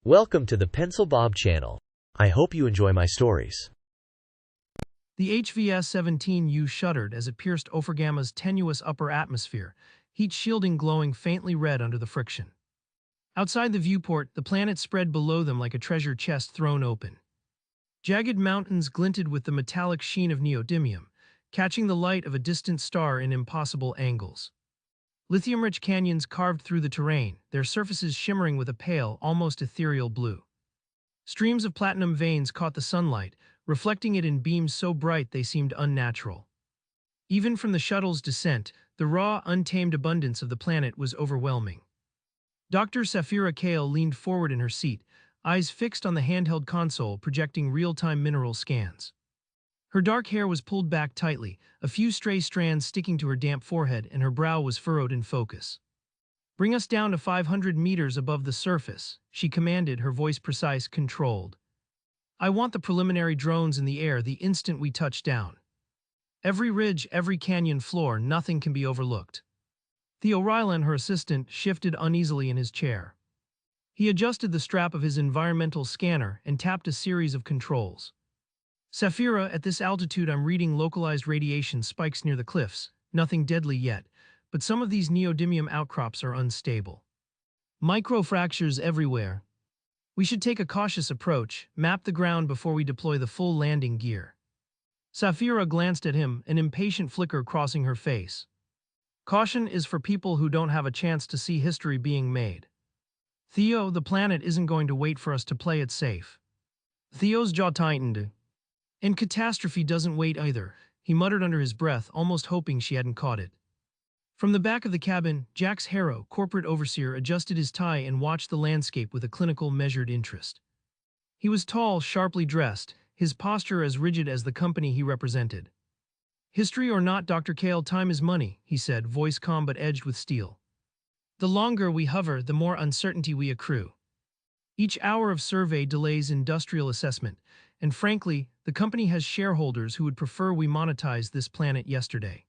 Welcome to the Pencil Bob channel. I hope you enjoy my stories. The HVS-17U shuddered as it pierced Ophir-Gamma's tenuous upper atmosphere, heat shielding glowing faintly red under the friction. Outside the viewport, the planet spread below them like a treasure chest thrown open. Jagged mountains glinted with the metallic sheen of neodymium, catching the light of a distant star in impossible angles. Lithium-rich canyons carved through the terrain, their surfaces shimmering with a pale, almost ethereal blue. Streams of platinum veins caught the sunlight, reflecting it in beams so bright they seemed unnatural. Even from the shuttle's descent, the raw, untamed abundance of the planet was overwhelming. Dr. Safira Kale leaned forward in her seat, eyes fixed on the handheld console projecting real-time mineral scans. Her dark hair was pulled back tightly, a few stray strands sticking to her damp forehead, and her brow was furrowed in focus. "Bring us down to 500 meters above the surface," she commanded, her voice precise, controlled. "I want the preliminary drones in the air the instant we touch down. Every ridge, every canyon floor, nothing can be overlooked." Theo Rylan, her assistant, shifted uneasily in his chair. He adjusted the strap of his environmental scanner and tapped a series of controls. "Safira, at this altitude I'm reading localized radiation spikes near the cliffs, nothing deadly yet, but some of these neodymium outcrops are unstable. Microfractures everywhere. We should take a cautious approach, map the ground before we deploy the full landing gear." Safira glanced at him, an impatient flicker crossing her face. "Caution is for people who don't have a chance to see history being made. Theo, the planet isn't going to wait for us to play it safe." Theo's jaw tightened. "And catastrophe doesn't wait either," he muttered under his breath, almost hoping she hadn't caught it. From the back of the cabin, Jax Harrow, corporate overseer, adjusted his tie and watched the landscape with a clinical, measured interest. He was tall, sharply dressed, his posture as rigid as the company he represented. "History or not, Dr. Kale, time is money," he said, voice calm but edged with steel. "The longer we hover, the more uncertainty we accrue. Each hour of survey delays industrial assessment, and frankly, the company has shareholders who would prefer we monetize this planet yesterday."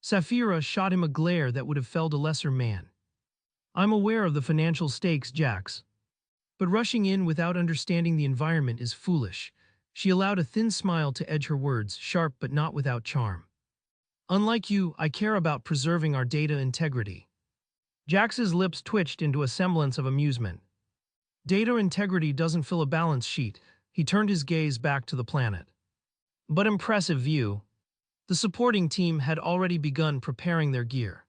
Safira shot him a glare that would have felled a lesser man. "I'm aware of the financial stakes, Jax. But rushing in without understanding the environment is foolish." She allowed a thin smile to edge her words, sharp but not without charm. "Unlike you, I care about preserving our data integrity." Jax's lips twitched into a semblance of amusement. "Data integrity doesn't fill a balance sheet." He turned his gaze back to the planet. "But impressive view." The supporting team had already begun preparing their gear.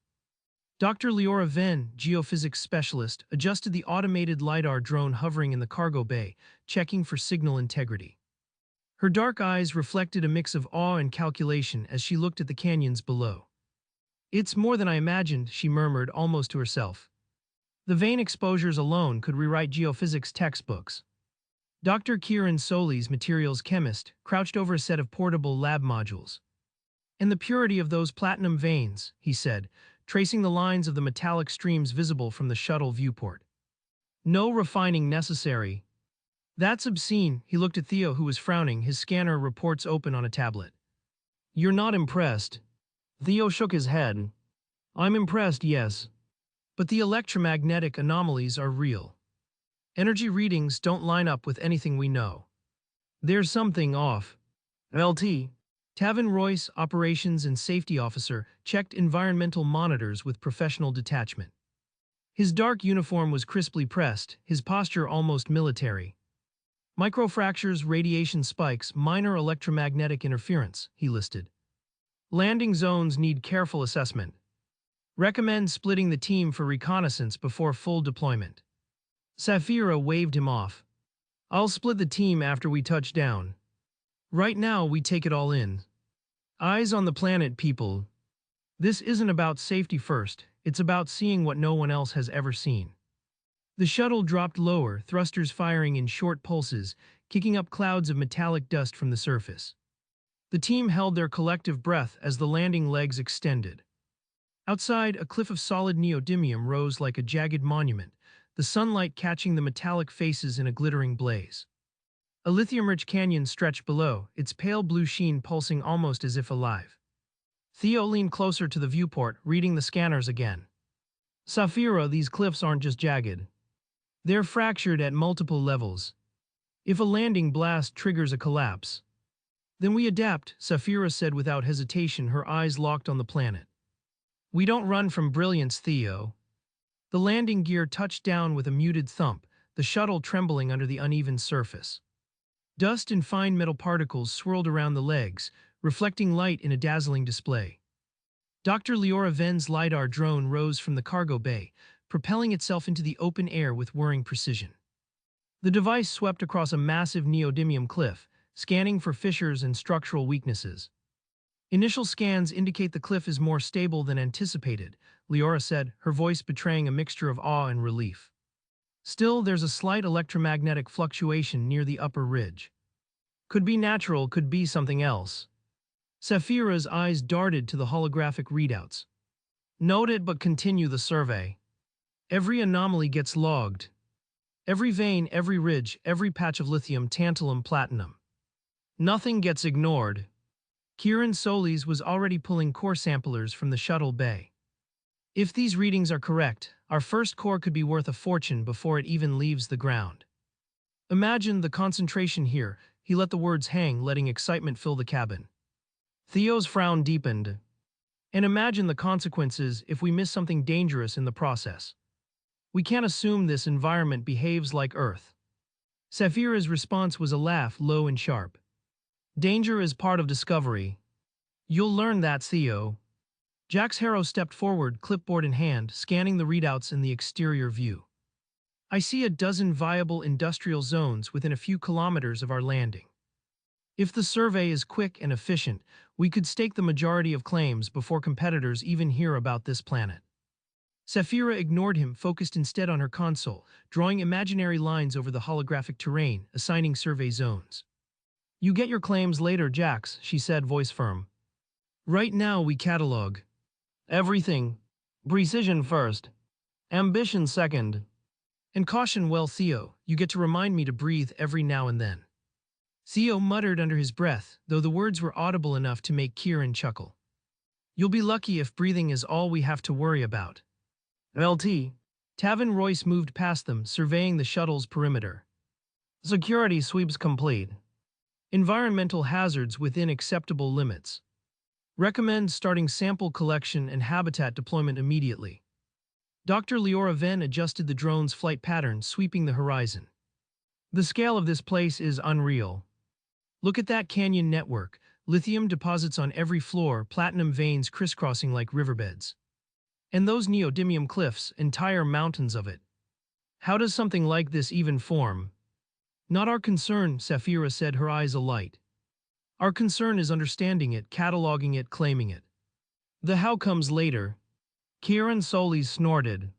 Dr. Leora Venn, geophysics specialist, adjusted the automated LiDAR drone hovering in the cargo bay, checking for signal integrity. Her dark eyes reflected a mix of awe and calculation as she looked at the canyons below. "It's more than I imagined," she murmured almost to herself. "The vein exposures alone could rewrite geophysics textbooks." Dr. Kieran Solis, materials chemist, crouched over a set of portable lab modules. "And the purity of those platinum veins," he said, tracing the lines of the metallic streams visible from the shuttle viewport. "No refining necessary." "That's obscene." He looked at Theo, who was frowning, his scanner reports open on a tablet. "You're not impressed?" Theo shook his head. "I'm impressed, yes. But the electromagnetic anomalies are real. Energy readings don't line up with anything we know. There's something off." LT. Tavin Royce, operations and safety officer, checked environmental monitors with professional detachment. His dark uniform was crisply pressed, his posture almost military. "Microfractures, radiation spikes, minor electromagnetic interference," he listed. "Landing zones need careful assessment. Recommend splitting the team for reconnaissance before full deployment." Safira waved him off. "I'll split the team after we touch down. Right now we take it all in. Eyes on the planet, people. This isn't about safety first, it's about seeing what no one else has ever seen." The shuttle dropped lower, thrusters firing in short pulses, kicking up clouds of metallic dust from the surface. The team held their collective breath as the landing legs extended. Outside, a cliff of solid neodymium rose like a jagged monument, the sunlight catching the metallic faces in a glittering blaze. A lithium-rich canyon stretched below, its pale blue sheen pulsing almost as if alive. Theo leaned closer to the viewport, reading the scanners again. "Safira, these cliffs aren't just jagged. They're fractured at multiple levels. If a landing blast triggers a collapse, then we adapt, Saphira said without hesitation, her eyes locked on the planet. We don't run from brilliance, Theo. The landing gear touched down with a muted thump, the shuttle trembling under the uneven surface. Dust and fine metal particles swirled around the legs, reflecting light in a dazzling display. Dr. Leora Ven's LiDAR drone rose from the cargo bay, propelling itself into the open air with whirring precision. The device swept across a massive neodymium cliff, scanning for fissures and structural weaknesses. Initial scans indicate the cliff is more stable than anticipated, Leora said, her voice betraying a mixture of awe and relief. Still, there's a slight electromagnetic fluctuation near the upper ridge. Could be natural, could be something else. Saphira's eyes darted to the holographic readouts. Note it, but continue the survey. Every anomaly gets logged. Every vein, every ridge, every patch of lithium, tantalum, platinum. Nothing gets ignored. Kieran Solis was already pulling core samplers from the shuttle bay. If these readings are correct, our first core could be worth a fortune before it even leaves the ground. Imagine the concentration here. He let the words hang, letting excitement fill the cabin. Theo's frown deepened. And imagine the consequences if we miss something dangerous in the process. We can't assume this environment behaves like Earth. Saphira's response was a laugh, low and sharp. Danger is part of discovery. You'll learn that, Theo. Jax Harrow stepped forward, clipboard in hand, scanning the readouts in the exterior view. I see a dozen viable industrial zones within a few kilometers of our landing. If the survey is quick and efficient, we could stake the majority of claims before competitors even hear about this planet. Saphira ignored him, focused instead on her console, drawing imaginary lines over the holographic terrain, assigning survey zones. You get your claims later, Jax, she said, voice firm. Right now we catalog. Everything. Precision first. Ambition second. And caution, well, Theo, you get to remind me to breathe every now and then. Theo muttered under his breath, though the words were audible enough to make Kieran chuckle. You'll be lucky if breathing is all we have to worry about. LT. Tavin Royce moved past them, surveying the shuttle's perimeter. Security sweeps complete. Environmental hazards within acceptable limits. Recommend starting sample collection and habitat deployment immediately. Dr. Leora Ven adjusted the drone's flight pattern, sweeping the horizon. The scale of this place is unreal. Look at that canyon network, lithium deposits on every floor, platinum veins crisscrossing like riverbeds. And those neodymium cliffs, entire mountains of it. How does something like this even form? Not our concern, Saphira said, her eyes alight. Our concern is understanding it, cataloging it, claiming it. The how comes later. Kieran Solis snorted.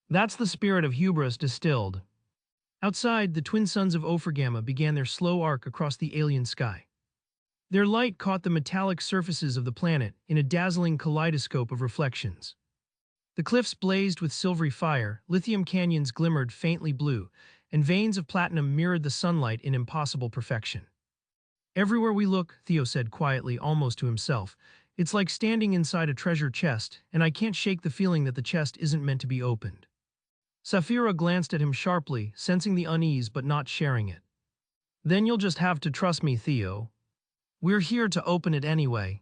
That's the spirit of hubris distilled. Outside, the twin suns of Ophrgamma began their slow arc across the alien sky. Their light caught the metallic surfaces of the planet in a dazzling kaleidoscope of reflections. The cliffs blazed with silvery fire, lithium canyons glimmered faintly blue, and veins of platinum mirrored the sunlight in impossible perfection. Everywhere we look, Theo said quietly, almost to himself, it's like standing inside a treasure chest, and I can't shake the feeling that the chest isn't meant to be opened. Saphira glanced at him sharply, sensing the unease but not sharing it. Then you'll just have to trust me, Theo. We're here to open it anyway.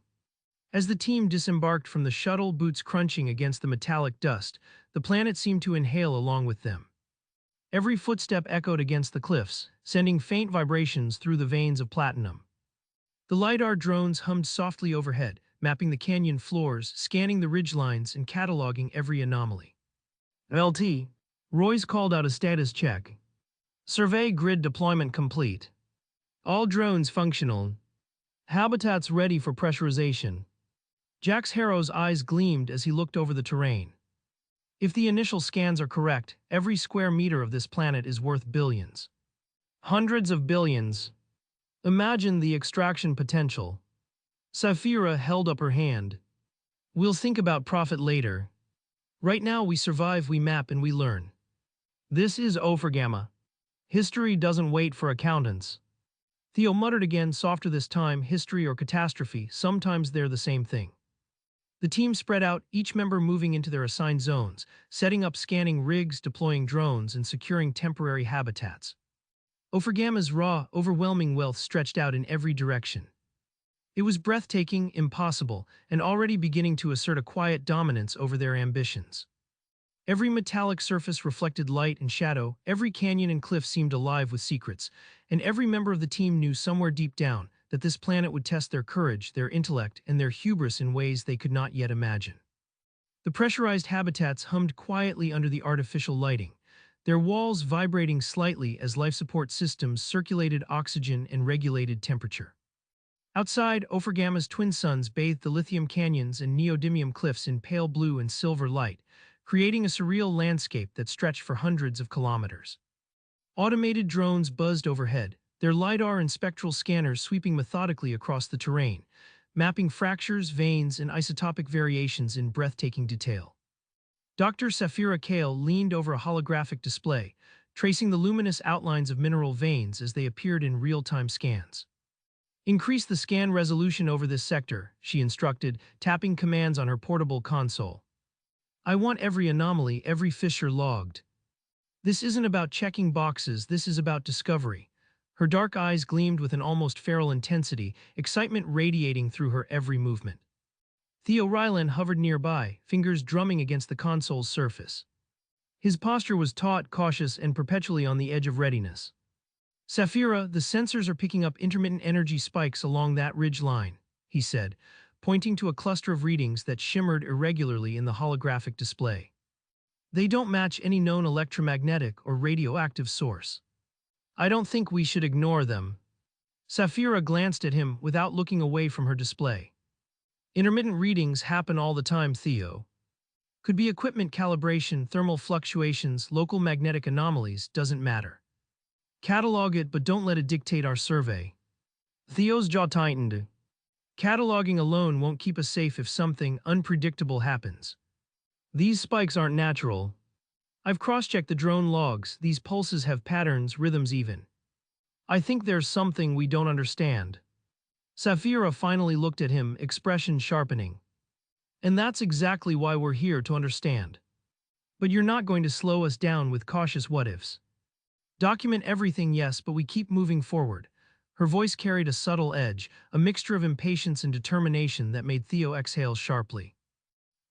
As the team disembarked from the shuttle, boots crunching against the metallic dust, the planet seemed to inhale along with them. Every footstep echoed against the cliffs, sending faint vibrations through the veins of platinum. The LiDAR drones hummed softly overhead, mapping the canyon floors, scanning the ridgelines, and cataloging every anomaly. LT. Royce called out a status check. Survey grid deployment complete. All drones functional. Habitats ready for pressurization. Jax Harrow's eyes gleamed as he looked over the terrain. If the initial scans are correct, every square meter of this planet is worth billions. Hundreds of billions. Imagine the extraction potential. Saphira held up her hand. We'll think about profit later. Right now we survive, we map, and we learn. This is Ophrgamma. History doesn't wait for accountants. Theo muttered again, softer this time, history or catastrophe, sometimes they're the same thing. The team spread out, each member moving into their assigned zones, setting up scanning rigs, deploying drones, and securing temporary habitats. Ophirgamma's raw, overwhelming wealth stretched out in every direction. It was breathtaking, impossible, and already beginning to assert a quiet dominance over their ambitions. Every metallic surface reflected light and shadow, every canyon and cliff seemed alive with secrets, and every member of the team knew somewhere deep down that this planet would test their courage, their intellect, and their hubris in ways they could not yet imagine. The pressurized habitats hummed quietly under the artificial lighting, their walls vibrating slightly as life support systems circulated oxygen and regulated temperature. Outside, Ophirgamma's twin suns bathed the lithium canyons and neodymium cliffs in pale blue and silver light, creating a surreal landscape that stretched for hundreds of kilometers. Automated drones buzzed overhead, their LiDAR and spectral scanners sweeping methodically across the terrain, mapping fractures, veins, and isotopic variations in breathtaking detail. Dr. Safira Kale leaned over a holographic display, tracing the luminous outlines of mineral veins as they appeared in real-time scans. "Increase the scan resolution over this sector," she instructed, tapping commands on her portable console. "I want every anomaly, every fissure logged. This isn't about checking boxes, this is about discovery." Her dark eyes gleamed with an almost feral intensity, excitement radiating through her every movement. Theo Rylan hovered nearby, fingers drumming against the console's surface. His posture was taut, cautious, and perpetually on the edge of readiness. "Safira, the sensors are picking up intermittent energy spikes along that ridge line," he said, pointing to a cluster of readings that shimmered irregularly in the holographic display. "They don't match any known electromagnetic or radioactive source. I don't think we should ignore them." Safira glanced at him without looking away from her display. "Intermittent readings happen all the time, Theo. Could be equipment calibration, thermal fluctuations, local magnetic anomalies, doesn't matter. Catalog it, but don't let it dictate our survey." Theo's jaw tightened. "Cataloging alone won't keep us safe if something unpredictable happens. These spikes aren't natural. I've cross-checked the drone logs, these pulses have patterns, rhythms even. I think there's something we don't understand." Safira finally looked at him, expression sharpening. "And that's exactly why we're here, to understand. But you're not going to slow us down with cautious what-ifs. Document everything, yes, but we keep moving forward." Her voice carried a subtle edge, a mixture of impatience and determination that made Theo exhale sharply.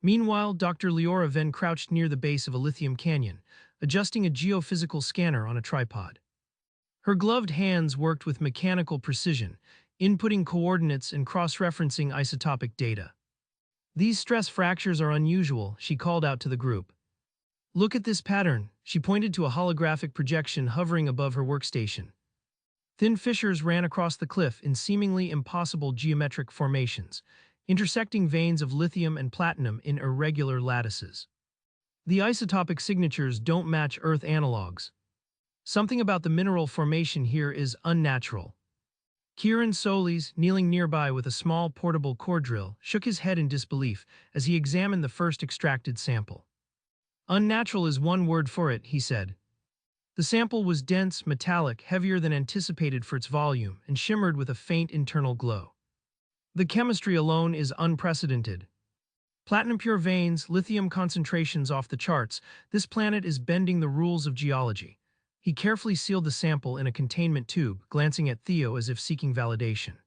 Meanwhile, Dr. Leora Venn crouched near the base of a lithium canyon, adjusting a geophysical scanner on a tripod. Her gloved hands worked with mechanical precision, inputting coordinates and cross-referencing isotopic data. "These stress fractures are unusual," she called out to the group. "Look at this pattern." She pointed to a holographic projection hovering above her workstation. Thin fissures ran across the cliff in seemingly impossible geometric formations, intersecting veins of lithium and platinum in irregular lattices. "The isotopic signatures don't match Earth analogs. Something about the mineral formation here is unnatural." Kieran Solis, kneeling nearby with a small portable core drill, shook his head in disbelief as he examined the first extracted sample. "Unnatural is one word for it," he said. The sample was dense, metallic, heavier than anticipated for its volume, and shimmered with a faint internal glow. "The chemistry alone is unprecedented. Platinum-pure veins, lithium concentrations off the charts. This planet is bending the rules of geology." He carefully sealed the sample in a containment tube, glancing at Theo as if seeking validation.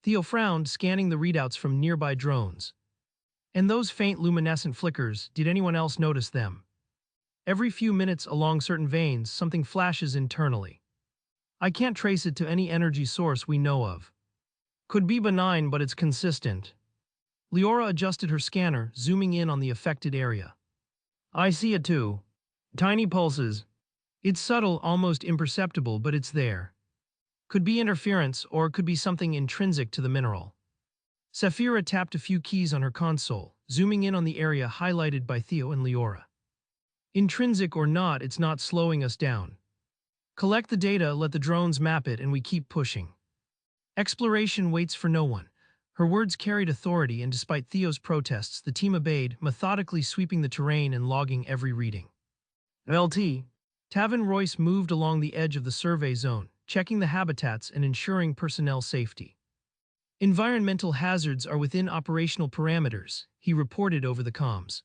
Theo frowned, scanning the readouts from nearby drones. "And those faint luminescent flickers, did anyone else notice them? Every few minutes along certain veins, something flashes internally. I can't trace it to any energy source we know of. Could be benign, but it's consistent." Leora adjusted her scanner, zooming in on the affected area. "I see it too. Tiny pulses. It's subtle, almost imperceptible, but it's there. Could be interference, or it could be something intrinsic to the mineral." Safira tapped a few keys on her console, zooming in on the area highlighted by Theo and Leora. "Intrinsic or not, it's not slowing us down. Collect the data, let the drones map it, and we keep pushing. Exploration waits for no one." Her words carried authority, and despite Theo's protests, the team obeyed, methodically sweeping the terrain and logging every reading. "LT." Tavin Royce moved along the edge of the survey zone, checking the habitats and ensuring personnel safety. Environmental hazards are within operational parameters, he reported over the comms.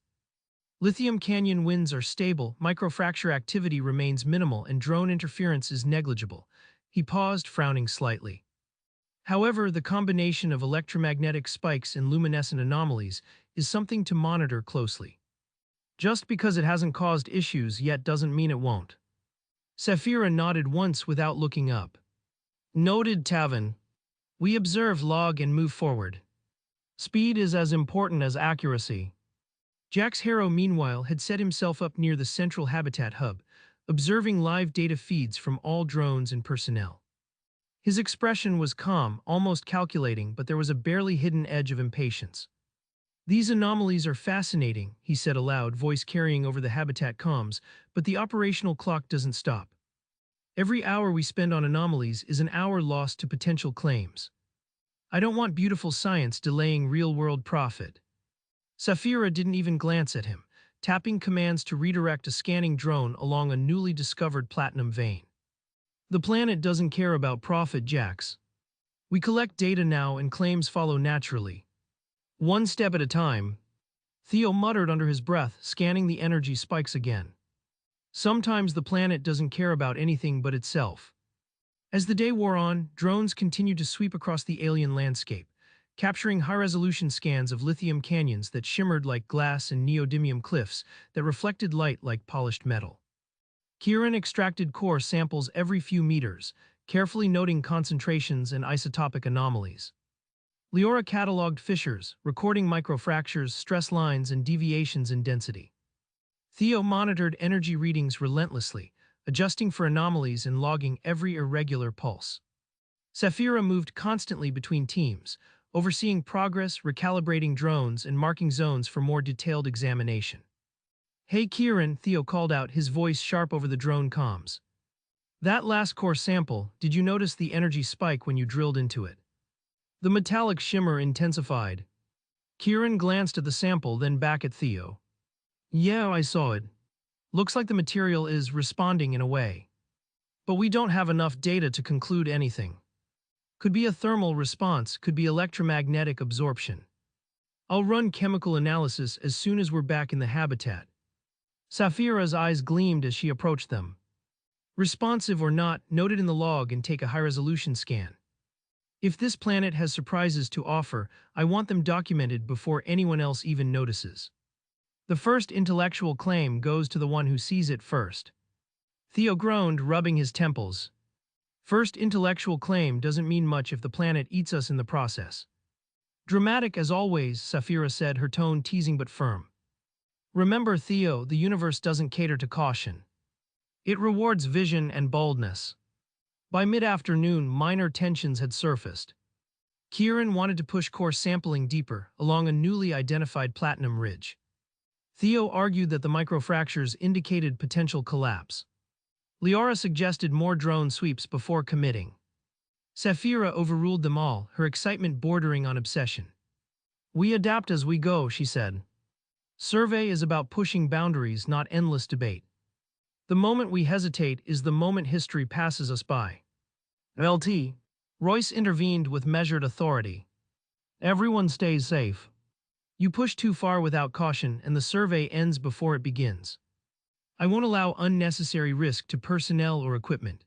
Lithium Canyon winds are stable, microfracture activity remains minimal, and drone interference is negligible. He paused, frowning slightly. However, the combination of electromagnetic spikes and luminescent anomalies is something to monitor closely. Just because it hasn't caused issues yet doesn't mean it won't. Saphira nodded once without looking up. Noted, Tavan. We observe, log, and move forward. Speed is as important as accuracy. Jax Harrow, meanwhile, had set himself up near the central habitat hub, observing live data feeds from all drones and personnel. His expression was calm, almost calculating, but there was a barely hidden edge of impatience. These anomalies are fascinating, he said aloud, voice carrying over the habitat comms, but the operational clock doesn't stop. Every hour we spend on anomalies is an hour lost to potential claims. I don't want beautiful science delaying real-world profit. Saphira didn't even glance at him, tapping commands to redirect a scanning drone along a newly discovered platinum vein. The planet doesn't care about profit, Jax. We collect data now and claims follow naturally. One step at a time. Theo muttered under his breath, scanning the energy spikes again. Sometimes the planet doesn't care about anything but itself. As the day wore on, drones continued to sweep across the alien landscape, capturing high-resolution scans of lithium canyons that shimmered like glass and neodymium cliffs that reflected light like polished metal. Kieran extracted core samples every few meters, carefully noting concentrations and isotopic anomalies. Leora cataloged fissures, recording microfractures, stress lines, and deviations in density. Theo monitored energy readings relentlessly, adjusting for anomalies and logging every irregular pulse. Saphira moved constantly between teams, overseeing progress, recalibrating drones, and marking zones for more detailed examination. Hey Kieran, Theo called out, his voice sharp over the drone comms. That last core sample, did you notice the energy spike when you drilled into it? The metallic shimmer intensified. Kieran glanced at the sample, then back at Theo. Yeah, I saw it. Looks like the material is responding in a way. But we don't have enough data to conclude anything. Could be a thermal response, could be electromagnetic absorption. I'll run chemical analysis as soon as we're back in the habitat. Saphira's eyes gleamed as she approached them. Responsive or not, note it in the log and take a high-resolution scan. If this planet has surprises to offer, I want them documented before anyone else even notices. The first intellectual claim goes to the one who sees it first. Theo groaned, rubbing his temples. First intellectual claim doesn't mean much if the planet eats us in the process. Dramatic as always, Saphira said, her tone teasing but firm. Remember, Theo, the universe doesn't cater to caution. It rewards vision and boldness. By mid-afternoon, minor tensions had surfaced. Kieran wanted to push core sampling deeper, along a newly identified platinum ridge. Theo argued that the microfractures indicated potential collapse. Leora suggested more drone sweeps before committing. Saphira overruled them all, her excitement bordering on obsession. We adapt as we go, she said. Survey is about pushing boundaries, not endless debate. The moment we hesitate is the moment history passes us by. LT. Royce intervened with measured authority. Everyone stays safe. You push too far without caution and the survey ends before it begins. I won't allow unnecessary risk to personnel or equipment.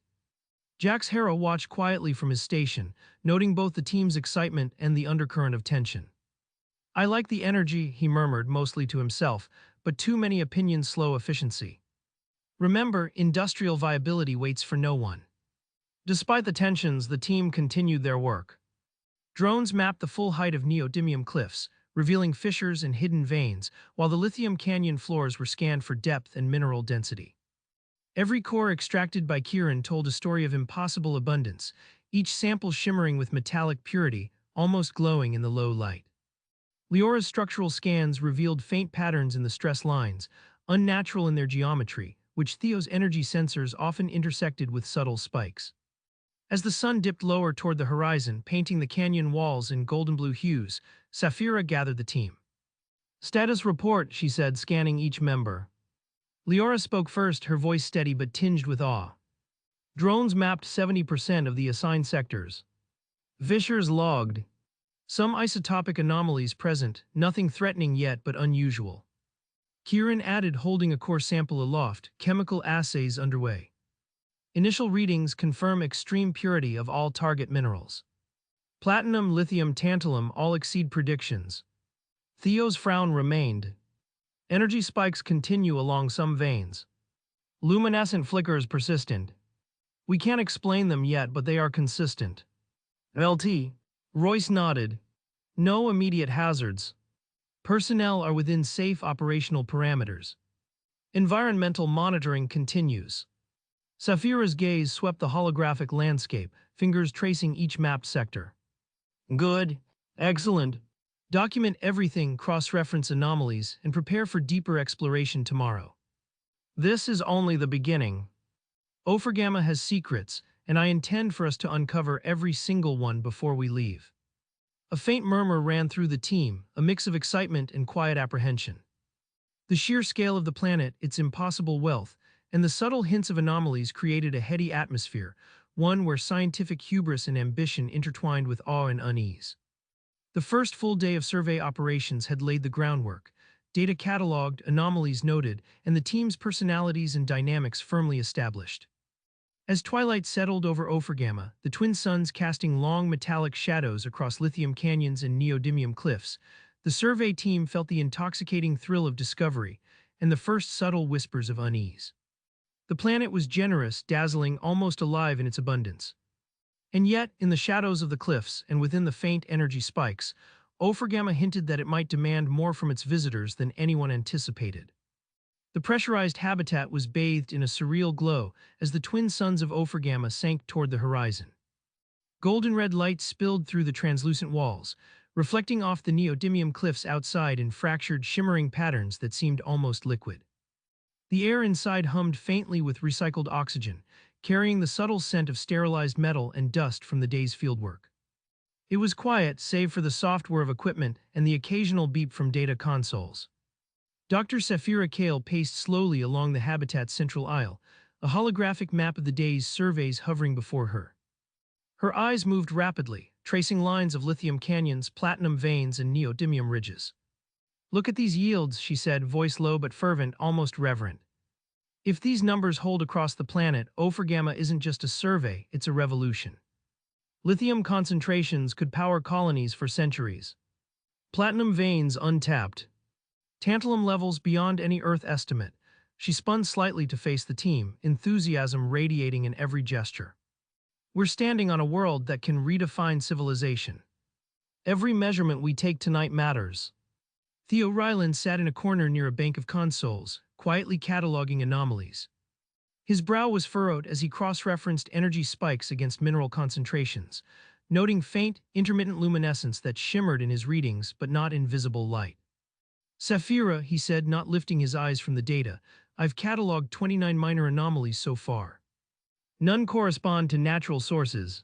Jax Harrow watched quietly from his station, noting both the team's excitement and the undercurrent of tension. I like the energy, he murmured, mostly to himself, but too many opinions slow efficiency. Remember, industrial viability waits for no one. Despite the tensions, the team continued their work. Drones mapped the full height of neodymium cliffs, revealing fissures and hidden veins, while the lithium canyon floors were scanned for depth and mineral density. Every core extracted by Kieran told a story of impossible abundance, each sample shimmering with metallic purity, almost glowing in the low light. Leora's structural scans revealed faint patterns in the stress lines, unnatural in their geometry, which Theo's energy sensors often intersected with subtle spikes. As the sun dipped lower toward the horizon, painting the canyon walls in golden-blue hues, Saphira gathered the team. Status report, she said, scanning each member. Leora spoke first, her voice steady but tinged with awe. Drones mapped 70% of the assigned sectors. Fissures logged. Some isotopic anomalies present, nothing threatening yet but unusual. Kieran added, holding a core sample aloft, chemical assays underway. Initial readings confirm extreme purity of all target minerals. Platinum, lithium, tantalum all exceed predictions. Theo's frown remained. Energy spikes continue along some veins. Luminescent flickers persistent. We can't explain them yet, but they are consistent. LT. Royce nodded. No immediate hazards. Personnel are within safe operational parameters. Environmental monitoring continues. Saphira's gaze swept the holographic landscape, fingers tracing each mapped sector. Good. Excellent. Document everything, cross-reference anomalies, and prepare for deeper exploration tomorrow. This is only the beginning. Ophrgamma has secrets, and I intend for us to uncover every single one before we leave. A faint murmur ran through the team, a mix of excitement and quiet apprehension. The sheer scale of the planet, its impossible wealth, and the subtle hints of anomalies created a heady atmosphere, one where scientific hubris and ambition intertwined with awe and unease. The first full day of survey operations had laid the groundwork, data cataloged, anomalies noted, and the team's personalities and dynamics firmly established. As twilight settled over Ophrgamma, the twin suns casting long metallic shadows across lithium canyons and neodymium cliffs, the survey team felt the intoxicating thrill of discovery and the first subtle whispers of unease. The planet was generous, dazzling, almost alive in its abundance. And yet, in the shadows of the cliffs and within the faint energy spikes, Ophrgamma hinted that it might demand more from its visitors than anyone anticipated. The pressurized habitat was bathed in a surreal glow as the twin suns of Ophrgamma sank toward the horizon. Golden red light spilled through the translucent walls, reflecting off the neodymium cliffs outside in fractured, shimmering patterns that seemed almost liquid. The air inside hummed faintly with recycled oxygen, carrying the subtle scent of sterilized metal and dust from the day's fieldwork. It was quiet, save for the soft whir of equipment and the occasional beep from data consoles. Dr. Saphira Kale paced slowly along the habitat's central aisle, a holographic map of the day's surveys hovering before her. Her eyes moved rapidly, tracing lines of lithium canyons, platinum veins, and neodymium ridges. "Look at these yields," she said, voice low but fervent, almost reverent. "If these numbers hold across the planet, Ophrgamma isn't just a survey, it's a revolution. Lithium concentrations could power colonies for centuries. Platinum veins untapped. Tantalum levels beyond any Earth estimate." She spun slightly to face the team, enthusiasm radiating in every gesture. "We're standing on a world that can redefine civilization. Every measurement we take tonight matters." Theo Ryland sat in a corner near a bank of consoles, quietly cataloging anomalies. His brow was furrowed as he cross-referenced energy spikes against mineral concentrations, noting faint, intermittent luminescence that shimmered in his readings but not in visible light. "Saphira," he said, not lifting his eyes from the data, "I've cataloged 29 minor anomalies so far. None correspond to natural sources.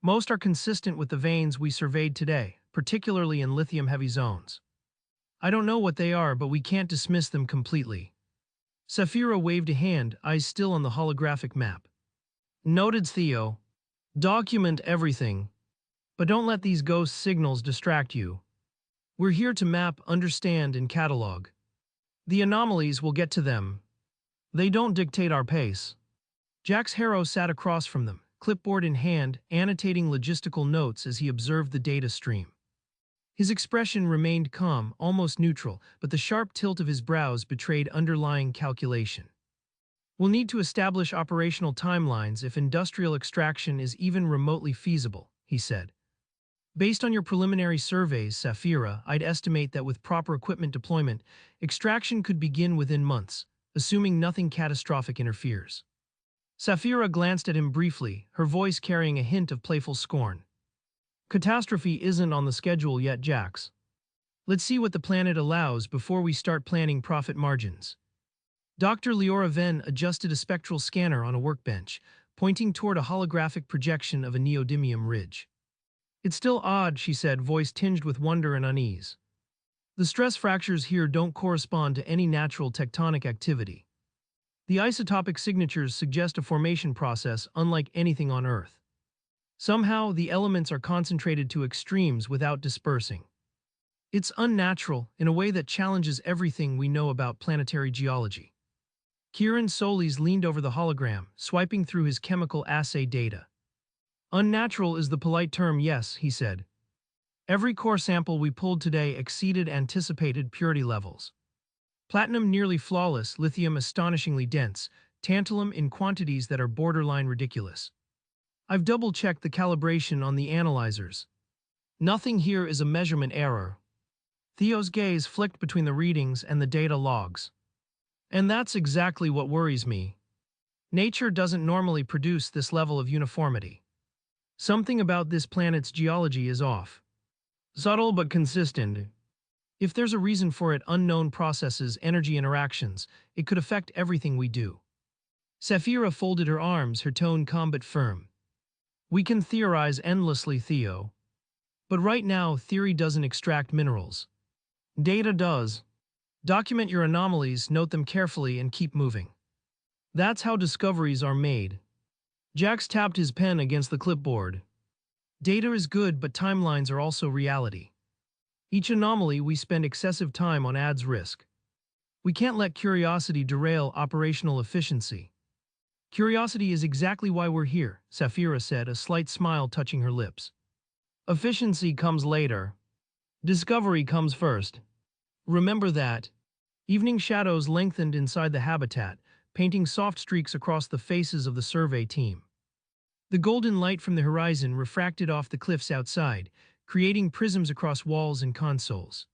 Most are consistent with the veins we surveyed today, particularly in lithium-heavy zones. I don't know what they are, but we can't dismiss them completely." Saphira waved a hand, eyes still on the holographic map. "Noted, Theo. Document everything. But don't let these ghost signals distract you. We're here to map, understand, and catalog. The anomalies will get to them. They don't dictate our pace." Jax Harrow sat across from them, clipboard in hand, annotating logistical notes as he observed the data stream. His expression remained calm, almost neutral, but the sharp tilt of his brows betrayed underlying calculation. "We'll need to establish operational timelines if industrial extraction is even remotely feasible," he said. "Based on your preliminary surveys, Saphira, I'd estimate that with proper equipment deployment, extraction could begin within months, assuming nothing catastrophic interferes." Saphira glanced at him briefly, her voice carrying a hint of playful scorn. "Catastrophe isn't on the schedule yet, Jax. Let's see what the planet allows before we start planning profit margins." Dr. Leora Venn adjusted a spectral scanner on a workbench, pointing toward a holographic projection of a neodymium ridge. "It's still odd," she said, voice tinged with wonder and unease. "The stress fractures here don't correspond to any natural tectonic activity. The isotopic signatures suggest a formation process unlike anything on Earth." Somehow, the elements are concentrated to extremes without dispersing. It's unnatural in a way that challenges everything we know about planetary geology. Kieran Solis leaned over the hologram, swiping through his chemical assay data. Unnatural is the polite term, yes, he said. Every core sample we pulled today exceeded anticipated purity levels. Platinum nearly flawless, lithium astonishingly dense, tantalum in quantities that are borderline ridiculous. I've double-checked the calibration on the analyzers. Nothing here is a measurement error. Theo's gaze flicked between the readings and the data logs. And that's exactly what worries me. Nature doesn't normally produce this level of uniformity. Something about this planet's geology is off. Subtle but consistent. If there's a reason for it, unknown processes, energy interactions, it could affect everything we do. Sapphira folded her arms, her tone calm but firm. We can theorize endlessly, Theo. But right now, theory doesn't extract minerals. Data does. Document your anomalies, note them carefully, and keep moving. That's how discoveries are made. Jax tapped his pen against the clipboard. Data is good, but timelines are also reality. Each anomaly we spend excessive time on adds risk. We can't let curiosity derail operational efficiency. Curiosity is exactly why we're here, Sapphira said, a slight smile touching her lips. Efficiency comes later. Discovery comes first. Remember that. Evening shadows lengthened inside the habitat, painting soft streaks across the faces of the survey team. The golden light from the horizon refracted off the cliffs outside, creating prisms across walls and consoles.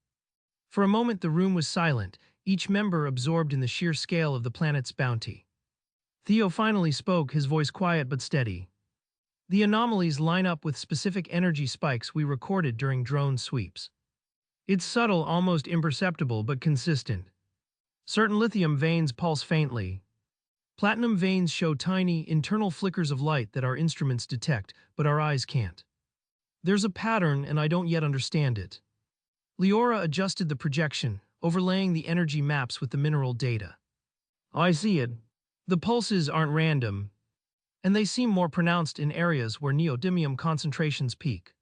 For a moment the room was silent, each member absorbed in the sheer scale of the planet's bounty. Theo finally spoke, his voice quiet but steady. The anomalies line up with specific energy spikes we recorded during drone sweeps. It's subtle, almost imperceptible, but consistent. Certain lithium veins pulse faintly. Platinum veins show tiny, internal flickers of light that our instruments detect, but our eyes can't. There's a pattern, and I don't yet understand it. Leora adjusted the projection, overlaying the energy maps with the mineral data. I see it. The pulses aren't random, and they seem more pronounced in areas where neodymium concentrations peak.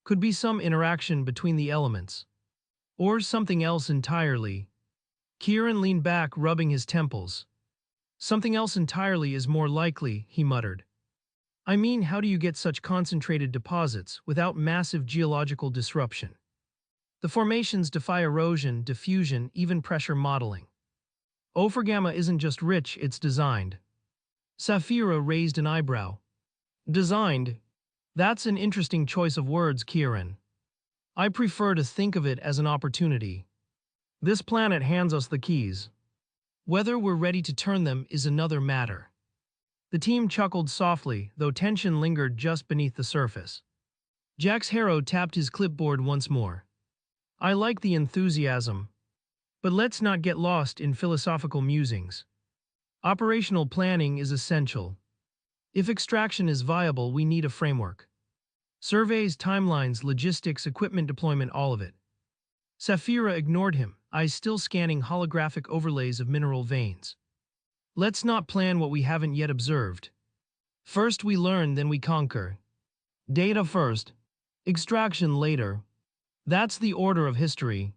Could be some interaction between the elements. Or something else entirely. Kieran leaned back, rubbing his temples. Something else entirely is more likely, he muttered. I mean, how do you get such concentrated deposits without massive geological disruption? The formations defy erosion, diffusion, even pressure modeling. Gamma isn't just rich, it's designed. Sapphira raised an eyebrow. Designed? That's an interesting choice of words, Kieran. I prefer to think of it as an opportunity. This planet hands us the keys. Whether we're ready to turn them is another matter. The team chuckled softly, though tension lingered just beneath the surface. Jax Harrow tapped his clipboard once more. I like the enthusiasm. But let's not get lost in philosophical musings. Operational planning is essential. If extraction is viable, we need a framework. Surveys, timelines, logistics, equipment deployment, all of it. Sapphira ignored him, eyes still scanning holographic overlays of mineral veins. Let's not plan what we haven't yet observed. First we learn, then we conquer. Data first. Extraction later. That's the order of history.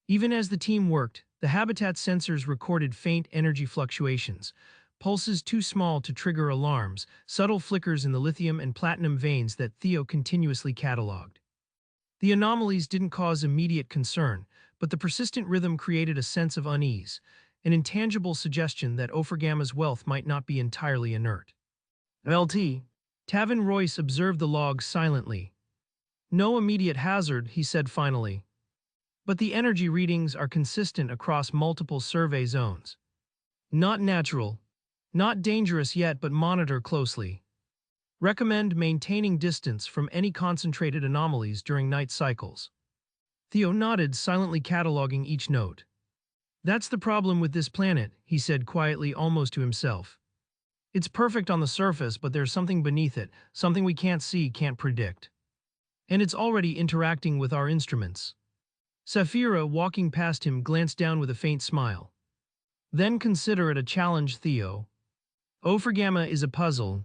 Even as the team worked, the habitat sensors recorded faint energy fluctuations, pulses too small to trigger alarms, subtle flickers in the lithium and platinum veins that Theo continuously cataloged. The anomalies didn't cause immediate concern, but the persistent rhythm created a sense of unease, an intangible suggestion that Gamma's wealth might not be entirely inert. LT. Tavin Royce observed the logs silently. No immediate hazard, he said finally. But the energy readings are consistent across multiple survey zones. Not natural. Not dangerous yet, but monitor closely. Recommend maintaining distance from any concentrated anomalies during night cycles. Theo nodded, silently cataloging each note. That's the problem with this planet, he said quietly, almost to himself. It's perfect on the surface, but there's something beneath it, something we can't see, can't predict. And it's already interacting with our instruments. Sapphira, walking past him, glanced down with a faint smile. Then consider it a challenge, Theo. Gamma is a puzzle.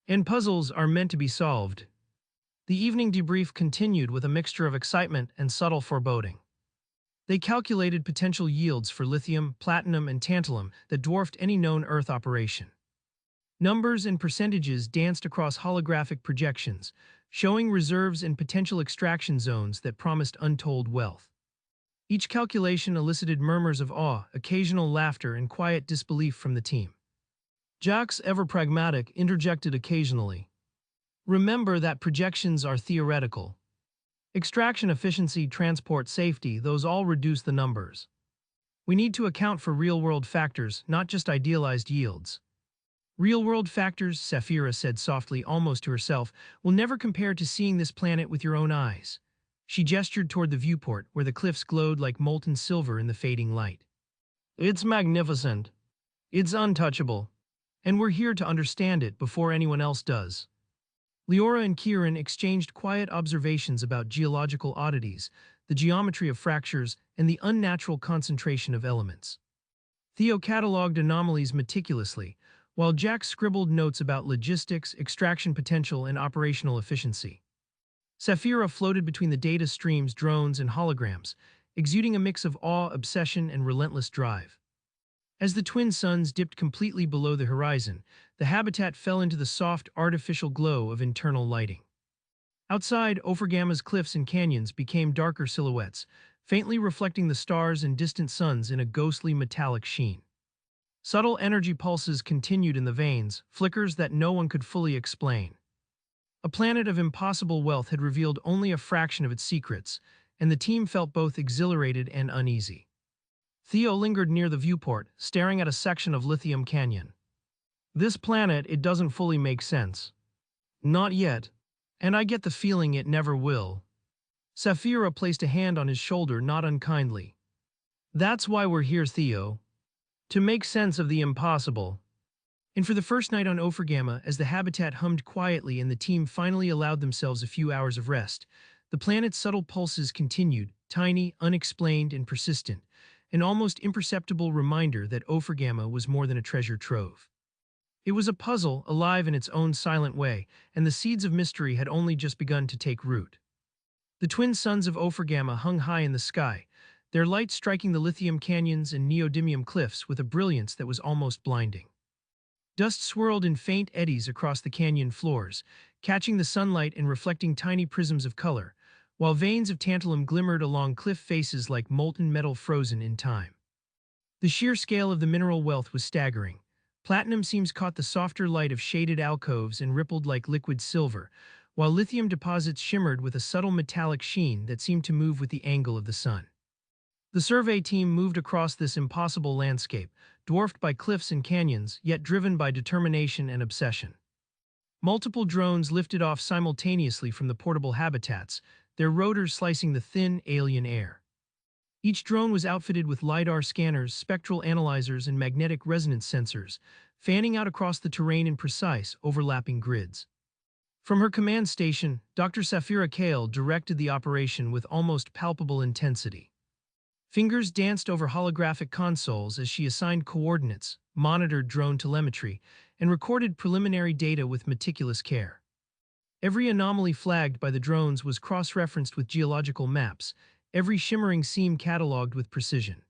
And puzzles are meant to be solved. The evening debrief continued with a mixture of excitement and subtle foreboding. They calculated potential yields for lithium, platinum, and tantalum that dwarfed any known Earth operation. Numbers and percentages danced across holographic projections, showing reserves and potential extraction zones that promised untold wealth. Each calculation elicited murmurs of awe, occasional laughter, and quiet disbelief from the team. Jack's ever pragmatic interjected occasionally. Remember that projections are theoretical. Extraction efficiency, transport safety, those all reduce the numbers. We need to account for real-world factors, not just idealized yields. Real-world factors, Saphira said softly, almost to herself, will never compare to seeing this planet with your own eyes. She gestured toward the viewport, where the cliffs glowed like molten silver in the fading light. It's magnificent. It's untouchable. And we're here to understand it before anyone else does. Leora and Kieran exchanged quiet observations about geological oddities, the geometry of fractures, and the unnatural concentration of elements. Theo cataloged anomalies meticulously, while Jack scribbled notes about logistics, extraction potential, and operational efficiency. Saphira floated between the data streams, drones, and holograms, exuding a mix of awe, obsession, and relentless drive. As the twin suns dipped completely below the horizon, the habitat fell into the soft, artificial glow of internal lighting. Outside, Ophragama's cliffs and canyons became darker silhouettes, faintly reflecting the stars and distant suns in a ghostly metallic sheen. Subtle energy pulses continued in the veins, flickers that no one could fully explain. A planet of impossible wealth had revealed only a fraction of its secrets, and the team felt both exhilarated and uneasy. Theo lingered near the viewport, staring at a section of Lithium Canyon. This planet, it doesn't fully make sense. Not yet. And I get the feeling it never will. Saphira placed a hand on his shoulder, not unkindly. That's why we're here, Theo. To make sense of the impossible. And for the first night on Ophragama, as the habitat hummed quietly and the team finally allowed themselves a few hours of rest, the planet's subtle pulses continued, tiny, unexplained, and persistent, an almost imperceptible reminder that Ophragama was more than a treasure trove. It was a puzzle, alive in its own silent way, and the seeds of mystery had only just begun to take root. The twin suns of Ophragama hung high in the sky, their light striking the lithium canyons and neodymium cliffs with a brilliance that was almost blinding. Dust swirled in faint eddies across the canyon floors, catching the sunlight and reflecting tiny prisms of color, while veins of tantalum glimmered along cliff faces like molten metal frozen in time. The sheer scale of the mineral wealth was staggering. Platinum seams caught the softer light of shaded alcoves and rippled like liquid silver, while lithium deposits shimmered with a subtle metallic sheen that seemed to move with the angle of the sun. The survey team moved across this impossible landscape, dwarfed by cliffs and canyons, yet driven by determination and obsession. Multiple drones lifted off simultaneously from the portable habitats, their rotors slicing the thin, alien air. Each drone was outfitted with LiDAR scanners, spectral analyzers, and magnetic resonance sensors, fanning out across the terrain in precise, overlapping grids. From her command station, Dr. Saphira Kale directed the operation with almost palpable intensity. Fingers danced over holographic consoles as she assigned coordinates, monitored drone telemetry, and recorded preliminary data with meticulous care. Every anomaly flagged by the drones was cross-referenced with geological maps, every shimmering seam catalogued with precision.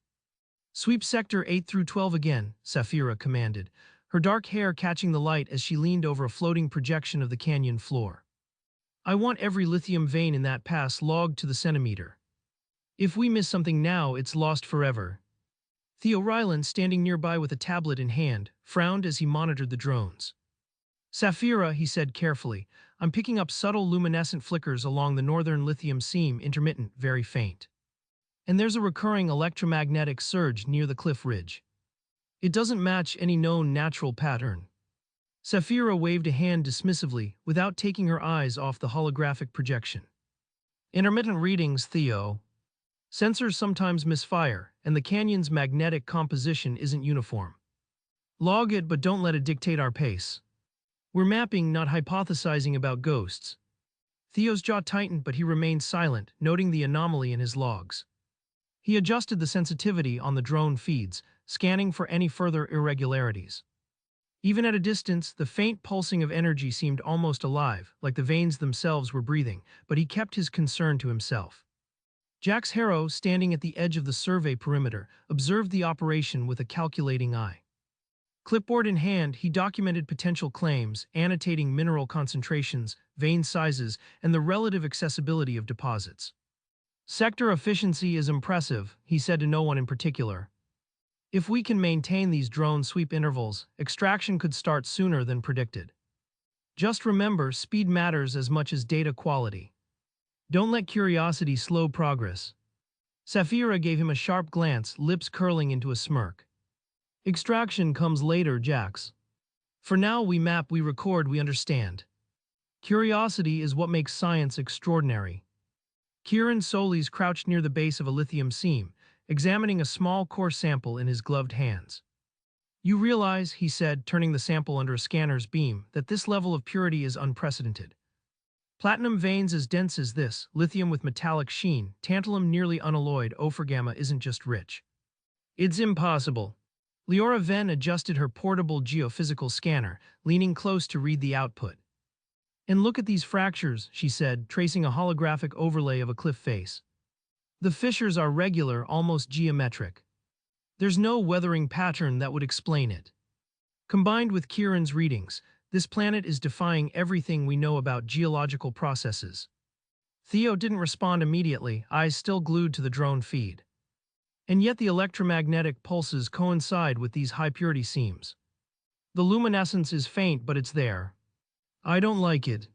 "Sweep Sector 8 through 12 again," Saphira commanded, her dark hair catching the light as she leaned over a floating projection of the canyon floor. "I want every lithium vein in that pass logged to the centimeter. If we miss something now, it's lost forever." Theo Ryland, standing nearby with a tablet in hand, frowned as he monitored the drones. "Saphira," he said carefully, "I'm picking up subtle luminescent flickers along the northern lithium seam, intermittent, very faint. And there's a recurring electromagnetic surge near the cliff ridge. It doesn't match any known natural pattern." Saphira waved a hand dismissively, without taking her eyes off the holographic projection. "Intermittent readings, Theo. Sensors sometimes misfire, and the canyon's magnetic composition isn't uniform. Log it, but don't let it dictate our pace. We're mapping, not hypothesizing about ghosts." Theo's jaw tightened, but he remained silent, noting the anomaly in his logs. He adjusted the sensitivity on the drone feeds, scanning for any further irregularities. Even at a distance, the faint pulsing of energy seemed almost alive, like the veins themselves were breathing, but he kept his concern to himself. Jax Harrow, standing at the edge of the survey perimeter, observed the operation with a calculating eye. Clipboard in hand, he documented potential claims, annotating mineral concentrations, vein sizes, and the relative accessibility of deposits. Sector efficiency is impressive, he said to no one in particular. If we can maintain these drone sweep intervals, extraction could start sooner than predicted. Just remember, speed matters as much as data quality. Don't let curiosity slow progress. Saphira gave him a sharp glance, lips curling into a smirk. Extraction comes later, Jax. For now, we map, we record, we understand. Curiosity is what makes science extraordinary. Kieran Solis crouched near the base of a lithium seam, examining a small core sample in his gloved hands. You realize, he said, turning the sample under a scanner's beam, that this level of purity is unprecedented. Platinum veins as dense as this, lithium with metallic sheen, tantalum nearly unalloyed, Ophrgamma isn't just rich. It's impossible. Leora Venn adjusted her portable geophysical scanner, leaning close to read the output. And look at these fractures, she said, tracing a holographic overlay of a cliff face. The fissures are regular, almost geometric. There's no weathering pattern that would explain it. Combined with Kieran's readings, this planet is defying everything we know about geological processes. Theo didn't respond immediately, eyes still glued to the drone feed. And yet the electromagnetic pulses coincide with these high-purity seams. The luminescence is faint, but it's there. I don't like it.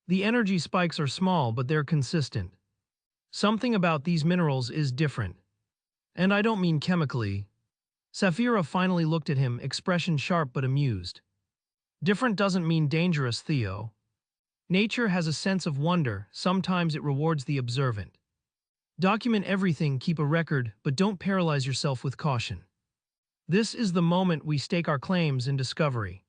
The energy spikes are small, but they're consistent. Something about these minerals is different. And I don't mean chemically. Saphira finally looked at him, expression sharp but amused. Different doesn't mean dangerous, Theo. Nature has a sense of wonder, sometimes it rewards the observant. Document everything, keep a record, but don't paralyze yourself with caution. This is the moment we stake our claims in discovery.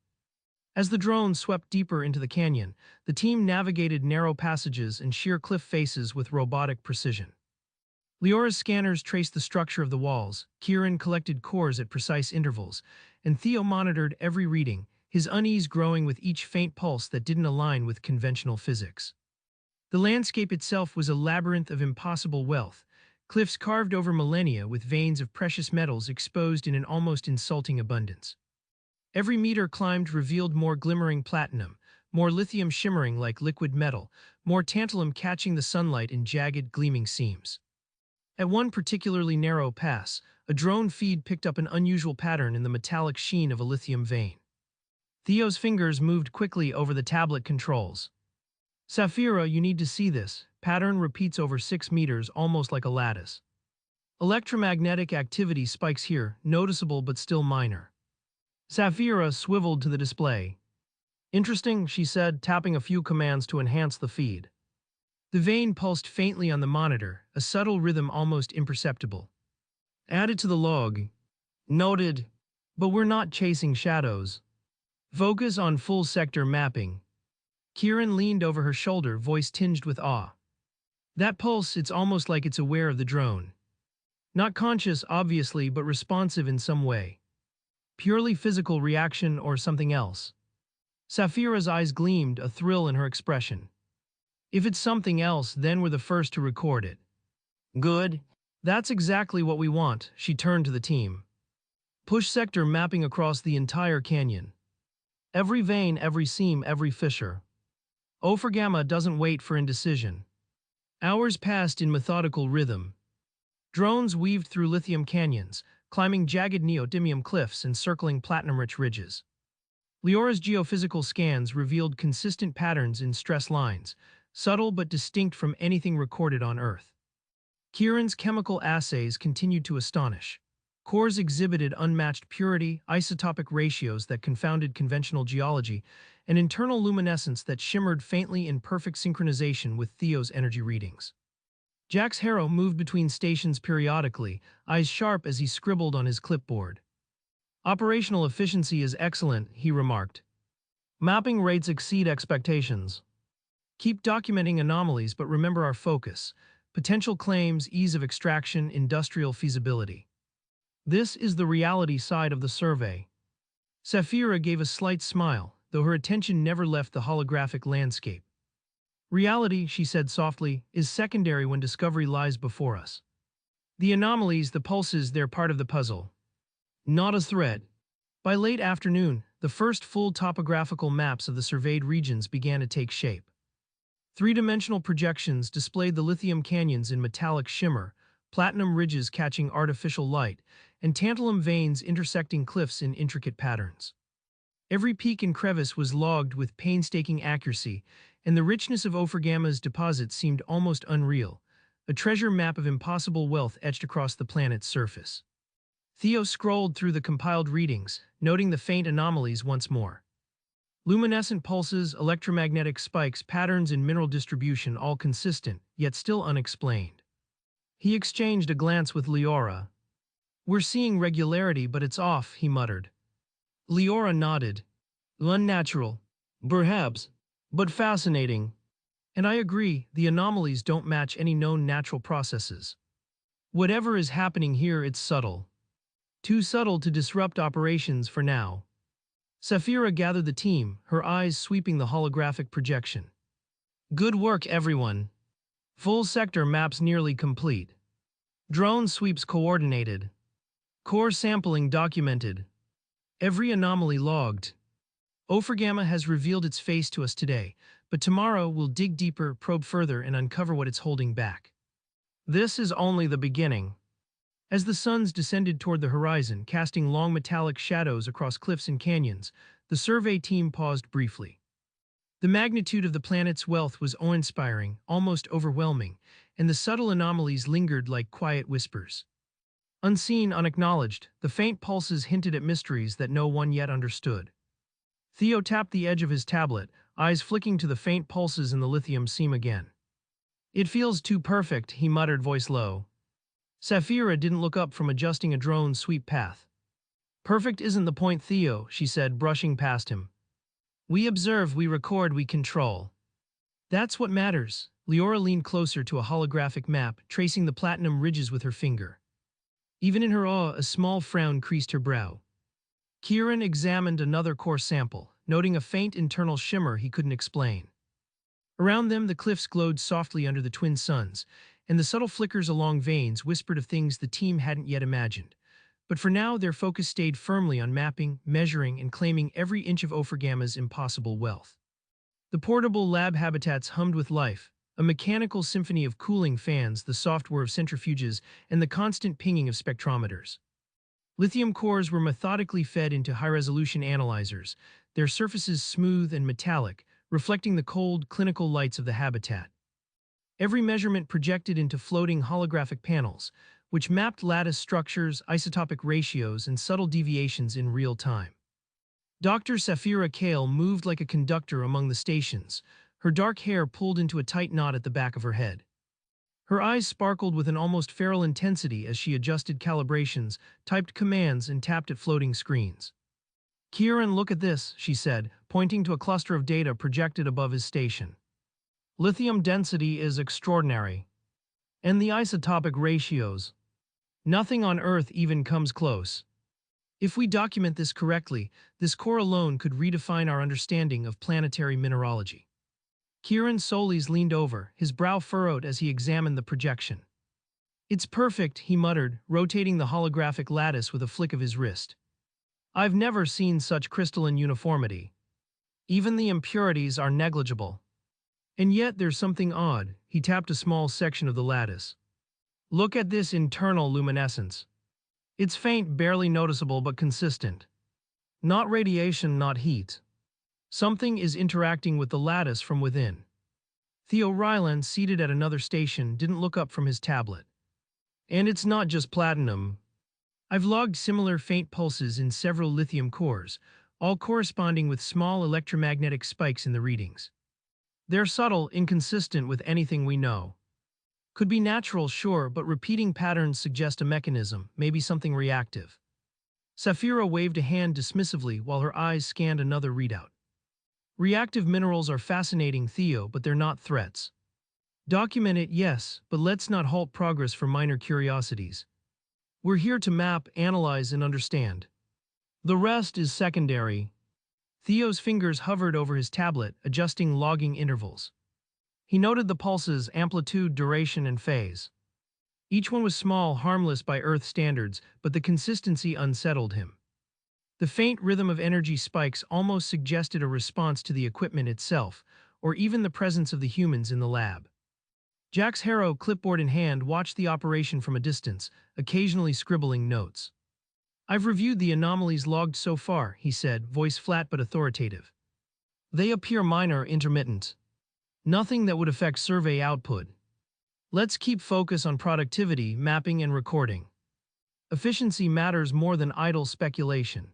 As the drone swept deeper into the canyon, the team navigated narrow passages and sheer cliff faces with robotic precision. Leora's scanners traced the structure of the walls, Kieran collected cores at precise intervals, and Theo monitored every reading, his unease growing with each faint pulse that didn't align with conventional physics. The landscape itself was a labyrinth of impossible wealth, cliffs carved over millennia with veins of precious metals exposed in an almost insulting abundance. Every meter climbed revealed more glimmering platinum, more lithium shimmering like liquid metal, more tantalum catching the sunlight in jagged, gleaming seams. At one particularly narrow pass, a drone feed picked up an unusual pattern in the metallic sheen of a lithium vein. Theo's fingers moved quickly over the tablet controls. Saphira, you need to see this. Pattern repeats over 6 meters, almost like a lattice. Electromagnetic activity spikes here, noticeable but still minor. Saphira swiveled to the display. Interesting, she said, tapping a few commands to enhance the feed. The vein pulsed faintly on the monitor, a subtle rhythm almost imperceptible. Added to the log. Noted. But we're not chasing shadows. Focus on full sector mapping. Kieran leaned over her shoulder, voice tinged with awe. That pulse, it's almost like it's aware of the drone. Not conscious, obviously, but responsive in some way. Purely physical reaction or something else. Saphira's eyes gleamed, a thrill in her expression. If it's something else, then we're the first to record it. Good. That's exactly what we want, she turned to the team. Push sector mapping across the entire canyon. Every vein, every seam, every fissure. Ophrgamma doesn't wait for indecision. Hours passed in methodical rhythm. Drones weaved through lithium canyons, climbing jagged neodymium cliffs and circling platinum-rich ridges. Leora's geophysical scans revealed consistent patterns in stress lines, subtle but distinct from anything recorded on Earth. Kieran's chemical assays continued to astonish. Cores exhibited unmatched purity, isotopic ratios that confounded conventional geology, and internal luminescence that shimmered faintly in perfect synchronization with Theo's energy readings. Jax Harrow moved between stations periodically, eyes sharp as he scribbled on his clipboard. Operational efficiency is excellent, he remarked. Mapping rates exceed expectations. Keep documenting anomalies, but remember our focus: potential claims, ease of extraction, industrial feasibility. This is the reality side of the survey. Sapphira gave a slight smile, though her attention never left the holographic landscape. Reality, she said softly, is secondary when discovery lies before us. The anomalies, the pulses, they're part of the puzzle, not a threat. By late afternoon, the first full topographical maps of the surveyed regions began to take shape. Three-dimensional projections displayed the lithium canyons in metallic shimmer, platinum ridges catching artificial light, and tantalum veins intersecting cliffs in intricate patterns. Every peak and crevice was logged with painstaking accuracy, and the richness of Ophragama's deposits seemed almost unreal, a treasure map of impossible wealth etched across the planet's surface. Theo scrolled through the compiled readings, noting the faint anomalies once more. Luminescent pulses, electromagnetic spikes, patterns in mineral distribution, all consistent, yet still unexplained. He exchanged a glance with Leora. "We're seeing regularity, but it's off," he muttered. Leora nodded. "Unnatural. Perhaps. But fascinating. And I agree, the anomalies don't match any known natural processes. Whatever is happening here, it's subtle. Too subtle to disrupt operations for now." Sapphira gathered the team, her eyes sweeping the holographic projection. "Good work, everyone. Full sector maps nearly complete. Drone sweeps coordinated. Core sampling documented. Every anomaly logged. Ophragama has revealed its face to us today, but tomorrow we'll dig deeper, probe further, and uncover what it's holding back. This is only the beginning." As the suns descended toward the horizon, casting long metallic shadows across cliffs and canyons, the survey team paused briefly. The magnitude of the planet's wealth was awe-inspiring, almost overwhelming, and the subtle anomalies lingered like quiet whispers. Unseen, unacknowledged, the faint pulses hinted at mysteries that no one yet understood. Theo tapped the edge of his tablet, eyes flicking to the faint pulses in the lithium seam again. "It feels too perfect," he muttered, voice low. Sapphira didn't look up from adjusting a drone's sweep path. "Perfect isn't the point, Theo," she said, brushing past him. "We observe, we record, we control. That's what matters." Leora leaned closer to a holographic map, tracing the platinum ridges with her finger. Even in her awe, a small frown creased her brow. Kieran examined another core sample, noting a faint internal shimmer he couldn't explain. Around them, the cliffs glowed softly under the twin suns, and the subtle flickers along veins whispered of things the team hadn't yet imagined. But for now, their focus stayed firmly on mapping, measuring, and claiming every inch of Ophragama's impossible wealth. The portable lab habitats hummed with life, a mechanical symphony of cooling fans, the soft whir of centrifuges, and the constant pinging of spectrometers. Lithium cores were methodically fed into high-resolution analyzers, their surfaces smooth and metallic, reflecting the cold, clinical lights of the habitat. Every measurement projected into floating holographic panels, which mapped lattice structures, isotopic ratios, and subtle deviations in real time. Dr. Sapphira Kale moved like a conductor among the stations, her dark hair pulled into a tight knot at the back of her head. Her eyes sparkled with an almost feral intensity as she adjusted calibrations, typed commands, and tapped at floating screens. "Kieran, look at this," she said, pointing to a cluster of data projected above his station. "Lithium density is extraordinary. And the isotopic ratios. Nothing on Earth even comes close. If we document this correctly, this core alone could redefine our understanding of planetary mineralogy." Kieran Solis leaned over, his brow furrowed as he examined the projection. "It's perfect," he muttered, rotating the holographic lattice with a flick of his wrist. "I've never seen such crystalline uniformity. Even the impurities are negligible. And yet there's something odd." He tapped a small section of the lattice. "Look at this internal luminescence. It's faint, barely noticeable, but consistent. Not radiation, not heat. Something is interacting with the lattice from within." Theo Ryland, seated at another station, didn't look up from his tablet. "And it's not just platinum. I've logged similar faint pulses in several lithium cores, all corresponding with small electromagnetic spikes in the readings. They're subtle, inconsistent with anything we know. Could be natural, sure, but repeating patterns suggest a mechanism, maybe something reactive." Sapphira waved a hand dismissively while her eyes scanned another readout. "Reactive minerals are fascinating, Theo, but they're not threats. Document it, yes, but let's not halt progress for minor curiosities. We're here to map, analyze, and understand." The rest is secondary. Theo's fingers hovered over his tablet, adjusting logging intervals. He noted the pulses, amplitude, duration, and phase. Each one was small, harmless by Earth standards, but the consistency unsettled him. The faint rhythm of energy spikes almost suggested a response to the equipment itself, or even the presence of the humans in the lab. Jack's Harrow, clipboard in hand, watched the operation from a distance, occasionally scribbling notes. "I've reviewed the anomalies logged so far," he said, voice flat but authoritative. "They appear minor, intermittent. Nothing that would affect survey output. Let's keep focus on productivity, mapping, and recording. Efficiency matters more than idle speculation."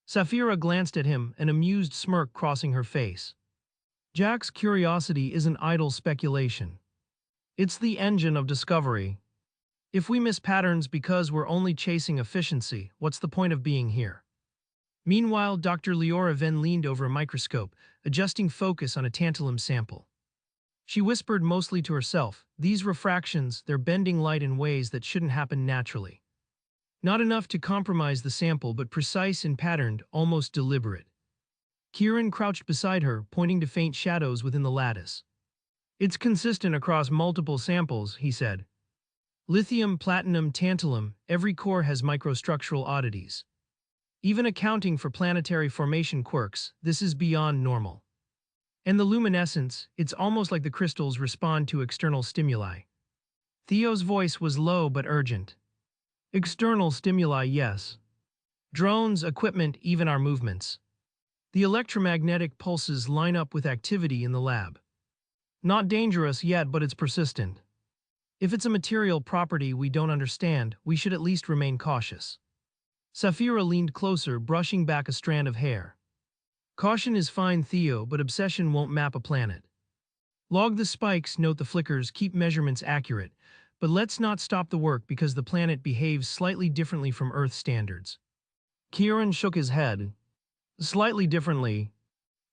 Saphira glanced at him, an amused smirk crossing her face. Jack's curiosity isn't idle speculation. It's the engine of discovery. If we miss patterns because we're only chasing efficiency, what's the point of being here? Meanwhile, Dr. Leora Venn leaned over a microscope, adjusting focus on a tantalum sample. She whispered mostly to herself, "These refractions, they're bending light in ways that shouldn't happen naturally. Not enough to compromise the sample, but precise and patterned, almost deliberate." Kieran crouched beside her, pointing to faint shadows within the lattice. "It's consistent across multiple samples," he said. "Lithium, platinum, tantalum, every core has microstructural oddities. Even accounting for planetary formation quirks, this is beyond normal. And the luminescence, it's almost like the crystals respond to external stimuli." Theo's voice was low but urgent. "External stimuli, yes. Drones, equipment, even our movements. The electromagnetic pulses line up with activity in the lab. Not dangerous yet, but it's persistent. If it's a material property we don't understand, we should at least remain cautious." Saphira leaned closer, brushing back a strand of hair. "Caution is fine, Theo, but obsession won't map a planet. Log the spikes, note the flickers, keep measurements accurate, but let's not stop the work because the planet behaves slightly differently from Earth standards." Kieran shook his head. "Slightly differently?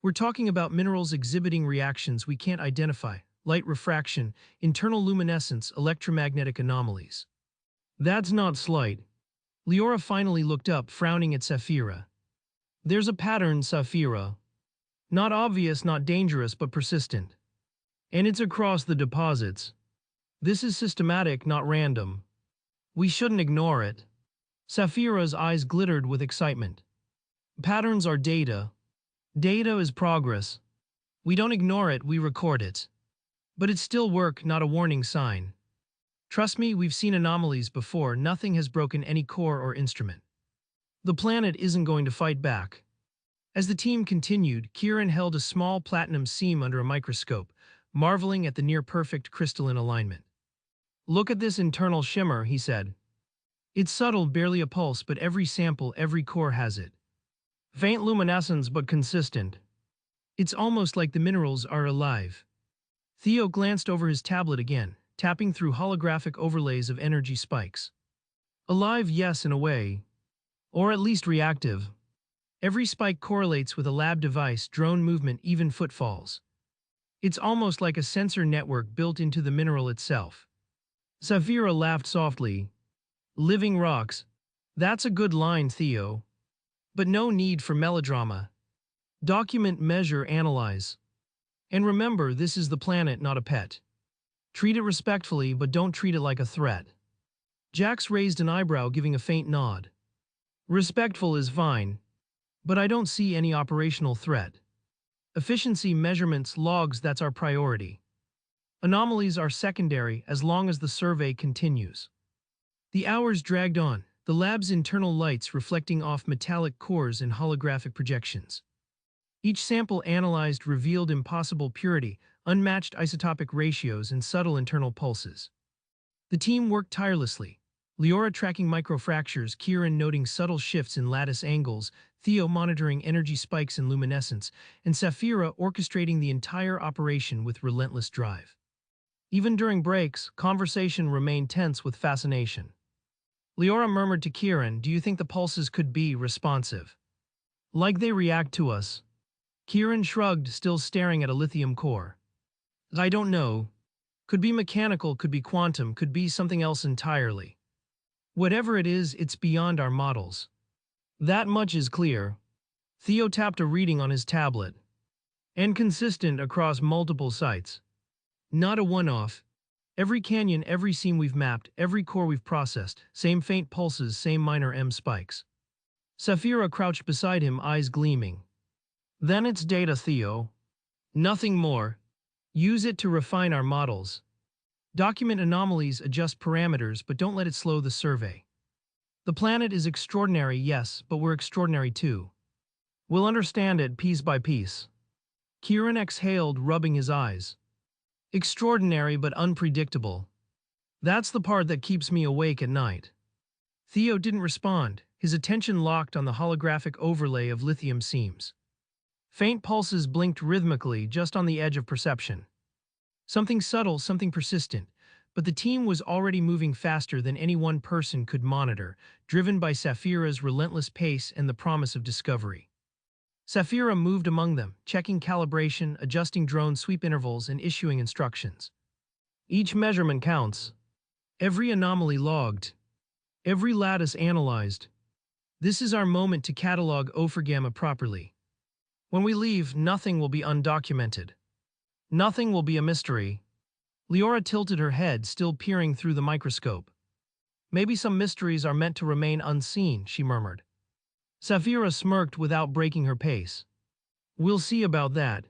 We're talking about minerals exhibiting reactions we can't identify, light refraction, internal luminescence, electromagnetic anomalies." "That's not slight." Leora finally looked up, frowning at Saphira. "There's a pattern, Saphira. Not obvious, not dangerous, but persistent. And it's across the deposits. This is systematic, not random. We shouldn't ignore it." Saphira's eyes glittered with excitement. "Patterns are data. Data is progress. We don't ignore it, we record it. But it's still work, not a warning sign. Trust me, we've seen anomalies before. Nothing has broken any core or instrument. The planet isn't going to fight back." As the team continued, Kieran held a small platinum seam under a microscope, marveling at the near-perfect crystalline alignment. "Look at this internal shimmer," he said. "It's subtle, barely a pulse, but every sample, every core has it. Faint luminescence, but consistent. It's almost like the minerals are alive." Theo glanced over his tablet again, tapping through holographic overlays of energy spikes. "Alive, yes, in a way. Or at least reactive. Every spike correlates with a lab device, drone movement, even footfalls. It's almost like a sensor network built into the mineral itself." Saphira laughed softly. "Living rocks. That's a good line, Theo. But no need for melodrama. Document, measure, analyze. And remember, this is the planet, not a pet. Treat it respectfully, but don't treat it like a threat." Jax raised an eyebrow, giving a faint nod. "Respectful is fine. But I don't see any operational threat. Efficiency, measurements, logs, that's our priority. Anomalies are secondary as long as the survey continues." The hours dragged on, the lab's internal lights reflecting off metallic cores and holographic projections. Each sample analyzed revealed impossible purity, unmatched isotopic ratios, and subtle internal pulses. The team worked tirelessly, Leora tracking microfractures, Kieran noting subtle shifts in lattice angles, Theo monitoring energy spikes and luminescence, and Saphira orchestrating the entire operation with relentless drive. Even during breaks, conversation remained tense with fascination. Leora murmured to Kieran, "Do you think the pulses could be responsive? Like they react to us?" Kieran shrugged, still staring at a lithium core. "I don't know. Could be mechanical, could be quantum, could be something else entirely. Whatever it is, it's beyond our models. That much is clear. Theo tapped a reading on his tablet. And consistent across multiple sites. Not a one-off. Every canyon, every seam we've mapped, every core we've processed, same faint pulses, same minor M spikes. Sapphira crouched beside him, eyes gleaming. Then it's data, Theo. Nothing more. Use it to refine our models. Document anomalies, adjust parameters, but don't let it slow the survey. The planet is extraordinary, yes, but we're extraordinary too. We'll understand it piece by piece. Kieran exhaled, rubbing his eyes. Extraordinary but unpredictable. That's the part that keeps me awake at night. Theo didn't respond, his attention locked on the holographic overlay of lithium seams. Faint pulses blinked rhythmically just on the edge of perception. Something subtle, something persistent, but the team was already moving faster than any one person could monitor, driven by Sapphira's relentless pace and the promise of discovery. Sapphira moved among them, checking calibration, adjusting drone sweep intervals, and issuing instructions. Each measurement counts. Every anomaly logged. Every lattice analyzed. This is our moment to catalog Ophrgamma properly. When we leave, nothing will be undocumented. Nothing will be a mystery. Leora tilted her head, still peering through the microscope. Maybe some mysteries are meant to remain unseen, she murmured. Sapphira smirked without breaking her pace. We'll see about that.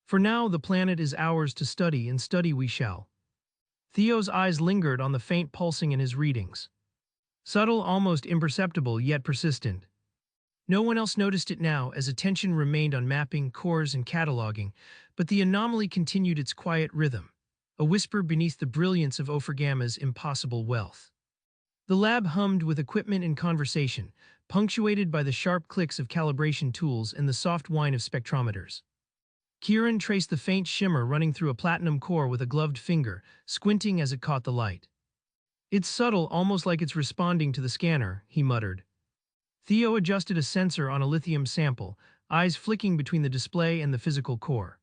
For now, the planet is ours to study, and study we shall. Theo's eyes lingered on the faint pulsing in his readings. Subtle, almost imperceptible, yet persistent. No one else noticed it now, as attention remained on mapping, cores, and cataloging, but the anomaly continued its quiet rhythm, a whisper beneath the brilliance of Ophrgamma's impossible wealth. The lab hummed with equipment and conversation, punctuated by the sharp clicks of calibration tools and the soft whine of spectrometers. Kieran traced the faint shimmer running through a platinum core with a gloved finger, squinting as it caught the light. It's subtle, almost like it's responding to the scanner, he muttered. Theo adjusted a sensor on a lithium sample, eyes flicking between the display and the physical core.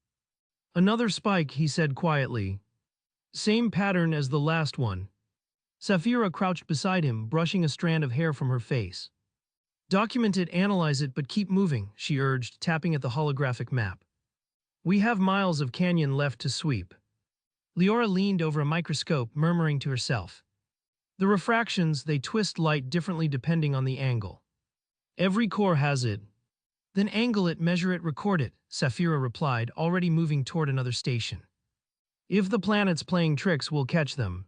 Another spike, he said quietly. Same pattern as the last one. Sapphira crouched beside him, brushing a strand of hair from her face. Document it, analyze it, but keep moving, she urged, tapping at the holographic map. We have miles of canyon left to sweep. Leora leaned over a microscope, murmuring to herself. The refractions, they twist light differently depending on the angle. Every core has it. Then angle it, measure it, record it, Sapphira replied, already moving toward another station. If the planet's playing tricks, we'll catch them.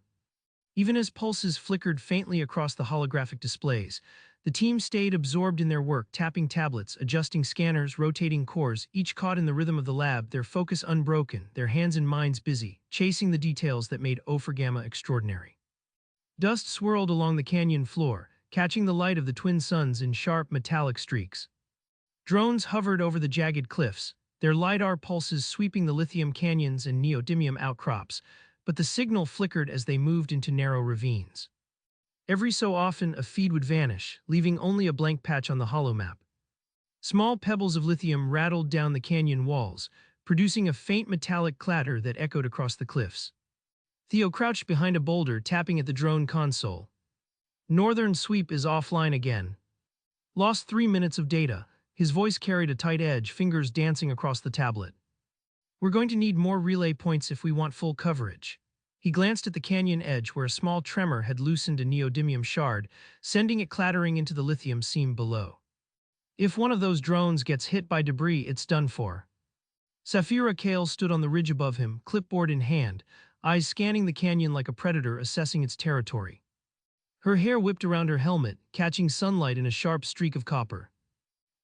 Even as pulses flickered faintly across the holographic displays, the team stayed absorbed in their work, tapping tablets, adjusting scanners, rotating cores, each caught in the rhythm of the lab, their focus unbroken, their hands and minds busy, chasing the details that made Ophrgamma extraordinary. Dust swirled along the canyon floor, catching the light of the twin suns in sharp metallic streaks. Drones hovered over the jagged cliffs, their LiDAR pulses sweeping the lithium canyons and neodymium outcrops, but the signal flickered as they moved into narrow ravines. Every so often, a feed would vanish, leaving only a blank patch on the holomap. Small pebbles of lithium rattled down the canyon walls, producing a faint metallic clatter that echoed across the cliffs. Theo crouched behind a boulder, tapping at the drone console. Northern sweep is offline again. Lost 3 minutes of data. His voice carried a tight edge, fingers dancing across the tablet. We're going to need more relay points if we want full coverage. He glanced at the canyon edge where a small tremor had loosened a neodymium shard, sending it clattering into the lithium seam below. If one of those drones gets hit by debris, it's done for. Sapphira Kale stood on the ridge above him, clipboard in hand, eyes scanning the canyon like a predator assessing its territory. Her hair whipped around her helmet, catching sunlight in a sharp streak of copper.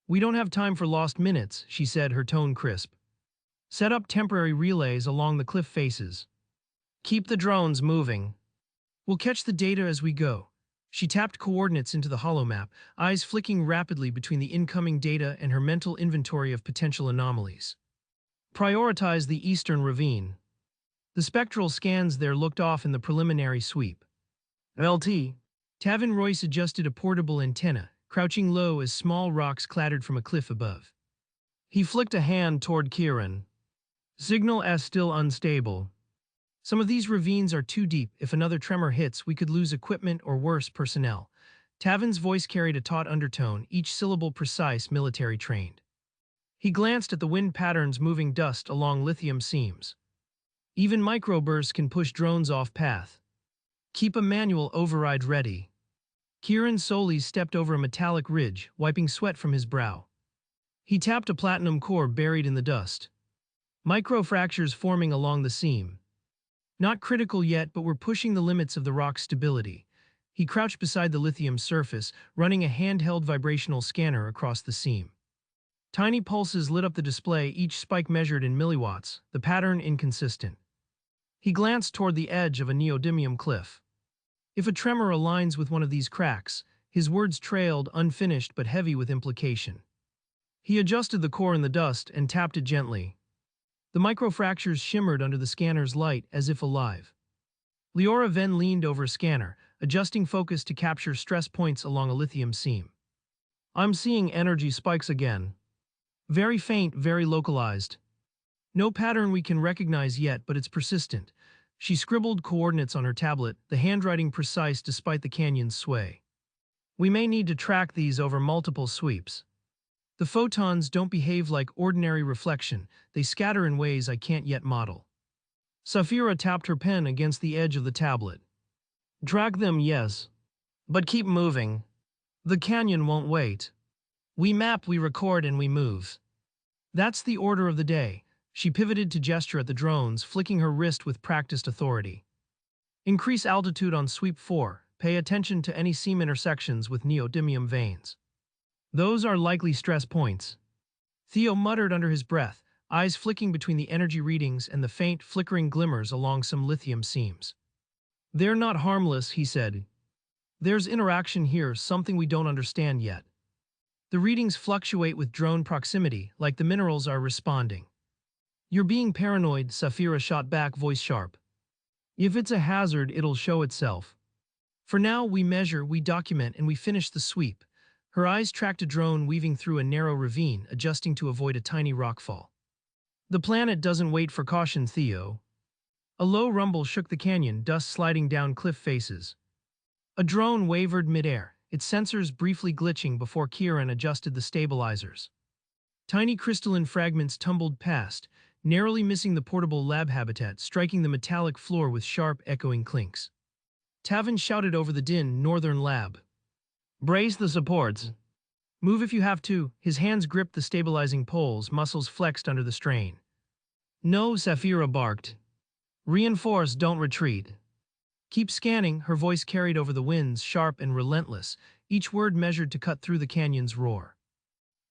We don't have time for lost minutes, she said, her tone crisp. Set up temporary relays along the cliff faces. Keep the drones moving. We'll catch the data as we go. She tapped coordinates into the holomap, eyes flicking rapidly between the incoming data and her mental inventory of potential anomalies. Prioritize the eastern ravine. The spectral scans there looked off in the preliminary sweep. LT. Tavin Royce adjusted a portable antenna, crouching low as small rocks clattered from a cliff above. He flicked a hand toward Kieran. Signal S still unstable. Some of these ravines are too deep. If another tremor hits, we could lose equipment or worse, personnel. Tavin's voice carried a taut undertone, each syllable precise, military-trained. He glanced at the wind patterns moving dust along lithium seams. Even microbursts can push drones off path. Keep a manual override ready. Kieran Solis stepped over a metallic ridge, wiping sweat from his brow. He tapped a platinum core buried in the dust. Microfractures forming along the seam. Not critical yet, but were pushing the limits of the rock's stability. He crouched beside the lithium surface, running a handheld vibrational scanner across the seam. Tiny pulses lit up the display, each spike measured in milliwatts, the pattern inconsistent. He glanced toward the edge of a neodymium cliff. If a tremor aligns with one of these cracks, his words trailed, unfinished but heavy with implication. He adjusted the core in the dust and tapped it gently. The microfractures shimmered under the scanner's light as if alive. Leora then leaned over a scanner, adjusting focus to capture stress points along a lithium seam. I'm seeing energy spikes again. Very faint, very localized. No pattern we can recognize yet, but it's persistent. She scribbled coordinates on her tablet, the handwriting precise despite the canyon's sway. We may need to track these over multiple sweeps. The photons don't behave like ordinary reflection, they scatter in ways I can't yet model. Safira tapped her pen against the edge of the tablet. Track them, yes. But keep moving. The canyon won't wait. We map, we record, and we move. That's the order of the day. She pivoted to gesture at the drones, flicking her wrist with practiced authority. Increase altitude on sweep 4. Pay attention to any seam intersections with neodymium veins. Those are likely stress points. Theo muttered under his breath, eyes flicking between the energy readings and the faint, flickering glimmers along some lithium seams. They're not harmless, he said. There's interaction here, something we don't understand yet. The readings fluctuate with drone proximity, like the minerals are responding. You're being paranoid, Safira shot back, voice sharp. If it's a hazard, it'll show itself. For now, we measure, we document, and we finish the sweep. Her eyes tracked a drone weaving through a narrow ravine, adjusting to avoid a tiny rockfall. The planet doesn't wait for caution, Theo. A low rumble shook the canyon, dust sliding down cliff faces. A drone wavered midair, its sensors briefly glitching before Kieran adjusted the stabilizers. Tiny crystalline fragments tumbled past, narrowly missing the portable lab habitat, striking the metallic floor with sharp, echoing clinks. Tavin shouted over the din, Northern Lab. Brace the supports. Move if you have to. His hands gripped the stabilizing poles, muscles flexed under the strain. No, Safira barked. Reinforce, don't retreat. Keep scanning, her voice carried over the winds, sharp and relentless, each word measured to cut through the canyon's roar.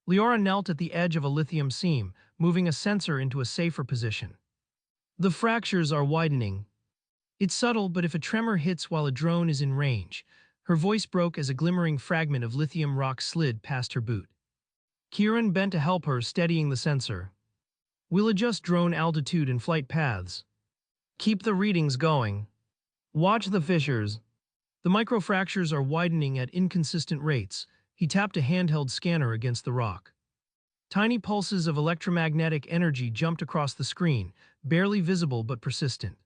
Leora knelt at the edge of a lithium seam, moving a sensor into a safer position. The fractures are widening. It's subtle, but if a tremor hits while a drone is in range, her voice broke as a glimmering fragment of lithium rock slid past her boot. Kieran bent to help her, steadying the sensor. We'll adjust drone altitude and flight paths. Keep the readings going. Watch the fissures. The microfractures are widening at inconsistent rates. He tapped a handheld scanner against the rock. Tiny pulses of electromagnetic energy jumped across the screen, barely visible but persistent.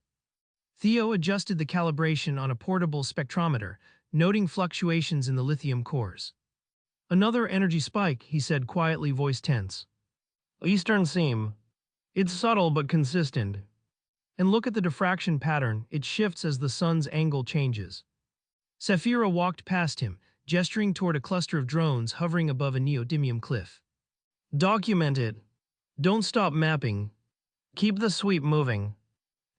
Theo adjusted the calibration on a portable spectrometer, noting fluctuations in the lithium cores. Another energy spike, he said quietly, voice tense. Eastern seam. It's subtle but consistent. And look at the diffraction pattern, it shifts as the sun's angle changes. Safira walked past him, gesturing toward a cluster of drones hovering above a neodymium cliff. Document it. Don't stop mapping. Keep the sweep moving.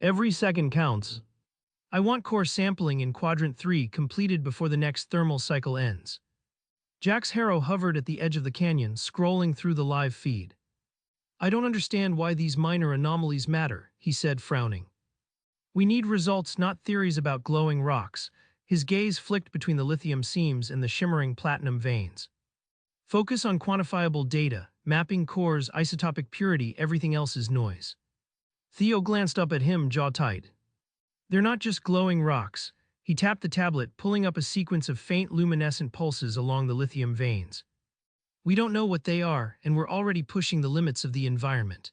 Every second counts. I want core sampling in Quadrant 3 completed before the next thermal cycle ends. Jack's Harrow hovered at the edge of the canyon, scrolling through the live feed. I don't understand why these minor anomalies matter, he said, frowning. We need results, not theories about glowing rocks. His gaze flicked between the lithium seams and the shimmering platinum veins. Focus on quantifiable data, mapping cores, isotopic purity, everything else is noise. Theo glanced up at him, jaw tight. They're not just glowing rocks. He tapped the tablet, pulling up a sequence of faint luminescent pulses along the lithium veins. We don't know what they are, and we're already pushing the limits of the environment.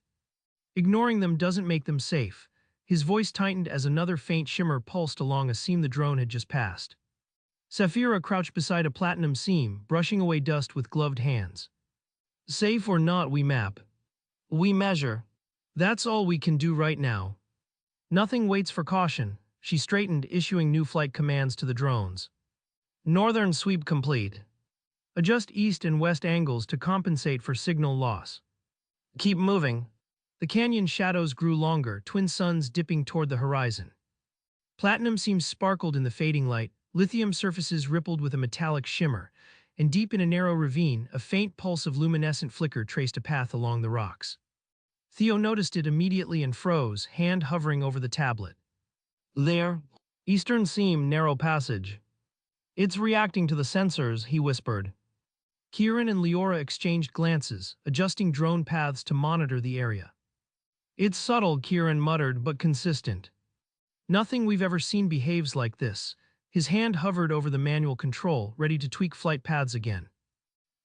Ignoring them doesn't make them safe. His voice tightened as another faint shimmer pulsed along a seam the drone had just passed. Sapphira crouched beside a platinum seam, brushing away dust with gloved hands. Safe or not, we map. We measure. That's all we can do right now. Nothing waits for caution. She straightened, issuing new flight commands to the drones. Northern sweep complete. Adjust east and west angles to compensate for signal loss. Keep moving. The canyon shadows grew longer, twin suns dipping toward the horizon. Platinum seams sparkled in the fading light, lithium surfaces rippled with a metallic shimmer, and deep in a narrow ravine, a faint pulse of luminescent flicker traced a path along the rocks. Theo noticed it immediately and froze, hand hovering over the tablet. There. Eastern seam, narrow passage. It's reacting to the sensors, he whispered. Kieran and Leora exchanged glances, adjusting drone paths to monitor the area. It's subtle, Kieran muttered, but consistent. Nothing we've ever seen behaves like this. His hand hovered over the manual control, ready to tweak flight paths again.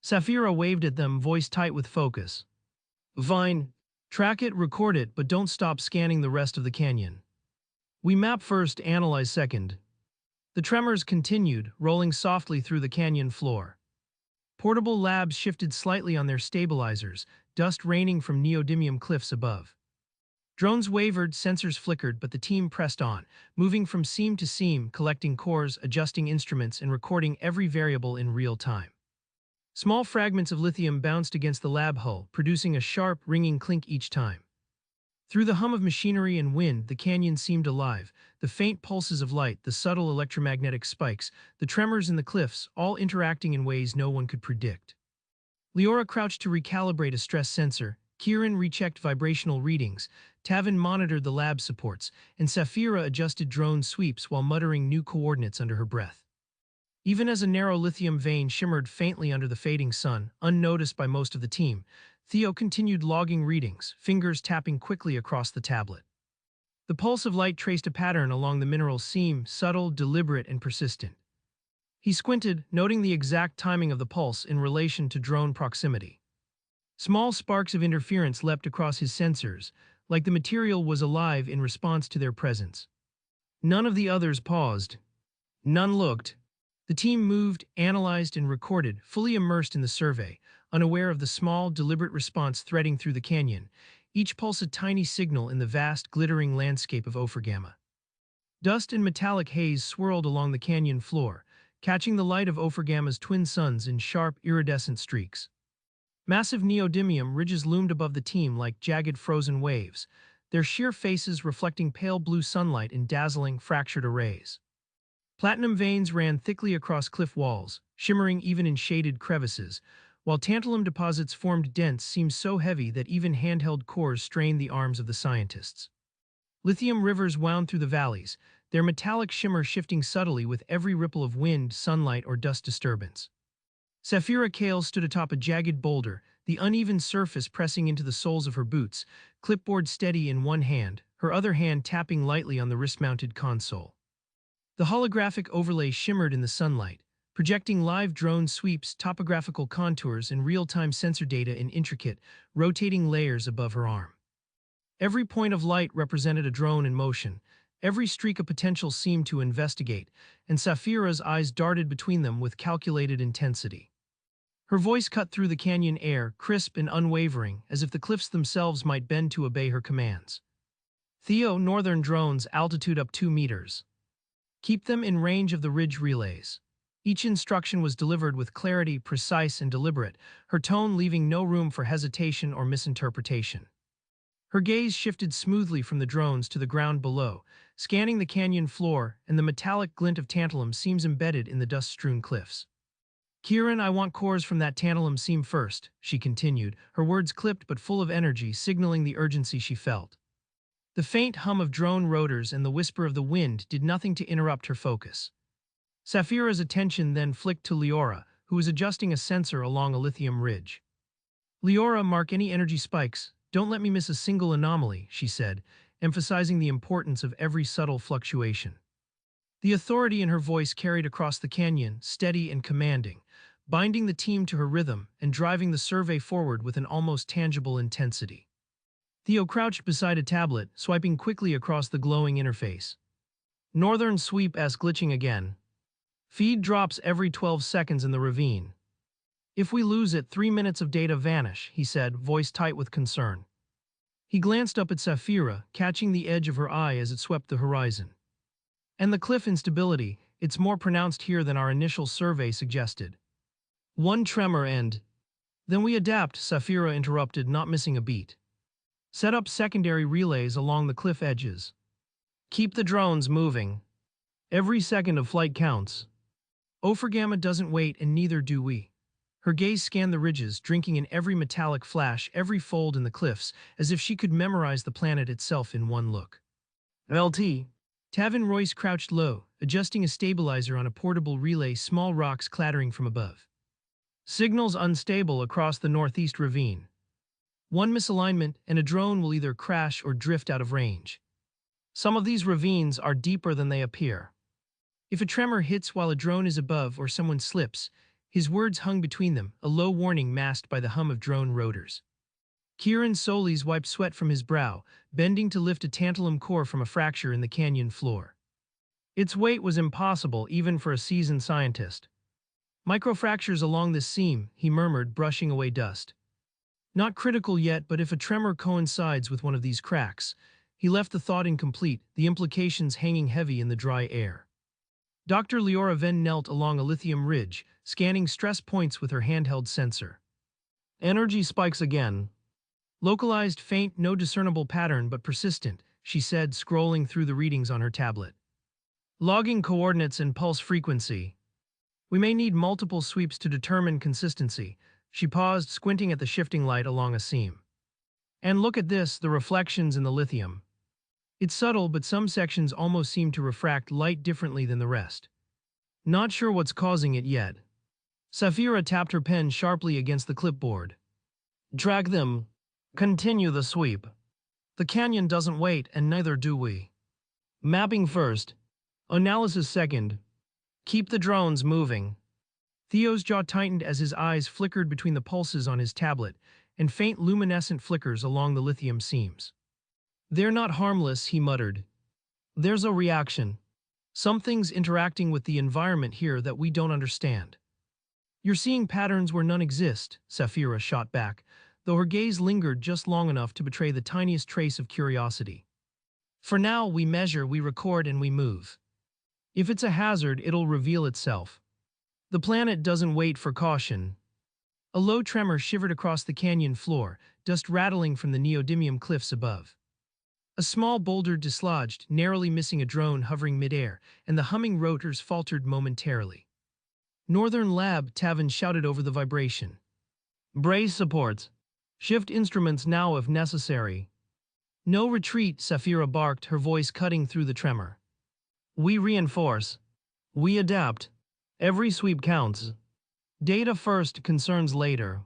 Sapphira waved at them, voice tight with focus. Fine. Track it, record it, but don't stop scanning the rest of the canyon. We map first, analyze second. The tremors continued, rolling softly through the canyon floor. Portable labs shifted slightly on their stabilizers, dust raining from neodymium cliffs above. Drones wavered, sensors flickered, but the team pressed on, moving from seam to seam, collecting cores, adjusting instruments, and recording every variable in real time. Small fragments of lithium bounced against the lab hull, producing a sharp, ringing clink each time. Through the hum of machinery and wind, the canyon seemed alive, the faint pulses of light, the subtle electromagnetic spikes, the tremors in the cliffs, all interacting in ways no one could predict. Leora crouched to recalibrate a stress sensor, Kieran rechecked vibrational readings, Tavin monitored the lab supports, and Sapphira adjusted drone sweeps while muttering new coordinates under her breath. Even as a narrow lithium vein shimmered faintly under the fading sun, unnoticed by most of the team, Theo continued logging readings, fingers tapping quickly across the tablet. The pulse of light traced a pattern along the mineral seam, subtle, deliberate, and persistent. He squinted, noting the exact timing of the pulse in relation to drone proximity. Small sparks of interference leapt across his sensors, like the material was alive in response to their presence. None of the others paused. None looked. The team moved, analyzed, and recorded, fully immersed in the survey, unaware of the small, deliberate response threading through the canyon, each pulse a tiny signal in the vast, glittering landscape of Ophragama. Dust and metallic haze swirled along the canyon floor, catching the light of Ophragama's twin suns in sharp, iridescent streaks. Massive neodymium ridges loomed above the team like jagged frozen waves, their sheer faces reflecting pale blue sunlight in dazzling, fractured arrays. Platinum veins ran thickly across cliff walls, shimmering even in shaded crevices, while tantalum deposits formed dense seams so heavy that even handheld cores strained the arms of the scientists. Lithium rivers wound through the valleys, their metallic shimmer shifting subtly with every ripple of wind, sunlight, or dust disturbance. Sapphira Kale stood atop a jagged boulder, the uneven surface pressing into the soles of her boots, clipboard steady in one hand, her other hand tapping lightly on the wrist-mounted console. The holographic overlay shimmered in the sunlight, projecting live drone sweeps, topographical contours, and real-time sensor data in intricate, rotating layers above her arm. Every point of light represented a drone in motion, every streak a potential seemed to investigate, and Sapphira's eyes darted between them with calculated intensity. Her voice cut through the canyon air, crisp and unwavering, as if the cliffs themselves might bend to obey her commands. Theo, northern drones, altitude up 2 meters. Keep them in range of the ridge relays. Each instruction was delivered with clarity, precise and deliberate, her tone leaving no room for hesitation or misinterpretation. Her gaze shifted smoothly from the drones to the ground below, scanning the canyon floor, and the metallic glint of tantalum seams embedded in the dust-strewn cliffs. Kieran, I want cores from that tantalum seam first, she continued, her words clipped but full of energy, signaling the urgency she felt. The faint hum of drone rotors and the whisper of the wind did nothing to interrupt her focus. Sapphira's attention then flicked to Leora, who was adjusting a sensor along a lithium ridge. Leora, mark any energy spikes. Don't let me miss a single anomaly, she said, emphasizing the importance of every subtle fluctuation. The authority in her voice carried across the canyon, steady and commanding, binding the team to her rhythm and driving the survey forward with an almost tangible intensity. Theo crouched beside a tablet, swiping quickly across the glowing interface. Northern sweep as glitching again. Feed drops every 12 seconds in the ravine. If we lose it, 3 minutes of data vanish, he said, voice tight with concern. He glanced up at Saphira, catching the edge of her eye as it swept the horizon. And the cliff instability, it's more pronounced here than our initial survey suggested. One tremor and... Then we adapt, Saphira interrupted, not missing a beat. Set up secondary relays along the cliff edges. Keep the drones moving. Every second of flight counts. Ophragama doesn't wait, and neither do we. Her gaze scanned the ridges, drinking in every metallic flash, every fold in the cliffs, as if she could memorize the planet itself in one look. LT. Tavin Royce crouched low, adjusting a stabilizer on a portable relay, small rocks clattering from above. Signals unstable across the northeast ravine. One misalignment, and a drone will either crash or drift out of range. Some of these ravines are deeper than they appear. If a tremor hits while a drone is above or someone slips, his words hung between them, a low warning masked by the hum of drone rotors. Kieran Solis wiped sweat from his brow, bending to lift a tantalum core from a fracture in the canyon floor. Its weight was impossible even for a seasoned scientist. Microfractures along this seam, he murmured, brushing away dust. Not critical yet, but if a tremor coincides with one of these cracks, he left the thought incomplete, the implications hanging heavy in the dry air. Dr. Leora Venn knelt along a lithium ridge, scanning stress points with her handheld sensor. Energy spikes again. Localized, faint, no discernible pattern but persistent, she said, scrolling through the readings on her tablet. Logging coordinates and pulse frequency. We may need multiple sweeps to determine consistency. She paused, squinting at the shifting light along a seam. And look at this, the reflections in the lithium. It's subtle, but some sections almost seem to refract light differently than the rest. Not sure what's causing it yet. Saphira tapped her pen sharply against the clipboard. Drag them. Continue the sweep. The canyon doesn't wait, and neither do we. Mapping first. Analysis second. Keep the drones moving. Theo's jaw tightened as his eyes flickered between the pulses on his tablet and faint luminescent flickers along the lithium seams. They're not harmless, he muttered. There's a reaction. Something's interacting with the environment here that we don't understand. You're seeing patterns where none exist, Saphira shot back, though her gaze lingered just long enough to betray the tiniest trace of curiosity. For now, we measure, we record, and we move. If it's a hazard, it'll reveal itself. The planet doesn't wait for caution. A low tremor shivered across the canyon floor, dust rattling from the neodymium cliffs above. A small boulder dislodged, narrowly missing a drone hovering midair, and the humming rotors faltered momentarily. Northern Lab, Tavin shouted over the vibration. Brace supports. Shift instruments now if necessary. No retreat, Saphira barked, her voice cutting through the tremor. We reinforce. We adapt. Every sweep counts. Data first, concerns later.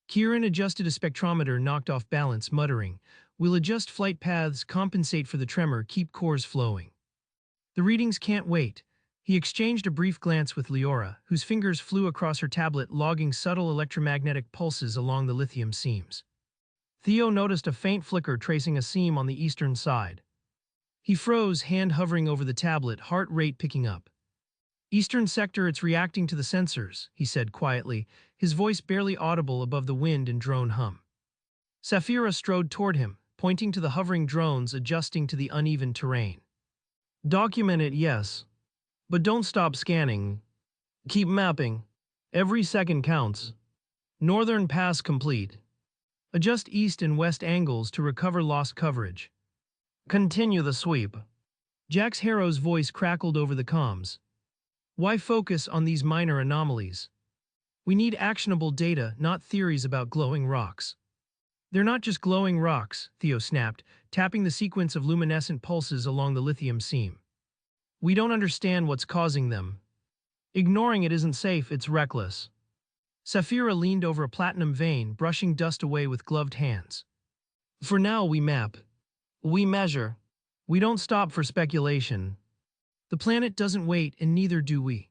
Kieran adjusted a spectrometer, knocked off balance, muttering, We'll adjust flight paths, compensate for the tremor, keep cores flowing. The readings can't wait. He exchanged a brief glance with Leora, whose fingers flew across her tablet, logging subtle electromagnetic pulses along the lithium seams. Theo noticed a faint flicker tracing a seam on the eastern side. He froze, hand hovering over the tablet, heart rate picking up. Eastern sector, it's reacting to the sensors, he said quietly, his voice barely audible above the wind and drone hum. Saphira strode toward him, pointing to the hovering drones adjusting to the uneven terrain. Document it, yes. But don't stop scanning. Keep mapping. Every second counts. Northern pass complete. Adjust east and west angles to recover lost coverage. Continue the sweep. Jax Harrow's voice crackled over the comms. Why focus on these minor anomalies? We need actionable data, not theories about glowing rocks. They're not just glowing rocks, Theo snapped, tapping the sequence of luminescent pulses along the lithium seam. We don't understand what's causing them. Ignoring it isn't safe, it's reckless. Saphira leaned over a platinum vein, brushing dust away with gloved hands. For now, we map. We measure. We don't stop for speculation. The planet doesn't wait, and neither do we.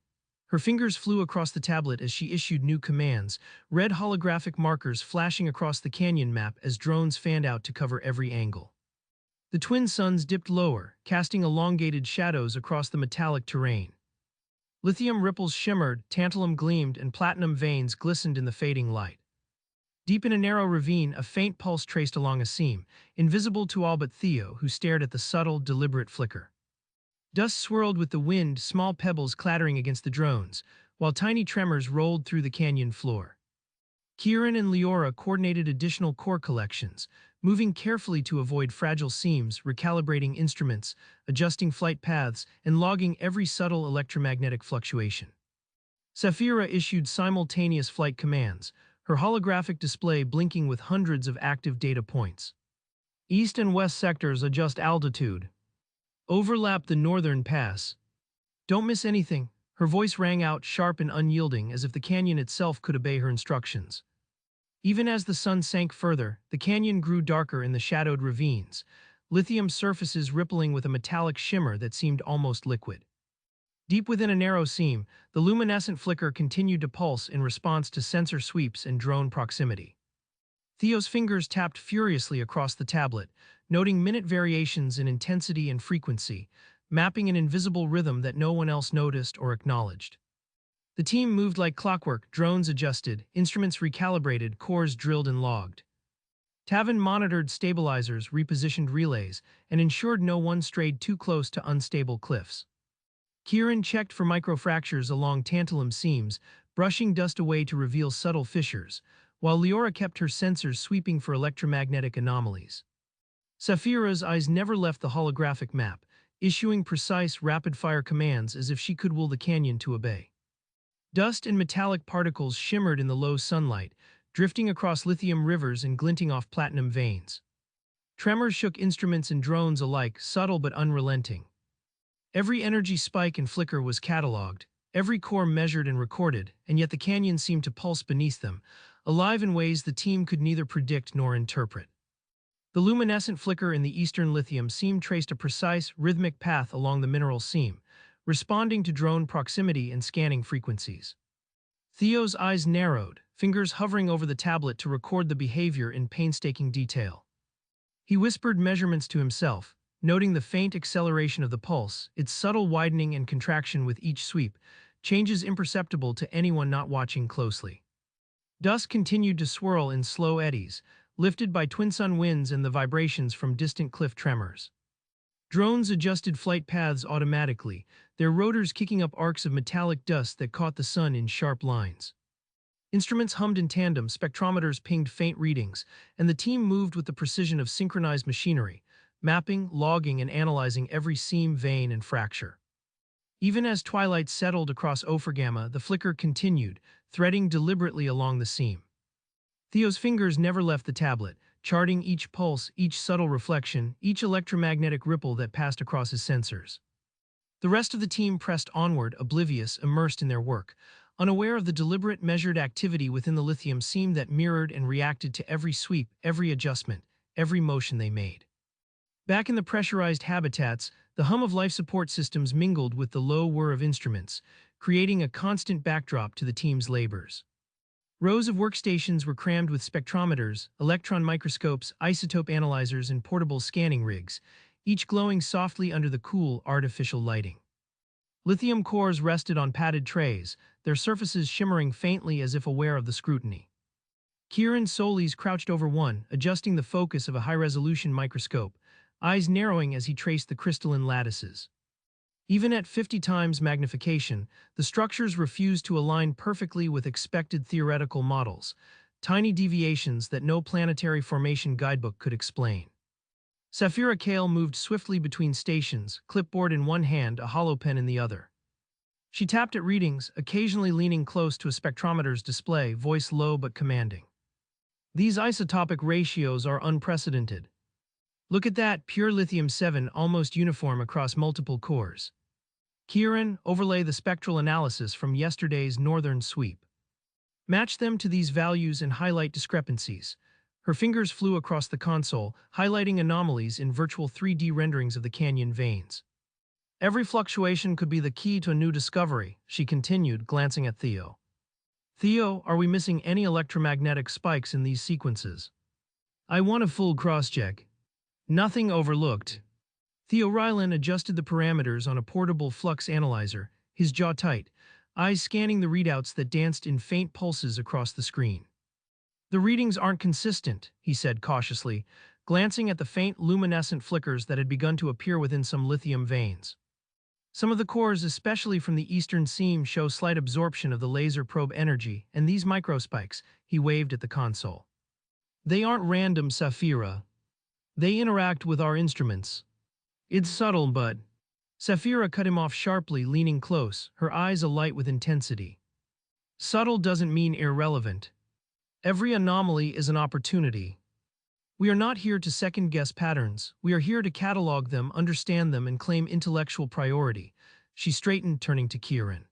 Her fingers flew across the tablet as she issued new commands, red holographic markers flashing across the canyon map as drones fanned out to cover every angle. The twin suns dipped lower, casting elongated shadows across the metallic terrain. Lithium ripples shimmered, tantalum gleamed, and platinum veins glistened in the fading light. Deep in a narrow ravine, a faint pulse traced along a seam, invisible to all but Theo, who stared at the subtle, deliberate flicker. Dust swirled with the wind, small pebbles clattering against the drones, while tiny tremors rolled through the canyon floor. Kieran and Leora coordinated additional core collections, moving carefully to avoid fragile seams, recalibrating instruments, adjusting flight paths, and logging every subtle electromagnetic fluctuation. Saphira issued simultaneous flight commands, her holographic display blinking with hundreds of active data points. East and west sectors adjust altitude. Overlap the northern pass. Don't miss anything. Her voice rang out sharp and unyielding, as if the canyon itself could obey her instructions. Even as the sun sank further, the canyon grew darker in the shadowed ravines, lithium surfaces rippling with a metallic shimmer that seemed almost liquid. Deep within a narrow seam, the luminescent flicker continued to pulse in response to sensor sweeps and drone proximity. Theo's fingers tapped furiously across the tablet, noting minute variations in intensity and frequency, mapping an invisible rhythm that no one else noticed or acknowledged. The team moved like clockwork, drones adjusted, instruments recalibrated, cores drilled and logged. Tavin monitored stabilizers, repositioned relays, and ensured no one strayed too close to unstable cliffs. Kieran checked for microfractures along tantalum seams, brushing dust away to reveal subtle fissures, while Leora kept her sensors sweeping for electromagnetic anomalies. Saphira's eyes never left the holographic map, issuing precise, rapid-fire commands as if she could will the canyon to obey. Dust and metallic particles shimmered in the low sunlight, drifting across lithium rivers and glinting off platinum veins. Tremors shook instruments and drones alike, subtle but unrelenting. Every energy spike and flicker was catalogued, every core measured and recorded, and yet the canyon seemed to pulse beneath them, alive in ways the team could neither predict nor interpret. The luminescent flicker in the eastern lithium seam traced a precise, rhythmic path along the mineral seam, responding to drone proximity and scanning frequencies. Theo's eyes narrowed, fingers hovering over the tablet to record the behavior in painstaking detail. He whispered measurements to himself, noting the faint acceleration of the pulse, its subtle widening and contraction with each sweep, changes imperceptible to anyone not watching closely. Dust continued to swirl in slow eddies, lifted by twin-sun winds and the vibrations from distant cliff tremors. Drones adjusted flight paths automatically, their rotors kicking up arcs of metallic dust that caught the sun in sharp lines. Instruments hummed in tandem, spectrometers pinged faint readings, and the team moved with the precision of synchronized machinery, mapping, logging, and analyzing every seam, vein, and fracture. Even as twilight settled across Ophrgamma, the flicker continued, threading deliberately along the seam. Theo's fingers never left the tablet, charting each pulse, each subtle reflection, each electromagnetic ripple that passed across his sensors. The rest of the team pressed onward, oblivious, immersed in their work, unaware of the deliberate, measured activity within the lithium seam that mirrored and reacted to every sweep, every adjustment, every motion they made. Back in the pressurized habitats, the hum of life support systems mingled with the low whir of instruments, creating a constant backdrop to the team's labors. Rows of workstations were crammed with spectrometers, electron microscopes, isotope analyzers, and portable scanning rigs, each glowing softly under the cool, artificial lighting. Lithium cores rested on padded trays, their surfaces shimmering faintly as if aware of the scrutiny. Kieran Solis crouched over one, adjusting the focus of a high-resolution microscope, eyes narrowing as he traced the crystalline lattices. Even at 50 times magnification, the structures refused to align perfectly with expected theoretical models, tiny deviations that no planetary formation guidebook could explain. Saphira Kale moved swiftly between stations, clipboard in one hand, a hollow pen in the other. She tapped at readings, occasionally leaning close to a spectrometer's display, voice low but commanding. These isotopic ratios are unprecedented. Look at that, pure lithium-7 almost uniform across multiple cores. Kieran, overlay the spectral analysis from yesterday's northern sweep. Match them to these values and highlight discrepancies. Her fingers flew across the console, highlighting anomalies in virtual 3D renderings of the canyon veins. Every fluctuation could be the key to a new discovery, she continued, glancing at Theo. Theo, are we missing any electromagnetic spikes in these sequences? I want a full cross-check. Nothing overlooked. Theo Rylan adjusted the parameters on a portable flux analyzer, his jaw tight, eyes scanning the readouts that danced in faint pulses across the screen. The readings aren't consistent, he said cautiously, glancing at the faint luminescent flickers that had begun to appear within some lithium veins. Some of the cores, especially from the eastern seam, show slight absorption of the laser probe energy, and these microspikes, he waved at the console. They aren't random, Saphira. They interact with our instruments. It's subtle, but... Saphira cut him off sharply, leaning close, her eyes alight with intensity. Subtle doesn't mean irrelevant. Every anomaly is an opportunity. We are not here to second-guess patterns. We are here to catalog them, understand them, and claim intellectual priority. She straightened, turning to Kieran.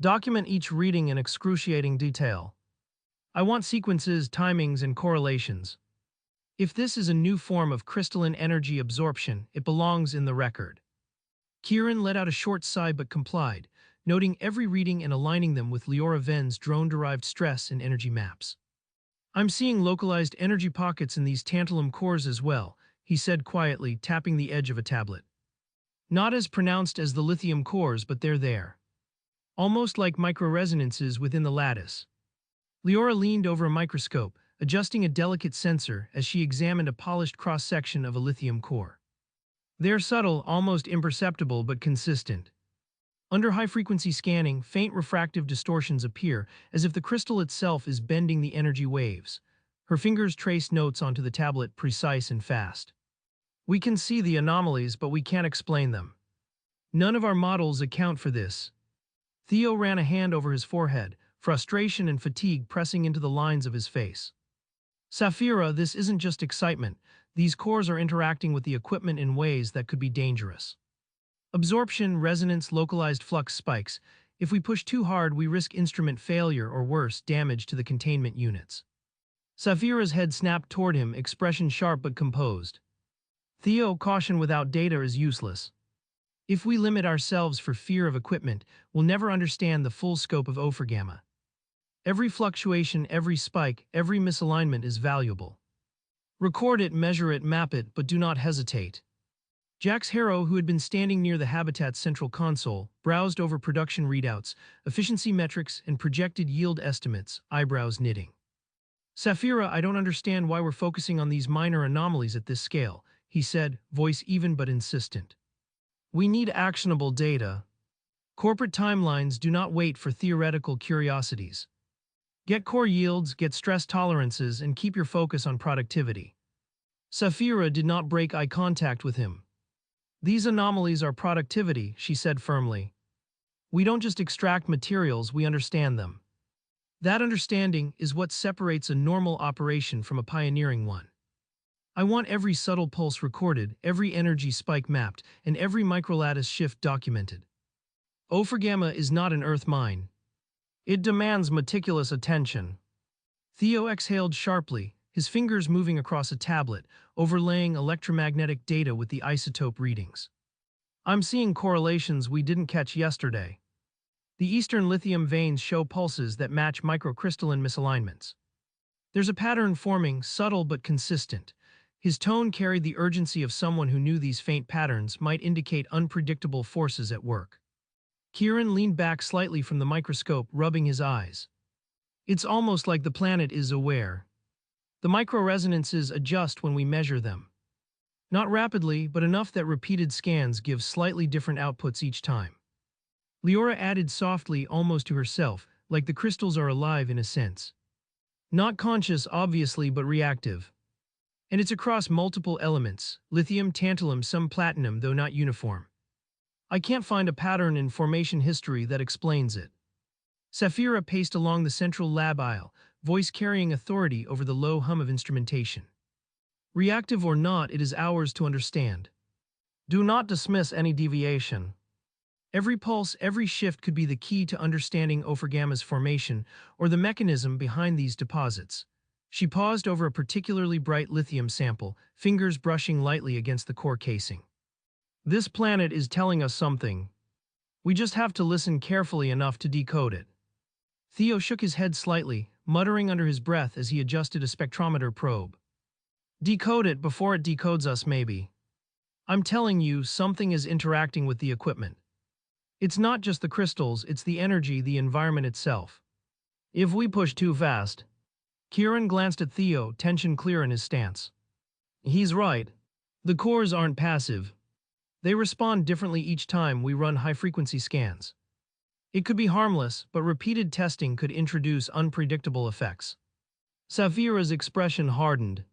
Document each reading in excruciating detail. I want sequences, timings, and correlations. If this is a new form of crystalline energy absorption, it belongs in the record. Kieran let out a short sigh but complied, noting every reading and aligning them with Leora Ven's drone-derived stress and energy maps. I'm seeing localized energy pockets in these tantalum cores as well, he said quietly, tapping the edge of a tablet. Not as pronounced as the lithium cores, but they're there. Almost like microresonances within the lattice. Leora leaned over a microscope, adjusting a delicate sensor as she examined a polished cross-section of a lithium core. They're subtle, almost imperceptible, but consistent. Under high-frequency scanning, faint refractive distortions appear, as if the crystal itself is bending the energy waves. Her fingers traced notes onto the tablet, precise and fast. We can see the anomalies, but we can't explain them. None of our models account for this. Theo ran a hand over his forehead, frustration and fatigue pressing into the lines of his face. Saphira, this isn't just excitement. These cores are interacting with the equipment in ways that could be dangerous. Absorption, resonance, localized flux spikes. If we push too hard, we risk instrument failure or worse, damage to the containment units. Saphira's head snapped toward him, expression sharp but composed. Theo, caution without data is useless. If we limit ourselves for fear of equipment, we'll never understand the full scope of Gamma. Every fluctuation, every spike, every misalignment is valuable. Record it, measure it, map it, but do not hesitate. Jax Harrow, who had been standing near the habitat's central console, browsed over production readouts, efficiency metrics, and projected yield estimates, eyebrows knitting. Saphira, I don't understand why we're focusing on these minor anomalies at this scale, he said, voice even but insistent. We need actionable data. Corporate timelines do not wait for theoretical curiosities. Get core yields, get stress tolerances, and keep your focus on productivity. Saphira did not break eye contact with him. These anomalies are productivity, she said firmly. We don't just extract materials, we understand them. That understanding is what separates a normal operation from a pioneering one. I want every subtle pulse recorded, every energy spike mapped, and every microlattice shift documented. Gamma is not an Earth mine. It demands meticulous attention. Theo exhaled sharply, his fingers moving across a tablet, overlaying electromagnetic data with the isotope readings. I'm seeing correlations we didn't catch yesterday. The eastern lithium veins show pulses that match microcrystalline misalignments. There's a pattern forming, subtle but consistent. His tone carried the urgency of someone who knew these faint patterns might indicate unpredictable forces at work. Kieran leaned back slightly from the microscope, rubbing his eyes. It's almost like the planet is aware. The microresonances adjust when we measure them. Not rapidly, but enough that repeated scans give slightly different outputs each time. Leora added softly, almost to herself, like the crystals are alive in a sense. Not conscious, obviously, but reactive. And it's across multiple elements, lithium, tantalum, some platinum, though not uniform. I can't find a pattern in formation history that explains it. Saphira paced along the central lab aisle, voice carrying authority over the low hum of instrumentation. Reactive or not, it is ours to understand. Do not dismiss any deviation. Every pulse, every shift could be the key to understanding Gamma's formation or the mechanism behind these deposits. She paused over a particularly bright lithium sample, fingers brushing lightly against the core casing. This planet is telling us something. We just have to listen carefully enough to decode it. Theo shook his head slightly, muttering under his breath as he adjusted a spectrometer probe. Decode it before it decodes us, maybe. I'm telling you, something is interacting with the equipment. It's not just the crystals, it's the energy, the environment itself. If we push too fast. Kieran glanced at Theo, tension clear in his stance. He's right. The cores aren't passive. They respond differently each time we run high-frequency scans. It could be harmless, but repeated testing could introduce unpredictable effects. Safira's expression hardened.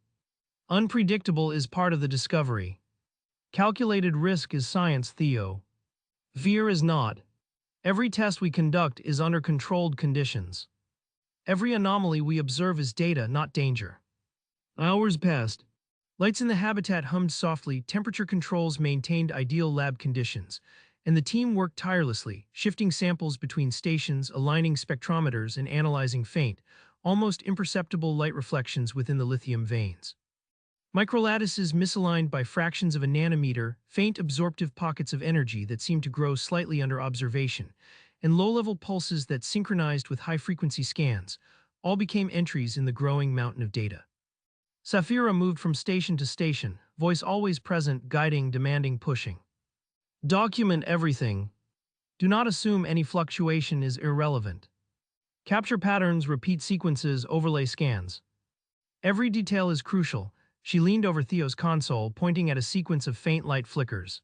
Unpredictable is part of the discovery. Calculated risk is science, Theo. Fear is not. Every test we conduct is under controlled conditions. Every anomaly we observe is data, not danger. Hours passed. Lights in the habitat hummed softly, temperature controls maintained ideal lab conditions, and the team worked tirelessly, shifting samples between stations, aligning spectrometers, and analyzing faint, almost imperceptible light reflections within the lithium veins. Microlattices misaligned by fractions of a nanometer, faint absorptive pockets of energy that seemed to grow slightly under observation, and low-level pulses that synchronized with high-frequency scans, all became entries in the growing mountain of data. Safira moved from station to station, voice always present, guiding, demanding, pushing. Document everything. Do not assume any fluctuation is irrelevant. Capture patterns, repeat sequences, overlay scans. Every detail is crucial. She leaned over Theo's console, pointing at a sequence of faint light flickers.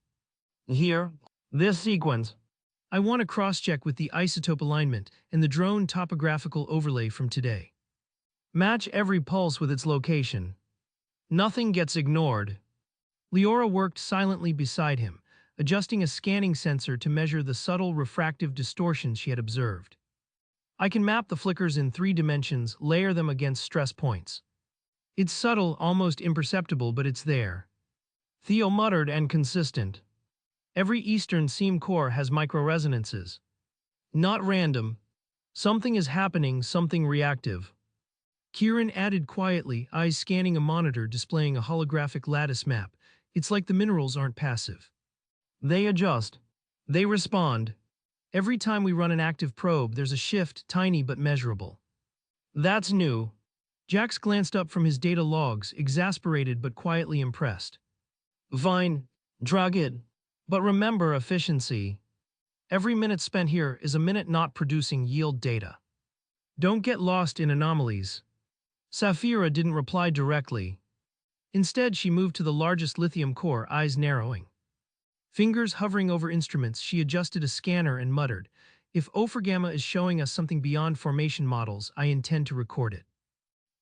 Here, this sequence. I want to cross-check with the isotope alignment and the drone topographical overlay from today. Match every pulse with its location. Nothing gets ignored. Leora worked silently beside him, adjusting a scanning sensor to measure the subtle refractive distortions she had observed. I can map the flickers in 3 dimensions, layer them against stress points. It's subtle, almost imperceptible, but it's there. Theo muttered, and consistent. Every eastern seam core has microresonances. Not random. Something is happening, something reactive. Kieran added quietly, eyes scanning a monitor displaying a holographic lattice map. It's like the minerals aren't passive. They adjust. They respond. Every time we run an active probe, there's a shift, tiny but measurable. That's new. Jax glanced up from his data logs, exasperated but quietly impressed. Fine. Drag it. But remember efficiency. Every minute spent here is a minute not producing yield data. Don't get lost in anomalies. Safira didn't reply directly. Instead, she moved to the largest lithium core, eyes narrowing. Fingers hovering over instruments, she adjusted a scanner and muttered, "If Ophrgamma is showing us something beyond formation models, I intend to record it.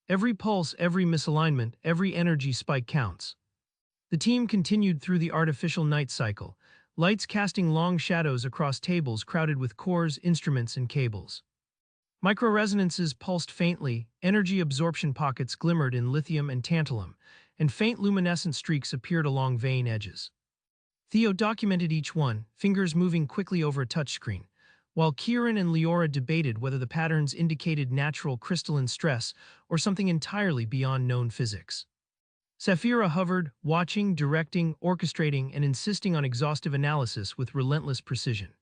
Every pulse, every misalignment, every energy spike counts." The team continued through the artificial night cycle, lights casting long shadows across tables crowded with cores, instruments, and cables. Microresonances pulsed faintly, energy absorption pockets glimmered in lithium and tantalum, and faint luminescent streaks appeared along vein edges. Theo documented each one, fingers moving quickly over a touchscreen, while Kieran and Leora debated whether the patterns indicated natural crystalline stress or something entirely beyond known physics. Safira hovered, watching, directing, orchestrating, and insisting on exhaustive analysis with relentless precision.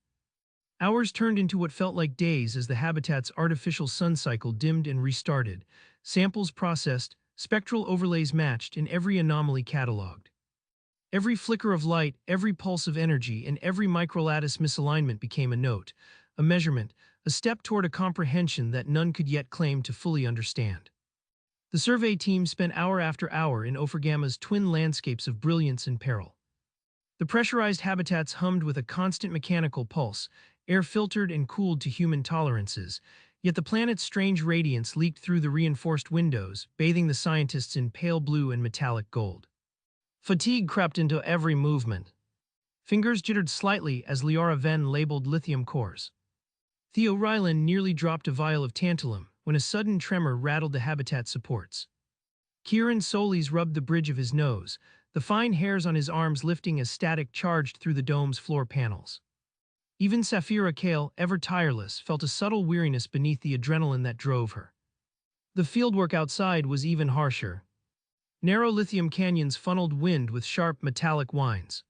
Hours turned into what felt like days as the habitat's artificial sun cycle dimmed and restarted, samples processed, spectral overlays matched, and every anomaly catalogued. Every flicker of light, every pulse of energy, and every microlattice misalignment became a note, a measurement, a step toward a comprehension that none could yet claim to fully understand. The survey team spent hour after hour in Ophrgamma's twin landscapes of brilliance and peril. The pressurized habitats hummed with a constant mechanical pulse, air filtered and cooled to human tolerances, yet the planet's strange radiance leaked through the reinforced windows, bathing the scientists in pale blue and metallic gold. Fatigue crept into every movement. Fingers jittered slightly as Leora Venn labeled lithium cores. Theo Ryland nearly dropped a vial of tantalum when a sudden tremor rattled the habitat supports. Kieran Solis rubbed the bridge of his nose, the fine hairs on his arms lifting as static charged through the dome's floor panels. Even Safira Kale, ever tireless, felt a subtle weariness beneath the adrenaline that drove her. The fieldwork outside was even harsher. Narrow lithium canyons funneled wind with sharp metallic whines.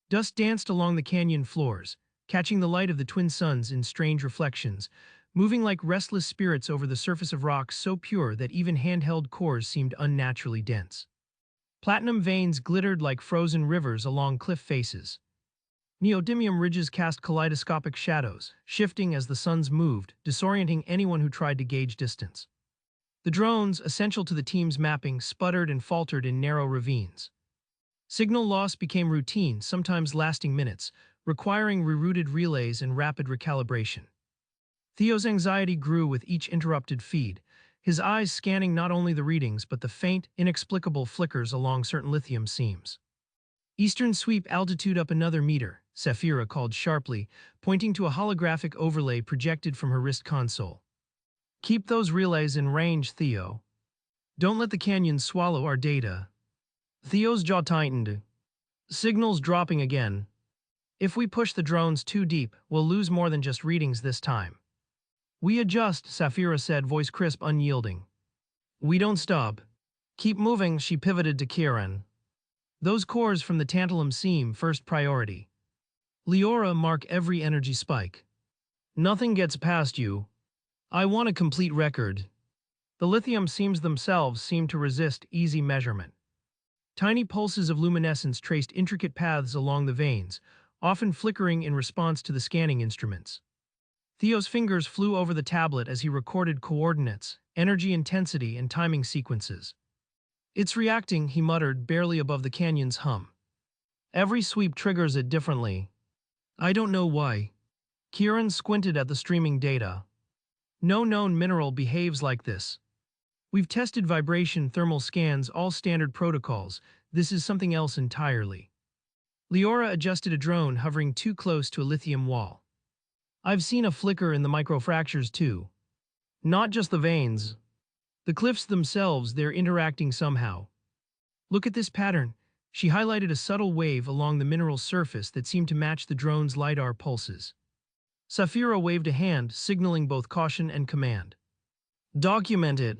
Dust danced along the canyon floors, catching the light of the twin suns in strange reflections, moving like restless spirits over the surface of rocks so pure that even handheld cores seemed unnaturally dense. Platinum veins glittered like frozen rivers along cliff faces. Neodymium ridges cast kaleidoscopic shadows, shifting as the suns moved, disorienting anyone who tried to gauge distance. The drones, essential to the team's mapping, sputtered and faltered in narrow ravines. Signal loss became routine, sometimes lasting minutes, requiring rerouted relays and rapid recalibration. Theo's anxiety grew with each interrupted feed, his eyes scanning not only the readings but the faint, inexplicable flickers along certain lithium seams. Eastern sweep altitude up another meter, Saphira called sharply, pointing to a holographic overlay projected from her wrist console. Keep those relays in range, Theo. Don't let the canyon swallow our data. Theo's jaw tightened. Signals dropping again. If we push the drones too deep, we'll lose more than just readings this time. We adjust, Saphira said, voice crisp, unyielding. We don't stop. Keep moving, she pivoted to Kieran. Those cores from the tantalum seam first priority. Leora, mark every energy spike. Nothing gets past you. I want a complete record. The lithium seams themselves seemed to resist easy measurement. Tiny pulses of luminescence traced intricate paths along the veins, often flickering in response to the scanning instruments. Theo's fingers flew over the tablet as he recorded coordinates, energy intensity, and timing sequences. It's reacting, he muttered, barely above the canyon's hum. Every sweep triggers it differently. I don't know why. Kieran squinted at the streaming data. No known mineral behaves like this. We've tested vibration thermal scans, all standard protocols. This is something else entirely. Leora adjusted a drone hovering too close to a lithium wall. I've seen a flicker in the microfractures too. Not just the veins. The cliffs themselves, they're interacting somehow. Look at this pattern. She highlighted a subtle wave along the mineral surface that seemed to match the drone's LiDAR pulses. Saphira waved a hand, signaling both caution and command. Document it.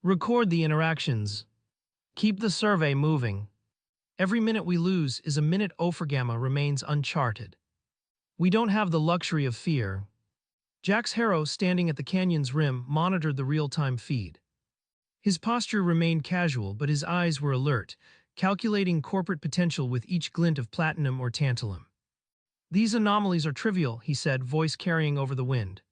Record the interactions. Keep the survey moving. Every minute we lose is a minute Ophrgamma remains uncharted. We don't have the luxury of fear. Jax Harrow, standing at the canyon's rim, monitored the real-time feed. His posture remained casual, but his eyes were alert, calculating corporate potential with each glint of platinum or tantalum. These anomalies are trivial, he said, voice carrying over the wind.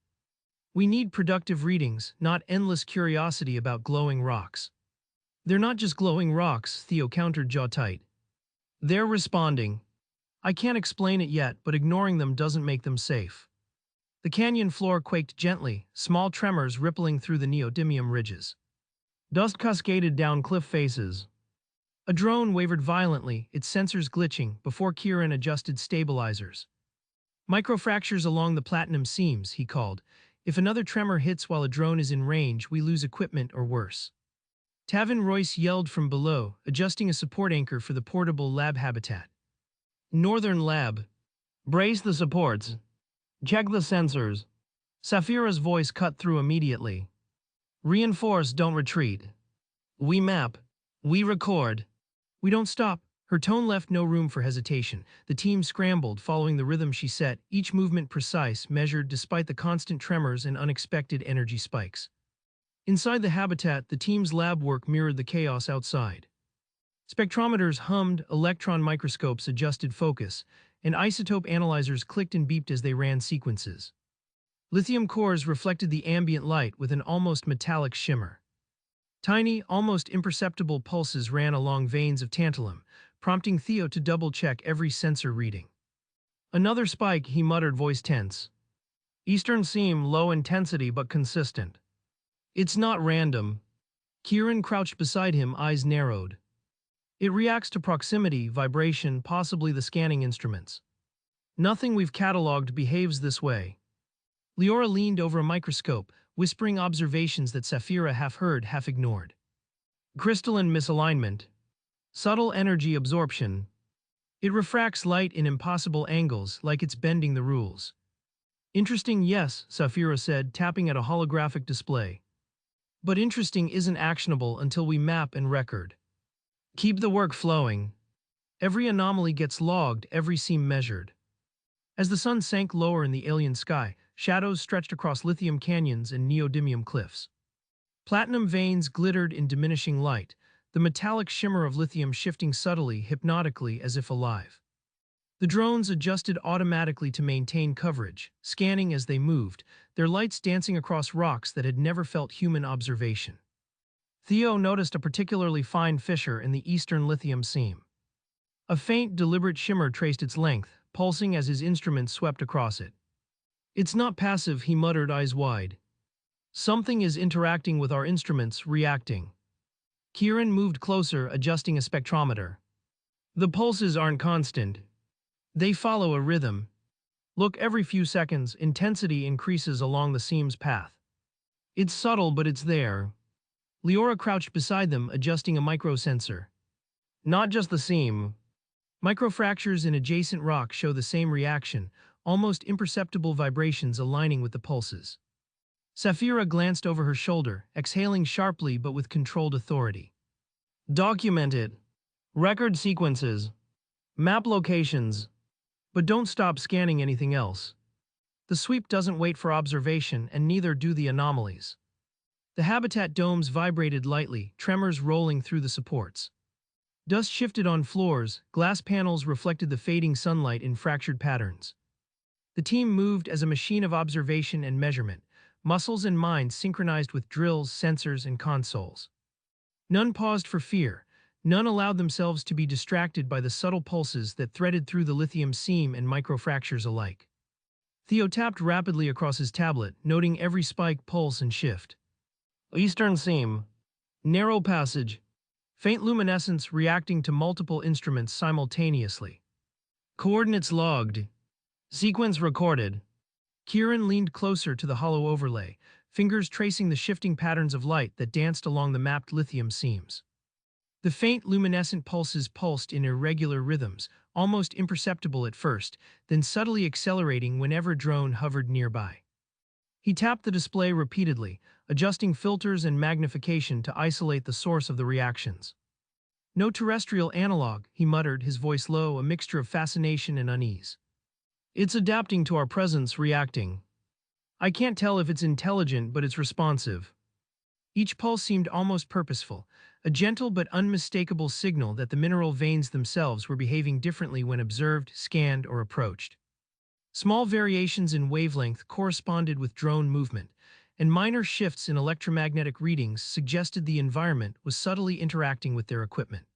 We need productive readings, not endless curiosity about glowing rocks. They're not just glowing rocks, Theo countered, jaw tight. They're responding. I can't explain it yet, but ignoring them doesn't make them safe. The canyon floor quaked gently, small tremors rippling through the neodymium ridges. Dust cascaded down cliff faces. A drone wavered violently, its sensors glitching, before Kieran adjusted stabilizers. Microfractures along the platinum seams, he called. If another tremor hits while a drone is in range, we lose equipment or worse. Tavin Royce yelled from below, adjusting a support anchor for the portable lab habitat. Northern Lab. Brace the supports. Check the sensors. Saphira's voice cut through immediately. Reinforce, don't retreat. We map. We record. We don't stop. Her tone left no room for hesitation. The team scrambled, following the rhythm she set, each movement precise, measured despite the constant tremors and unexpected energy spikes. Inside the habitat, the team's lab work mirrored the chaos outside. Spectrometers hummed, electron microscopes adjusted focus, and isotope analyzers clicked and beeped as they ran sequences. Lithium cores reflected the ambient light with an almost metallic shimmer. Tiny, almost imperceptible pulses ran along veins of tantalum, prompting Theo to double-check every sensor reading. Another spike, he muttered, voice tense. Eastern seam, low intensity but consistent. It's not random. Kieran crouched beside him, eyes narrowed. It reacts to proximity, vibration, possibly the scanning instruments. Nothing we've cataloged behaves this way. Leora leaned over a microscope, whispering observations that Saphira half heard, half ignored. Crystalline misalignment. Subtle energy absorption. It refracts light in impossible angles, like it's bending the rules. Interesting, yes, Saphira said, tapping at a holographic display. But interesting isn't actionable until we map and record. Keep the work flowing. Every anomaly gets logged, every seam measured. As the sun sank lower in the alien sky, shadows stretched across lithium canyons and neodymium cliffs. Platinum veins glittered in diminishing light, the metallic shimmer of lithium shifting subtly, hypnotically, as if alive. The drones adjusted automatically to maintain coverage, scanning as they moved, their lights dancing across rocks that had never felt human observation. Theo noticed a particularly fine fissure in the eastern lithium seam. A faint, deliberate shimmer traced its length, pulsing as his instruments swept across it. "It's not passive," he muttered, eyes wide. "Something is interacting with our instruments, reacting." Kieran moved closer, adjusting a spectrometer. "The pulses aren't constant. They follow a rhythm. Look, every few seconds, intensity increases along the seam's path. It's subtle, but it's there." Leora crouched beside them, adjusting a microsensor. "Not just the seam. Microfractures in adjacent rock show the same reaction, almost imperceptible vibrations aligning with the pulses." Saphira glanced over her shoulder, exhaling sharply but with controlled authority. "Document it. Record sequences. Map locations. But don't stop scanning anything else. The sweep doesn't wait for observation, and neither do the anomalies." The habitat domes vibrated lightly, tremors rolling through the supports. Dust shifted on floors, glass panels reflected the fading sunlight in fractured patterns. The team moved as a machine of observation and measurement, muscles and minds synchronized with drills, sensors, and consoles. None paused for fear. None allowed themselves to be distracted by the subtle pulses that threaded through the lithium seam and microfractures alike. Theo tapped rapidly across his tablet, noting every spike, pulse, and shift. "Eastern seam. Narrow passage. Faint luminescence reacting to multiple instruments simultaneously. Coordinates logged. Sequence recorded." Kieran leaned closer to the hollow overlay, fingers tracing the shifting patterns of light that danced along the mapped lithium seams. The faint luminescent pulses pulsed in irregular rhythms, almost imperceptible at first, then subtly accelerating whenever a drone hovered nearby. He tapped the display repeatedly, adjusting filters and magnification to isolate the source of the reactions. "No terrestrial analog," he muttered, his voice low, a mixture of fascination and unease. "It's adapting to our presence, reacting. I can't tell if it's intelligent, but it's responsive." Each pulse seemed almost purposeful, a gentle but unmistakable signal that the mineral veins themselves were behaving differently when observed, scanned, or approached. Small variations in wavelength corresponded with drone movement, and minor shifts in electromagnetic readings suggested the environment was subtly interacting with their equipment.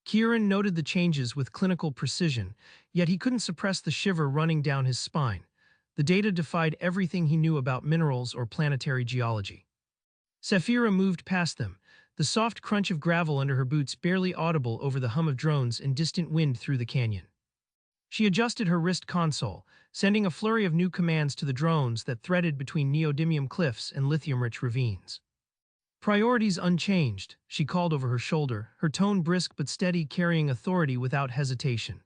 Kieran noted the changes with clinical precision, yet he couldn't suppress the shiver running down his spine. The data defied everything he knew about minerals or planetary geology. Saphira moved past them, the soft crunch of gravel under her boots barely audible over the hum of drones and distant wind through the canyon. She adjusted her wrist console, sending a flurry of new commands to the drones that threaded between neodymium cliffs and lithium-rich ravines. "Priorities unchanged," she called over her shoulder, her tone brisk but steady, carrying authority without hesitation.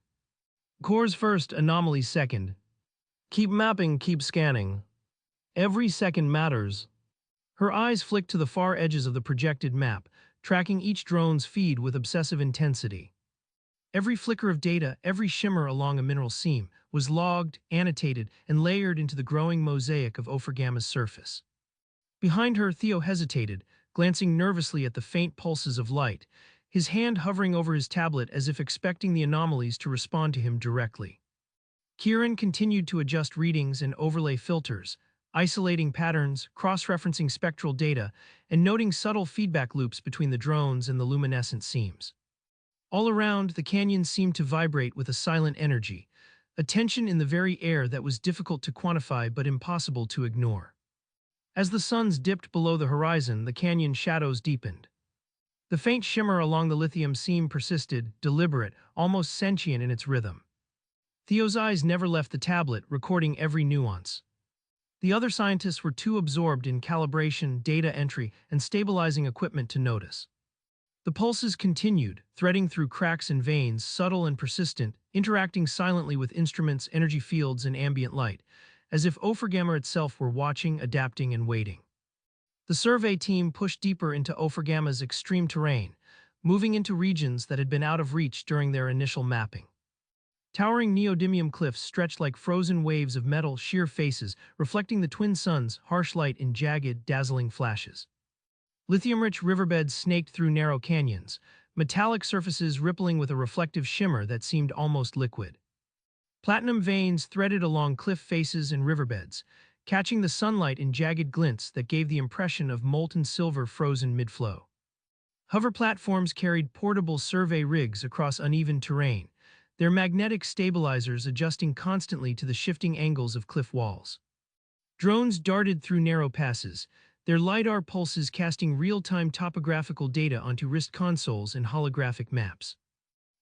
"Cores first, anomalies second. Keep mapping, keep scanning. Every second matters." Her eyes flicked to the far edges of the projected map, tracking each drone's feed with obsessive intensity. Every flicker of data, every shimmer along a mineral seam, was logged, annotated, and layered into the growing mosaic of Ophrgamma's surface. Behind her, Theo hesitated, glancing nervously at the faint pulses of light, his hand hovering over his tablet as if expecting the anomalies to respond to him directly. Kieran continued to adjust readings and overlay filters, isolating patterns, cross-referencing spectral data, and noting subtle feedback loops between the drones and the luminescent seams. All around, the canyon seemed to vibrate with a silent energy, a tension in the very air that was difficult to quantify but impossible to ignore. As the suns dipped below the horizon, the canyon shadows deepened. The faint shimmer along the lithium seam persisted, deliberate, almost sentient in its rhythm. Theo's eyes never left the tablet, recording every nuance. The other scientists were too absorbed in calibration, data entry, and stabilizing equipment to notice. The pulses continued, threading through cracks and veins, subtle and persistent, interacting silently with instruments, energy fields, and ambient light, as if Ophrgamma itself were watching, adapting, and waiting. The survey team pushed deeper into Ophrgamma's extreme terrain, moving into regions that had been out of reach during their initial mapping. Towering neodymium cliffs stretched like frozen waves of metal, sheer faces, reflecting the twin suns' harsh light in jagged, dazzling flashes. Lithium-rich riverbeds snaked through narrow canyons, metallic surfaces rippling with a reflective shimmer that seemed almost liquid. Platinum veins threaded along cliff faces and riverbeds, catching the sunlight in jagged glints that gave the impression of molten silver frozen mid-flow. Hover platforms carried portable survey rigs across uneven terrain, their magnetic stabilizers adjusting constantly to the shifting angles of cliff walls. Drones darted through narrow passes, their LiDAR pulses casting real-time topographical data onto wrist consoles and holographic maps.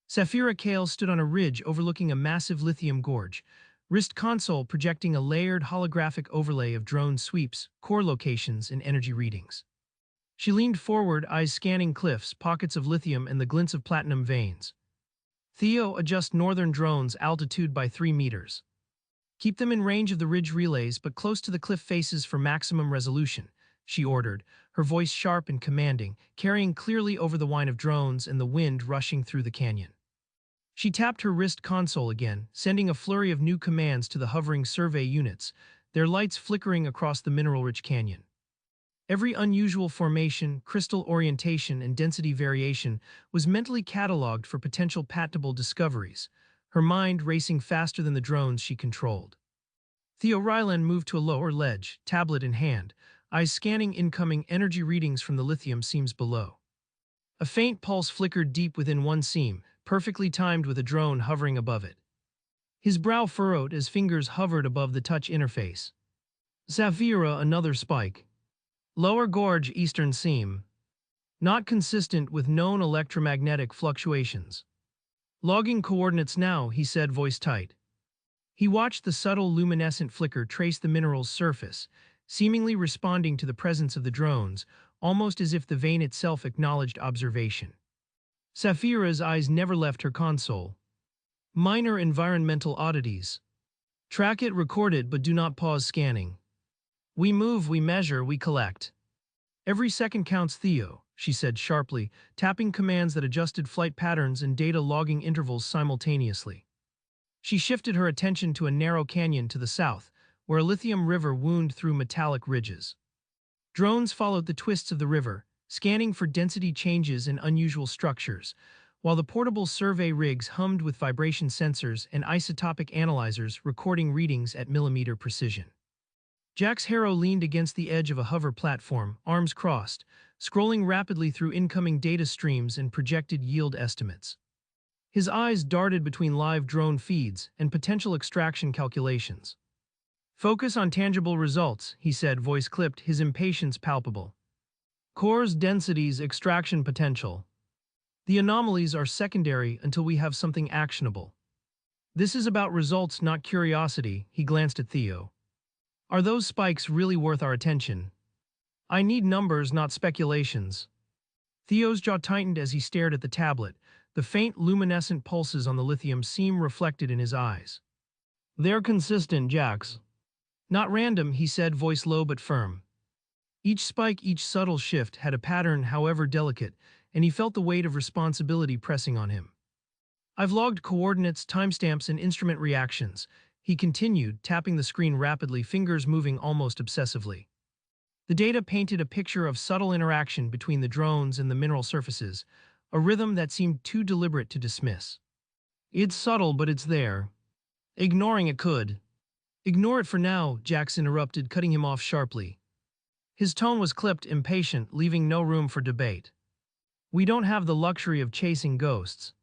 Saphira Kale stood on a ridge overlooking a massive lithium gorge, wrist console projecting a layered holographic overlay of drone sweeps, core locations, and energy readings. She leaned forward, eyes scanning cliffs, pockets of lithium, and the glints of platinum veins. Theo, adjust northern drones altitude by 3 meters. Keep them in range of the ridge relays but close to the cliff faces for maximum resolution, she ordered, her voice sharp and commanding, carrying clearly over the whine of drones and the wind rushing through the canyon. She tapped her wrist console again, sending a flurry of new commands to the hovering survey units, their lights flickering across the mineral-rich canyon. Every unusual formation, crystal orientation, and density variation was mentally cataloged for potential patentable discoveries, her mind racing faster than the drones she controlled. Theo Ryland moved to a lower ledge, tablet in hand, eyes scanning incoming energy readings from the lithium seams below. A faint pulse flickered deep within one seam, perfectly timed with a drone hovering above it. His brow furrowed as fingers hovered above the touch interface. Saphira, another spike. Lower gorge, eastern seam. Not consistent with known electromagnetic fluctuations. Logging coordinates now, he said, voice tight. He watched the subtle luminescent flicker trace the mineral's surface, seemingly responding to the presence of the drones, almost as if the vein itself acknowledged observation. Saphira's eyes never left her console. Minor environmental oddities. Track it, record it, but do not pause scanning. We move, we measure, we collect. Every second counts, Theo, she said sharply, tapping commands that adjusted flight patterns and data logging intervals simultaneously. She shifted her attention to a narrow canyon to the south, where a lithium river wound through metallic ridges. Drones followed the twists of the river, scanning for density changes and unusual structures, while the portable survey rigs hummed with vibration sensors and isotopic analyzers recording readings at millimeter precision. Jax Harrow leaned against the edge of a hover platform, arms crossed, scrolling rapidly through incoming data streams and projected yield estimates. His eyes darted between live drone feeds and potential extraction calculations. Focus on tangible results, he said, voice clipped, his impatience palpable. Cores, densities, extraction potential. The anomalies are secondary until we have something actionable. This is about results, not curiosity, he glanced at Theo. Are those spikes really worth our attention? I need numbers, not speculations. Theo's jaw tightened as he stared at the tablet, the faint luminescent pulses on the lithium seam reflected in his eyes. They're consistent, Jax. Not random, he said, voice low but firm. Each spike, each subtle shift had a pattern, however delicate, and he felt the weight of responsibility pressing on him. I've logged coordinates, timestamps, and instrument reactions, he continued, tapping the screen rapidly, fingers moving almost obsessively. The data painted a picture of subtle interaction between the drones and the mineral surfaces, a rhythm that seemed too deliberate to dismiss. It's subtle, but it's there. Ignoring it could. Ignore it for now, Jax interrupted, cutting him off sharply. His tone was clipped, impatient, leaving no room for debate. We don't have the luxury of chasing ghosts.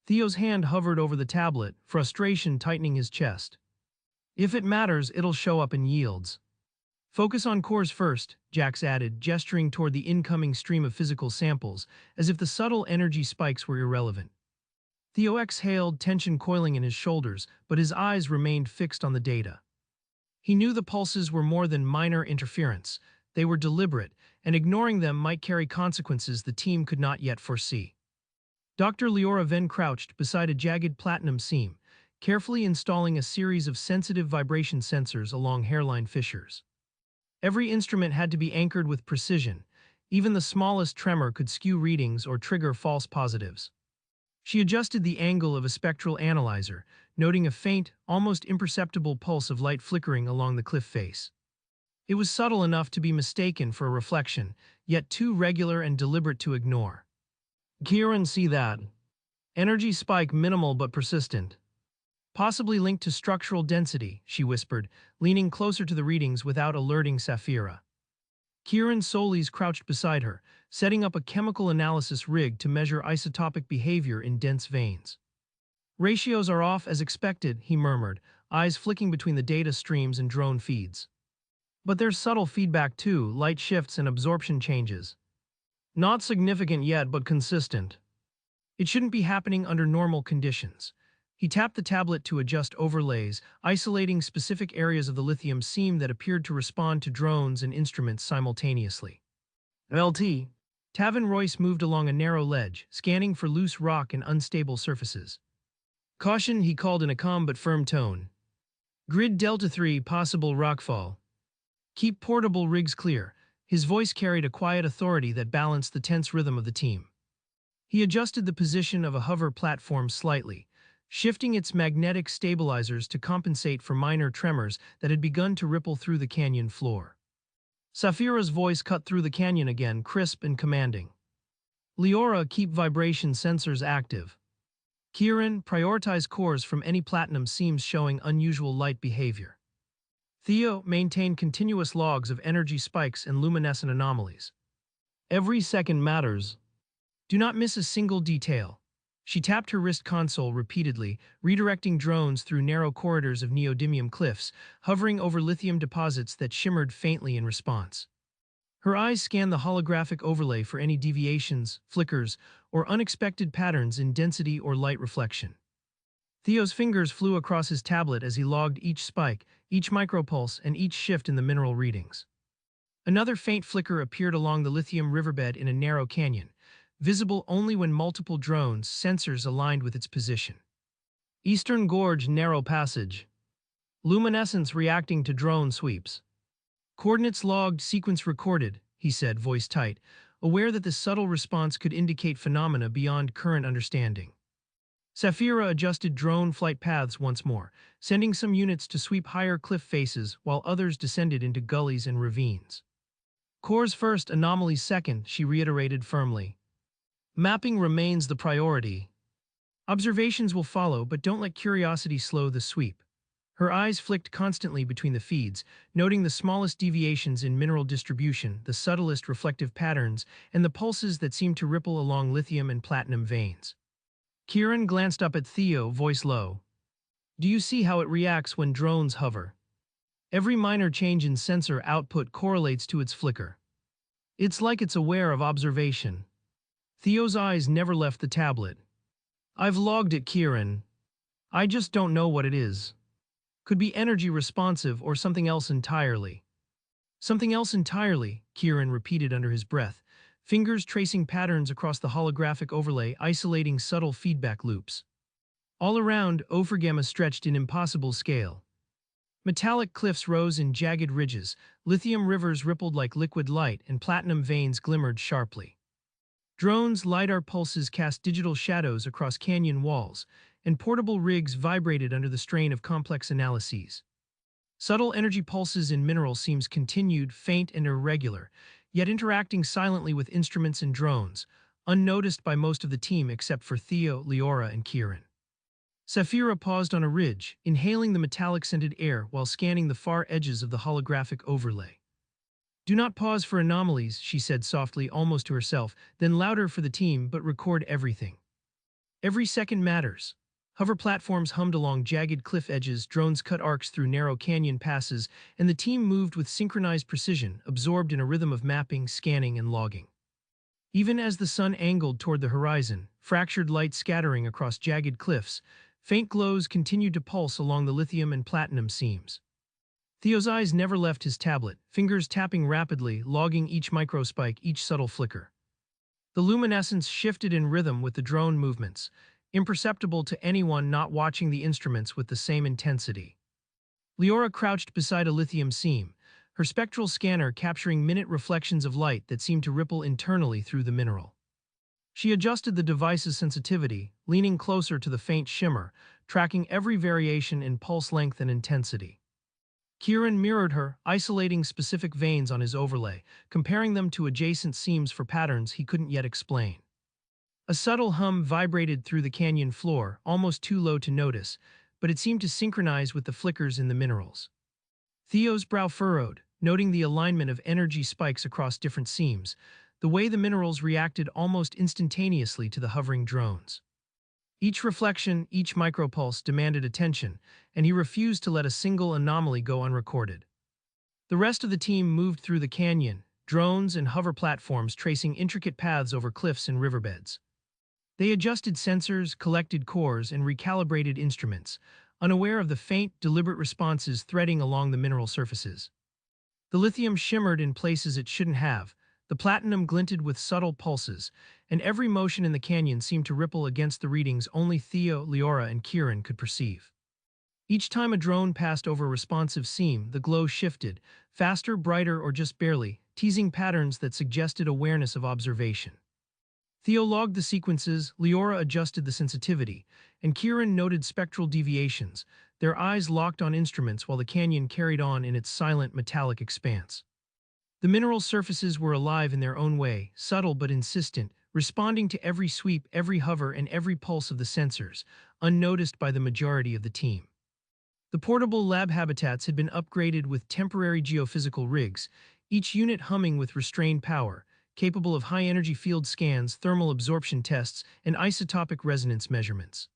Theo's hand hovered over the tablet, frustration tightening his chest. If it matters, it'll show up in yields. Focus on cores first, Jax added, gesturing toward the incoming stream of physical samples, as if the subtle energy spikes were irrelevant. Theo exhaled, tension coiling in his shoulders, but his eyes remained fixed on the data. He knew the pulses were more than minor interference. They were deliberate, and ignoring them might carry consequences the team could not yet foresee. Dr. Leora Venn crouched beside a jagged platinum seam, carefully installing a series of sensitive vibration sensors along hairline fissures. Every instrument had to be anchored with precision. Even the smallest tremor could skew readings or trigger false positives. She adjusted the angle of a spectral analyzer, noting a faint, almost imperceptible pulse of light flickering along the cliff face. It was subtle enough to be mistaken for a reflection, yet too regular and deliberate to ignore. Kieran, see that? Energy spike minimal but persistent. Possibly linked to structural density, she whispered, leaning closer to the readings without alerting Saphira. Kieran Solis crouched beside her, setting up a chemical analysis rig to measure isotopic behavior in dense veins. Ratios are off as expected, he murmured, eyes flicking between the data streams and drone feeds. But there's subtle feedback too, light shifts and absorption changes. Not significant yet, but consistent. It shouldn't be happening under normal conditions. He tapped the tablet to adjust overlays, isolating specific areas of the lithium seam that appeared to respond to drones and instruments simultaneously. LT. Tavin Royce moved along a narrow ledge, scanning for loose rock and unstable surfaces. Caution, he called in a calm but firm tone. Grid Delta 3, possible rockfall. Keep portable rigs clear. His voice carried a quiet authority that balanced the tense rhythm of the team. He adjusted the position of a hover platform slightly, shifting its magnetic stabilizers to compensate for minor tremors that had begun to ripple through the canyon floor. Saphira's voice cut through the canyon again, crisp and commanding. Leora, keep vibration sensors active. Kieran, prioritize cores from any platinum seams showing unusual light behavior. Theo, maintain continuous logs of energy spikes and luminescent anomalies. Every second matters. Do not miss a single detail. She tapped her wrist console repeatedly, redirecting drones through narrow corridors of neodymium cliffs, hovering over lithium deposits that shimmered faintly in response. Her eyes scanned the holographic overlay for any deviations, flickers, or unexpected patterns in density or light reflection. Theo's fingers flew across his tablet as he logged each spike, each micropulse, and each shift in the mineral readings. Another faint flicker appeared along the lithium riverbed in a narrow canyon, visible only when multiple drones' sensors aligned with its position. Eastern Gorge narrow passage. Luminescence reacting to drone sweeps. Coordinates logged, sequence recorded, he said, voice tight, aware that this subtle response could indicate phenomena beyond current understanding. Saphira adjusted drone flight paths once more, sending some units to sweep higher cliff faces while others descended into gullies and ravines. Cores first, anomalies second, she reiterated firmly. Mapping remains the priority. Observations will follow, but don't let curiosity slow the sweep. Her eyes flicked constantly between the feeds, noting the smallest deviations in mineral distribution, the subtlest reflective patterns, and the pulses that seemed to ripple along lithium and platinum veins. Kieran glanced up at Theo, voice low. Do you see how it reacts when drones hover? Every minor change in sensor output correlates to its flicker. It's like it's aware of observation. Theo's eyes never left the tablet. I've logged it, Kieran. I just don't know what it is. Could be energy responsive or something else entirely. Something else entirely, Kieran repeated under his breath, fingers tracing patterns across the holographic overlay, isolating subtle feedback loops. All around, Ophragama stretched in impossible scale. Metallic cliffs rose in jagged ridges, lithium rivers rippled like liquid light, and platinum veins glimmered sharply. Drones' LiDAR pulses cast digital shadows across canyon walls, and portable rigs vibrated under the strain of complex analyses. Subtle energy pulses in mineral seams continued, faint and irregular, yet interacting silently with instruments and drones, unnoticed by most of the team except for Theo, Leora, and Kieran. Saphira paused on a ridge, inhaling the metallic-scented air while scanning the far edges of the holographic overlay. Do not pause for anomalies, she said softly, almost to herself, then louder for the team, but record everything. Every second matters. Hover platforms hummed along jagged cliff edges, drones cut arcs through narrow canyon passes, and the team moved with synchronized precision, absorbed in a rhythm of mapping, scanning, and logging. Even as the sun angled toward the horizon, fractured light scattering across jagged cliffs, faint glows continued to pulse along the lithium and platinum seams. Theo's eyes never left his tablet, fingers tapping rapidly, logging each microspike, each subtle flicker. The luminescence shifted in rhythm with the drone movements, imperceptible to anyone not watching the instruments with the same intensity. Leora crouched beside a lithium seam, her spectral scanner capturing minute reflections of light that seemed to ripple internally through the mineral. She adjusted the device's sensitivity, leaning closer to the faint shimmer, tracking every variation in pulse length and intensity. Kieran mirrored her, isolating specific veins on his overlay, comparing them to adjacent seams for patterns he couldn't yet explain. A subtle hum vibrated through the canyon floor, almost too low to notice, but it seemed to synchronize with the flickers in the minerals. Theo's brow furrowed, noting the alignment of energy spikes across different seams, the way the minerals reacted almost instantaneously to the hovering drones. Each reflection, each micropulse demanded attention, and he refused to let a single anomaly go unrecorded. The rest of the team moved through the canyon, drones and hover platforms tracing intricate paths over cliffs and riverbeds. They adjusted sensors, collected cores, and recalibrated instruments, unaware of the faint, deliberate responses threading along the mineral surfaces. The lithium shimmered in places it shouldn't have, the platinum glinted with subtle pulses, and every motion in the canyon seemed to ripple against the readings only Theo, Leora, and Kieran could perceive. Each time a drone passed over a responsive seam, the glow shifted, faster, brighter, or just barely, teasing patterns that suggested awareness of observation. Theo logged the sequences, Leora adjusted the sensitivity, and Kieran noted spectral deviations, their eyes locked on instruments while the canyon carried on in its silent metallic expanse. The mineral surfaces were alive in their own way, subtle but insistent, responding to every sweep, every hover, and every pulse of the sensors, unnoticed by the majority of the team. The portable lab habitats had been upgraded with temporary geophysical rigs, each unit humming with restrained power, capable of high-energy field scans, thermal absorption tests, and isotopic resonance measurements.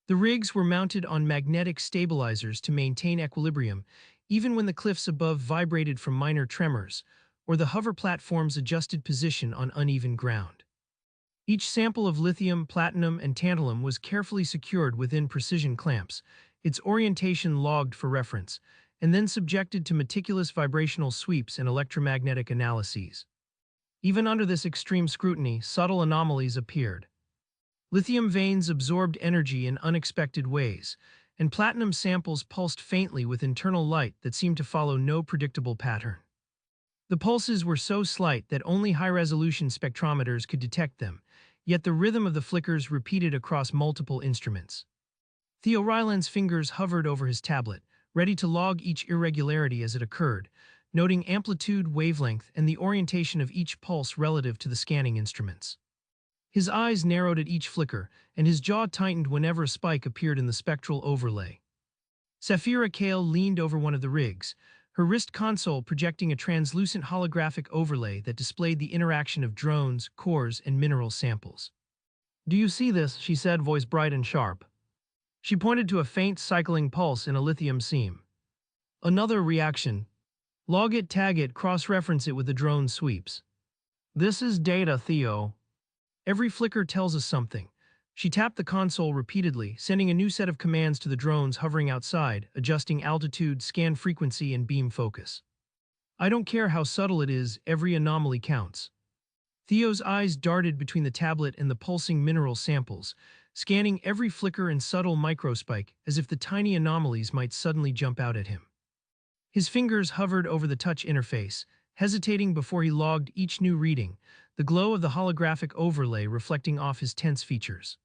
The rigs were mounted on magnetic stabilizers to maintain equilibrium, even when the cliffs above vibrated from minor tremors, or the hover platforms adjusted position on uneven ground. Each sample of lithium, platinum, and tantalum was carefully secured within precision clamps, its orientation logged for reference, and then subjected to meticulous vibrational sweeps and electromagnetic analyses. Even under this extreme scrutiny, subtle anomalies appeared. Lithium veins absorbed energy in unexpected ways, and platinum samples pulsed faintly with internal light that seemed to follow no predictable pattern. The pulses were so slight that only high-resolution spectrometers could detect them, yet the rhythm of the flickers repeated across multiple instruments. Theo Ryland's fingers hovered over his tablet, ready to log each irregularity as it occurred, noting amplitude, wavelength, and the orientation of each pulse relative to the scanning instruments. His eyes narrowed at each flicker, and his jaw tightened whenever a spike appeared in the spectral overlay. Saphira Kale leaned over one of the rigs, her wrist console projecting a translucent holographic overlay that displayed the interaction of drones, cores, and mineral samples. "Do you see this?" she said, voice bright and sharp. She pointed to a faint cycling pulse in a lithium seam. "Another reaction. Log it, tag it, cross-reference it with the drone sweeps." "This is data, Theo. Every flicker tells us something." She tapped the console repeatedly, sending a new set of commands to the drones hovering outside, adjusting altitude, scan frequency, and beam focus. "I don't care how subtle it is, every anomaly counts." Theo's eyes darted between the tablet and the pulsing mineral samples, scanning every flicker and subtle microspike as if the tiny anomalies might suddenly jump out at him. His fingers hovered over the touch interface, hesitating before he logged each new reading, the glow of the holographic overlay reflecting off his tense features.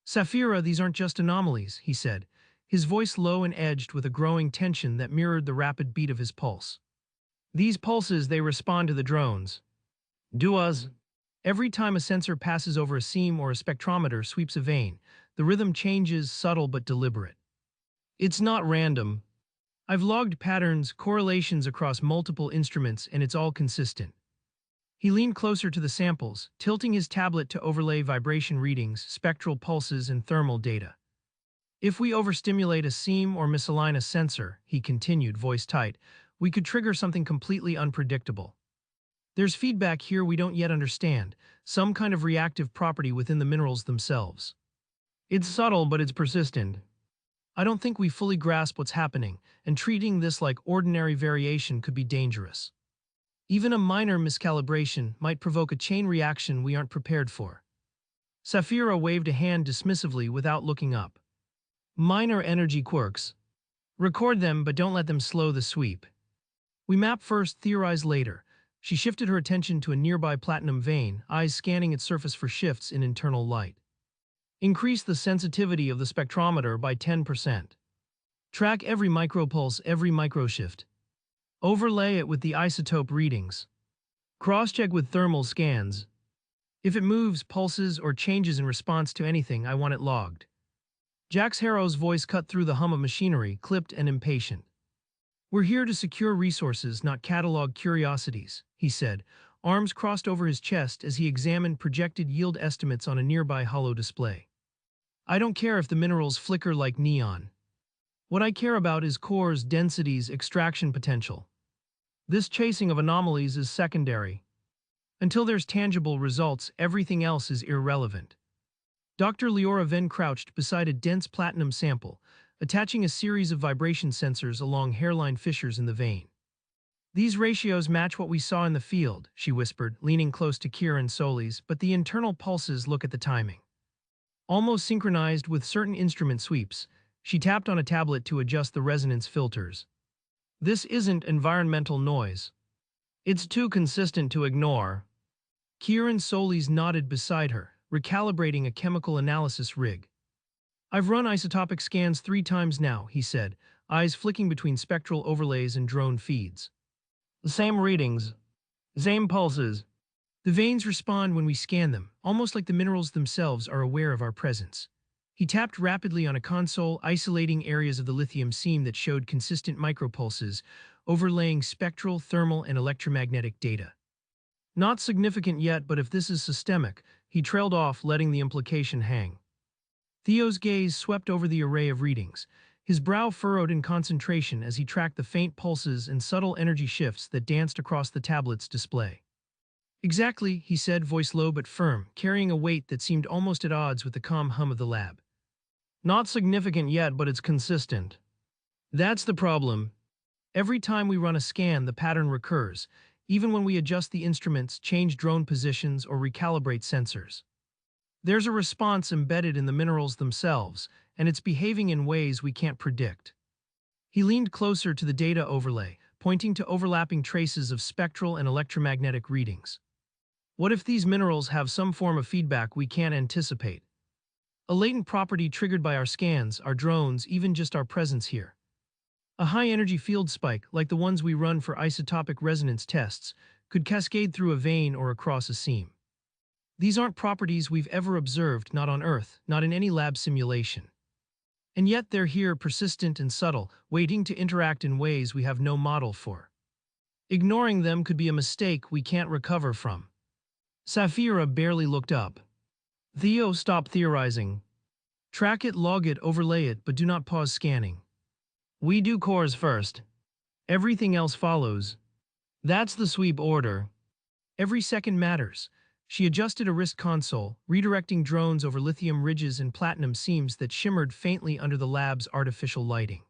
"Saphira, these aren't just anomalies," he said, his voice low and edged with a growing tension that mirrored the rapid beat of his pulse. "These pulses, they respond to the drones. Do us. Every time a sensor passes over a seam or a spectrometer sweeps a vein, the rhythm changes, subtle but deliberate. It's not random. I've logged patterns, correlations across multiple instruments, and it's all consistent." He leaned closer to the samples, tilting his tablet to overlay vibration readings, spectral pulses, and thermal data. "If we overstimulate a seam or misalign a sensor," he continued, voice tight, "we could trigger something completely unpredictable. There's feedback here we don't yet understand, some kind of reactive property within the minerals themselves. It's subtle, but it's persistent. I don't think we fully grasp what's happening, and treating this like ordinary variation could be dangerous. Even a minor miscalibration might provoke a chain reaction we aren't prepared for." Saphira waved a hand dismissively without looking up. "Minor energy quirks. Record them, but don't let them slow the sweep. We map first, theorize later." She shifted her attention to a nearby platinum vein, eyes scanning its surface for shifts in internal light. "Increase the sensitivity of the spectrometer by 10%. Track every micropulse, every microshift. Overlay it with the isotope readings. Cross-check with thermal scans. If it moves, pulses, or changes in response to anything, I want it logged." Jax Harrow's voice cut through the hum of machinery, clipped and impatient. "We're here to secure resources, not catalog curiosities," he said, arms crossed over his chest as he examined projected yield estimates on a nearby holo display. "I don't care if the minerals flicker like neon. What I care about is cores, densities, extraction potential. This chasing of anomalies is secondary. Until there's tangible results, everything else is irrelevant." Dr. Leora Venn crouched beside a dense platinum sample, attaching a series of vibration sensors along hairline fissures in the vein. "These ratios match what we saw in the field," she whispered, leaning close to Kieran Solis, "but the internal pulses look at the timing. Almost synchronized with certain instrument sweeps." She tapped on a tablet to adjust the resonance filters. "This isn't environmental noise. It's too consistent to ignore." Kieran Solis nodded beside her, recalibrating a chemical analysis rig. "I've run isotopic scans 3 times now," he said, eyes flicking between spectral overlays and drone feeds. "The same readings. Same pulses. The veins respond when we scan them, almost like the minerals themselves are aware of our presence." He tapped rapidly on a console, isolating areas of the lithium seam that showed consistent micropulses, overlaying spectral, thermal, and electromagnetic data. "Not significant yet, but if this is systemic," he trailed off, letting the implication hang. Theo's gaze swept over the array of readings, his brow furrowed in concentration as he tracked the faint pulses and subtle energy shifts that danced across the tablet's display. "Exactly," he said, voice low but firm, carrying a weight that seemed almost at odds with the calm hum of the lab. "Not significant yet, but it's consistent. That's the problem. Every time we run a scan, the pattern recurs, even when we adjust the instruments, change drone positions, or recalibrate sensors. There's a response embedded in the minerals themselves, and it's behaving in ways we can't predict." He leaned closer to the data overlay, pointing to overlapping traces of spectral and electromagnetic readings. "What if these minerals have some form of feedback we can't anticipate? A latent property triggered by our scans, our drones, even just our presence here. A high-energy field spike, like the ones we run for isotopic resonance tests, could cascade through a vein or across a seam. These aren't properties we've ever observed, not on Earth, not in any lab simulation. And yet they're here, persistent and subtle, waiting to interact in ways we have no model for. Ignoring them could be a mistake we can't recover from." Saphira barely looked up. "Theo, stop theorizing. Track it, log it, overlay it, but do not pause scanning. We do cores first. Everything else follows. That's the sweep order. Every second matters." She adjusted a wrist console, redirecting drones over lithium ridges and platinum seams that shimmered faintly under the lab's artificial lighting.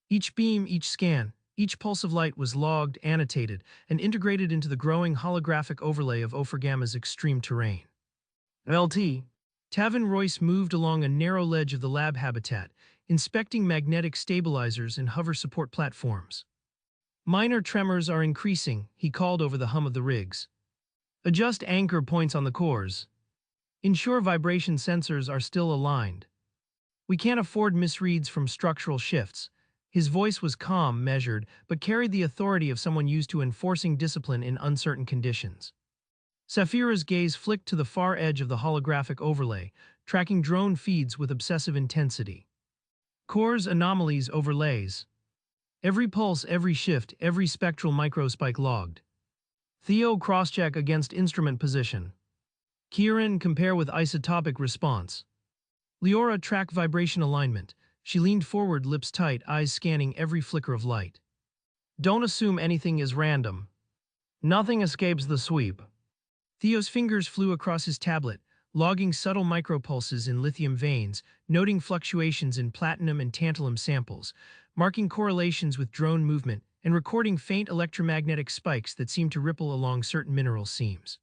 Each beam, each scan, each pulse of light was logged, annotated, and integrated into the growing holographic overlay of Ophrgamma's extreme terrain. "LT." Tavin Royce moved along a narrow ledge of the lab habitat, inspecting magnetic stabilizers and hover support platforms. "Minor tremors are increasing," he called over the hum of the rigs. "Adjust anchor points on the cores. Ensure vibration sensors are still aligned. We can't afford misreads from structural shifts." His voice was calm, measured, but carried the authority of someone used to enforcing discipline in uncertain conditions. Saphira's gaze flicked to the far edge of the holographic overlay, tracking drone feeds with obsessive intensity. "Cores, anomalies, overlays. Every pulse, every shift, every spectral microspike logged. Theo, crosscheck against instrument position. Kieran, compare with isotopic response. Leora, track vibration alignment." She leaned forward, lips tight, eyes scanning every flicker of light. "Don't assume anything is random. Nothing escapes the sweep." Theo's fingers flew across his tablet, logging subtle micropulses in lithium veins, noting fluctuations in platinum and tantalum samples, marking correlations with drone movement, and recording faint electromagnetic spikes that seemed to ripple along certain mineral seams.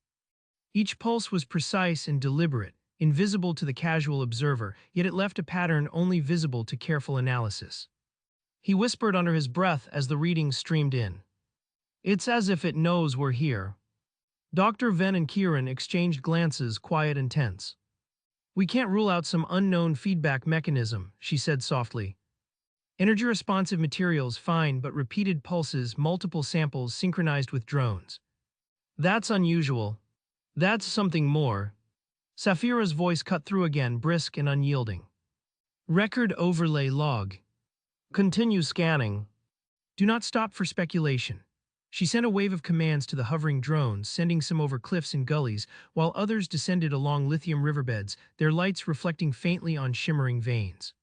Each pulse was precise and deliberate, invisible to the casual observer, yet it left a pattern only visible to careful analysis. He whispered under his breath as the readings streamed in. "It's as if it knows we're here." Dr. Venn and Kieran exchanged glances, quiet and tense. "We can't rule out some unknown feedback mechanism," she said softly. "Energy-responsive materials, fine, but repeated pulses, multiple samples synchronized with drones. That's unusual. That's something more." Saphira's voice cut through again, brisk and unyielding. Record overlay log. Continue scanning. Do not stop for speculation. She sent a wave of commands to the hovering drones, sending some over cliffs and gullies, while others descended along lithium riverbeds, their lights reflecting faintly on shimmering veins.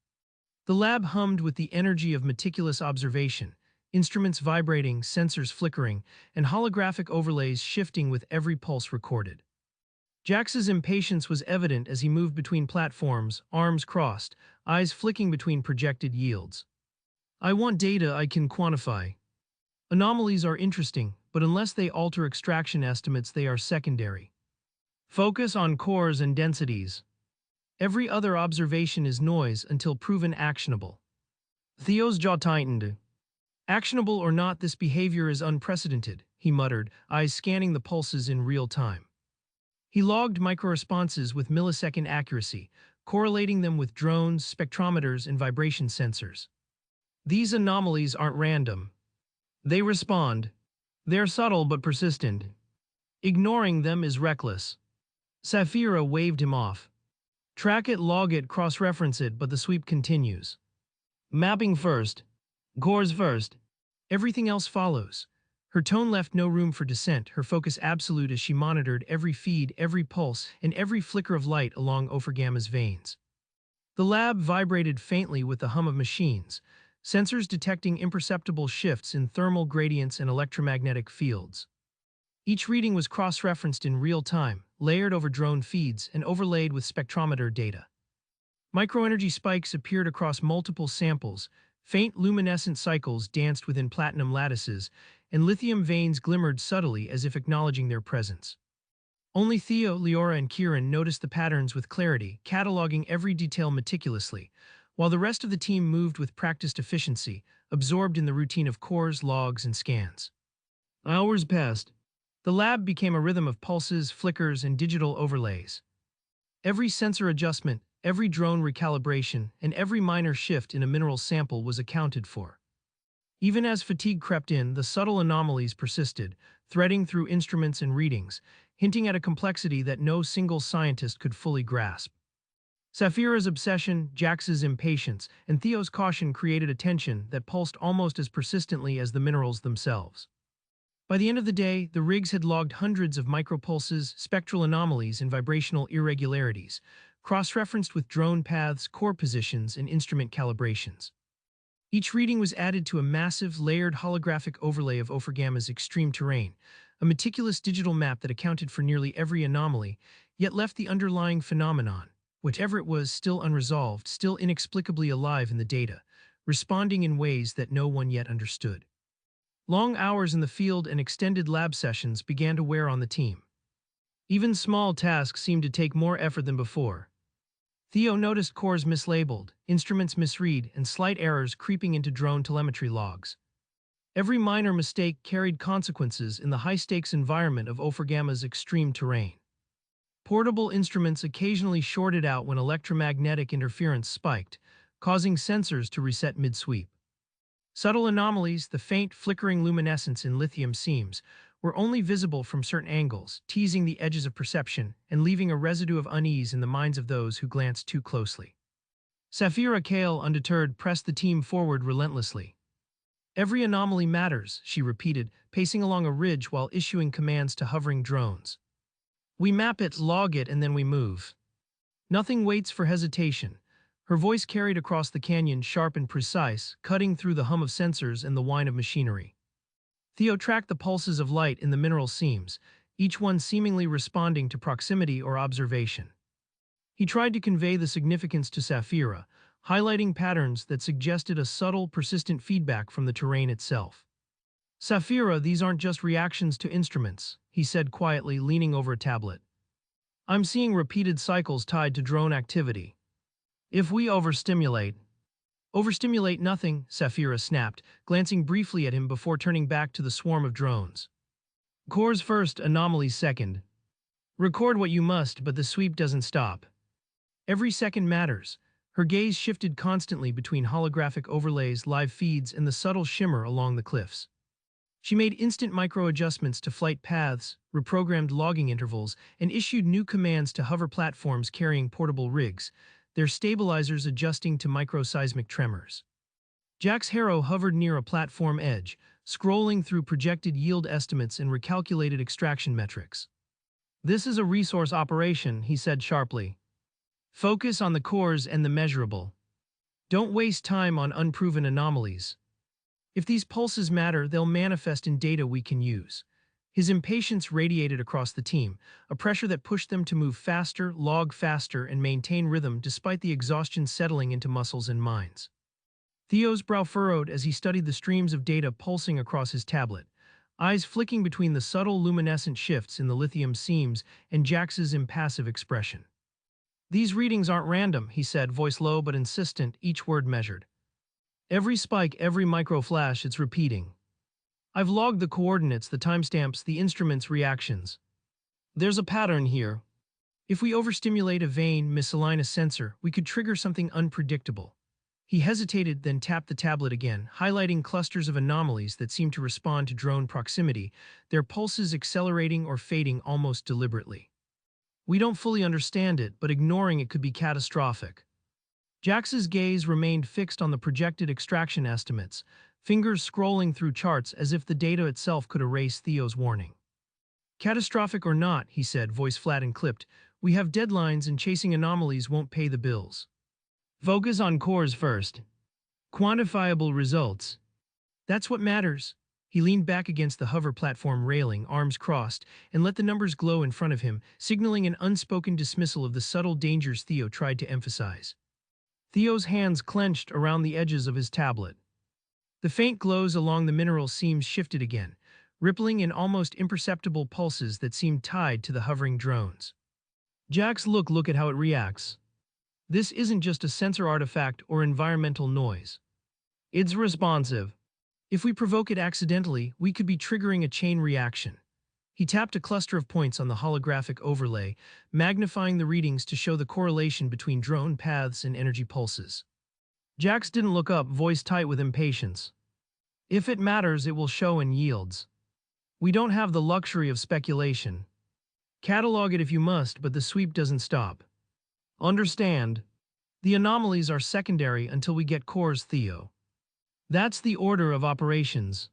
The lab hummed with the energy of meticulous observation, instruments vibrating, sensors flickering, and holographic overlays shifting with every pulse recorded. Jax's impatience was evident as he moved between platforms, arms crossed, eyes flicking between projected yields. I want data I can quantify. Anomalies are interesting, but unless they alter extraction estimates, they are secondary. Focus on cores and densities. Every other observation is noise until proven actionable. Theo's jaw tightened. Actionable or not, this behavior is unprecedented, he muttered, eyes scanning the pulses in real time. He logged microresponses with millisecond accuracy, correlating them with drones, spectrometers, and vibration sensors. These anomalies aren't random. They respond. They're subtle but persistent. Ignoring them is reckless. Saphira waved him off. Track it, log it, cross-reference it, but the sweep continues. Mapping first. Cores first. Everything else follows. Her tone left no room for dissent, her focus absolute as she monitored every feed, every pulse, and every flicker of light along Ophrgamma's veins. The lab vibrated faintly with the hum of machines, sensors detecting imperceptible shifts in thermal gradients and electromagnetic fields. Each reading was cross-referenced in real time, layered over drone feeds, and overlaid with spectrometer data. Microenergy spikes appeared across multiple samples, faint luminescent cycles danced within platinum lattices, and lithium veins glimmered subtly as if acknowledging their presence. Only Theo, Leora, and Kieran noticed the patterns with clarity, cataloging every detail meticulously, while the rest of the team moved with practiced efficiency, absorbed in the routine of cores, logs, and scans. Hours passed. The lab became a rhythm of pulses, flickers, and digital overlays. Every sensor adjustment, every drone recalibration, and every minor shift in a mineral sample was accounted for. Even as fatigue crept in, the subtle anomalies persisted, threading through instruments and readings, hinting at a complexity that no single scientist could fully grasp. Saphira's obsession, Jax's impatience, and Theo's caution created a tension that pulsed almost as persistently as the minerals themselves. By the end of the day, the rigs had logged hundreds of micropulses, spectral anomalies, and vibrational irregularities, cross-referenced with drone paths, core positions, and instrument calibrations. Each reading was added to a massive, layered holographic overlay of Ophrgamma's extreme terrain, a meticulous digital map that accounted for nearly every anomaly, yet left the underlying phenomenon, whatever it was, still unresolved, still inexplicably alive in the data, responding in ways that no one yet understood. Long hours in the field and extended lab sessions began to wear on the team. Even small tasks seemed to take more effort than before. Theo noticed cores mislabeled, instruments misread, and slight errors creeping into drone telemetry logs. Every minor mistake carried consequences in the high-stakes environment of Ophrgamma's extreme terrain. Portable instruments occasionally shorted out when electromagnetic interference spiked, causing sensors to reset mid-sweep. Subtle anomalies, the faint, flickering luminescence in lithium seams, were only visible from certain angles, teasing the edges of perception and leaving a residue of unease in the minds of those who glanced too closely. Saphira Kale, undeterred, pressed the team forward relentlessly. Every anomaly matters, she repeated, pacing along a ridge while issuing commands to hovering drones. We map it, log it, and then we move. Nothing waits for hesitation. Her voice carried across the canyon, sharp and precise, cutting through the hum of sensors and the whine of machinery. Theo tracked the pulses of light in the mineral seams, each one seemingly responding to proximity or observation. He tried to convey the significance to Saphira, highlighting patterns that suggested a subtle, persistent feedback from the terrain itself. Saphira, these aren't just reactions to instruments, he said quietly, leaning over a tablet. I'm seeing repeated cycles tied to drone activity. If we overstimulate nothing, Saphira snapped, glancing briefly at him before turning back to the swarm of drones. Cores first, anomalies second. Record what you must, but the sweep doesn't stop. Every second matters. Her gaze shifted constantly between holographic overlays, live feeds, and the subtle shimmer along the cliffs. She made instant micro-adjustments to flight paths, reprogrammed logging intervals, and issued new commands to hover platforms carrying portable rigs, their stabilizers adjusting to microseismic tremors. Jack's Harrow hovered near a platform edge, scrolling through projected yield estimates and recalculated extraction metrics. "This is a resource operation," he said sharply. "Focus on the cores and the measurable. Don't waste time on unproven anomalies. If these pulses matter, they'll manifest in data we can use." His impatience radiated across the team, a pressure that pushed them to move faster, log faster, and maintain rhythm despite the exhaustion settling into muscles and minds. Theo's brow furrowed as he studied the streams of data pulsing across his tablet, eyes flicking between the subtle luminescent shifts in the lithium seams and Jax's impassive expression. "These readings aren't random," he said, voice low but insistent, each word measured. "Every spike, every micro-flash, it's repeating. I've logged the coordinates, the timestamps, the instrument's reactions. There's a pattern here. If we overstimulate a vein, misalign a sensor, we could trigger something unpredictable." He hesitated, then tapped the tablet again, highlighting clusters of anomalies that seemed to respond to drone proximity, their pulses accelerating or fading almost deliberately. "We don't fully understand it, but ignoring it could be catastrophic." Jax's gaze remained fixed on the projected extraction estimates, fingers scrolling through charts as if the data itself could erase Theo's warning. "Catastrophic or not," he said, voice flat and clipped, "we have deadlines and chasing anomalies won't pay the bills. Focus on cores first. Quantifiable results. That's what matters." He leaned back against the hover platform railing, arms crossed, and let the numbers glow in front of him, signaling an unspoken dismissal of the subtle dangers Theo tried to emphasize. Theo's hands clenched around the edges of his tablet. The faint glows along the mineral seams shifted again, rippling in almost imperceptible pulses that seemed tied to the hovering drones. "Jax, look at how it reacts. This isn't just a sensor artifact or environmental noise. It's responsive. If we provoke it accidentally, we could be triggering a chain reaction." He tapped a cluster of points on the holographic overlay, magnifying the readings to show the correlation between drone paths and energy pulses. Jax didn't look up, voice tight with impatience. "If it matters, it will show in yields. We don't have the luxury of speculation. Catalog it if you must, but the sweep doesn't stop. Understand? The anomalies are secondary until we get cores, Theo. That's the order of operations."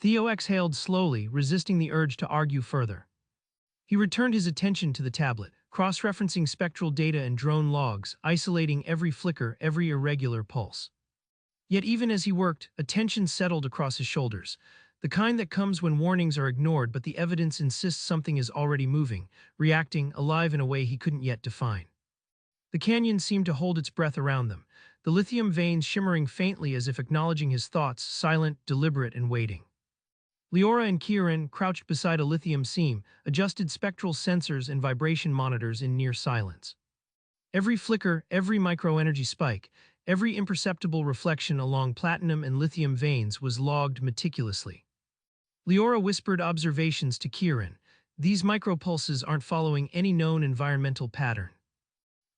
Theo exhaled slowly, resisting the urge to argue further. He returned his attention to the tablet, cross-referencing spectral data and drone logs, isolating every flicker, every irregular pulse. Yet even as he worked, a tension settled across his shoulders, the kind that comes when warnings are ignored but the evidence insists something is already moving, reacting, alive in a way he couldn't yet define. The canyon seemed to hold its breath around them, the lithium veins shimmering faintly as if acknowledging his thoughts, silent, deliberate, and waiting. Leora and Kieran, crouched beside a lithium seam, adjusted spectral sensors and vibration monitors in near silence. Every flicker, every microenergy spike, every imperceptible reflection along platinum and lithium veins was logged meticulously. Leora whispered observations to Kieran. "These micropulses aren't following any known environmental pattern."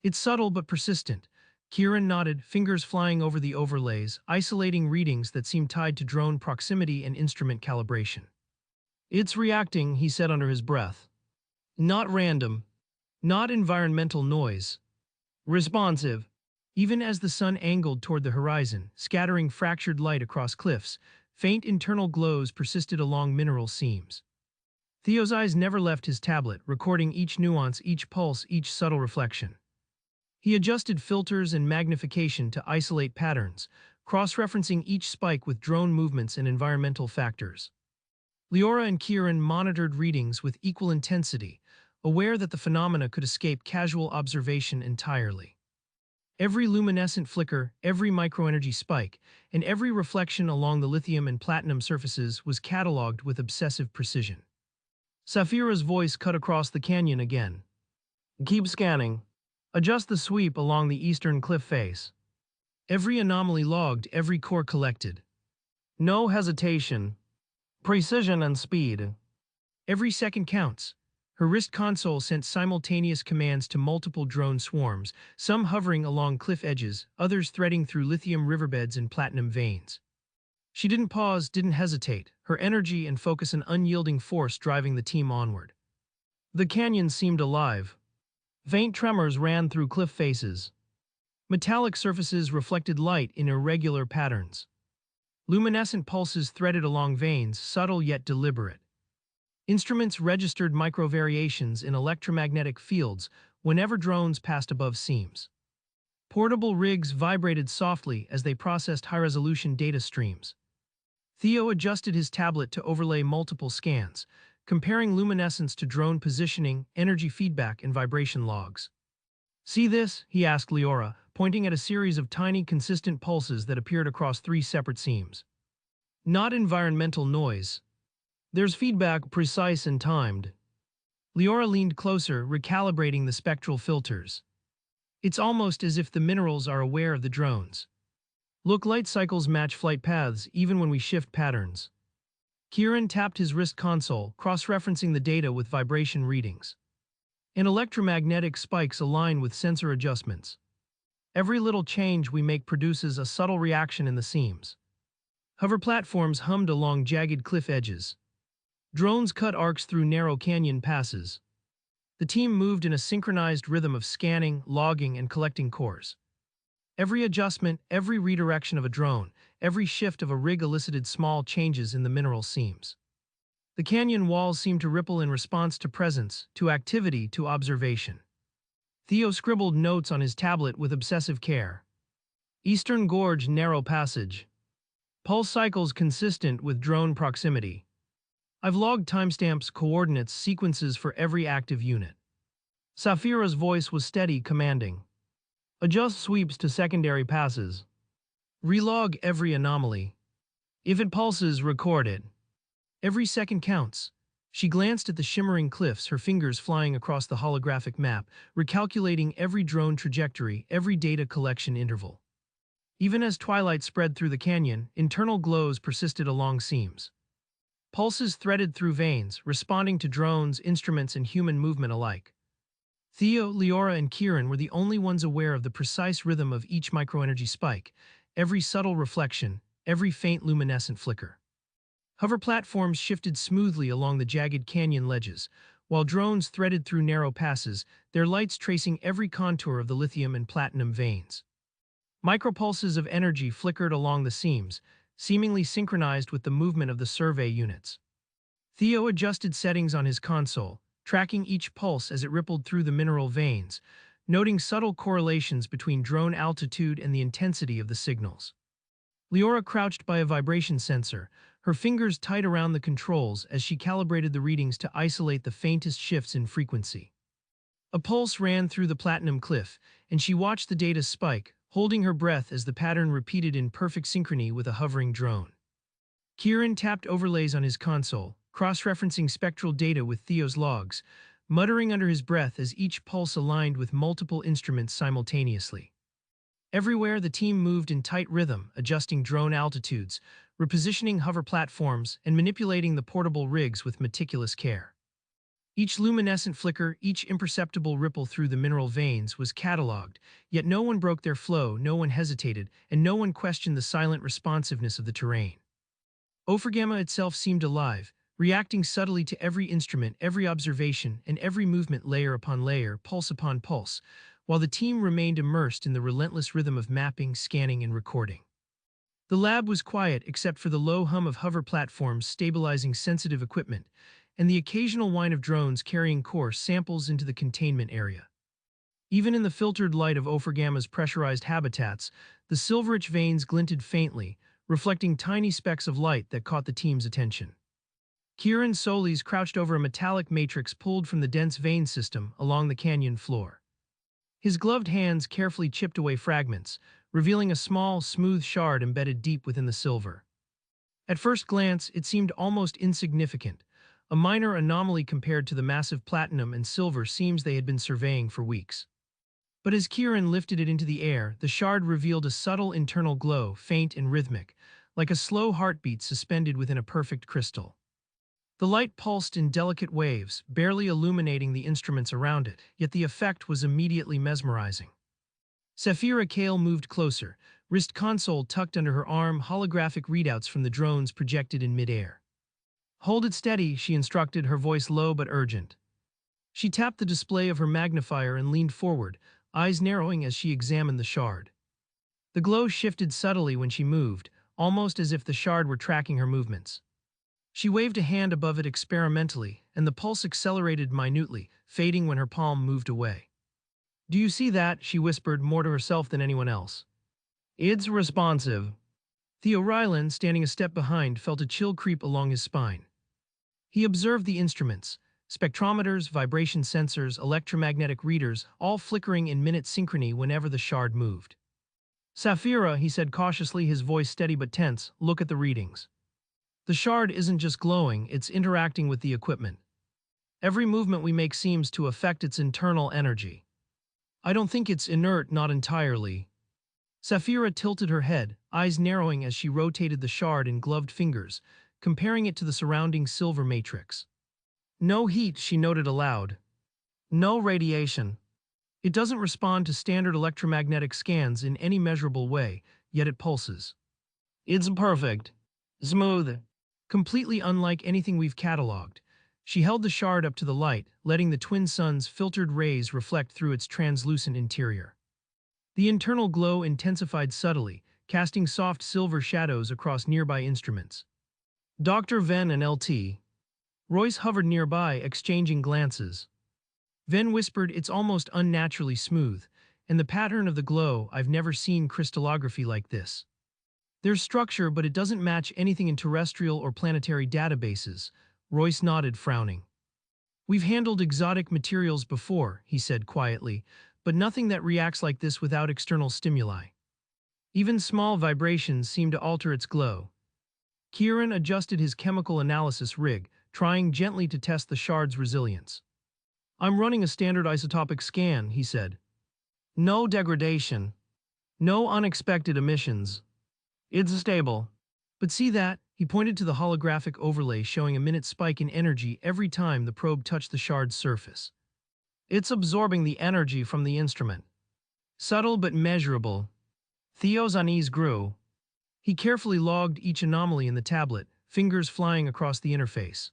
"It's subtle but persistent." Kieran nodded, fingers flying over the overlays, isolating readings that seemed tied to drone proximity and instrument calibration. "It's reacting," he said under his breath. "Not random. Not environmental noise. Responsive." Even as the sun angled toward the horizon, scattering fractured light across cliffs, faint internal glows persisted along mineral seams. Theo's eyes never left his tablet, recording each nuance, each pulse, each subtle reflection. He adjusted filters and magnification to isolate patterns, cross-referencing each spike with drone movements and environmental factors. Leora and Kieran monitored readings with equal intensity, aware that the phenomena could escape casual observation entirely. Every luminescent flicker, every microenergy spike, and every reflection along the lithium and platinum surfaces was catalogued with obsessive precision. Saphira's voice cut across the canyon again. "Keep scanning. Adjust the sweep along the eastern cliff face. Every anomaly logged, every core collected. No hesitation. Precision and speed. Every second counts." Her wrist console sent simultaneous commands to multiple drone swarms, some hovering along cliff edges, others threading through lithium riverbeds and platinum veins. She didn't pause, didn't hesitate, her energy and focus an unyielding force driving the team onward. The canyon seemed alive. Faint tremors ran through cliff faces. Metallic surfaces reflected light in irregular patterns. Luminescent pulses threaded along veins, subtle yet deliberate. Instruments registered microvariations in electromagnetic fields whenever drones passed above seams. Portable rigs vibrated softly as they processed high-resolution data streams. Theo adjusted his tablet to overlay multiple scans, comparing luminescence to drone positioning, energy feedback, and vibration logs. "See this?" he asked Leora, pointing at a series of tiny, consistent pulses that appeared across 3 separate seams. "Not environmental noise. There's feedback, precise and timed." Leora leaned closer, recalibrating the spectral filters. "It's almost as if the minerals are aware of the drones. Look, light cycles match flight paths even when we shift patterns." Kieran tapped his wrist console, cross-referencing the data with vibration readings. And electromagnetic spikes align with sensor adjustments. Every little change we make produces a subtle reaction in the seams. Hover platforms hummed along jagged cliff edges. Drones cut arcs through narrow canyon passes. The team moved in a synchronized rhythm of scanning, logging, and collecting cores. Every adjustment, every redirection of a drone, every shift of a rig elicited small changes in the mineral seams. The canyon walls seemed to ripple in response to presence, to activity, to observation. Theo scribbled notes on his tablet with obsessive care. Eastern Gorge narrow passage. Pulse cycles consistent with drone proximity. I've logged timestamps, coordinates, sequences for every active unit. Safira's voice was steady, commanding. Adjust sweeps to secondary passes. Relog every anomaly. If it pulses, record it. Every second counts. She glanced at the shimmering cliffs, her fingers flying across the holographic map, recalculating every drone trajectory, every data collection interval. Even as twilight spread through the canyon, internal glows persisted along seams. Pulses threaded through veins, responding to drones, instruments, and human movement alike. Theo, Leora, and Kieran were the only ones aware of the precise rhythm of each microenergy spike, every subtle reflection, every faint luminescent flicker. Hover platforms shifted smoothly along the jagged canyon ledges, while drones threaded through narrow passes, their lights tracing every contour of the lithium and platinum veins. Micropulses of energy flickered along the seams, seemingly synchronized with the movement of the survey units. Theo adjusted settings on his console, tracking each pulse as it rippled through the mineral veins, noting subtle correlations between drone altitude and the intensity of the signals. Leora crouched by a vibration sensor, her fingers tight around the controls as she calibrated the readings to isolate the faintest shifts in frequency. A pulse ran through the platinum cliff, and she watched the data spike, holding her breath as the pattern repeated in perfect synchrony with a hovering drone. Kieran tapped overlays on his console, cross-referencing spectral data with Theo's logs, muttering under his breath as each pulse aligned with multiple instruments simultaneously. Everywhere, the team moved in tight rhythm, adjusting drone altitudes, repositioning hover platforms, and manipulating the portable rigs with meticulous care. Each luminescent flicker, each imperceptible ripple through the mineral veins was catalogued, yet no one broke their flow, no one hesitated, and no one questioned the silent responsiveness of the terrain. Ophragama itself seemed alive, reacting subtly to every instrument, every observation, and every movement layer upon layer, pulse upon pulse, while the team remained immersed in the relentless rhythm of mapping, scanning, and recording. The lab was quiet except for the low hum of hover platforms stabilizing sensitive equipment, and the occasional whine of drones carrying core samples into the containment area. Even in the filtered light of Ophragama's pressurized habitats, the silverich veins glinted faintly, reflecting tiny specks of light that caught the team's attention. Kieran Solis crouched over a metallic matrix pulled from the dense vein system along the canyon floor. His gloved hands carefully chipped away fragments, revealing a small, smooth shard embedded deep within the silver. At first glance, it seemed almost insignificant, a minor anomaly compared to the massive platinum and silver seams they had been surveying for weeks. But as Kieran lifted it into the air, the shard revealed a subtle internal glow, faint and rhythmic, like a slow heartbeat suspended within a perfect crystal. The light pulsed in delicate waves, barely illuminating the instruments around it, yet the effect was immediately mesmerizing. Safira Kale moved closer, wrist console tucked under her arm, holographic readouts from the drones projected in midair. "Hold it steady," she instructed, her voice low but urgent. She tapped the display of her magnifier and leaned forward, eyes narrowing as she examined the shard. The glow shifted subtly when she moved, almost as if the shard were tracking her movements. She waved a hand above it experimentally, and the pulse accelerated minutely, fading when her palm moved away. "Do you see that?" she whispered, more to herself than anyone else. "It's responsive." Theo Ryland, standing a step behind, felt a chill creep along his spine. He observed the instruments, spectrometers, vibration sensors, electromagnetic readers, all flickering in minute synchrony whenever the shard moved. "Sapphira," he said cautiously, his voice steady but tense, "look at the readings. The shard isn't just glowing, it's interacting with the equipment. Every movement we make seems to affect its internal energy. I don't think it's inert, not entirely." Sapphira tilted her head, eyes narrowing as she rotated the shard in gloved fingers, comparing it to the surrounding silver matrix. "No heat," she noted aloud. "No radiation. It doesn't respond to standard electromagnetic scans in any measurable way, yet it pulses. It's perfect. Smooth. Completely unlike anything we've cataloged." She held the shard up to the light, letting the twin suns' filtered rays reflect through its translucent interior. The internal glow intensified subtly, casting soft silver shadows across nearby instruments. Dr. Venn and LT. Royce hovered nearby, exchanging glances. Venn whispered, "It's almost unnaturally smooth, and the pattern of the glow, I've never seen crystallography like this. There's structure, but it doesn't match anything in terrestrial or planetary databases." Royce nodded, frowning. "We've handled exotic materials before," he said quietly, "but nothing that reacts like this without external stimuli. Even small vibrations seem to alter its glow." Kieran adjusted his chemical analysis rig, trying gently to test the shard's resilience. "I'm running a standard isotopic scan," he said. "No degradation. No unexpected emissions. It's stable. But see that?" He pointed to the holographic overlay showing a minute spike in energy every time the probe touched the shard's surface. "It's absorbing the energy from the instrument. Subtle but measurable." Theo's unease grew. He carefully logged each anomaly in the tablet, fingers flying across the interface.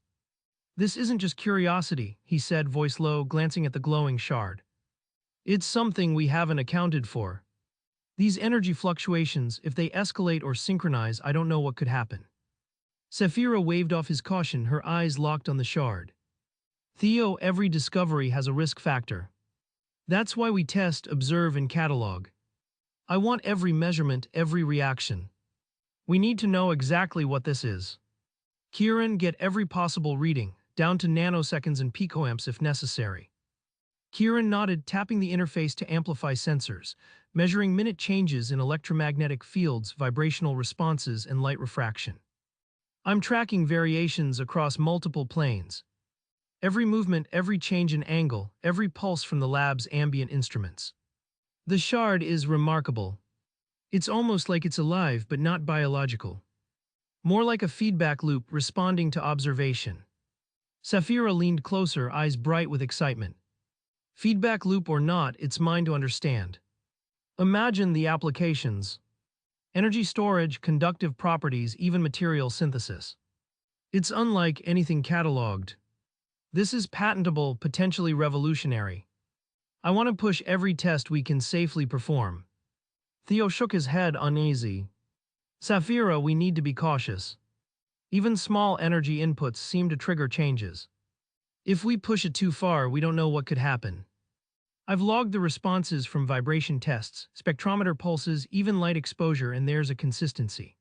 "This isn't just curiosity," he said, voice low, glancing at the glowing shard. "It's something we haven't accounted for. These energy fluctuations, if they escalate or synchronize, I don't know what could happen." Sapphira waved off his caution, her eyes locked on the shard. "Theo, every discovery has a risk factor. That's why we test, observe, and catalog. I want every measurement, every reaction. We need to know exactly what this is. Kieran, get every possible reading, down to nanoseconds and picoamps if necessary." Kieran nodded, tapping the interface to amplify sensors, measuring minute changes in electromagnetic fields, vibrational responses, and light refraction. "I'm tracking variations across multiple planes. Every movement, every change in angle, every pulse from the lab's ambient instruments. The shard is remarkable. It's almost like it's alive, but not biological. More like a feedback loop responding to observation." Sapphira leaned closer, eyes bright with excitement. "Feedback loop or not, it's mine to understand. Imagine the applications. Energy storage, conductive properties, even material synthesis. It's unlike anything cataloged. This is patentable, potentially revolutionary. I want to push every test we can safely perform." Theo shook his head, uneasy. "Sapphira, we need to be cautious. Even small energy inputs seem to trigger changes. If we push it too far, we don't know what could happen. I've logged the responses from vibration tests, spectrometer pulses, even light exposure, and there's a consistency.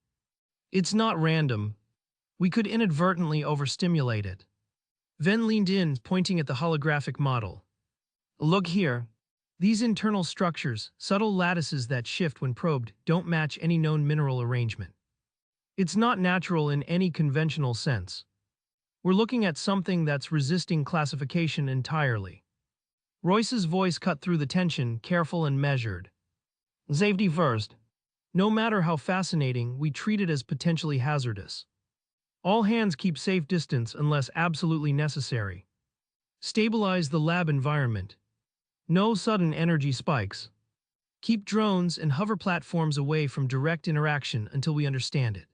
It's not random. We could inadvertently overstimulate it." Venn leaned in, pointing at the holographic model. "Look here. These internal structures, subtle lattices that shift when probed, don't match any known mineral arrangement. It's not natural in any conventional sense. We're looking at something that's resisting classification entirely." Royce's voice cut through the tension, careful and measured. "Safety first. No matter how fascinating, we treat it as potentially hazardous. All hands keep safe distance unless absolutely necessary. Stabilize the lab environment. No sudden energy spikes. Keep drones and hover platforms away from direct interaction until we understand it."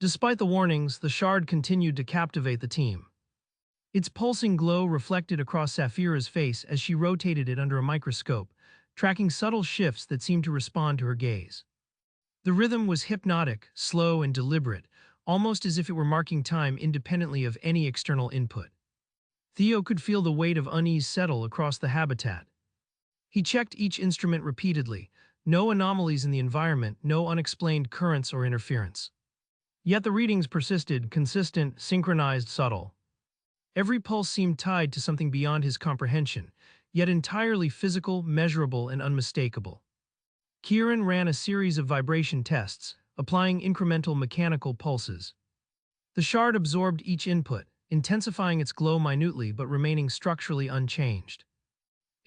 Despite the warnings, the shard continued to captivate the team. Its pulsing glow reflected across Sapphira's face as she rotated it under a microscope, tracking subtle shifts that seemed to respond to her gaze. The rhythm was hypnotic, slow, and deliberate, almost as if it were marking time independently of any external input. Theo could feel the weight of unease settle across the habitat. He checked each instrument repeatedly. No anomalies in the environment, no unexplained currents or interference. Yet the readings persisted, consistent, synchronized, subtle. Every pulse seemed tied to something beyond his comprehension, yet entirely physical, measurable, and unmistakable. Kieran ran a series of vibration tests, applying incremental mechanical pulses. The shard absorbed each input, intensifying its glow minutely but remaining structurally unchanged.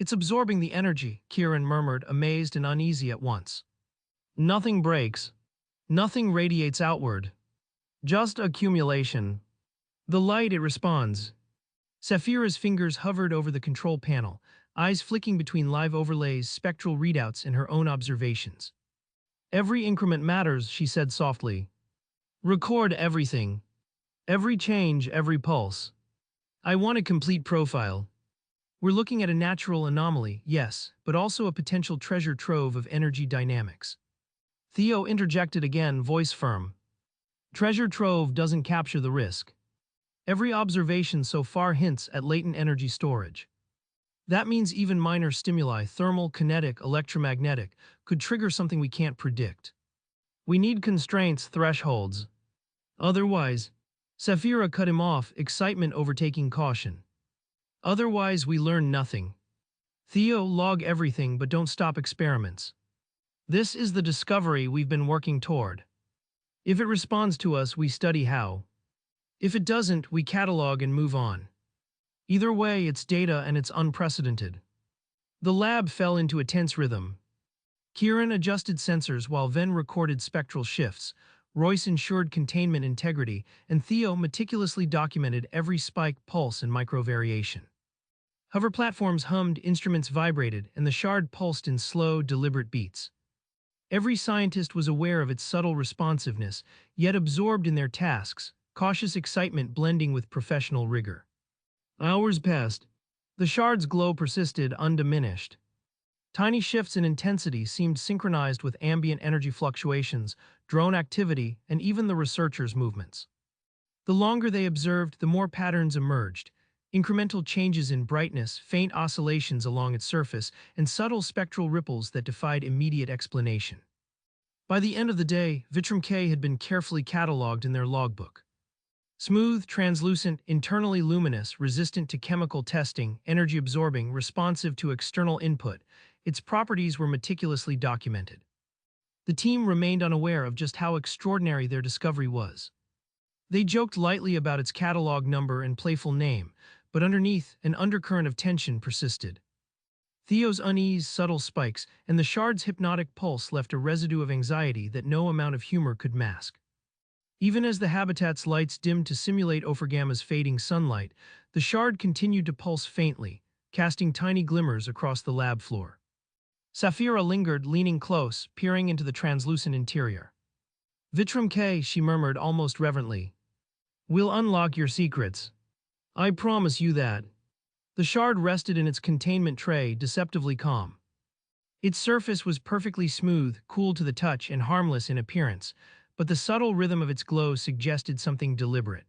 "It's absorbing the energy," Kieran murmured, amazed and uneasy at once. "Nothing breaks. Nothing radiates outward. Just accumulation. The light, it responds." Saphira's fingers hovered over the control panel, eyes flicking between live overlays, spectral readouts, and her own observations. "Every increment matters," she said softly. "Record everything. Every change, every pulse. I want a complete profile. We're looking at a natural anomaly, yes, but also a potential treasure trove of energy dynamics." Theo interjected again, voice firm. "Treasure trove doesn't capture the risk. Every observation so far hints at latent energy storage. That means even minor stimuli, thermal, kinetic, electromagnetic, could trigger something we can't predict. We need constraints, thresholds. Otherwise—" Saphira cut him off, excitement overtaking caution. "Otherwise, we learn nothing. Theo, log everything, but don't stop experiments. This is the discovery we've been working toward. If it responds to us, we study how. If it doesn't, we catalog and move on. Either way, it's data and it's unprecedented." The lab fell into a tense rhythm. Kieran adjusted sensors while Ven recorded spectral shifts, Royce ensured containment integrity, and Theo meticulously documented every spike, pulse, and microvariation. Hover platforms hummed, instruments vibrated, and the shard pulsed in slow, deliberate beats. Every scientist was aware of its subtle responsiveness, yet absorbed in their tasks, cautious excitement blending with professional rigor. Hours passed. The shard's glow persisted, undiminished. Tiny shifts in intensity seemed synchronized with ambient energy fluctuations, drone activity, and even the researchers' movements. The longer they observed, the more patterns emerged: incremental changes in brightness, faint oscillations along its surface, and subtle spectral ripples that defied immediate explanation. By the end of the day, Vitrum K had been carefully cataloged in their logbook. Smooth, translucent, internally luminous, resistant to chemical testing, energy-absorbing, responsive to external input, its properties were meticulously documented. The team remained unaware of just how extraordinary their discovery was. They joked lightly about its catalog number and playful name, but underneath, an undercurrent of tension persisted. Theo's unease, subtle spikes, and the shard's hypnotic pulse left a residue of anxiety that no amount of humor could mask. Even as the habitat's lights dimmed to simulate Ophrgamma's fading sunlight, the shard continued to pulse faintly, casting tiny glimmers across the lab floor. Saphira lingered, leaning close, peering into the translucent interior. "Vitrum K," she murmured almost reverently. "We'll unlock your secrets. I promise you that." The shard rested in its containment tray, deceptively calm. Its surface was perfectly smooth, cool to the touch, and harmless in appearance, but the subtle rhythm of its glow suggested something deliberate.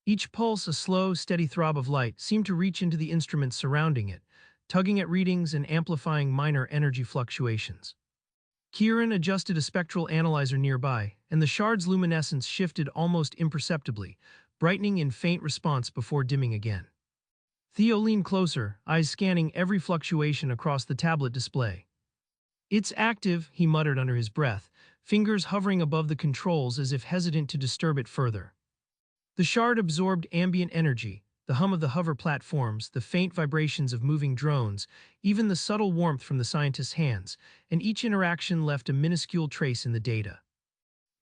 Each pulse, a slow, steady throb of light, seemed to reach into the instruments surrounding it, tugging at readings and amplifying minor energy fluctuations. Kieran adjusted a spectral analyzer nearby, and the shard's luminescence shifted almost imperceptibly, brightening in faint response before dimming again. Theo leaned closer, eyes scanning every fluctuation across the tablet display. "It's active," he muttered under his breath, fingers hovering above the controls as if hesitant to disturb it further. The shard absorbed ambient energy, the hum of the hover platforms, the faint vibrations of moving drones, even the subtle warmth from the scientist's hands, and each interaction left a minuscule trace in the data.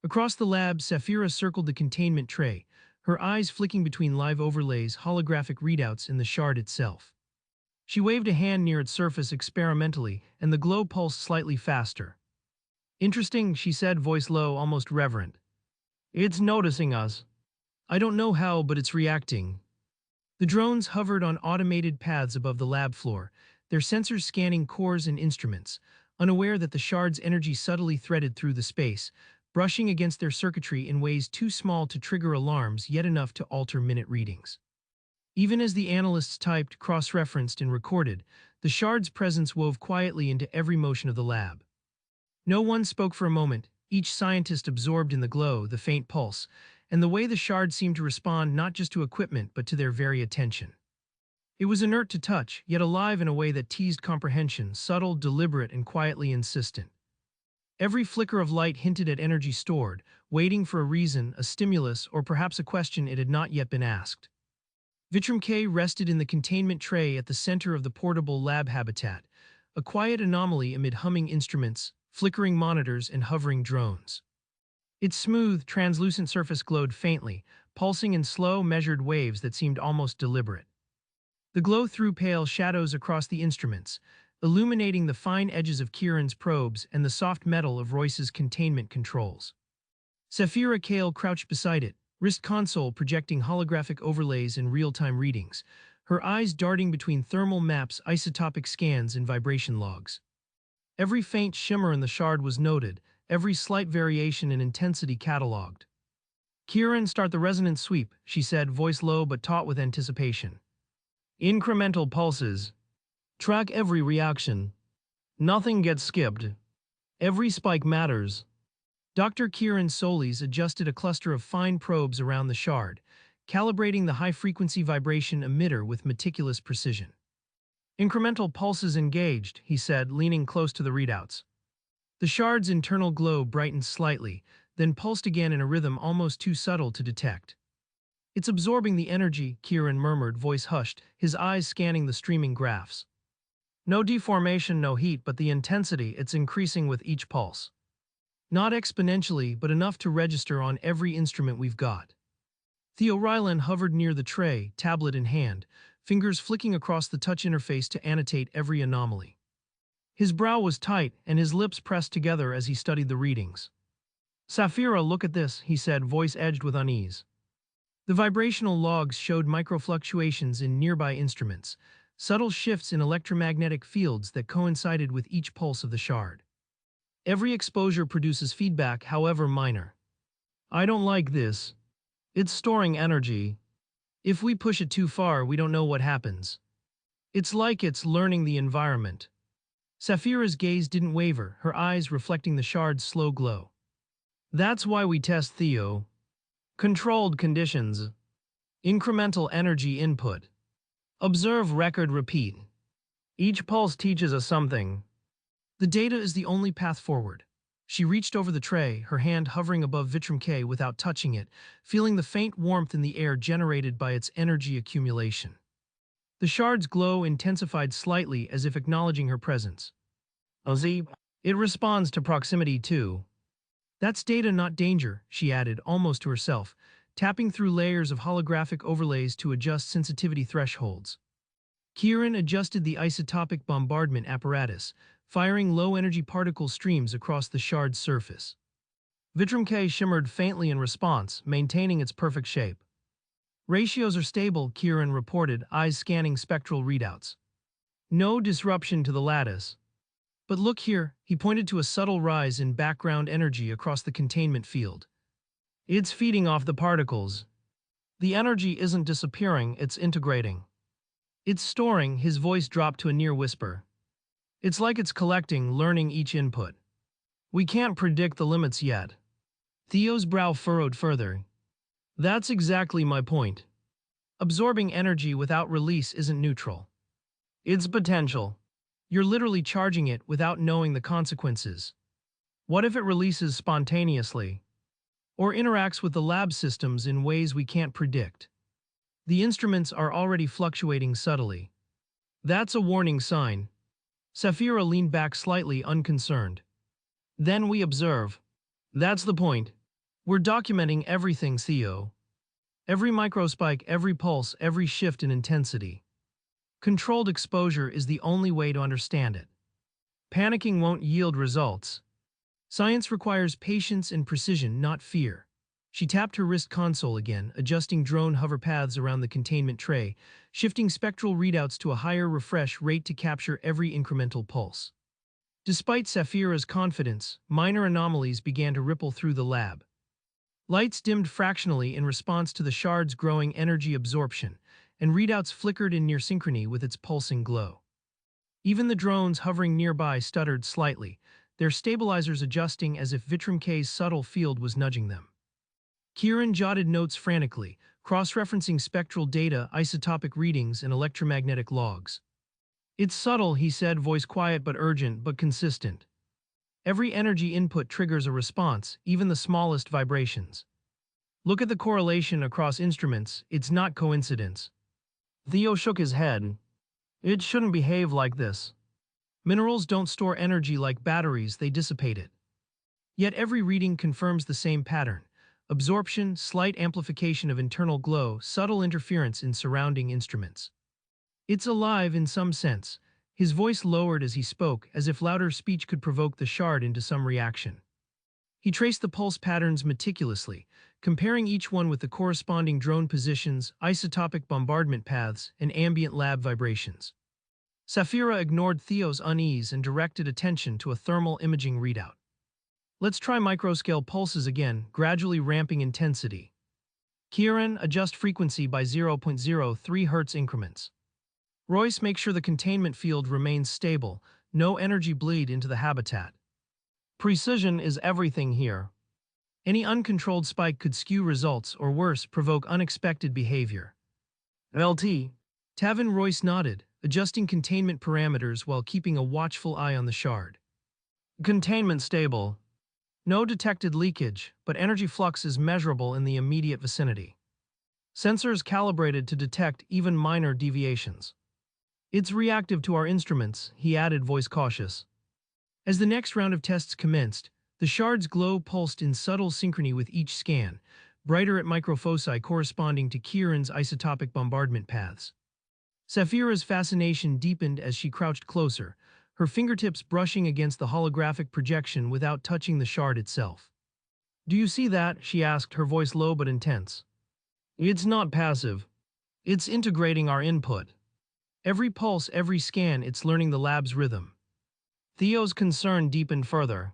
Across the lab, Saphira circled the containment tray, her eyes flicking between live overlays, holographic readouts, and the shard itself. She waved a hand near its surface experimentally, and the glow pulsed slightly faster. "Interesting," she said, voice low, almost reverent. "It's noticing us. I don't know how, but it's reacting." The drones hovered on automated paths above the lab floor, their sensors scanning cores and instruments, unaware that the shard's energy subtly threaded through the space, brushing against their circuitry in ways too small to trigger alarms yet enough to alter minute readings. Even as the analysts typed, cross-referenced, and recorded, the shard's presence wove quietly into every motion of the lab. No one spoke for a moment, each scientist absorbed in the glow, the faint pulse, and the way the shard seemed to respond not just to equipment but to their very attention. It was inert to touch, yet alive in a way that teased comprehension, subtle, deliberate, and quietly insistent. Every flicker of light hinted at energy stored, waiting for a reason, a stimulus, or perhaps a question it had not yet been asked. Vitrum K rested in the containment tray at the center of the portable lab habitat, a quiet anomaly amid humming instruments, flickering monitors, and hovering drones. Its smooth, translucent surface glowed faintly, pulsing in slow, measured waves that seemed almost deliberate. The glow threw pale shadows across the instruments, illuminating the fine edges of Kieran's probes and the soft metal of Royce's containment controls. Saphira Kale crouched beside it, wrist console projecting holographic overlays and real-time readings, her eyes darting between thermal maps, isotopic scans, and vibration logs. Every faint shimmer in the shard was noted, every slight variation in intensity catalogued. "Kieran, start the resonance sweep," she said, voice low but taut with anticipation. "Incremental pulses. Track every reaction. Nothing gets skipped. Every spike matters." Dr. Kieran Solis adjusted a cluster of fine probes around the shard, calibrating the high-frequency vibration emitter with meticulous precision. "Incremental pulses engaged," he said, leaning close to the readouts. The shard's internal glow brightened slightly, then pulsed again in a rhythm almost too subtle to detect. "It's absorbing the energy," Kieran murmured, voice hushed, his eyes scanning the streaming graphs. "No deformation, no heat, but the intensity, it's increasing with each pulse. Not exponentially, but enough to register on every instrument we've got." Theo Ryland hovered near the tray, tablet in hand, fingers flicking across the touch interface to annotate every anomaly. His brow was tight, and his lips pressed together as he studied the readings. "Saphira, look at this," he said, voice edged with unease. The vibrational logs showed microfluctuations in nearby instruments, subtle shifts in electromagnetic fields that coincided with each pulse of the shard. Every exposure produces feedback, however minor. "I don't like this. It's storing energy. If we push it too far, we don't know what happens. It's like it's learning the environment." Saphira's gaze didn't waver, her eyes reflecting the shard's slow glow. "That's why we test Theo. Controlled conditions. Incremental energy input. Observe, record, repeat. Each pulse teaches us something. The data is the only path forward." She reached over the tray, her hand hovering above Vitrum K without touching it, feeling the faint warmth in the air generated by its energy accumulation. The shard's glow intensified slightly as if acknowledging her presence. "See, it responds to proximity too." "That's data, not danger," she added, almost to herself, tapping through layers of holographic overlays to adjust sensitivity thresholds. Kieran adjusted the isotopic bombardment apparatus, firing low-energy particle streams across the shard's surface. Vitrum K shimmered faintly in response, maintaining its perfect shape. "Ratios are stable," Kieran reported, eyes scanning spectral readouts. "No disruption to the lattice. But look here," he pointed to a subtle rise in background energy across the containment field. "It's feeding off the particles. The energy isn't disappearing, it's integrating. It's storing," his voice dropped to a near whisper. "It's like it's collecting, learning each input. We can't predict the limits yet." Theo's brow furrowed further. "That's exactly my point. Absorbing energy without release isn't neutral. It's potential. You're literally charging it without knowing the consequences. What if it releases spontaneously? Or interacts with the lab systems in ways we can't predict? The instruments are already fluctuating subtly. That's a warning sign." Saphira leaned back slightly, unconcerned. "Then we observe. That's the point. We're documenting everything, Theo. Every microspike, every pulse, every shift in intensity. Controlled exposure is the only way to understand it. Panicking won't yield results. Science requires patience and precision, not fear." She tapped her wrist console again, adjusting drone hover paths around the containment tray, shifting spectral readouts to a higher refresh rate to capture every incremental pulse. Despite Saphira's confidence, minor anomalies began to ripple through the lab. Lights dimmed fractionally in response to the shard's growing energy absorption, and readouts flickered in near synchrony with its pulsing glow. Even the drones hovering nearby stuttered slightly, their stabilizers adjusting as if Vitrum K's subtle field was nudging them. Kieran jotted notes frantically, cross-referencing spectral data, isotopic readings, and electromagnetic logs. "It's subtle," he said, voice quiet but urgent but consistent. "Every energy input triggers a response, even the smallest vibrations. Look at the correlation across instruments, it's not coincidence." Theo shook his head. "It shouldn't behave like this. Minerals don't store energy like batteries, they dissipate it." Yet every reading confirms the same pattern: absorption, slight amplification of internal glow, subtle interference in surrounding instruments. "It's alive in some sense." His voice lowered as he spoke, as if louder speech could provoke the shard into some reaction. He traced the pulse patterns meticulously, comparing each one with the corresponding drone positions, isotopic bombardment paths, and ambient lab vibrations. Saphira ignored Theo's unease and directed attention to a thermal imaging readout. "Let's try microscale pulses again, gradually ramping intensity." "Kieran, adjust frequency by 0.03 Hz increments." "Royce, make sure the containment field remains stable, no energy bleed into the habitat." "Precision is everything here. Any uncontrolled spike could skew results or worse, provoke unexpected behavior." "LT." Tavin Royce nodded, adjusting containment parameters while keeping a watchful eye on the shard. "Containment stable. No detected leakage, but energy flux is measurable in the immediate vicinity. Sensors calibrated to detect even minor deviations." "It's reactive to our instruments," he added, voice cautious. As the next round of tests commenced, the shard's glow pulsed in subtle synchrony with each scan, brighter at microfoci corresponding to Kieran's isotopic bombardment paths. Saphira's fascination deepened as she crouched closer, her fingertips brushing against the holographic projection without touching the shard itself. "Do you see that?" she asked, her voice low but intense. "It's not passive. It's integrating our input. Every pulse, every scan, it's learning the lab's rhythm." Theo's concern deepened further.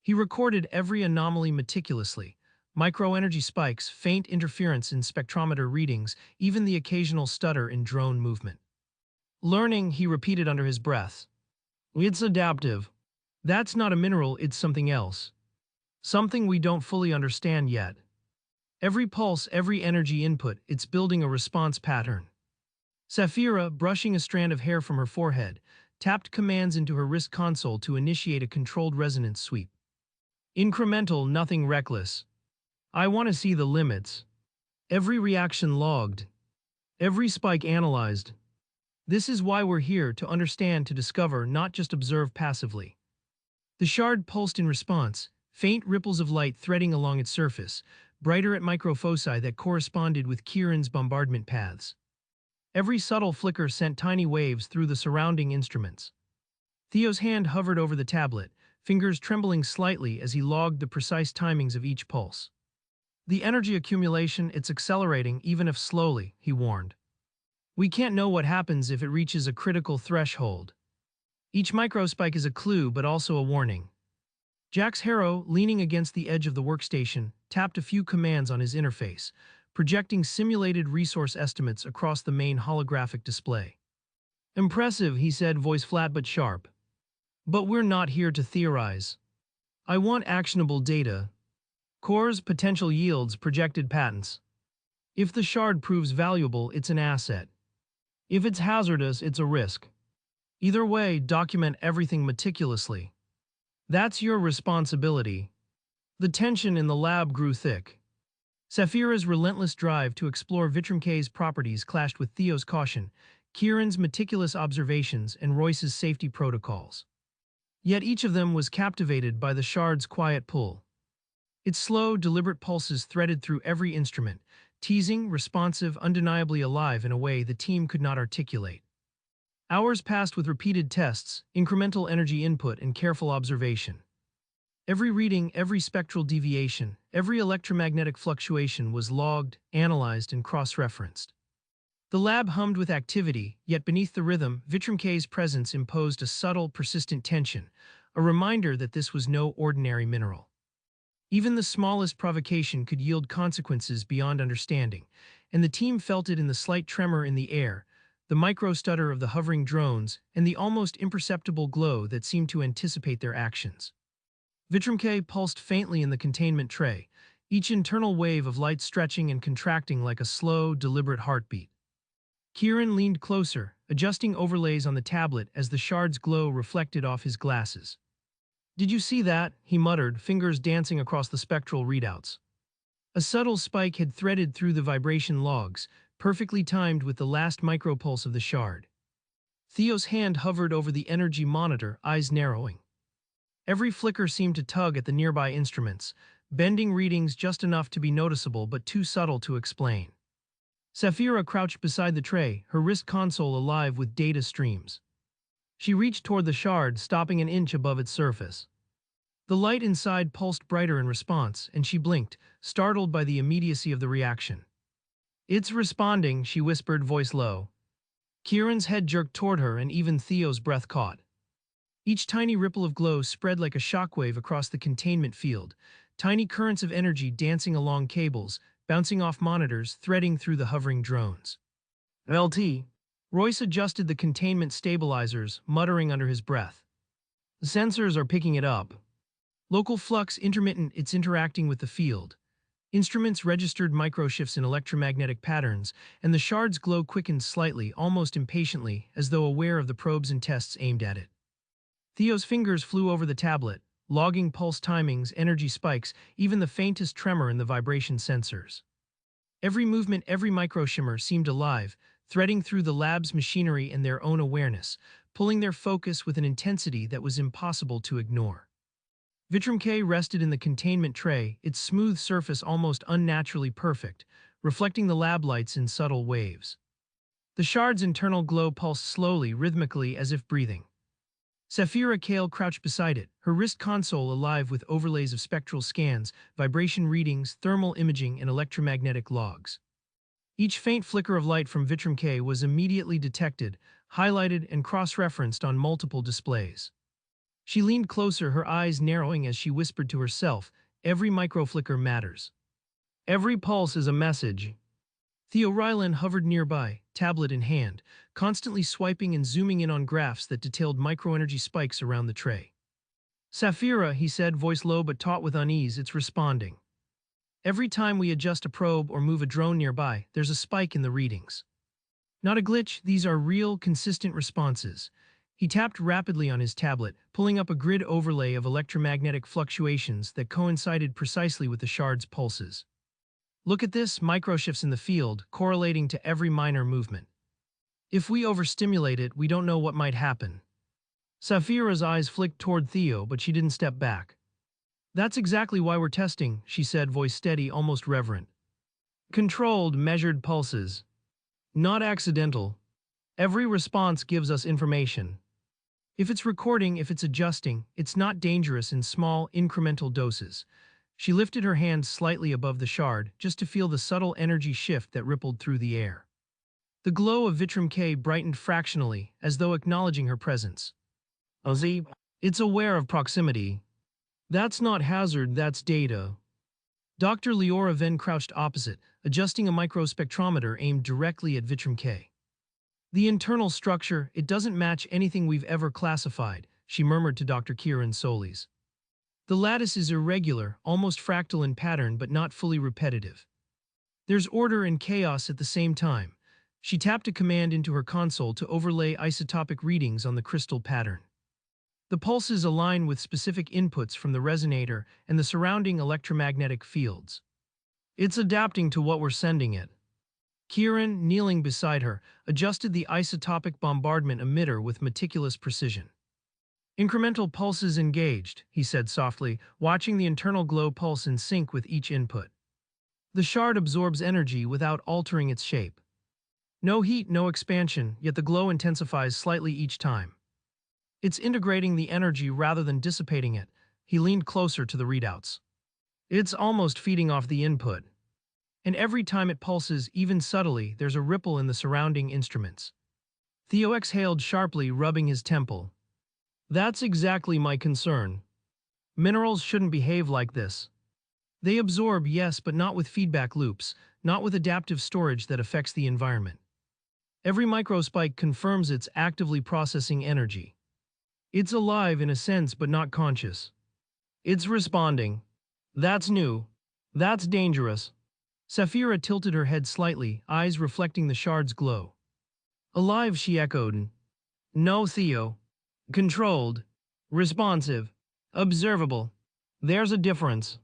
He recorded every anomaly meticulously: microenergy spikes, faint interference in spectrometer readings, even the occasional stutter in drone movement. "Learning," he repeated under his breath. "It's adaptive. That's not a mineral, it's something else. Something we don't fully understand yet. Every pulse, every energy input, it's building a response pattern." Saphira, brushing a strand of hair from her forehead, tapped commands into her wrist console to initiate a controlled resonance sweep. "Incremental, nothing reckless. I want to see the limits. Every reaction logged. Every spike analyzed. This is why we're here, to understand, to discover, not just observe passively." The shard pulsed in response, faint ripples of light threading along its surface, brighter at microfoci that corresponded with Kieran's bombardment paths. Every subtle flicker sent tiny waves through the surrounding instruments. Theo's hand hovered over the tablet, fingers trembling slightly as he logged the precise timings of each pulse. "The energy accumulation, it's accelerating, even if slowly," he warned. "We can't know what happens if it reaches a critical threshold. Each microspike is a clue, but also a warning." Jax Harrow, leaning against the edge of the workstation, tapped a few commands on his interface, projecting simulated resource estimates across the main holographic display. "Impressive," he said, voice flat but sharp. "But we're not here to theorize. I want actionable data. Cores, potential yields, projected patents. If the shard proves valuable, it's an asset. If it's hazardous, it's a risk. Either way, document everything meticulously. That's your responsibility." The tension in the lab grew thick. Saphira's relentless drive to explore Vitrum K's properties clashed with Theo's caution, Kieran's meticulous observations, and Royce's safety protocols. Yet each of them was captivated by the shard's quiet pull. Its slow, deliberate pulses threaded through every instrument, teasing, responsive, undeniably alive in a way the team could not articulate. Hours passed with repeated tests, incremental energy input, and careful observation. Every reading, every spectral deviation, every electromagnetic fluctuation was logged, analyzed, and cross-referenced. The lab hummed with activity, yet beneath the rhythm, Vitram K's presence imposed a subtle, persistent tension, a reminder that this was no ordinary mineral. Even the smallest provocation could yield consequences beyond understanding, and the team felt it in the slight tremor in the air, the micro-stutter of the hovering drones, and the almost imperceptible glow that seemed to anticipate their actions. Vitram K pulsed faintly in the containment tray, each internal wave of light stretching and contracting like a slow, deliberate heartbeat. Kieran leaned closer, adjusting overlays on the tablet as the shard's glow reflected off his glasses. "Did you see that?" he muttered, fingers dancing across the spectral readouts. A subtle spike had threaded through the vibration logs, perfectly timed with the last micropulse of the shard. Theo's hand hovered over the energy monitor, eyes narrowing. Every flicker seemed to tug at the nearby instruments, bending readings just enough to be noticeable but too subtle to explain. Saphira crouched beside the tray, her wrist console alive with data streams. She reached toward the shard, stopping an inch above its surface. The light inside pulsed brighter in response, and she blinked, startled by the immediacy of the reaction. "It's responding," she whispered, voice low. Kieran's head jerked toward her, and even Theo's breath caught. Each tiny ripple of glow spread like a shockwave across the containment field, tiny currents of energy dancing along cables, bouncing off monitors, threading through the hovering drones. "LT." Royce adjusted the containment stabilizers, muttering under his breath. "The sensors are picking it up. Local flux intermittent, it's interacting with the field." Instruments registered microshifts in electromagnetic patterns, and the shard's glow quickened slightly, almost impatiently, as though aware of the probes and tests aimed at it. Theo's fingers flew over the tablet, logging pulse timings, energy spikes, even the faintest tremor in the vibration sensors. Every movement, every microshimmer seemed alive, threading through the lab's machinery and their own awareness, pulling their focus with an intensity that was impossible to ignore. Vitram K rested in the containment tray, its smooth surface almost unnaturally perfect, reflecting the lab lights in subtle waves. The shard's internal glow pulsed slowly, rhythmically, as if breathing. Saphira Kale crouched beside it, her wrist console alive with overlays of spectral scans, vibration readings, thermal imaging, and electromagnetic logs. Each faint flicker of light from Vitram K was immediately detected, highlighted, and cross-referenced on multiple displays. She leaned closer, her eyes narrowing as she whispered to herself, "Every microflicker matters. Every pulse is a message." Theo Ryland hovered nearby, tablet in hand, constantly swiping and zooming in on graphs that detailed microenergy spikes around the tray. "Saphira," he said, voice low but taut with unease, "it's responding. Every time we adjust a probe or move a drone nearby, there's a spike in the readings. Not a glitch, these are real, consistent responses." He tapped rapidly on his tablet, pulling up a grid overlay of electromagnetic fluctuations that coincided precisely with the shard's pulses. "Look at this, microshifts in the field, correlating to every minor movement. If we overstimulate it, we don't know what might happen." Saphira's eyes flicked toward Theo, but she didn't step back. "That's exactly why we're testing," she said, voice steady, almost reverent. "Controlled, measured pulses. Not accidental. Every response gives us information. If it's recording, if it's adjusting, it's not dangerous in small, incremental doses." She lifted her hand slightly above the shard, just to feel the subtle energy shift that rippled through the air. The glow of Vitram K brightened fractionally, as though acknowledging her presence. "Ozzy, it's aware of proximity. That's not hazard, that's data." Dr. Leora Venn crouched opposite, adjusting a microspectrometer aimed directly at Vitram K. "The internal structure, it doesn't match anything we've ever classified," she murmured to Dr. Kieran Solis. "The lattice is irregular, almost fractal in pattern but not fully repetitive. There's order and chaos at the same time." She tapped a command into her console to overlay isotopic readings on the crystal pattern. The pulses align with specific inputs from the resonator and the surrounding electromagnetic fields. "It's adapting to what we're sending it." Kieran, kneeling beside her, adjusted the isotopic bombardment emitter with meticulous precision. "Incremental pulses engaged," he said softly, watching the internal glow pulse in sync with each input. The shard absorbs energy without altering its shape. No heat, no expansion, yet the glow intensifies slightly each time. "It's integrating the energy rather than dissipating it." He leaned closer to the readouts. It's almost feeding off the input. And every time it pulses, even subtly, there's a ripple in the surrounding instruments. Theo exhaled sharply, rubbing his temple. That's exactly my concern. Minerals shouldn't behave like this. They absorb, yes, but not with feedback loops, not with adaptive storage that affects the environment. Every microspike confirms it's actively processing energy. It's alive in a sense, but not conscious. It's responding. That's new. That's dangerous. Saphira tilted her head slightly, eyes reflecting the shard's glow. Alive, she echoed. No, Theo. Controlled. Responsive. Observable. There's a difference.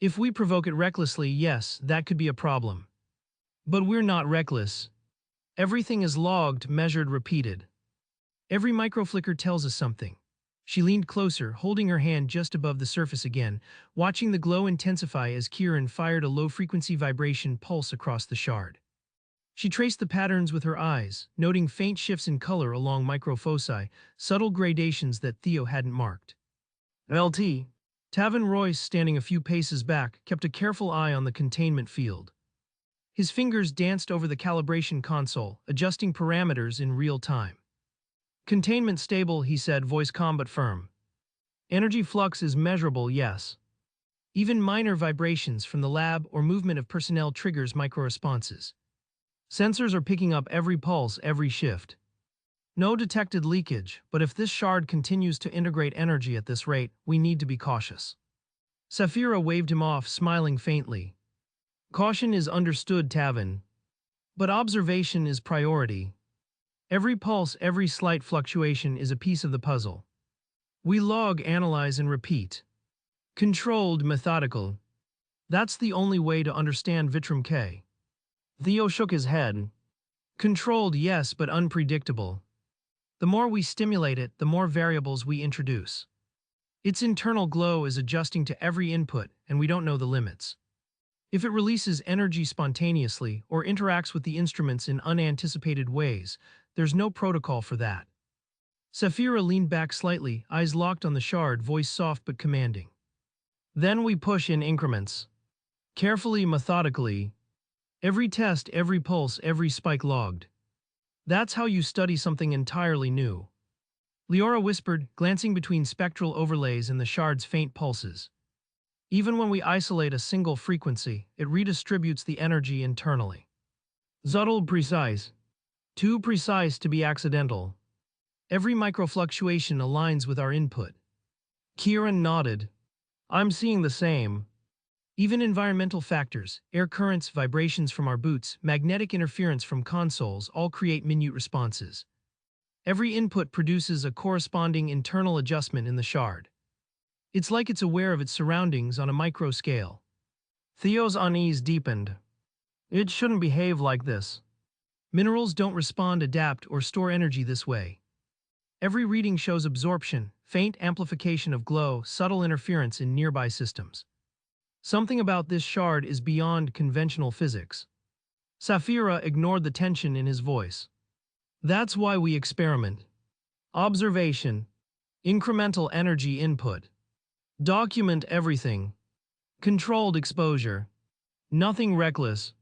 If we provoke it recklessly, yes, that could be a problem. But we're not reckless. Everything is logged, measured, repeated. Every microflicker tells us something. She leaned closer, holding her hand just above the surface again, watching the glow intensify as Kieran fired a low-frequency vibration pulse across the shard. She traced the patterns with her eyes, noting faint shifts in color along microfoci, subtle gradations that Theo hadn't marked. LT. Tavin Royce, standing a few paces back, kept a careful eye on the containment field. His fingers danced over the calibration console, adjusting parameters in real time. Containment stable, he said, voice calm but firm. Energy flux is measurable, yes. Even minor vibrations from the lab or movement of personnel triggers microresponses. Sensors are picking up every pulse, every shift. No detected leakage, but if this shard continues to integrate energy at this rate, we need to be cautious. Saphira waved him off, smiling faintly. Caution is understood, Tavin. But observation is priority. Every pulse, every slight fluctuation is a piece of the puzzle. We log, analyze, and repeat. Controlled, methodical. That's the only way to understand Vitrum K. Theo shook his head. Controlled, yes, but unpredictable. The more we stimulate it, the more variables we introduce. Its internal glow is adjusting to every input, and we don't know the limits. If it releases energy spontaneously or interacts with the instruments in unanticipated ways, there's no protocol for that. Saphira leaned back slightly, eyes locked on the shard, voice soft but commanding. Then we push in increments. Carefully, methodically. Every test, every pulse, every spike logged. That's how you study something entirely new. Leora whispered, glancing between spectral overlays and the shard's faint pulses. Even when we isolate a single frequency, it redistributes the energy internally. Subtle, precise. Too precise to be accidental. Every microfluctuation aligns with our input. Kieran nodded. I'm seeing the same. Even environmental factors, air currents, vibrations from our boots, magnetic interference from consoles all create minute responses. Every input produces a corresponding internal adjustment in the shard. It's like it's aware of its surroundings on a micro scale. Theo's unease deepened. It shouldn't behave like this. Minerals don't respond, adapt, or store energy this way. Every reading shows absorption, faint amplification of glow, subtle interference in nearby systems. Something about this shard is beyond conventional physics. Saphira ignored the tension in his voice. That's why we experiment. Observation. Incremental energy input. Document everything. Controlled exposure. Nothing reckless.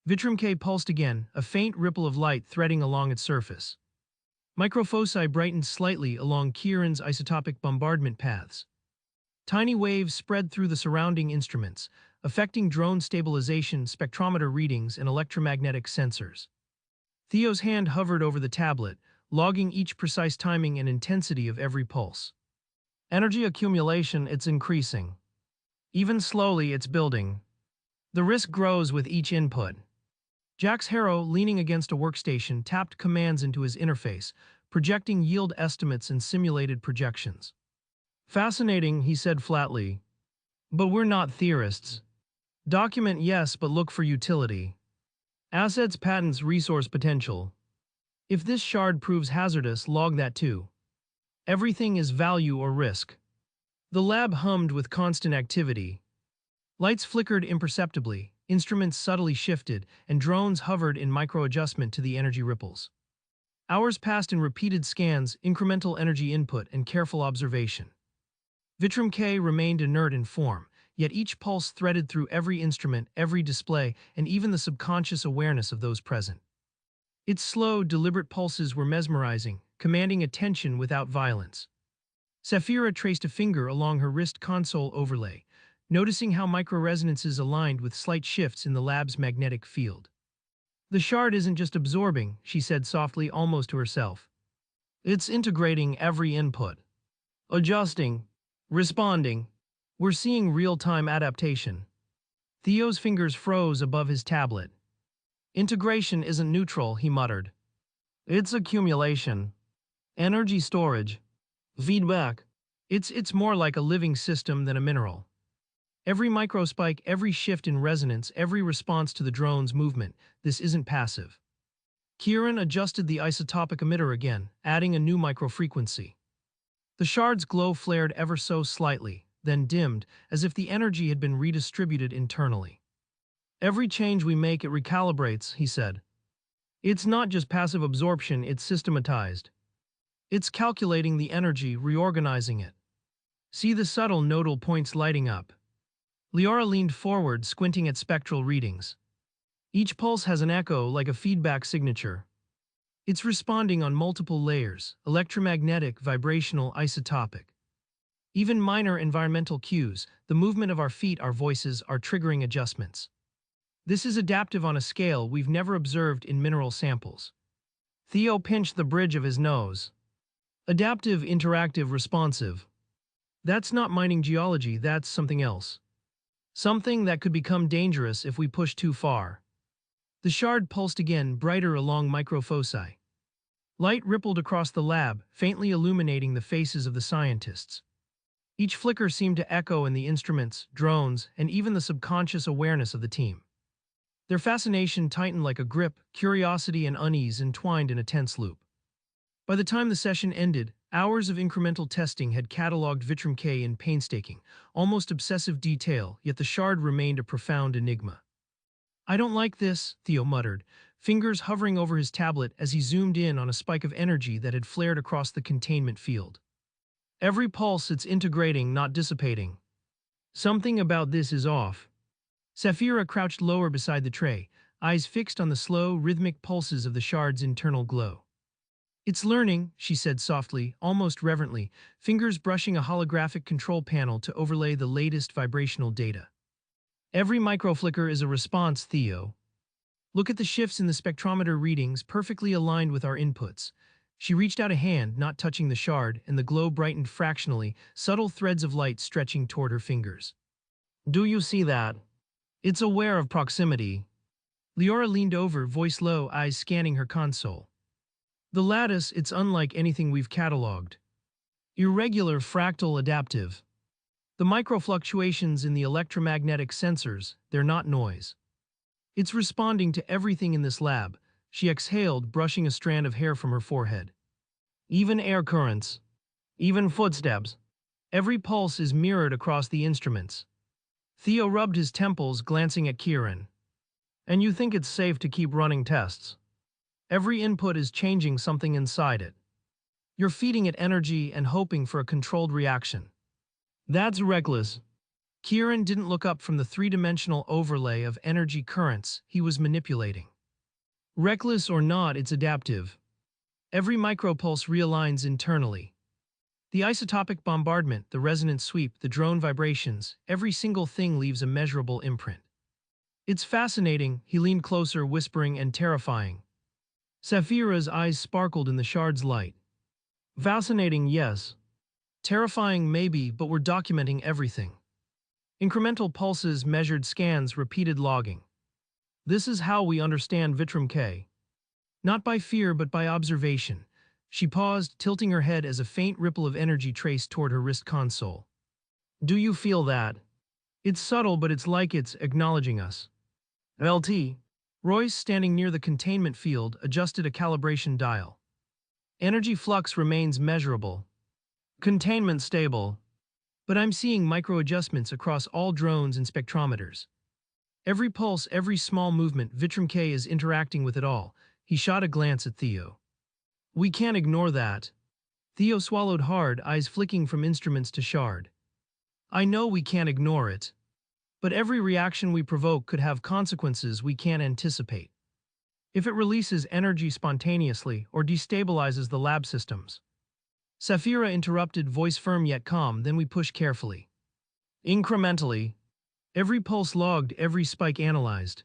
Vitrum K pulsed again, a faint ripple of light threading along its surface. Microfoci brightened slightly along Kieran's isotopic bombardment paths. Tiny waves spread through the surrounding instruments, affecting drone stabilization, spectrometer readings, and electromagnetic sensors. Theo's hand hovered over the tablet, logging each precise timing and intensity of every pulse. Energy accumulation, it's increasing. Even slowly, it's building. The risk grows with each input. Jax Harrow, leaning against a workstation, tapped commands into his interface, projecting yield estimates and simulated projections. Fascinating, he said flatly. But we're not theorists. Document, yes, but look for utility. Assets, patents, resource potential. If this shard proves hazardous, log that too. Everything is value or risk. The lab hummed with constant activity. Lights flickered imperceptibly, instruments subtly shifted, and drones hovered in micro-adjustment to the energy ripples. Hours passed in repeated scans, incremental energy input, and careful observation. Vitrum K remained inert in form, yet each pulse threaded through every instrument, every display, and even the subconscious awareness of those present. Its slow, deliberate pulses were mesmerizing, commanding attention without violence. Sapphira traced a finger along her wrist console overlay, noticing how microresonances aligned with slight shifts in the lab's magnetic field. The shard isn't just absorbing, she said softly, almost to herself. It's integrating every input. Adjusting. Responding. We're seeing real-time adaptation. Theo's fingers froze above his tablet. Integration isn't neutral, he muttered. It's accumulation. Energy storage. Feedback. It's more like a living system than a mineral. Every microspike, every shift in resonance, every response to the drone's movement, this isn't passive. Kieran adjusted the isotopic emitter again, adding a new microfrequency. The shard's glow flared ever so slightly, then dimmed, as if the energy had been redistributed internally. Every change we make, it recalibrates, he said. It's not just passive absorption, it's systematized. It's calculating the energy, reorganizing it. See the subtle nodal points lighting up. Liara leaned forward, squinting at spectral readings. Each pulse has an echo, like a feedback signature. It's responding on multiple layers: electromagnetic, vibrational, isotopic. Even minor environmental cues, the movement of our feet, our voices, are triggering adjustments. This is adaptive on a scale we've never observed in mineral samples. Theo pinched the bridge of his nose. Adaptive, interactive, responsive. That's not mining geology, that's something else. Something that could become dangerous if we push too far. The shard pulsed again, brighter along microfoci. Light rippled across the lab, faintly illuminating the faces of the scientists. Each flicker seemed to echo in the instruments, drones, and even the subconscious awareness of the team. Their fascination tightened like a grip, curiosity and unease entwined in a tense loop. By the time the session ended, hours of incremental testing had cataloged Vitrum K in painstaking, almost obsessive detail, yet the shard remained a profound enigma. I don't like this, Theo muttered, fingers hovering over his tablet as he zoomed in on a spike of energy that had flared across the containment field. Every pulse, it's integrating, not dissipating. Something about this is off. Sapphira crouched lower beside the tray, eyes fixed on the slow, rhythmic pulses of the shard's internal glow. It's learning, she said softly, almost reverently, fingers brushing a holographic control panel to overlay the latest vibrational data. Every microflicker is a response, Theo. Look at the shifts in the spectrometer readings, perfectly aligned with our inputs. She reached out a hand, not touching the shard, and the glow brightened fractionally, subtle threads of light stretching toward her fingers. Do you see that? It's aware of proximity. Liara leaned over, voice low, eyes scanning her console. The lattice, it's unlike anything we've cataloged. Irregular, fractal, adaptive. The microfluctuations in the electromagnetic sensors, they're not noise. It's responding to everything in this lab. She exhaled, brushing a strand of hair from her forehead. Even air currents. Even footsteps. Every pulse is mirrored across the instruments. Theo rubbed his temples, glancing at Kieran. And you think it's safe to keep running tests? Every input is changing something inside it. You're feeding it energy and hoping for a controlled reaction. That's reckless. Kieran didn't look up from the three-dimensional overlay of energy currents he was manipulating. Reckless or not, it's adaptive. Every micropulse realigns internally. The isotopic bombardment, the resonance sweep, the drone vibrations, every single thing leaves a measurable imprint. It's fascinating, he leaned closer, whispering, and terrifying. Sapphira's eyes sparkled in the shard's light. Fascinating, yes. Terrifying, maybe, but we're documenting everything. Incremental pulses, measured scans, repeated logging. This is how we understand Vitrum K. Not by fear, but by observation. She paused, tilting her head as a faint ripple of energy traced toward her wrist console. Do you feel that? It's subtle, but it's like it's acknowledging us. LT. Royce, standing near the containment field, adjusted a calibration dial. Energy flux remains measurable. Containment stable. But I'm seeing micro-adjustments across all drones and spectrometers. Every pulse, every small movement, Vitrum K is interacting with it all. He shot a glance at Theo. We can't ignore that. Theo swallowed hard, eyes flicking from instruments to shard. I know we can't ignore it. But every reaction we provoke could have consequences we can't anticipate. If it releases energy spontaneously or destabilizes the lab systems. Saphira interrupted, voice firm yet calm, then we push carefully. Incrementally. Every pulse logged, every spike analyzed.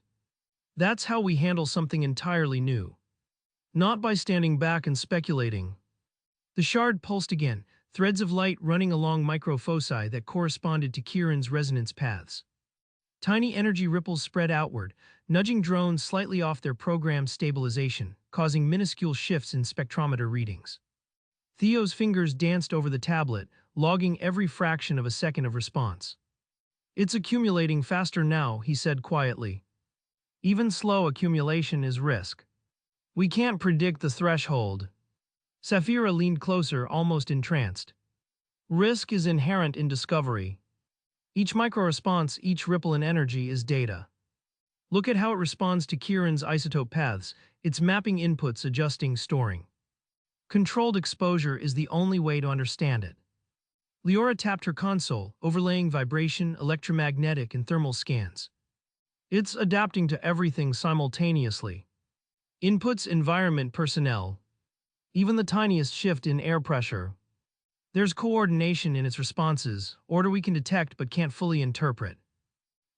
That's how we handle something entirely new. Not by standing back and speculating. The shard pulsed again, threads of light running along microfoci that corresponded to Kieran's resonance paths. Tiny energy ripples spread outward, nudging drones slightly off their programmed stabilization, causing minuscule shifts in spectrometer readings. Theo's fingers danced over the tablet, logging every fraction of a second of response. It's accumulating faster now, he said quietly. Even slow accumulation is risk. We can't predict the threshold. Saphira leaned closer, almost entranced. Risk is inherent in discovery. Each micro-response, each ripple in energy is data. Look at how it responds to Kieran's isotope paths, its mapping inputs, adjusting, storing. Controlled exposure is the only way to understand it. Leora tapped her console, overlaying vibration, electromagnetic, and thermal scans. It's adapting to everything simultaneously. Inputs, environment, personnel. Even the tiniest shift in air pressure. There's coordination in its responses, order we can detect but can't fully interpret.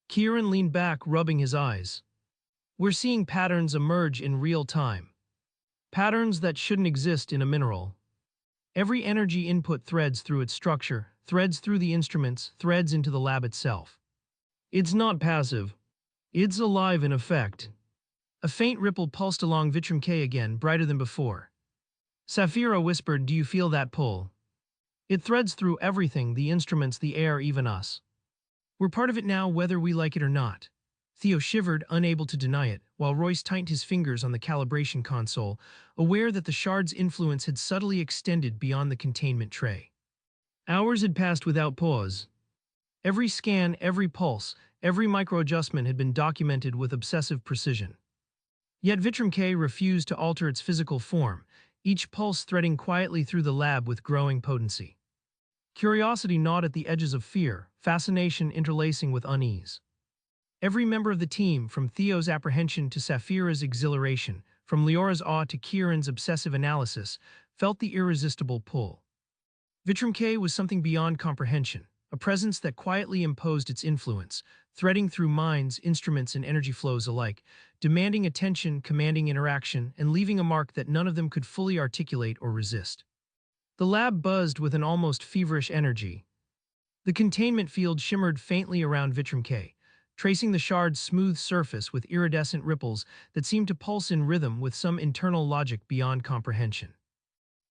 Kieran leaned back, rubbing his eyes. We're seeing patterns emerge in real time. Patterns that shouldn't exist in a mineral. Every energy input threads through its structure, threads through the instruments, threads into the lab itself. It's not passive. It's alive in effect. A faint ripple pulsed along Vitrum K again, brighter than before. Saphira whispered, do you feel that pull? It threads through everything, the instruments, the air, even us. We're part of it now, whether we like it or not. Theo shivered, unable to deny it, while Royce tightened his fingers on the calibration console, aware that the shard's influence had subtly extended beyond the containment tray. Hours had passed without pause. Every scan, every pulse, every micro-adjustment had been documented with obsessive precision. Yet Vitrum K refused to alter its physical form, each pulse threading quietly through the lab with growing potency. Curiosity gnawed at the edges of fear, fascination interlacing with unease. Every member of the team, from Theo's apprehension to Saphira's exhilaration, from Leora's awe to Kieran's obsessive analysis, felt the irresistible pull. Vitrum K was something beyond comprehension, a presence that quietly imposed its influence, threading through minds, instruments, and energy flows alike, demanding attention, commanding interaction, and leaving a mark that none of them could fully articulate or resist. The lab buzzed with an almost feverish energy. The containment field shimmered faintly around Vitrum K, tracing the shard's smooth surface with iridescent ripples that seemed to pulse in rhythm with some internal logic beyond comprehension.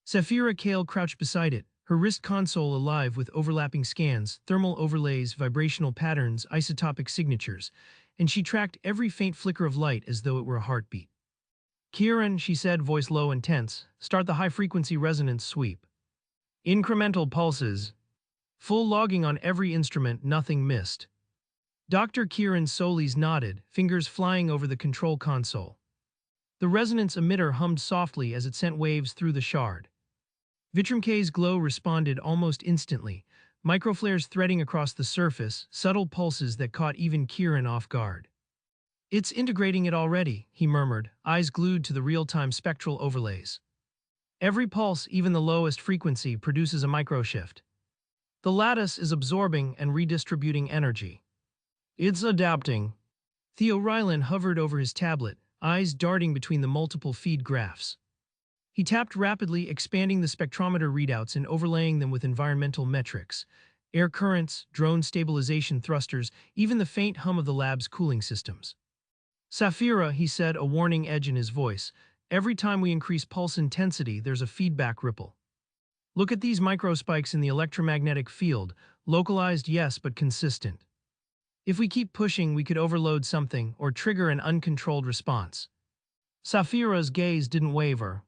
Saphira Kale crouched beside it, her wrist console alive with overlapping scans, thermal overlays, vibrational patterns, isotopic signatures, and she tracked every faint flicker of light as though it were a heartbeat. Kieran, she said, voice low and tense, start the high-frequency resonance sweep. Incremental pulses. Full logging on every instrument, nothing missed. Dr. Kieran Solis nodded, fingers flying over the control console. The resonance emitter hummed softly as it sent waves through the shard. Vitrum K's glow responded almost instantly, microflares threading across the surface, subtle pulses that caught even Kieran off guard. It's integrating it already, he murmured, eyes glued to the real-time spectral overlays. Every pulse, even the lowest frequency, produces a microshift. The lattice is absorbing and redistributing energy. It's adapting. Theo Rylan hovered over his tablet, eyes darting between the multiple feed graphs. He tapped rapidly, expanding the spectrometer readouts and overlaying them with environmental metrics, air currents, drone stabilization thrusters, even the faint hum of the lab's cooling systems. Saphira, he said, a warning edge in his voice, every time we increase pulse intensity, there's a feedback ripple. Look at these microspikes in the electromagnetic field, localized, yes, but consistent. If we keep pushing, we could overload something or trigger an uncontrolled response. Saphira's gaze didn't waver.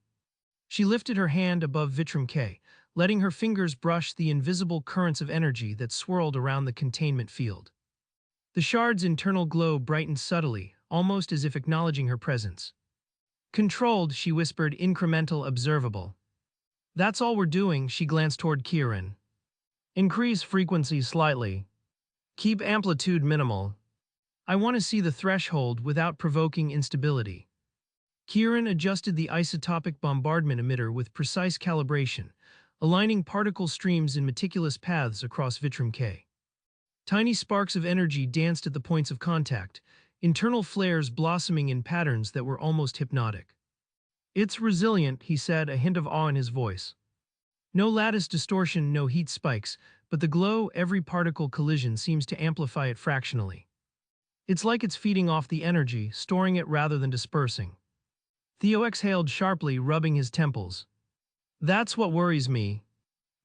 She lifted her hand above Vitrum K, letting her fingers brush the invisible currents of energy that swirled around the containment field. The shard's internal glow brightened subtly, almost as if acknowledging her presence. Controlled, she whispered, incremental, observable. That's all we're doing, she glanced toward Kieran. Increase frequency slightly. Keep amplitude minimal. I want to see the threshold without provoking instability. Kieran adjusted the isotopic bombardment emitter with precise calibration, aligning particle streams in meticulous paths across Vitrum K. Tiny sparks of energy danced at the points of contact, internal flares blossoming in patterns that were almost hypnotic. It's resilient, he said, a hint of awe in his voice. No lattice distortion, no heat spikes, but the glow, every particle collision seems to amplify it fractionally. It's like it's feeding off the energy, storing it rather than dispersing. Theo exhaled sharply, rubbing his temples. That's what worries me.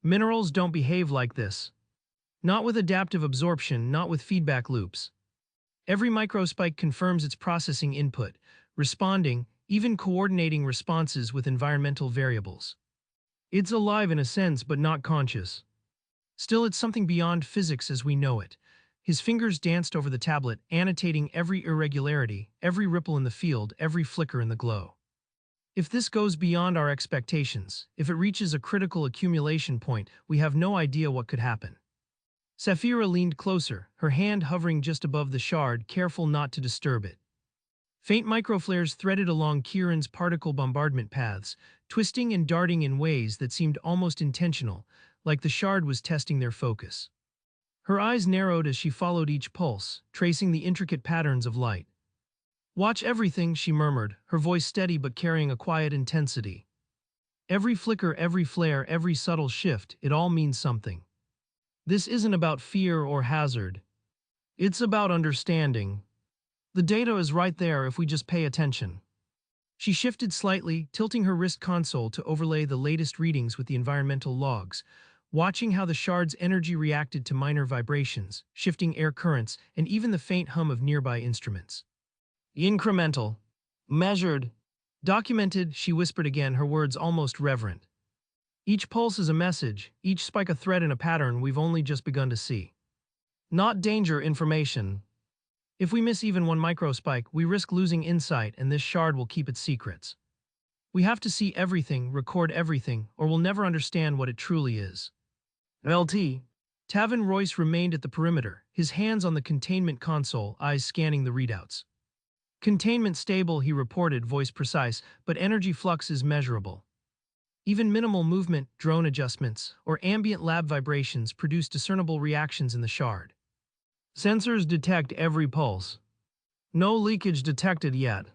Minerals don't behave like this. Not with adaptive absorption, not with feedback loops. Every microspike confirms its processing input, responding, even coordinating responses with environmental variables. It's alive in a sense, but not conscious. Still, it's something beyond physics as we know it. His fingers danced over the tablet, annotating every irregularity, every ripple in the field, every flicker in the glow. If this goes beyond our expectations, if it reaches a critical accumulation point, we have no idea what could happen. Sapphira leaned closer, her hand hovering just above the shard, careful not to disturb it. Faint microflares threaded along Kieran's particle bombardment paths, twisting and darting in ways that seemed almost intentional, like the shard was testing their focus. Her eyes narrowed as she followed each pulse, tracing the intricate patterns of light. "Watch everything," she murmured, her voice steady but carrying a quiet intensity. "Every flicker, every flare, every subtle shift, it all means something. This isn't about fear or hazard. It's about understanding. The data is right there if we just pay attention." She shifted slightly, tilting her wrist console to overlay the latest readings with the environmental logs, watching how the shard's energy reacted to minor vibrations, shifting air currents, and even the faint hum of nearby instruments. "Incremental. Measured. Documented," she whispered again, her words almost reverent. "Each pulse is a message, each spike a thread in a pattern we've only just begun to see. Not danger information. If we miss even one microspike, we risk losing insight, and this shard will keep its secrets. We have to see everything, record everything, or we'll never understand what it truly is." LT. Tavin Royce remained at the perimeter, his hands on the containment console, eyes scanning the readouts. "Containment stable," he reported, voice precise, "but energy flux is measurable. Even minimal movement, drone adjustments, or ambient lab vibrations produce discernible reactions in the shard. Sensors detect every pulse. No leakage detected yet.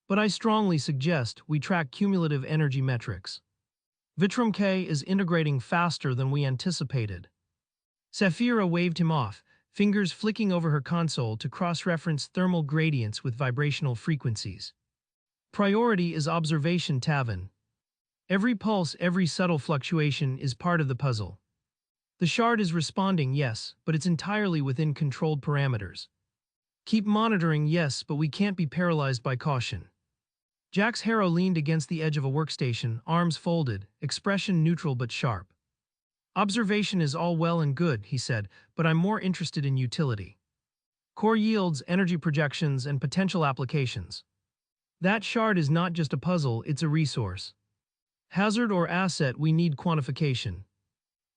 But I strongly suggest we track cumulative energy metrics. Vitrum K is integrating faster than we anticipated." Sapphira waved him off, fingers flicking over her console to cross-reference thermal gradients with vibrational frequencies. "Priority is observation, Tavin. Every pulse, every subtle fluctuation is part of the puzzle. The shard is responding, yes, but it's entirely within controlled parameters. Keep monitoring, yes, but we can't be paralyzed by caution." Jax Harrow leaned against the edge of a workstation, arms folded, expression neutral but sharp. "Observation is all well and good," he said, "but I'm more interested in utility. Core yields, energy projections, and potential applications. That shard is not just a puzzle, it's a resource. Hazard or asset, we need quantification."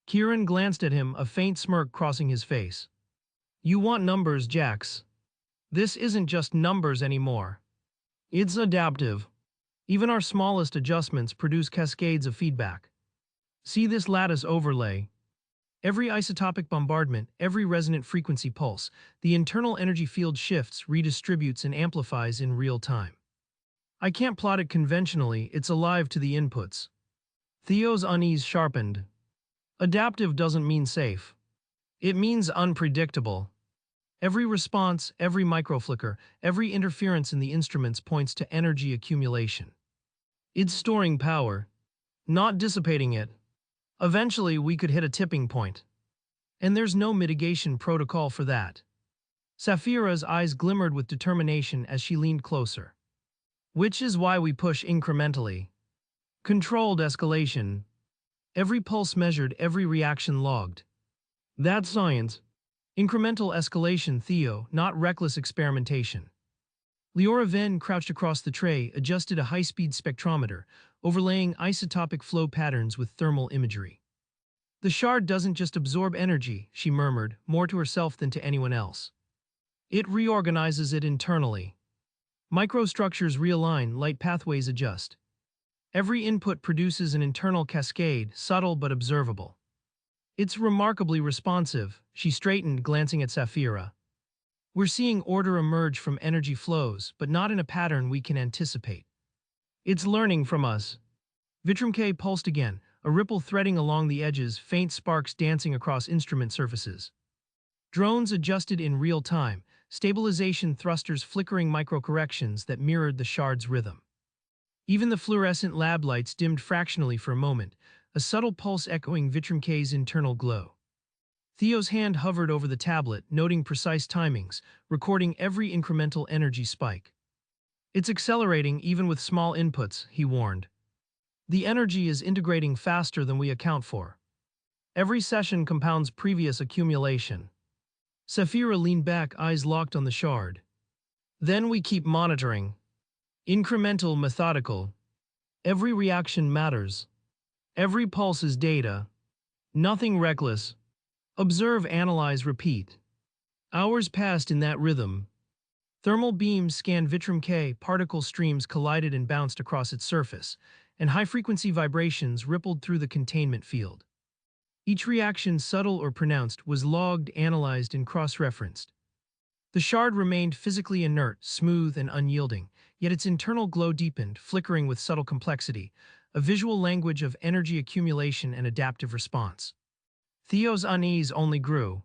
Kieran glanced at him, a faint smirk crossing his face. "You want numbers, Jax. This isn't just numbers anymore. It's adaptive. Even our smallest adjustments produce cascades of feedback. See this lattice overlay. Every isotopic bombardment, every resonant frequency pulse, the internal energy field shifts, redistributes, and amplifies in real time. I can't plot it conventionally, it's alive to the inputs." Theo's unease sharpened. "Adaptive doesn't mean safe. It means unpredictable. Every response, every microflicker, every interference in the instruments points to energy accumulation. It's storing power, not dissipating it. Eventually, we could hit a tipping point. And there's no mitigation protocol for that." Sapphira's eyes glimmered with determination as she leaned closer. "Which is why we push incrementally. Controlled escalation. Every pulse measured, every reaction logged. That's science. Incremental escalation, Theo, not reckless experimentation." Leora Venn crouched across the tray, adjusted a high-speed spectrometer, overlaying isotopic flow patterns with thermal imagery. The shard doesn't just absorb energy, she murmured, more to herself than to anyone else. It reorganizes it internally. Microstructures realign, light pathways adjust. Every input produces an internal cascade, subtle but observable. It's remarkably responsive, she straightened, glancing at Saphira. We're seeing order emerge from energy flows, but not in a pattern we can anticipate. It's learning from us. Vitrum K pulsed again, a ripple threading along the edges, faint sparks dancing across instrument surfaces. Drones adjusted in real time, stabilization thrusters flickering microcorrections that mirrored the shard's rhythm. Even the fluorescent lab lights dimmed fractionally for a moment, a subtle pulse echoing Vitrum K's internal glow. Theo's hand hovered over the tablet, noting precise timings, recording every incremental energy spike. It's accelerating even with small inputs, he warned. The energy is integrating faster than we account for. Every session compounds previous accumulation. Saphira leaned back, eyes locked on the shard. Then we keep monitoring. Incremental, methodical. Every reaction matters. Every pulse is data. Nothing reckless. Observe, analyze, repeat. Hours passed in that rhythm. Thermal beams scanned Vitrum K, particle streams collided and bounced across its surface, and high-frequency vibrations rippled through the containment field. Each reaction, subtle or pronounced, was logged, analyzed, and cross-referenced. The shard remained physically inert, smooth and unyielding, yet its internal glow deepened, flickering with subtle complexity, a visual language of energy accumulation and adaptive response. Theo's unease only grew.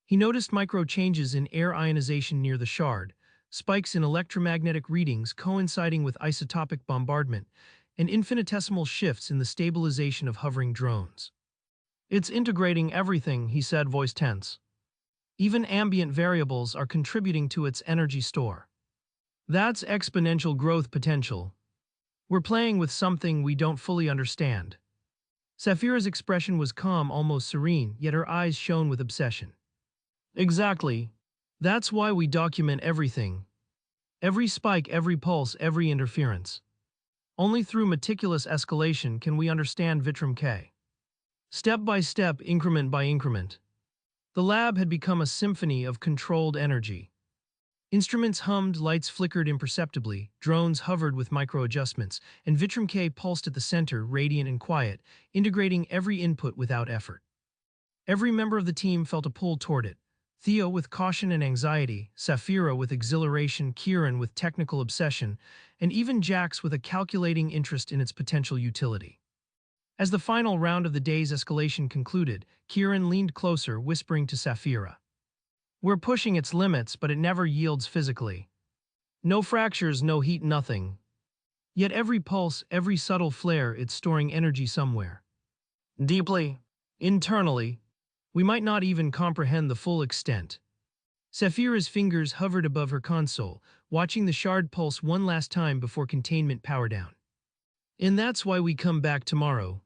He noticed micro-changes in air ionization near the shard, spikes in electromagnetic readings coinciding with isotopic bombardment, and infinitesimal shifts in the stabilization of hovering drones. It's integrating everything, he said, voice tense. Even ambient variables are contributing to its energy store. That's exponential growth potential. We're playing with something we don't fully understand. Saphira's expression was calm, almost serene, yet her eyes shone with obsession. Exactly. That's why we document everything. Every spike, every pulse, every interference. Only through meticulous escalation can we understand Vitrum K. Step by step, increment by increment. The lab had become a symphony of controlled energy. Instruments hummed, lights flickered imperceptibly, drones hovered with micro-adjustments, and Vitrum K pulsed at the center, radiant and quiet, integrating every input without effort. Every member of the team felt a pull toward it. Theo with caution and anxiety, Saphira with exhilaration, Kieran with technical obsession, and even Jax with a calculating interest in its potential utility. As the final round of the day's escalation concluded, Kieran leaned closer, whispering to Saphira. We're pushing its limits, but it never yields physically. No fractures, no heat, nothing. Yet every pulse, every subtle flare, it's storing energy somewhere. Deeply, internally, we might not even comprehend the full extent. Saphira's fingers hovered above her console, watching the shard pulse one last time before containment power down. And that's why we come back tomorrow.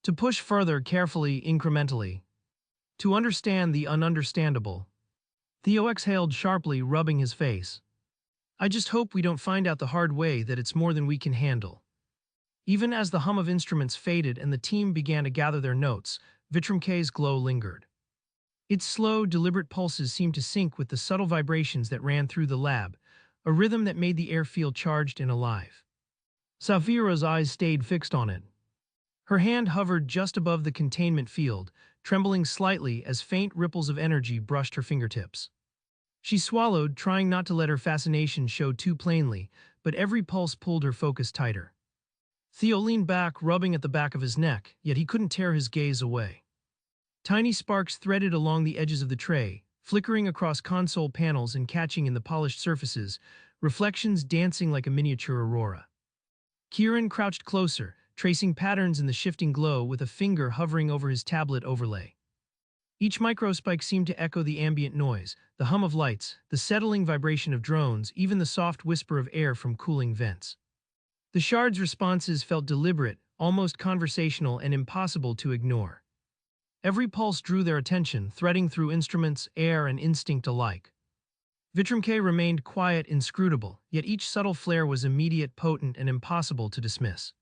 To push further, carefully, incrementally. To understand the ununderstandable. Theo exhaled sharply, rubbing his face. I just hope we don't find out the hard way that it's more than we can handle. Even as the hum of instruments faded and the team began to gather their notes, Vitrum K's glow lingered. Its slow, deliberate pulses seemed to sync with the subtle vibrations that ran through the lab, a rhythm that made the air feel charged and alive. Saphira's eyes stayed fixed on it. Her hand hovered just above the containment field, trembling slightly as faint ripples of energy brushed her fingertips. She swallowed, trying not to let her fascination show too plainly, but every pulse pulled her focus tighter. Theo leaned back, rubbing at the back of his neck, yet he couldn't tear his gaze away. Tiny sparks threaded along the edges of the tray, flickering across console panels and catching in the polished surfaces, reflections dancing like a miniature aurora. Kieran crouched closer, tracing patterns in the shifting glow with a finger hovering over his tablet overlay. Each microspike seemed to echo the ambient noise, the hum of lights, the settling vibration of drones, even the soft whisper of air from cooling vents. The shard's responses felt deliberate, almost conversational, and impossible to ignore. Every pulse drew their attention, threading through instruments, air, and instinct alike. Vitrum K remained quiet, inscrutable, yet each subtle flare was immediate, potent, and impossible to dismiss.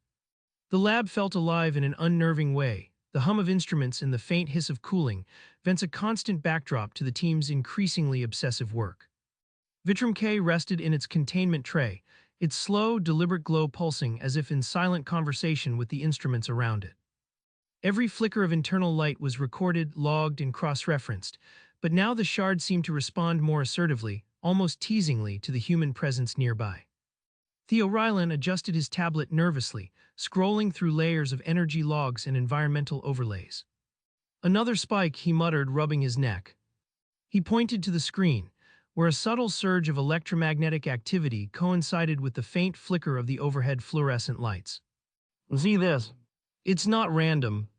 The lab felt alive in an unnerving way, The hum of instruments and the faint hiss of cooling vents a constant backdrop to the team's increasingly obsessive work. Vitrum K rested in its containment tray, its slow, deliberate glow pulsing as if in silent conversation with the instruments around it. Every flicker of internal light was recorded, logged, and cross-referenced, but now the shard seemed to respond more assertively, almost teasingly, to the human presence nearby. Theo Rylan adjusted his tablet nervously, scrolling through layers of energy logs and environmental overlays. Another spike, he muttered, rubbing his neck. He pointed to the screen, where a subtle surge of electromagnetic activity coincided with the faint flicker of the overhead fluorescent lights. See this? It's not random.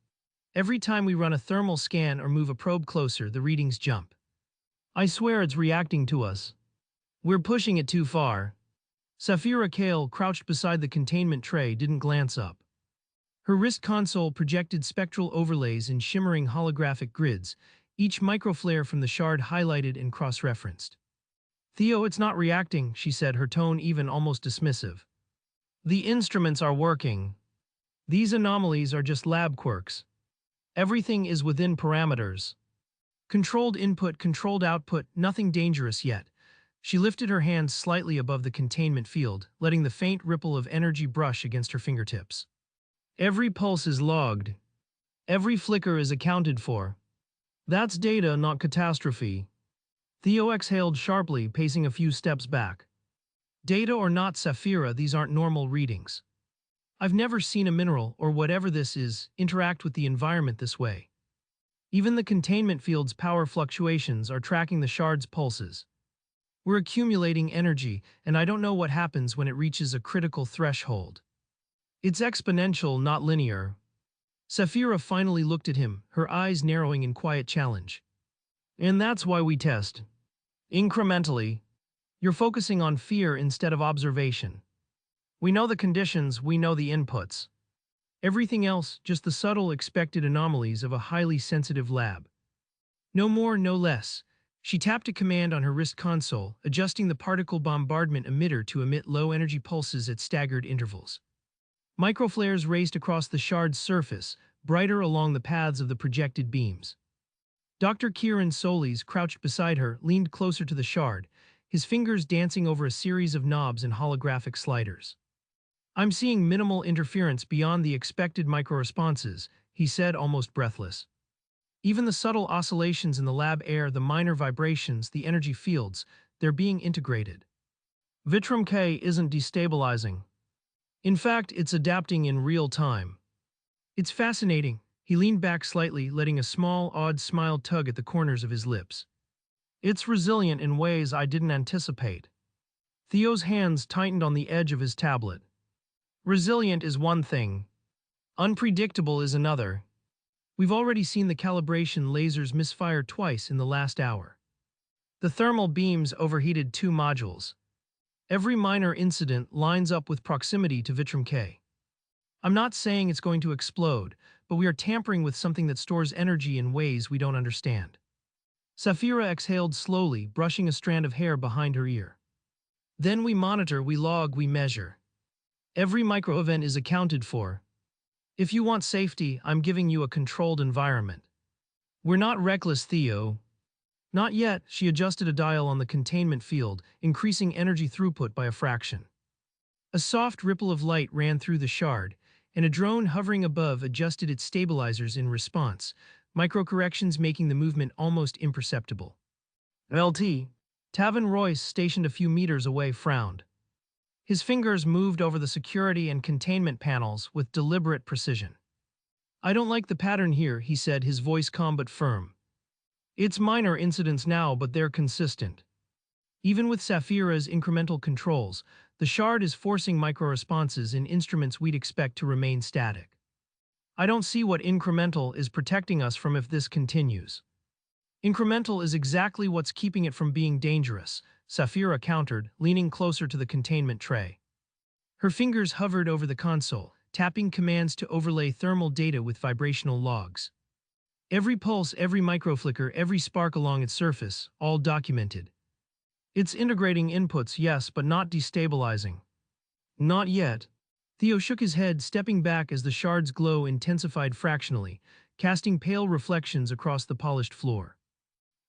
Every time we run a thermal scan or move a probe closer, the readings jump. I swear it's reacting to us. We're pushing it too far. Safira Kale, crouched beside the containment tray, didn't glance up. Her wrist console projected spectral overlays in shimmering holographic grids, each microflare from the shard highlighted and cross-referenced. Theo, it's not reacting, she said, her tone even almost dismissive. The instruments are working. These anomalies are just lab quirks. Everything is within parameters. Controlled input, controlled output, nothing dangerous yet. She lifted her hands slightly above the containment field, letting the faint ripple of energy brush against her fingertips. Every pulse is logged. Every flicker is accounted for. That's data, not catastrophe. Theo exhaled sharply, pacing a few steps back. Data or not, Safira, these aren't normal readings. I've never seen a mineral, or whatever this is, interact with the environment this way. Even the containment field's power fluctuations are tracking the shard's pulses. We're accumulating energy, and I don't know what happens when it reaches a critical threshold. It's exponential, not linear. Safira finally looked at him, her eyes narrowing in quiet challenge. And that's why we test. Incrementally. You're focusing on fear instead of observation. We know the conditions, we know the inputs. Everything else, just the subtle expected anomalies of a highly sensitive lab. No more, no less. She tapped a command on her wrist console, adjusting the particle bombardment emitter to emit low-energy pulses at staggered intervals. Microflares raced across the shard's surface, brighter along the paths of the projected beams. Dr. Kieran Solis, crouched beside her, leaned closer to the shard, his fingers dancing over a series of knobs and holographic sliders. I'm seeing minimal interference beyond the expected microresponses, he said, almost breathless. Even the subtle oscillations in the lab air, the minor vibrations, the energy fields, they're being integrated. Vitrum K isn't destabilizing. In fact, it's adapting in real time. It's fascinating. He leaned back slightly, letting a small, odd smile tug at the corners of his lips. It's resilient in ways I didn't anticipate. Theo's hands tightened on the edge of his tablet. Resilient is one thing. Unpredictable is another. We've already seen the calibration lasers misfire twice in the last hour. The thermal beams overheated 2 modules. Every minor incident lines up with proximity to Vitrum K. I'm not saying it's going to explode, but we are tampering with something that stores energy in ways we don't understand. Safira exhaled slowly, brushing a strand of hair behind her ear. Then we monitor, we log, we measure. Every micro-event is accounted for. If you want safety, I'm giving you a controlled environment. We're not reckless, Theo. Not yet. She adjusted a dial on the containment field, increasing energy throughput by a fraction. A soft ripple of light ran through the shard, and a drone hovering above adjusted its stabilizers in response, micro-corrections making the movement almost imperceptible. LT. Tavan Royce, stationed a few meters away, frowned. His fingers moved over the security and containment panels with deliberate precision. I don't like the pattern here, he said, his voice calm but firm. It's minor incidents now, but they're consistent. Even with Safira's incremental controls, the shard is forcing micro-responses in instruments we'd expect to remain static. I don't see what incremental is protecting us from if this continues. Incremental is exactly what's keeping it from being dangerous, Safira countered, leaning closer to the containment tray. Her fingers hovered over the console, tapping commands to overlay thermal data with vibrational logs. Every pulse, every microflicker, every spark along its surface, all documented. It's integrating inputs, yes, but not destabilizing. Not yet. Theo shook his head, stepping back as the shard's glow intensified fractionally, casting pale reflections across the polished floor.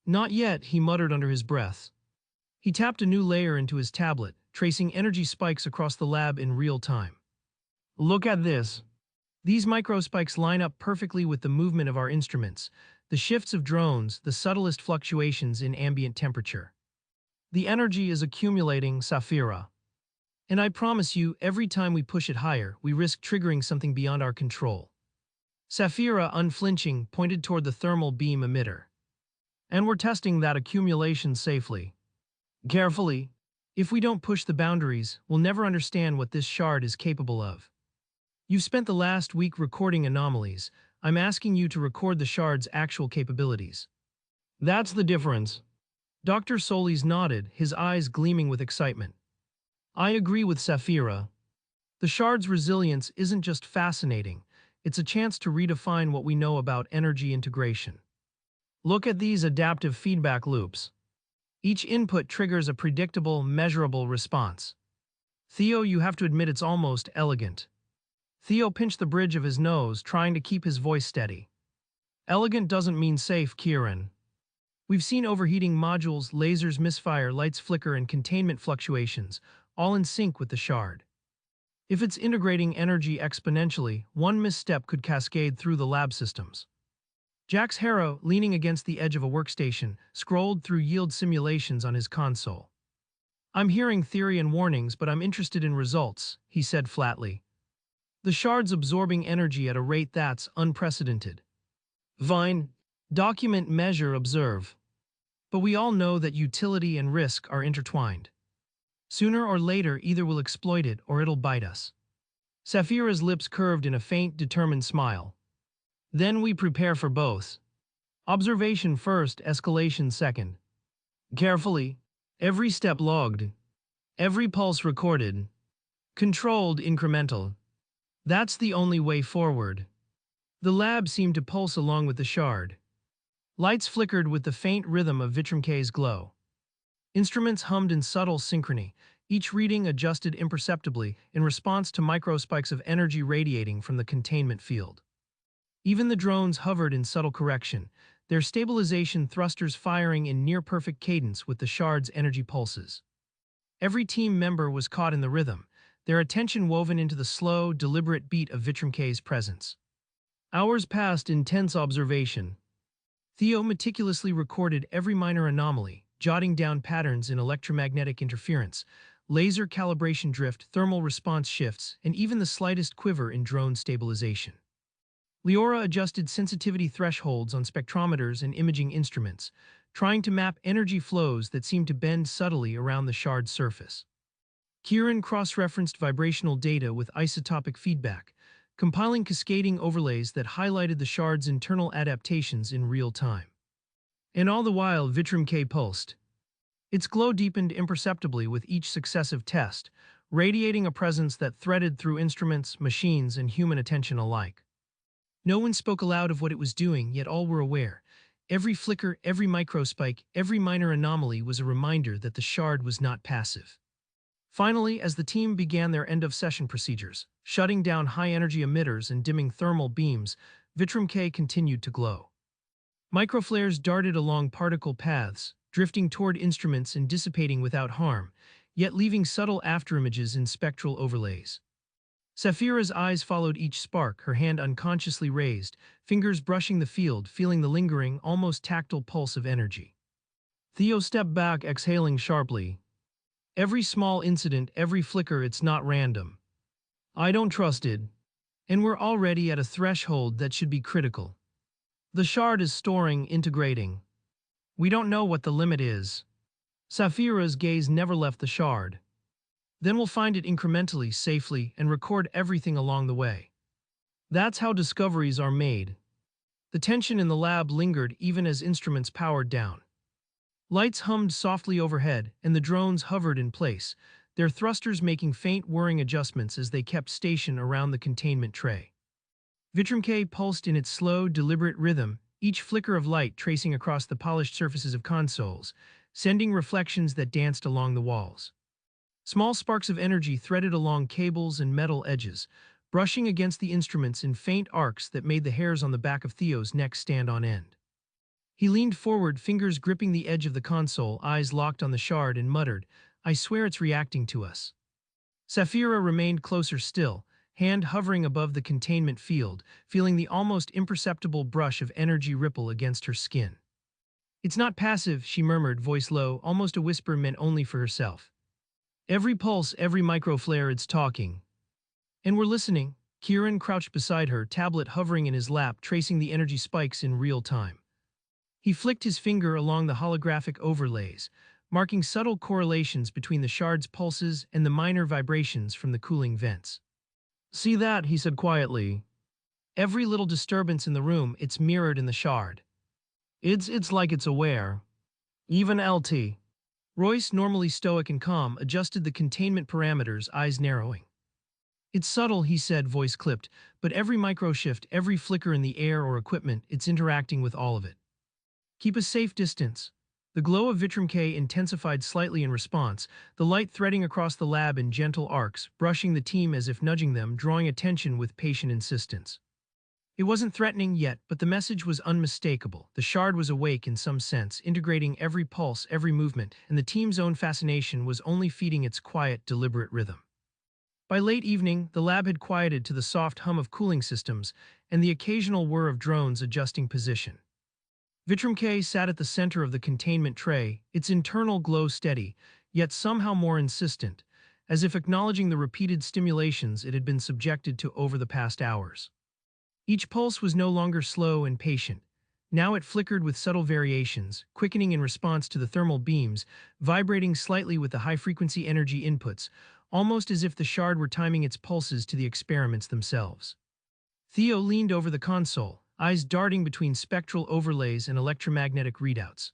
Not yet, he muttered under his breath. He tapped a new layer into his tablet, tracing energy spikes across the lab in real time. Look at this. These microspikes line up perfectly with the movement of our instruments, the shifts of drones, the subtlest fluctuations in ambient temperature. The energy is accumulating, Saphira. And I promise you, every time we push it higher, we risk triggering something beyond our control. Saphira, unflinching, pointed toward the thermal beam emitter. And we're testing that accumulation safely. Carefully. If we don't push the boundaries, we'll never understand what this shard is capable of. You've spent the last week recording anomalies. I'm asking you to record the shard's actual capabilities. That's the difference. Dr. Solis nodded, his eyes gleaming with excitement. I agree with Saphira. The shard's resilience isn't just fascinating, it's a chance to redefine what we know about energy integration. Look at these adaptive feedback loops. Each input triggers a predictable, measurable response. Theo, you have to admit it's almost elegant. Theo pinched the bridge of his nose, trying to keep his voice steady. Elegant doesn't mean safe, Kieran. We've seen overheating modules, lasers misfire, lights flicker, and containment fluctuations, all in sync with the shard. If it's integrating energy exponentially, one misstep could cascade through the lab systems. Jax Harrow, leaning against the edge of a workstation, scrolled through yield simulations on his console. I'm hearing theory and warnings, but I'm interested in results, he said flatly. The shard's absorbing energy at a rate that's unprecedented. Vine, document, measure, observe. But we all know that utility and risk are intertwined. Sooner or later, either we'll exploit it or it'll bite us. Saphira's lips curved in a faint, determined smile. Then we prepare for both. Observation first, escalation second. Carefully. Every step logged. Every pulse recorded. Controlled, incremental. That's the only way forward. The lab seemed to pulse along with the shard. Lights flickered with the faint rhythm of Vitrum K's glow. Instruments hummed in subtle synchrony, each reading adjusted imperceptibly in response to microspikes of energy radiating from the containment field. Even the drones hovered in subtle correction, their stabilization thrusters firing in near-perfect cadence with the shard's energy pulses. Every team member was caught in the rhythm, their attention woven into the slow, deliberate beat of Vitrum K's presence. Hours passed in tense observation. Theo meticulously recorded every minor anomaly, jotting down patterns in electromagnetic interference, laser calibration drift, thermal response shifts, and even the slightest quiver in drone stabilization. Leora adjusted sensitivity thresholds on spectrometers and imaging instruments, trying to map energy flows that seemed to bend subtly around the shard's surface. Kieran cross-referenced vibrational data with isotopic feedback, compiling cascading overlays that highlighted the shard's internal adaptations in real time. And all the while, Vitrum K pulsed. Its glow deepened imperceptibly with each successive test, radiating a presence that threaded through instruments, machines, and human attention alike. No one spoke aloud of what it was doing, yet all were aware. Every flicker, every microspike, every minor anomaly was a reminder that the shard was not passive. Finally, as the team began their end-of-session procedures, shutting down high-energy emitters and dimming thermal beams, Vitrum K continued to glow. Microflares darted along particle paths, drifting toward instruments and dissipating without harm, yet leaving subtle afterimages in spectral overlays. Saphira's eyes followed each spark, her hand unconsciously raised, fingers brushing the field, feeling the lingering, almost tactile pulse of energy. Theo stepped back, exhaling sharply. Every small incident, every flicker, it's not random. I don't trust it. And we're already at a threshold that should be critical. The shard is storing, integrating. We don't know what the limit is. Saphira's gaze never left the shard. Then we'll find it incrementally, safely, and record everything along the way. That's how discoveries are made. The tension in the lab lingered even as instruments powered down. Lights hummed softly overhead, and the drones hovered in place, their thrusters making faint whirring adjustments as they kept station around the containment tray. Vitrum K pulsed in its slow, deliberate rhythm, each flicker of light tracing across the polished surfaces of consoles, sending reflections that danced along the walls. Small sparks of energy threaded along cables and metal edges, brushing against the instruments in faint arcs that made the hairs on the back of Theo's neck stand on end. He leaned forward, fingers gripping the edge of the console, eyes locked on the shard, and muttered, "I swear it's reacting to us." Sapphira remained closer still, hand hovering above the containment field, feeling the almost imperceptible brush of energy ripple against her skin. "It's not passive," she murmured, voice low, almost a whisper meant only for herself. "Every pulse, every microflare, it's talking. And we're listening." Kieran crouched beside her, tablet hovering in his lap, tracing the energy spikes in real time. He flicked his finger along the holographic overlays, marking subtle correlations between the shard's pulses and the minor vibrations from the cooling vents. "See that?" he said quietly. "Every little disturbance in the room, it's mirrored in the shard. It's like it's aware." Even LT. Royce, normally stoic and calm, adjusted the containment parameters, eyes narrowing. "It's subtle," he said, voice clipped, "but every microshift, every flicker in the air or equipment, it's interacting with all of it. Keep a safe distance." The glow of Vitrum K intensified slightly in response, the light threading across the lab in gentle arcs, brushing the team as if nudging them, drawing attention with patient insistence. It wasn't threatening yet, but the message was unmistakable. The shard was awake in some sense, integrating every pulse, every movement, and the team's own fascination was only feeding its quiet, deliberate rhythm. By late evening, the lab had quieted to the soft hum of cooling systems and the occasional whir of drones adjusting position. Vitrum K sat at the center of the containment tray, its internal glow steady, yet somehow more insistent, as if acknowledging the repeated stimulations it had been subjected to over the past hours. Each pulse was no longer slow and patient. Now it flickered with subtle variations, quickening in response to the thermal beams, vibrating slightly with the high-frequency energy inputs, almost as if the shard were timing its pulses to the experiments themselves. Theo leaned over the console, eyes darting between spectral overlays and electromagnetic readouts.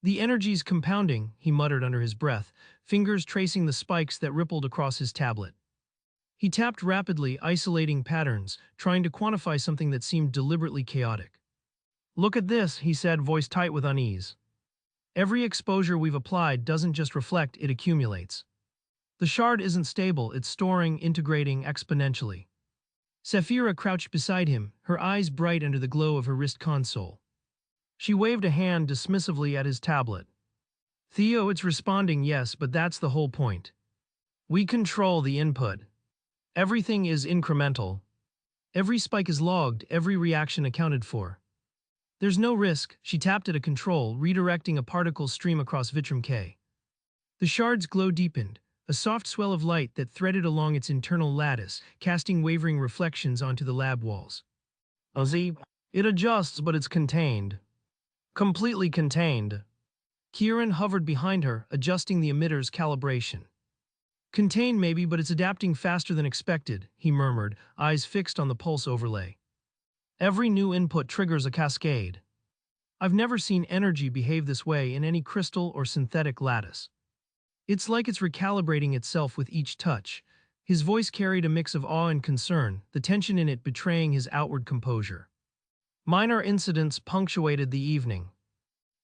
"The energy's compounding," he muttered under his breath, fingers tracing the spikes that rippled across his tablet. He tapped rapidly, isolating patterns, trying to quantify something that seemed deliberately chaotic. "Look at this," he said, voice tight with unease. "Every exposure we've applied doesn't just reflect, it accumulates. The shard isn't stable, it's storing, integrating exponentially." Sapphira crouched beside him, her eyes bright under the glow of her wrist console. She waved a hand dismissively at his tablet. "Theo, it's responding, yes, but that's the whole point. We control the input. Everything is incremental. Every spike is logged, every reaction accounted for. There's no risk." She tapped at a control, redirecting a particle stream across Vitrum K. The shard's glow deepened, a soft swell of light that threaded along its internal lattice, casting wavering reflections onto the lab walls. "Ozzy, it adjusts, but it's contained. Completely contained." Kieran hovered behind her, adjusting the emitter's calibration. "Contained maybe, but it's adapting faster than expected," he murmured, eyes fixed on the pulse overlay. "Every new input triggers a cascade. I've never seen energy behave this way in any crystal or synthetic lattice. It's like it's recalibrating itself with each touch." His voice carried a mix of awe and concern, the tension in it betraying his outward composure. Minor incidents punctuated the evening.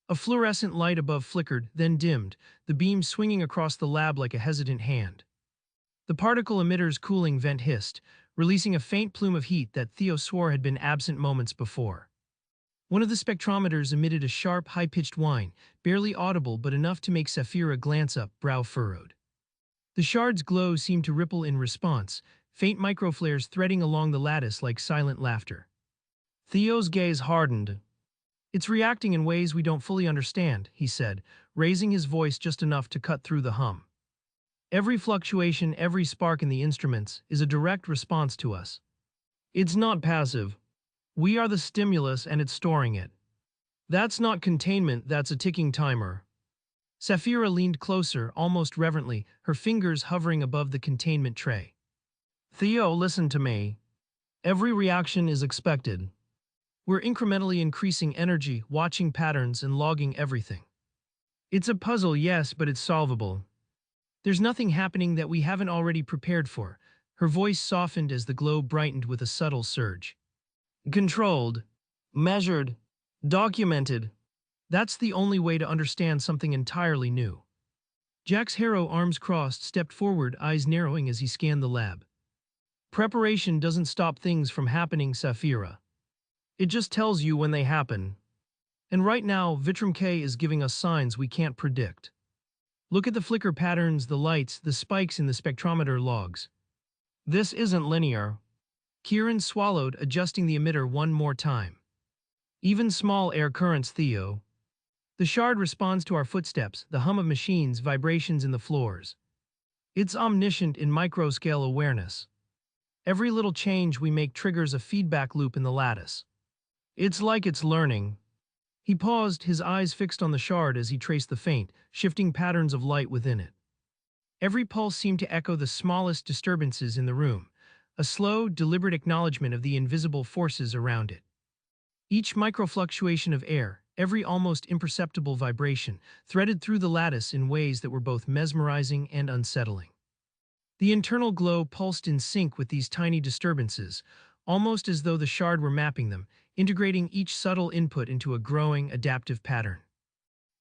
A fluorescent light above flickered, then dimmed, the beam swinging across the lab like a hesitant hand. The particle emitter's cooling vent hissed, releasing a faint plume of heat that Theo swore had been absent moments before. One of the spectrometers emitted a sharp, high-pitched whine, barely audible but enough to make Sapphira glance up, brow furrowed. The shard's glow seemed to ripple in response, faint microflares threading along the lattice like silent laughter. Theo's gaze hardened. "It's reacting in ways we don't fully understand," he said, raising his voice just enough to cut through the hum. "Every fluctuation, every spark in the instruments is a direct response to us. It's not passive. We are the stimulus and it's storing it. That's not containment, that's a ticking timer." Sapphira leaned closer, almost reverently, her fingers hovering above the containment tray. "Theo, listen to me. Every reaction is expected. We're incrementally increasing energy, watching patterns, and logging everything. It's a puzzle, yes, but it's solvable. There's nothing happening that we haven't already prepared for." Her voice softened as the glow brightened with a subtle surge. "Controlled, measured, documented. That's the only way to understand something entirely new." Jack's Harrow, arms crossed, stepped forward, eyes narrowing as he scanned the lab. Preparation doesn't stop things from happening, Saphira. It just tells you when they happen. And right now, Vitrum K is giving us signs we can't predict. Look at the flicker patterns, the lights, the spikes in the spectrometer logs. This isn't linear. Kieran swallowed, adjusting the emitter one more time. Even small air currents, Theo. The shard responds to our footsteps, the hum of machines, vibrations in the floors. It's omniscient in microscale awareness. Every little change we make triggers a feedback loop in the lattice. It's like it's learning. He paused, his eyes fixed on the shard as he traced the faint, shifting patterns of light within it. Every pulse seemed to echo the smallest disturbances in the room, a slow, deliberate acknowledgement of the invisible forces around it. Each microfluctuation of air, every almost imperceptible vibration, threaded through the lattice in ways that were both mesmerizing and unsettling. The internal glow pulsed in sync with these tiny disturbances, almost as though the shard were mapping them, integrating each subtle input into a growing, adaptive pattern.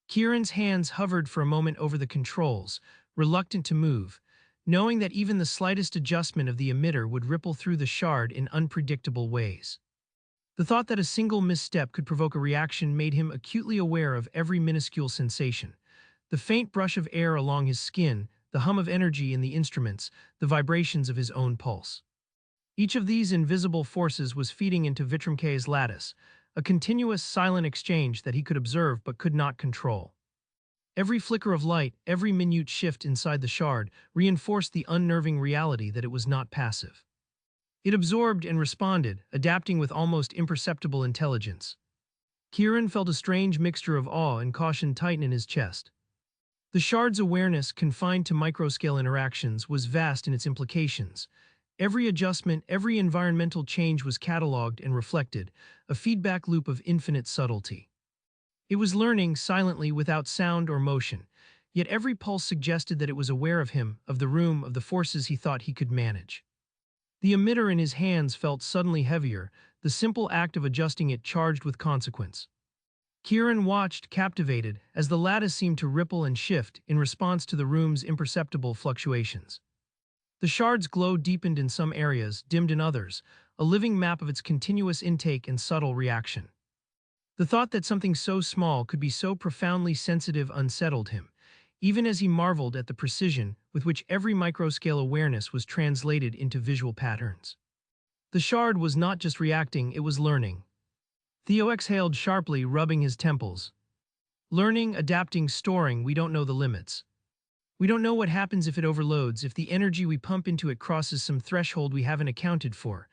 Kieran's hands hovered for a moment over the controls, reluctant to move, knowing that even the slightest adjustment of the emitter would ripple through the shard in unpredictable ways. The thought that a single misstep could provoke a reaction made him acutely aware of every minuscule sensation. The faint brush of air along his skin, the hum of energy in the instruments, the vibrations of his own pulse. Each of these invisible forces was feeding into Vitrum K's lattice, a continuous, silent exchange that he could observe but could not control. Every flicker of light, every minute shift inside the shard, reinforced the unnerving reality that it was not passive. It absorbed and responded, adapting with almost imperceptible intelligence. Kieran felt a strange mixture of awe and caution tighten in his chest. The shard's awareness, confined to microscale interactions, was vast in its implications. Every adjustment, every environmental change was catalogued and reflected, a feedback loop of infinite subtlety. It was learning silently without sound or motion, yet every pulse suggested that it was aware of him, of the room, of the forces he thought he could manage. The emitter in his hands felt suddenly heavier, the simple act of adjusting it charged with consequence. Kieran watched, captivated, as the lattice seemed to ripple and shift in response to the room's imperceptible fluctuations. The shard's glow deepened in some areas, dimmed in others, a living map of its continuous intake and subtle reaction. The thought that something so small could be so profoundly sensitive unsettled him, even as he marveled at the precision with which every microscale awareness was translated into visual patterns. The shard was not just reacting, it was learning. Theo exhaled sharply, rubbing his temples. Learning, adapting, storing, we don't know the limits. We don't know what happens if it overloads, if the energy we pump into it crosses some threshold we haven't accounted for.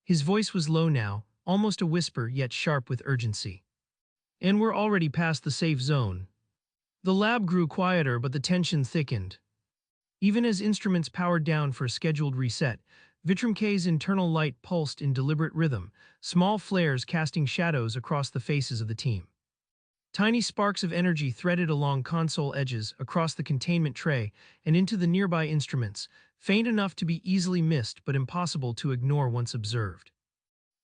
His voice was low now, almost a whisper, yet sharp with urgency. And we're already past the safe zone. The lab grew quieter, but the tension thickened. Even as instruments powered down for a scheduled reset, Vitrum K's internal light pulsed in deliberate rhythm, small flares casting shadows across the faces of the team. Tiny sparks of energy threaded along console edges, across the containment tray, and into the nearby instruments, faint enough to be easily missed but impossible to ignore once observed.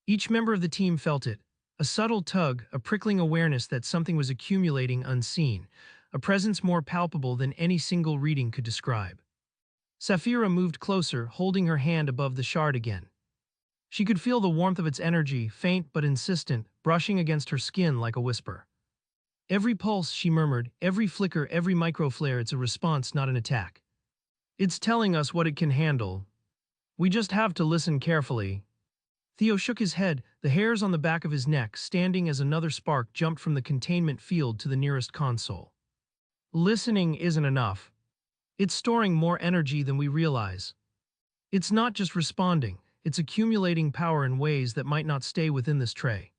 Each member of the team felt it, a subtle tug, a prickling awareness that something was accumulating unseen, a presence more palpable than any single reading could describe. Saphira moved closer, holding her hand above the shard again. She could feel the warmth of its energy, faint but insistent, brushing against her skin like a whisper. Every pulse, she murmured, every flicker, every microflare, it's a response, not an attack. It's telling us what it can handle. We just have to listen carefully. Theo shook his head, the hairs on the back of his neck standing as another spark jumped from the containment field to the nearest console. Listening isn't enough. It's storing more energy than we realize. It's not just responding, it's accumulating power in ways that might not stay within this tray.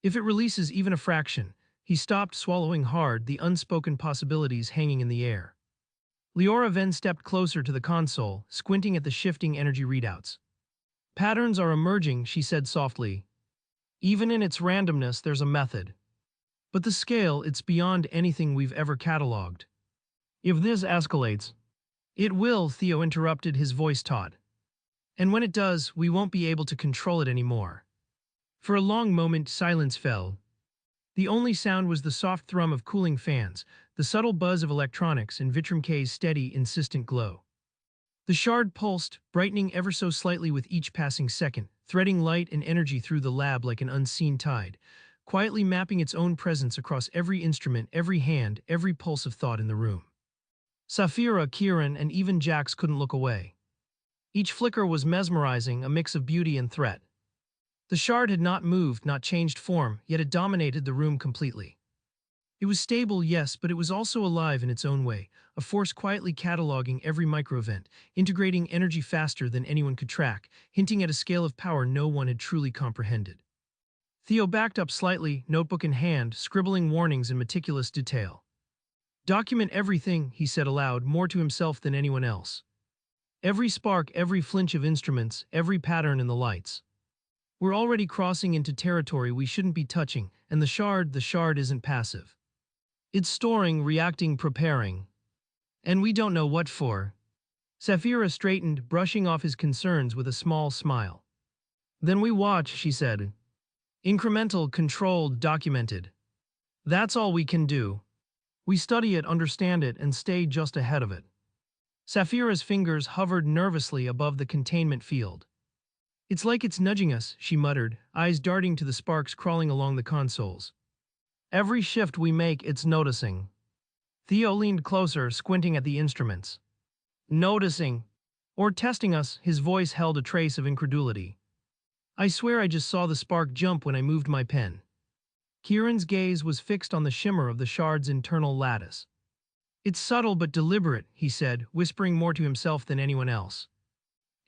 If it releases even a fraction, he stopped, swallowing hard, the unspoken possibilities hanging in the air. Leora then stepped closer to the console, squinting at the shifting energy readouts. Patterns are emerging, she said softly. Even in its randomness, there's a method. But the scale, it's beyond anything we've ever cataloged. If this escalates, it will, Theo interrupted, his voice taut. And when it does, we won't be able to control it anymore. For a long moment, silence fell. The only sound was the soft thrum of cooling fans, the subtle buzz of electronics, and Vitrum K's steady, insistent glow. The shard pulsed, brightening ever so slightly with each passing second, threading light and energy through the lab like an unseen tide, quietly mapping its own presence across every instrument, every hand, every pulse of thought in the room. Safira, Kieran, and even Jax couldn't look away. Each flicker was mesmerizing, a mix of beauty and threat. The shard had not moved, not changed form, yet it dominated the room completely. It was stable, yes, but it was also alive in its own way, a force quietly cataloging every microevent, integrating energy faster than anyone could track, hinting at a scale of power no one had truly comprehended. Theo backed up slightly, notebook in hand, scribbling warnings in meticulous detail. "Document everything," he said aloud, more to himself than anyone else. "Every spark, every flinch of instruments, every pattern in the lights. We're already crossing into territory we shouldn't be touching, and the shard isn't passive. It's storing, reacting, preparing. And we don't know what for." Safira straightened, brushing off his concerns with a small smile. "Then we watch," she said. "Incremental, controlled, documented. That's all we can do. We study it, understand it, and stay just ahead of it." Safira's fingers hovered nervously above the containment field. "It's like it's nudging us," she muttered, eyes darting to the sparks crawling along the consoles. "Every shift we make, it's noticing." Theo leaned closer, squinting at the instruments. "Noticing? Or testing us?" His voice held a trace of incredulity. "I swear I just saw the spark jump when I moved my pen." Kieran's gaze was fixed on the shimmer of the shard's internal lattice. "It's subtle but deliberate," he said, whispering more to himself than anyone else.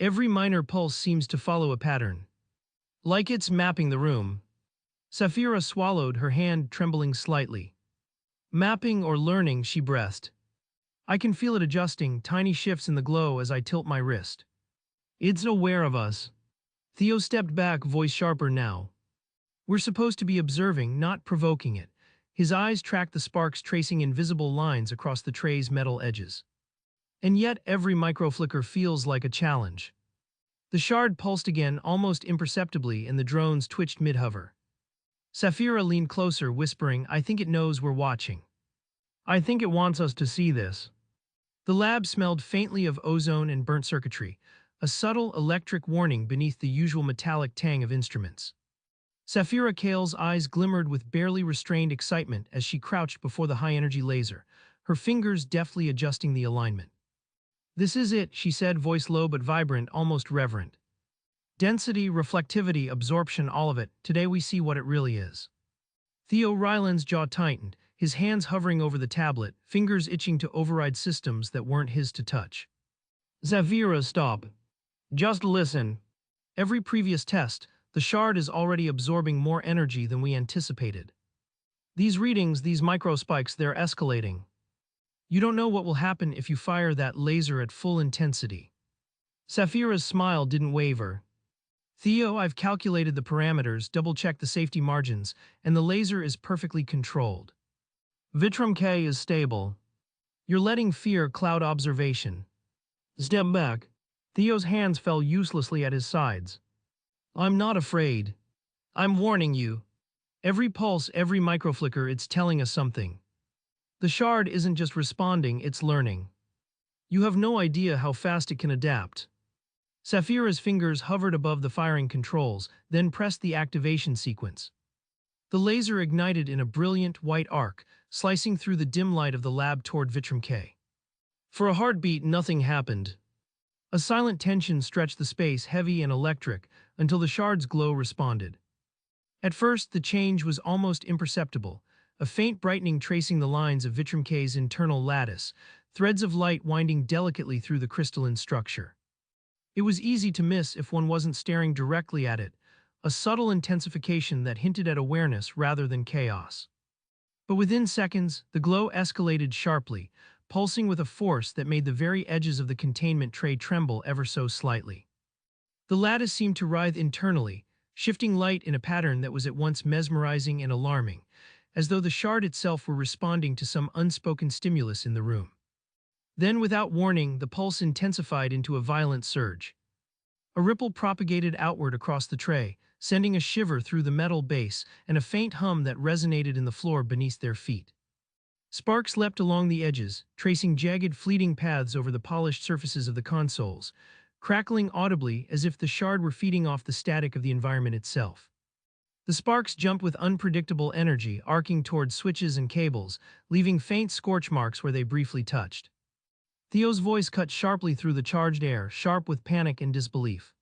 "Every minor pulse seems to follow a pattern. Like it's mapping the room." Safira swallowed, her hand trembling slightly. "Mapping or learning," she breathed. "I can feel it adjusting, tiny shifts in the glow as I tilt my wrist. It's aware of us." Theo stepped back, voice sharper now. "We're supposed to be observing, not provoking it." His eyes tracked the sparks, tracing invisible lines across the tray's metal edges. "And yet every microflicker feels like a challenge." The shard pulsed again, almost imperceptibly, and the drones twitched mid-hover. Safira leaned closer, whispering, "I think it knows we're watching. I think it wants us to see this." The lab smelled faintly of ozone and burnt circuitry, a subtle electric warning beneath the usual metallic tang of instruments. Safira Kale's eyes glimmered with barely restrained excitement as she crouched before the high-energy laser, her fingers deftly adjusting the alignment. "This is it," she said, voice low but vibrant, almost reverent. "Density, reflectivity, absorption, all of it. Today we see what it really is." Theo Ryland's jaw tightened, his hands hovering over the tablet, fingers itching to override systems that weren't his to touch. "Safira, stop. Just listen." Every previous test, the shard is already absorbing more energy than we anticipated. "These readings, these microspikes, they're escalating. You don't know what will happen if you fire that laser at full intensity." Safira's smile didn't waver. "Theo, I've calculated the parameters, double-checked the safety margins, and the laser is perfectly controlled. Vitrum K is stable. You're letting fear cloud observation." "Step back." Theo's hands fell uselessly at his sides. "I'm not afraid. I'm warning you. Every pulse, every microflicker, it's telling us something. The shard isn't just responding, it's learning. You have no idea how fast it can adapt." Safira's fingers hovered above the firing controls, then pressed the activation sequence. The laser ignited in a brilliant white arc, slicing through the dim light of the lab toward Vitrum K. For a heartbeat, nothing happened. A silent tension stretched the space, heavy and electric, until the shard's glow responded. At first, the change was almost imperceptible, a faint brightening tracing the lines of Vitrum K's internal lattice, threads of light winding delicately through the crystalline structure. It was easy to miss if one wasn't staring directly at it, a subtle intensification that hinted at awareness rather than chaos. But within seconds, the glow escalated sharply, pulsing with a force that made the very edges of the containment tray tremble ever so slightly. The lattice seemed to writhe internally, shifting light in a pattern that was at once mesmerizing and alarming, as though the shard itself were responding to some unspoken stimulus in the room. Then, without warning, the pulse intensified into a violent surge. A ripple propagated outward across the tray, sending a shiver through the metal base and a faint hum that resonated in the floor beneath their feet. Sparks leapt along the edges, tracing jagged, fleeting paths over the polished surfaces of the consoles, crackling audibly as if the shard were feeding off the static of the environment itself. The sparks jumped with unpredictable energy, arcing towards switches and cables, leaving faint scorch marks where they briefly touched. Theo's voice cut sharply through the charged air, sharp with panic and disbelief.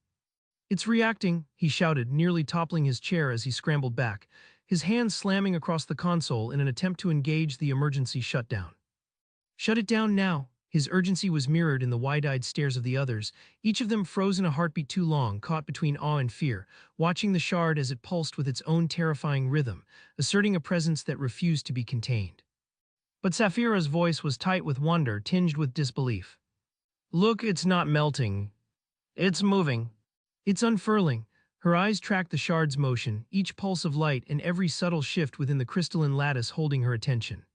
"It's reacting," he shouted, nearly toppling his chair as he scrambled back, his hands slamming across the console in an attempt to engage the emergency shutdown. "Shut it down now." His urgency was mirrored in the wide-eyed stares of the others, each of them frozen a heartbeat too long, caught between awe and fear, watching the shard as it pulsed with its own terrifying rhythm, asserting a presence that refused to be contained. But Saphira's voice was tight with wonder, tinged with disbelief. "Look, it's not melting. It's moving. It's unfurling." Her eyes tracked the shard's motion, each pulse of light and every subtle shift within the crystalline lattice holding her attention.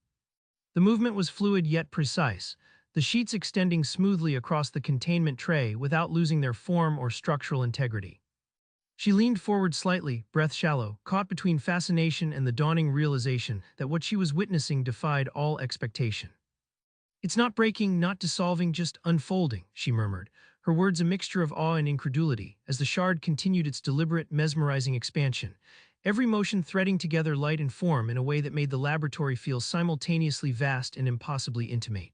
The movement was fluid yet precise, the sheets extending smoothly across the containment tray without losing their form or structural integrity. She leaned forward slightly, breath shallow, caught between fascination and the dawning realization that what she was witnessing defied all expectation. "It's not breaking, not dissolving, just unfolding," she murmured, her words a mixture of awe and incredulity, as the shard continued its deliberate, mesmerizing expansion, every motion threading together light and form in a way that made the laboratory feel simultaneously vast and impossibly intimate.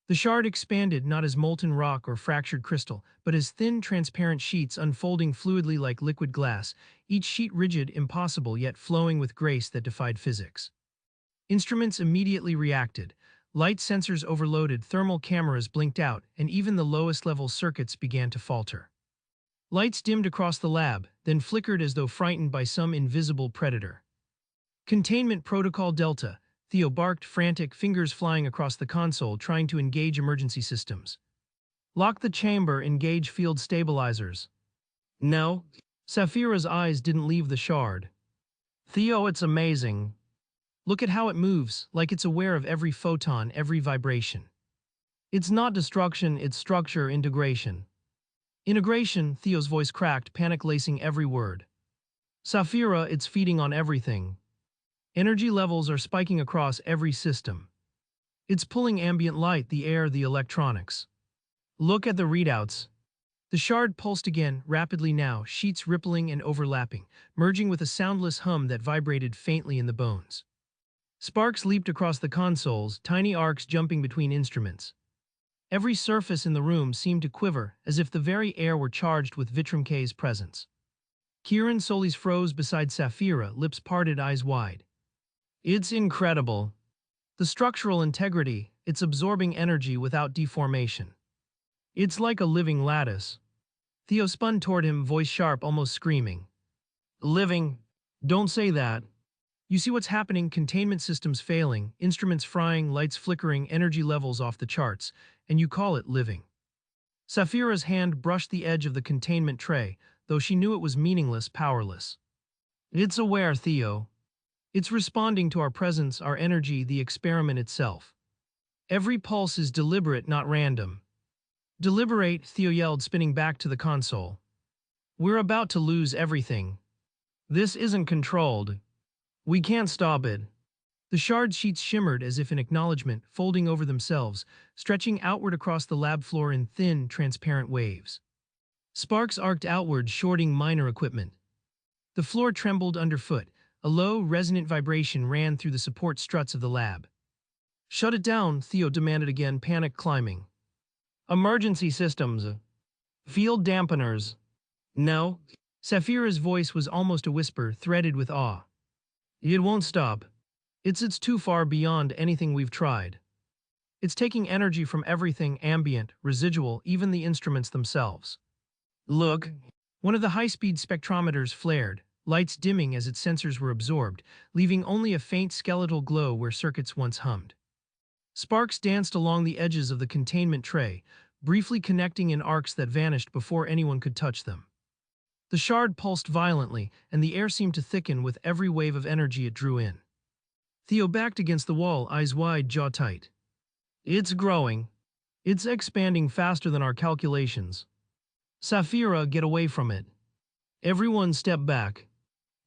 The shard expanded not as molten rock or fractured crystal, but as thin, transparent sheets unfolding fluidly like liquid glass, each sheet rigid, impossible, yet flowing with grace that defied physics. Instruments immediately reacted. Light sensors overloaded, thermal cameras blinked out, and even the lowest-level circuits began to falter. Lights dimmed across the lab, then flickered as though frightened by some invisible predator. "Containment Protocol Delta," Theo barked, frantic, fingers flying across the console, trying to engage emergency systems. "Lock the chamber, engage field stabilizers." "No." Saphira's eyes didn't leave the shard. "Theo, it's amazing. Look at how it moves, like it's aware of every photon, every vibration. It's not destruction, it's structure integration." "Integration," Theo's voice cracked, panic lacing every word. "Saphira, it's feeding on everything. Energy levels are spiking across every system. It's pulling ambient light, the air, the electronics. Look at the readouts." The shard pulsed again, rapidly now, sheets rippling and overlapping, merging with a soundless hum that vibrated faintly in the bones. Sparks leaped across the consoles, tiny arcs jumping between instruments. Every surface in the room seemed to quiver, as if the very air were charged with Vitrum K's presence. Kieran Solis froze beside Saphira, lips parted, eyes wide. "It's incredible. The structural integrity, it's absorbing energy without deformation. It's like a living lattice." Theo spun toward him, voice sharp, almost screaming. "Living? Don't say that. You see what's happening, containment systems failing, instruments frying, lights flickering, energy levels off the charts, and you call it living." Saphira's hand brushed the edge of the containment tray, though she knew it was meaningless, powerless. "It's aware, Theo. It's responding to our presence, our energy, the experiment itself. Every pulse is deliberate, not random." "Deliberate," Theo yelled, spinning back to the console. "We're about to lose everything. This isn't controlled. We can't stop it." The shard sheets shimmered as if in acknowledgement, folding over themselves, stretching outward across the lab floor in thin, transparent waves. Sparks arced outward, shorting minor equipment. The floor trembled underfoot. A low, resonant vibration ran through the support struts of the lab. "Shut it down," Theo demanded again, panic climbing. "Emergency systems. Field dampeners. No." Saphira's voice was almost a whisper, threaded with awe. "It won't stop. It's too far beyond anything we've tried. It's taking energy from everything, ambient, residual, even the instruments themselves. Look." One of the high-speed spectrometers flared, lights dimming as its sensors were absorbed, leaving only a faint skeletal glow where circuits once hummed. Sparks danced along the edges of the containment tray, briefly connecting in arcs that vanished before anyone could touch them. The shard pulsed violently, and the air seemed to thicken with every wave of energy it drew in. Theo backed against the wall, eyes wide, jaw tight. "It's growing. It's expanding faster than our calculations. Saphira, get away from it. Everyone step back.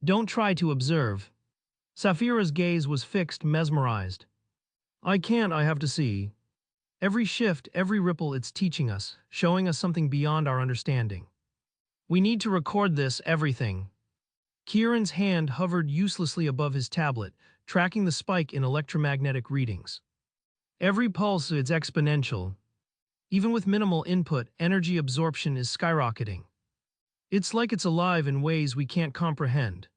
Don't try to observe." Saphira's gaze was fixed, mesmerized. I have to see. Every shift, every ripple, it's teaching us, showing us something beyond our understanding. We need to record this, everything. Kieran's hand hovered uselessly above his tablet, tracking the spike in electromagnetic readings. Every pulse is exponential. Even with minimal input, energy absorption is skyrocketing. It's like it's alive in ways we can't comprehend.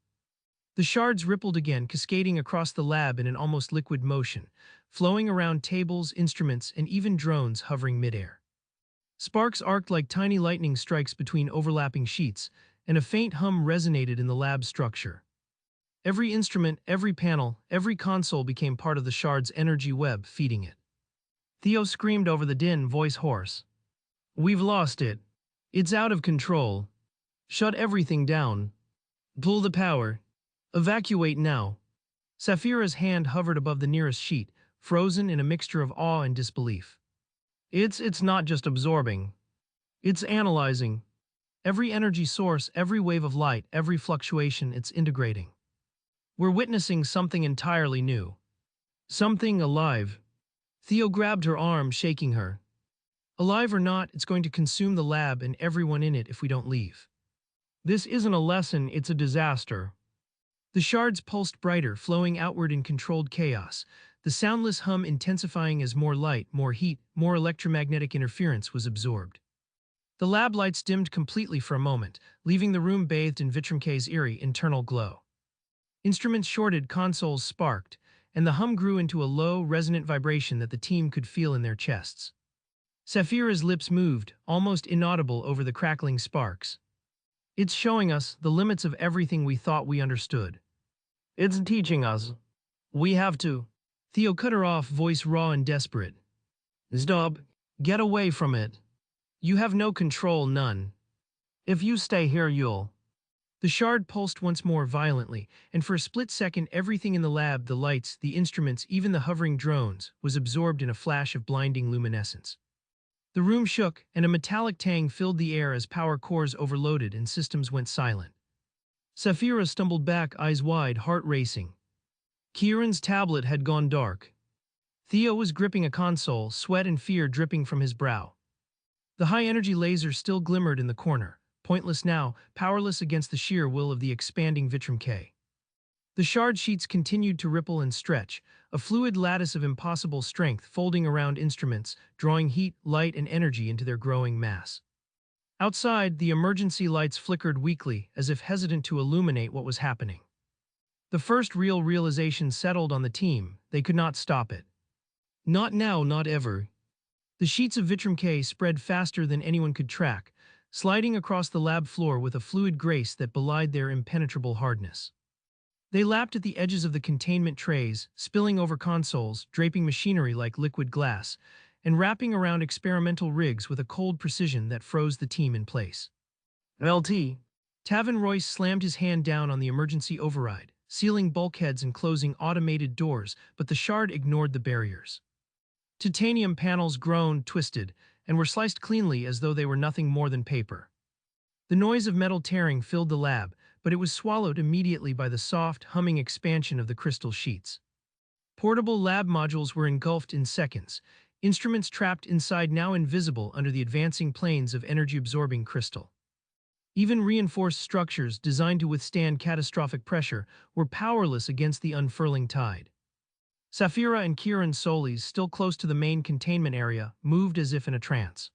The shards rippled again, cascading across the lab in an almost liquid motion, flowing around tables, instruments, and even drones hovering midair. Sparks arced like tiny lightning strikes between overlapping sheets, and a faint hum resonated in the lab structure. Every instrument, every panel, every console became part of the shard's energy web, feeding it. Theo screamed over the din, voice hoarse. "We've lost it. It's out of control. Shut everything down. Pull the power. Evacuate now." Saphira's hand hovered above the nearest sheet, frozen in a mixture of awe and disbelief. It's not just absorbing. It's analyzing. Every energy source, every wave of light, every fluctuation, it's integrating. We're witnessing something entirely new. Something alive. Theo grabbed her arm, shaking her. Alive or not, it's going to consume the lab and everyone in it if we don't leave. This isn't a lesson, it's a disaster. The shards pulsed brighter, flowing outward in controlled chaos, the soundless hum intensifying as more light, more heat, more electromagnetic interference was absorbed. The lab lights dimmed completely for a moment, leaving the room bathed in Vitram K's eerie internal glow. Instruments shorted, consoles sparked, and the hum grew into a low, resonant vibration that the team could feel in their chests. Saphira's lips moved, almost inaudible over the crackling sparks. It's showing us the limits of everything we thought we understood. It's teaching us. We have to. Theo cut her off, voice raw and desperate. Stop. Get away from it. You have no control, none. If you stay here, you'll. The shard pulsed once more violently, and for a split second everything in the lab, the lights, the instruments, even the hovering drones, was absorbed in a flash of blinding luminescence. The room shook, and a metallic tang filled the air as power cores overloaded and systems went silent. Saphira stumbled back, eyes wide, heart racing. Kieran's tablet had gone dark. Theo was gripping a console, sweat and fear dripping from his brow. The high-energy laser still glimmered in the corner, pointless now, powerless against the sheer will of the expanding Vitram K. The shard sheets continued to ripple and stretch, a fluid lattice of impossible strength folding around instruments, drawing heat, light, and energy into their growing mass. Outside, the emergency lights flickered weakly, as if hesitant to illuminate what was happening. The first real realization settled on the team: they could not stop it. Not now, not ever. The sheets of Vitram K spread faster than anyone could track, sliding across the lab floor with a fluid grace that belied their impenetrable hardness. They lapped at the edges of the containment trays, spilling over consoles, draping machinery like liquid glass, and wrapping around experimental rigs with a cold precision that froze the team in place. LT. Tavin Royce slammed his hand down on the emergency override, sealing bulkheads and closing automated doors, but the shard ignored the barriers. Titanium panels groaned, twisted, and were sliced cleanly as though they were nothing more than paper. The noise of metal tearing filled the lab, but it was swallowed immediately by the soft, humming expansion of the crystal sheets. Portable lab modules were engulfed in seconds, instruments trapped inside now invisible under the advancing planes of energy-absorbing crystal. Even reinforced structures designed to withstand catastrophic pressure were powerless against the unfurling tide. Saphira and Kieran Solis, still close to the main containment area, moved as if in a trance.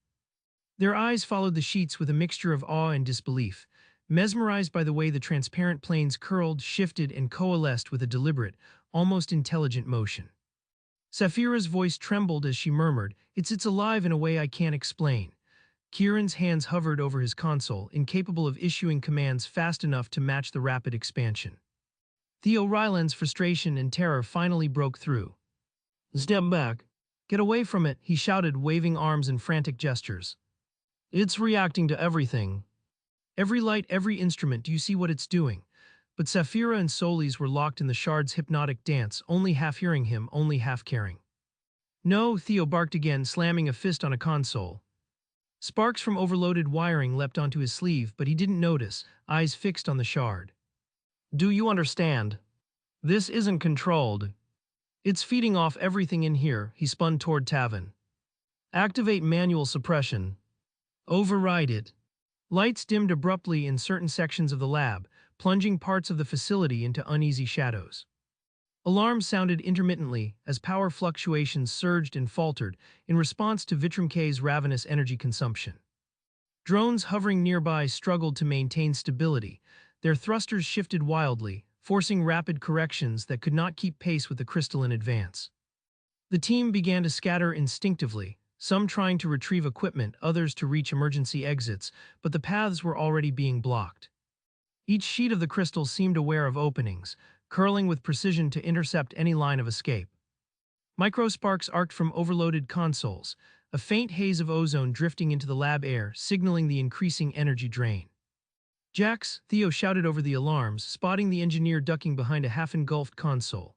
Their eyes followed the sheets with a mixture of awe and disbelief, mesmerized by the way the transparent planes curled, shifted, and coalesced with a deliberate, almost intelligent motion. Saphira's voice trembled as she murmured, It's alive in a way I can't explain." Kieran's hands hovered over his console, incapable of issuing commands fast enough to match the rapid expansion. Theo Ryland's frustration and terror finally broke through. "Step back. Get away from it," he shouted, waving arms in frantic gestures. "It's reacting to everything. Every light, every instrument, do you see what it's doing?" But Saphira and Solis were locked in the shard's hypnotic dance, only half hearing him, only half caring. "No," Theo barked again, slamming a fist on a console. Sparks from overloaded wiring leapt onto his sleeve, but he didn't notice, eyes fixed on the shard. "Do you understand? This isn't controlled. It's feeding off everything in here, he spun toward Tavin. Activate manual suppression. Override it. Lights dimmed abruptly in certain sections of the lab, plunging parts of the facility into uneasy shadows. Alarms sounded intermittently as power fluctuations surged and faltered in response to Vitrum K's ravenous energy consumption. Drones hovering nearby struggled to maintain stability. Their thrusters shifted wildly, forcing rapid corrections that could not keep pace with the crystalline advance. The team began to scatter instinctively, some trying to retrieve equipment, others to reach emergency exits, but the paths were already being blocked. Each sheet of the crystal seemed aware of openings, curling with precision to intercept any line of escape. Microsparks arced from overloaded consoles, a faint haze of ozone drifting into the lab air, signaling the increasing energy drain. Jax, Theo shouted over the alarms, spotting the engineer ducking behind a half-engulfed console.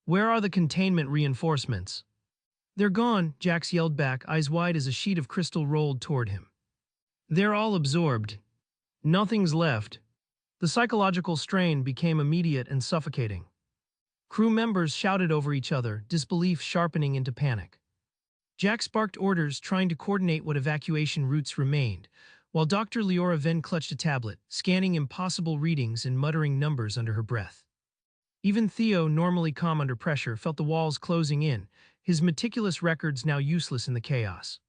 Where are the containment reinforcements? They're gone, Jax yelled back, eyes wide as a sheet of crystal rolled toward him. They're all absorbed. Nothing's left. The psychological strain became immediate and suffocating. Crew members shouted over each other, disbelief sharpening into panic. Jax barked orders, trying to coordinate what evacuation routes remained, while Dr. Leora Venn clutched a tablet, scanning impossible readings and muttering numbers under her breath. Even Theo, normally calm under pressure, felt the walls closing in, his meticulous records now useless in the chaos.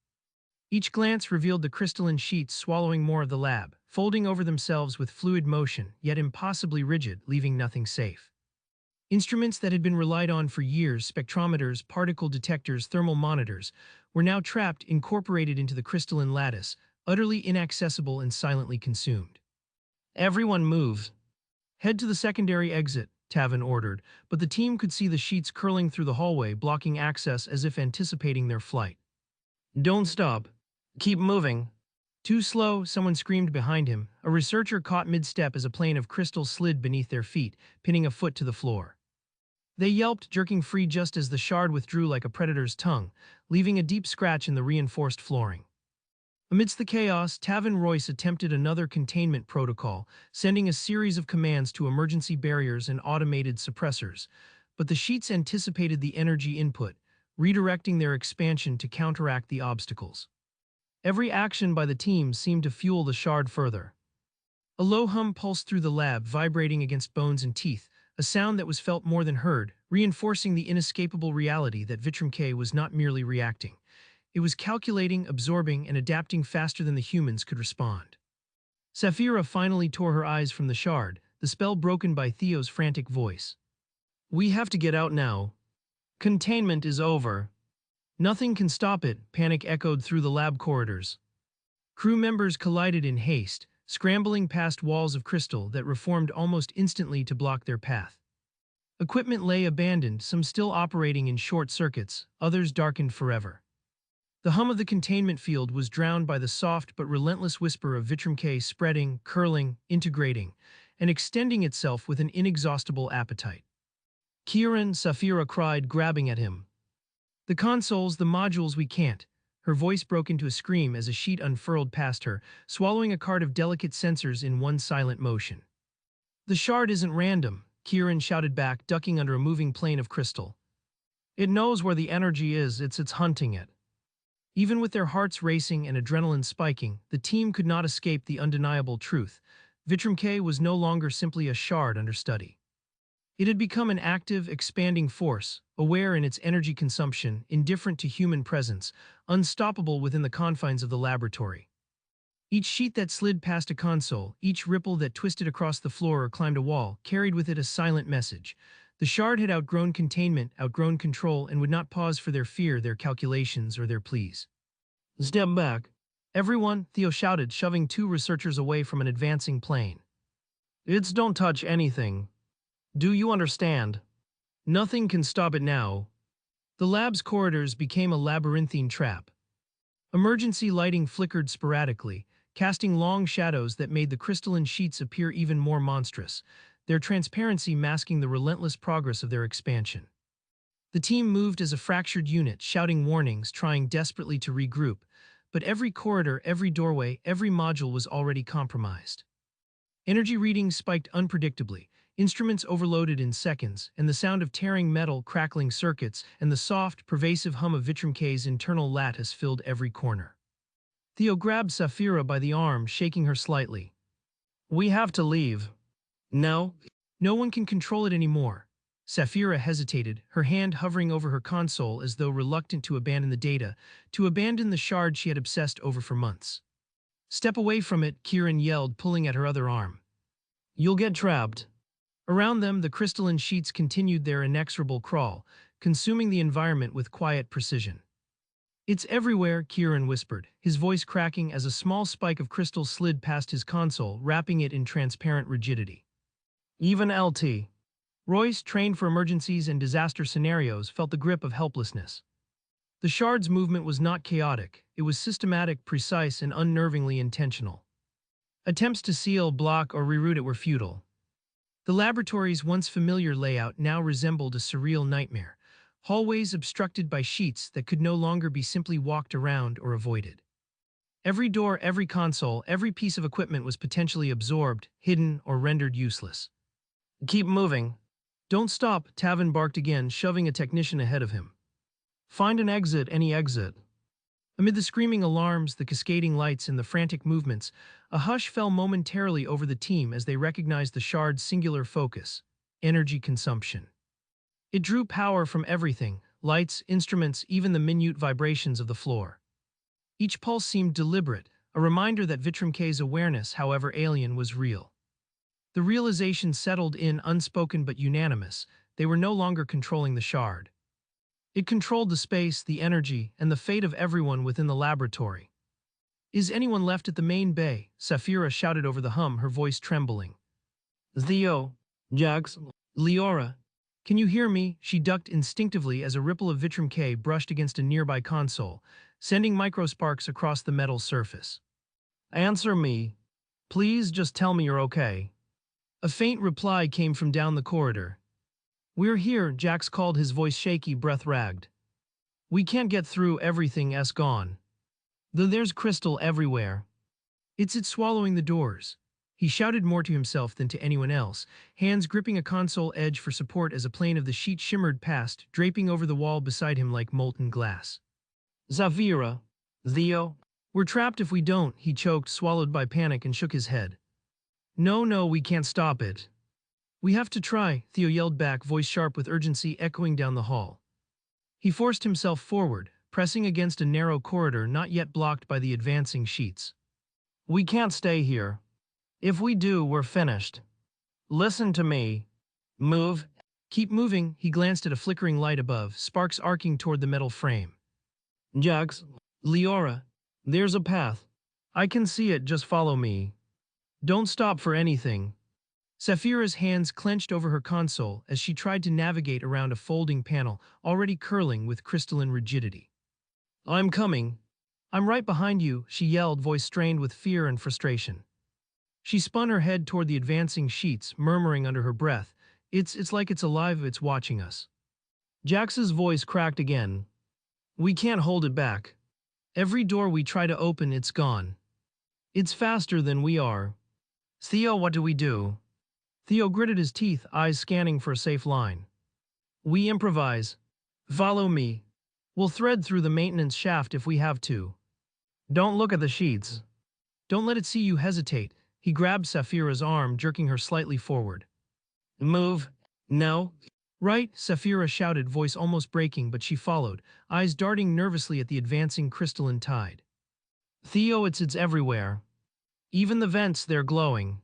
Each glance revealed the crystalline sheets swallowing more of the lab, folding over themselves with fluid motion, yet impossibly rigid, leaving nothing safe. Instruments that had been relied on for years, spectrometers, particle detectors, thermal monitors, were now trapped, incorporated into the crystalline lattice, utterly inaccessible and silently consumed. Everyone move. Head to the secondary exit, Tavin ordered, but the team could see the sheets curling through the hallway, blocking access as if anticipating their flight. Don't stop. Keep moving. Too slow, someone screamed behind him. A researcher caught mid-step as a plane of crystal slid beneath their feet, pinning a foot to the floor. They yelped, jerking free just as the shard withdrew like a predator's tongue, leaving a deep scratch in the reinforced flooring. Amidst the chaos, Tavin Royce attempted another containment protocol, sending a series of commands to emergency barriers and automated suppressors, but the sheets anticipated the energy input, redirecting their expansion to counteract the obstacles. Every action by the team seemed to fuel the shard further. A low hum pulsed through the lab, vibrating against bones and teeth, a sound that was felt more than heard, reinforcing the inescapable reality that Vitrum K was not merely reacting. It was calculating, absorbing, and adapting faster than the humans could respond. Saphira finally tore her eyes from the shard, the spell broken by Theo's frantic voice. We have to get out now. Containment is over. Nothing can stop it, panic echoed through the lab corridors. Crew members collided in haste, scrambling past walls of crystal that reformed almost instantly to block their path. Equipment lay abandoned, some still operating in short circuits, others darkened forever. The hum of the containment field was drowned by the soft but relentless whisper of Vitrum K spreading, curling, integrating, and extending itself with an inexhaustible appetite. Kieran, Saphira cried, grabbing at him. The consoles, the modules, we can't. Her voice broke into a scream as a sheet unfurled past her, swallowing a card of delicate sensors in one silent motion. The shard isn't random, Kieran shouted back, ducking under a moving plane of crystal. It knows where the energy is, it's hunting it. Even with their hearts racing and adrenaline spiking, the team could not escape the undeniable truth. Vitrum K was no longer simply a shard under study. It had become an active, expanding force, aware in its energy consumption, indifferent to human presence, unstoppable within the confines of the laboratory. Each sheet that slid past a console, each ripple that twisted across the floor or climbed a wall, carried with it a silent message. The shard had outgrown containment, outgrown control, and would not pause for their fear, their calculations, or their pleas. Step back. Everyone, Theo shouted, shoving two researchers away from an advancing plane. It's don't touch anything. Do you understand? Nothing can stop it now. The lab's corridors became a labyrinthine trap. Emergency lighting flickered sporadically, casting long shadows that made the crystalline sheets appear even more monstrous, their transparency masking the relentless progress of their expansion. The team moved as a fractured unit, shouting warnings, trying desperately to regroup, but every corridor, every doorway, every module was already compromised. Energy readings spiked unpredictably, Instruments overloaded in seconds, and the sound of tearing metal, crackling circuits, and the soft, pervasive hum of Vitrum K's internal lattice filled every corner. Theo grabbed Sapphira by the arm, shaking her slightly. "We have to leave." "No. No one can control it anymore." Sapphira hesitated, her hand hovering over her console as though reluctant to abandon the data, to abandon the shard she had obsessed over for months. "Step away from it," Kieran yelled, pulling at her other arm. "You'll get trapped." Around them, the crystalline sheets continued their inexorable crawl, consuming the environment with quiet precision. "It's everywhere," Kieran whispered, his voice cracking as a small spike of crystal slid past his console, wrapping it in transparent rigidity. Even LT. Royce, trained for emergencies and disaster scenarios, felt the grip of helplessness. The shard's movement was not chaotic, it was systematic, precise, and unnervingly intentional. Attempts to seal, block, or reroute it were futile. The laboratory's once familiar layout now resembled a surreal nightmare, hallways obstructed by sheets that could no longer be simply walked around or avoided. Every door, every console, every piece of equipment was potentially absorbed, hidden, or rendered useless. "Keep moving." "Don't stop," Tavin barked again, shoving a technician ahead of him. "Find an exit, any exit." Amid the screaming alarms, the cascading lights, and the frantic movements, a hush fell momentarily over the team as they recognized the shard's singular focus: energy consumption. It drew power from everything: lights, instruments, even the minute vibrations of the floor. Each pulse seemed deliberate, a reminder that Vitrum K's awareness, however alien, was real. The realization settled in, unspoken but unanimous: they were no longer controlling the shard. It controlled the space, the energy, and the fate of everyone within the laboratory. "Is anyone left at the main bay?" Sapphira shouted over the hum, her voice trembling. "Theo, Jax, Leora, can you hear me?" She ducked instinctively as a ripple of Vitrum K brushed against a nearby console, sending microsparks across the metal surface. "Answer me. Please just tell me you're okay." A faint reply came from down the corridor. "We're here," Jax called, his voice shaky, breath ragged. "We can't get through, everything's gone. There's crystal everywhere. It's swallowing the doors." He shouted more to himself than to anyone else, hands gripping a console edge for support as a plane of the sheet shimmered past, draping over the wall beside him like molten glass. "Sapphira, Theo, we're trapped if we don't," he choked, swallowed by panic, and shook his head. No, we can't stop it." "We have to try," Theo yelled back, voice sharp with urgency echoing down the hall. He forced himself forward, pressing against a narrow corridor not yet blocked by the advancing sheets. "We can't stay here. If we do, we're finished. Listen to me. Move." "Keep moving." He glanced at a flickering light above, sparks arcing toward the metal frame. "Jax, Leora, there's a path. I can see it, just follow me. Don't stop for anything." Sapphira's hands clenched over her console as she tried to navigate around a folding panel already curling with crystalline rigidity. "I'm coming." "I'm right behind you," she yelled, voice strained with fear and frustration. She spun her head toward the advancing sheets, murmuring under her breath, It's like it's alive, it's watching us." Jax's voice cracked again. "We can't hold it back. Every door we try to open, it's gone. It's faster than we are. Theo, what do we do?" Theo gritted his teeth, eyes scanning for a safe line. "We improvise. Follow me. We'll thread through the maintenance shaft if we have to. Don't look at the sheets." "Don't let it see you hesitate." He grabbed Sapphira's arm, jerking her slightly forward. "Move. No." "Right," Sapphira shouted, voice almost breaking, but she followed, eyes darting nervously at the advancing crystalline tide. "Theo, it's everywhere. Even the vents, they're glowing."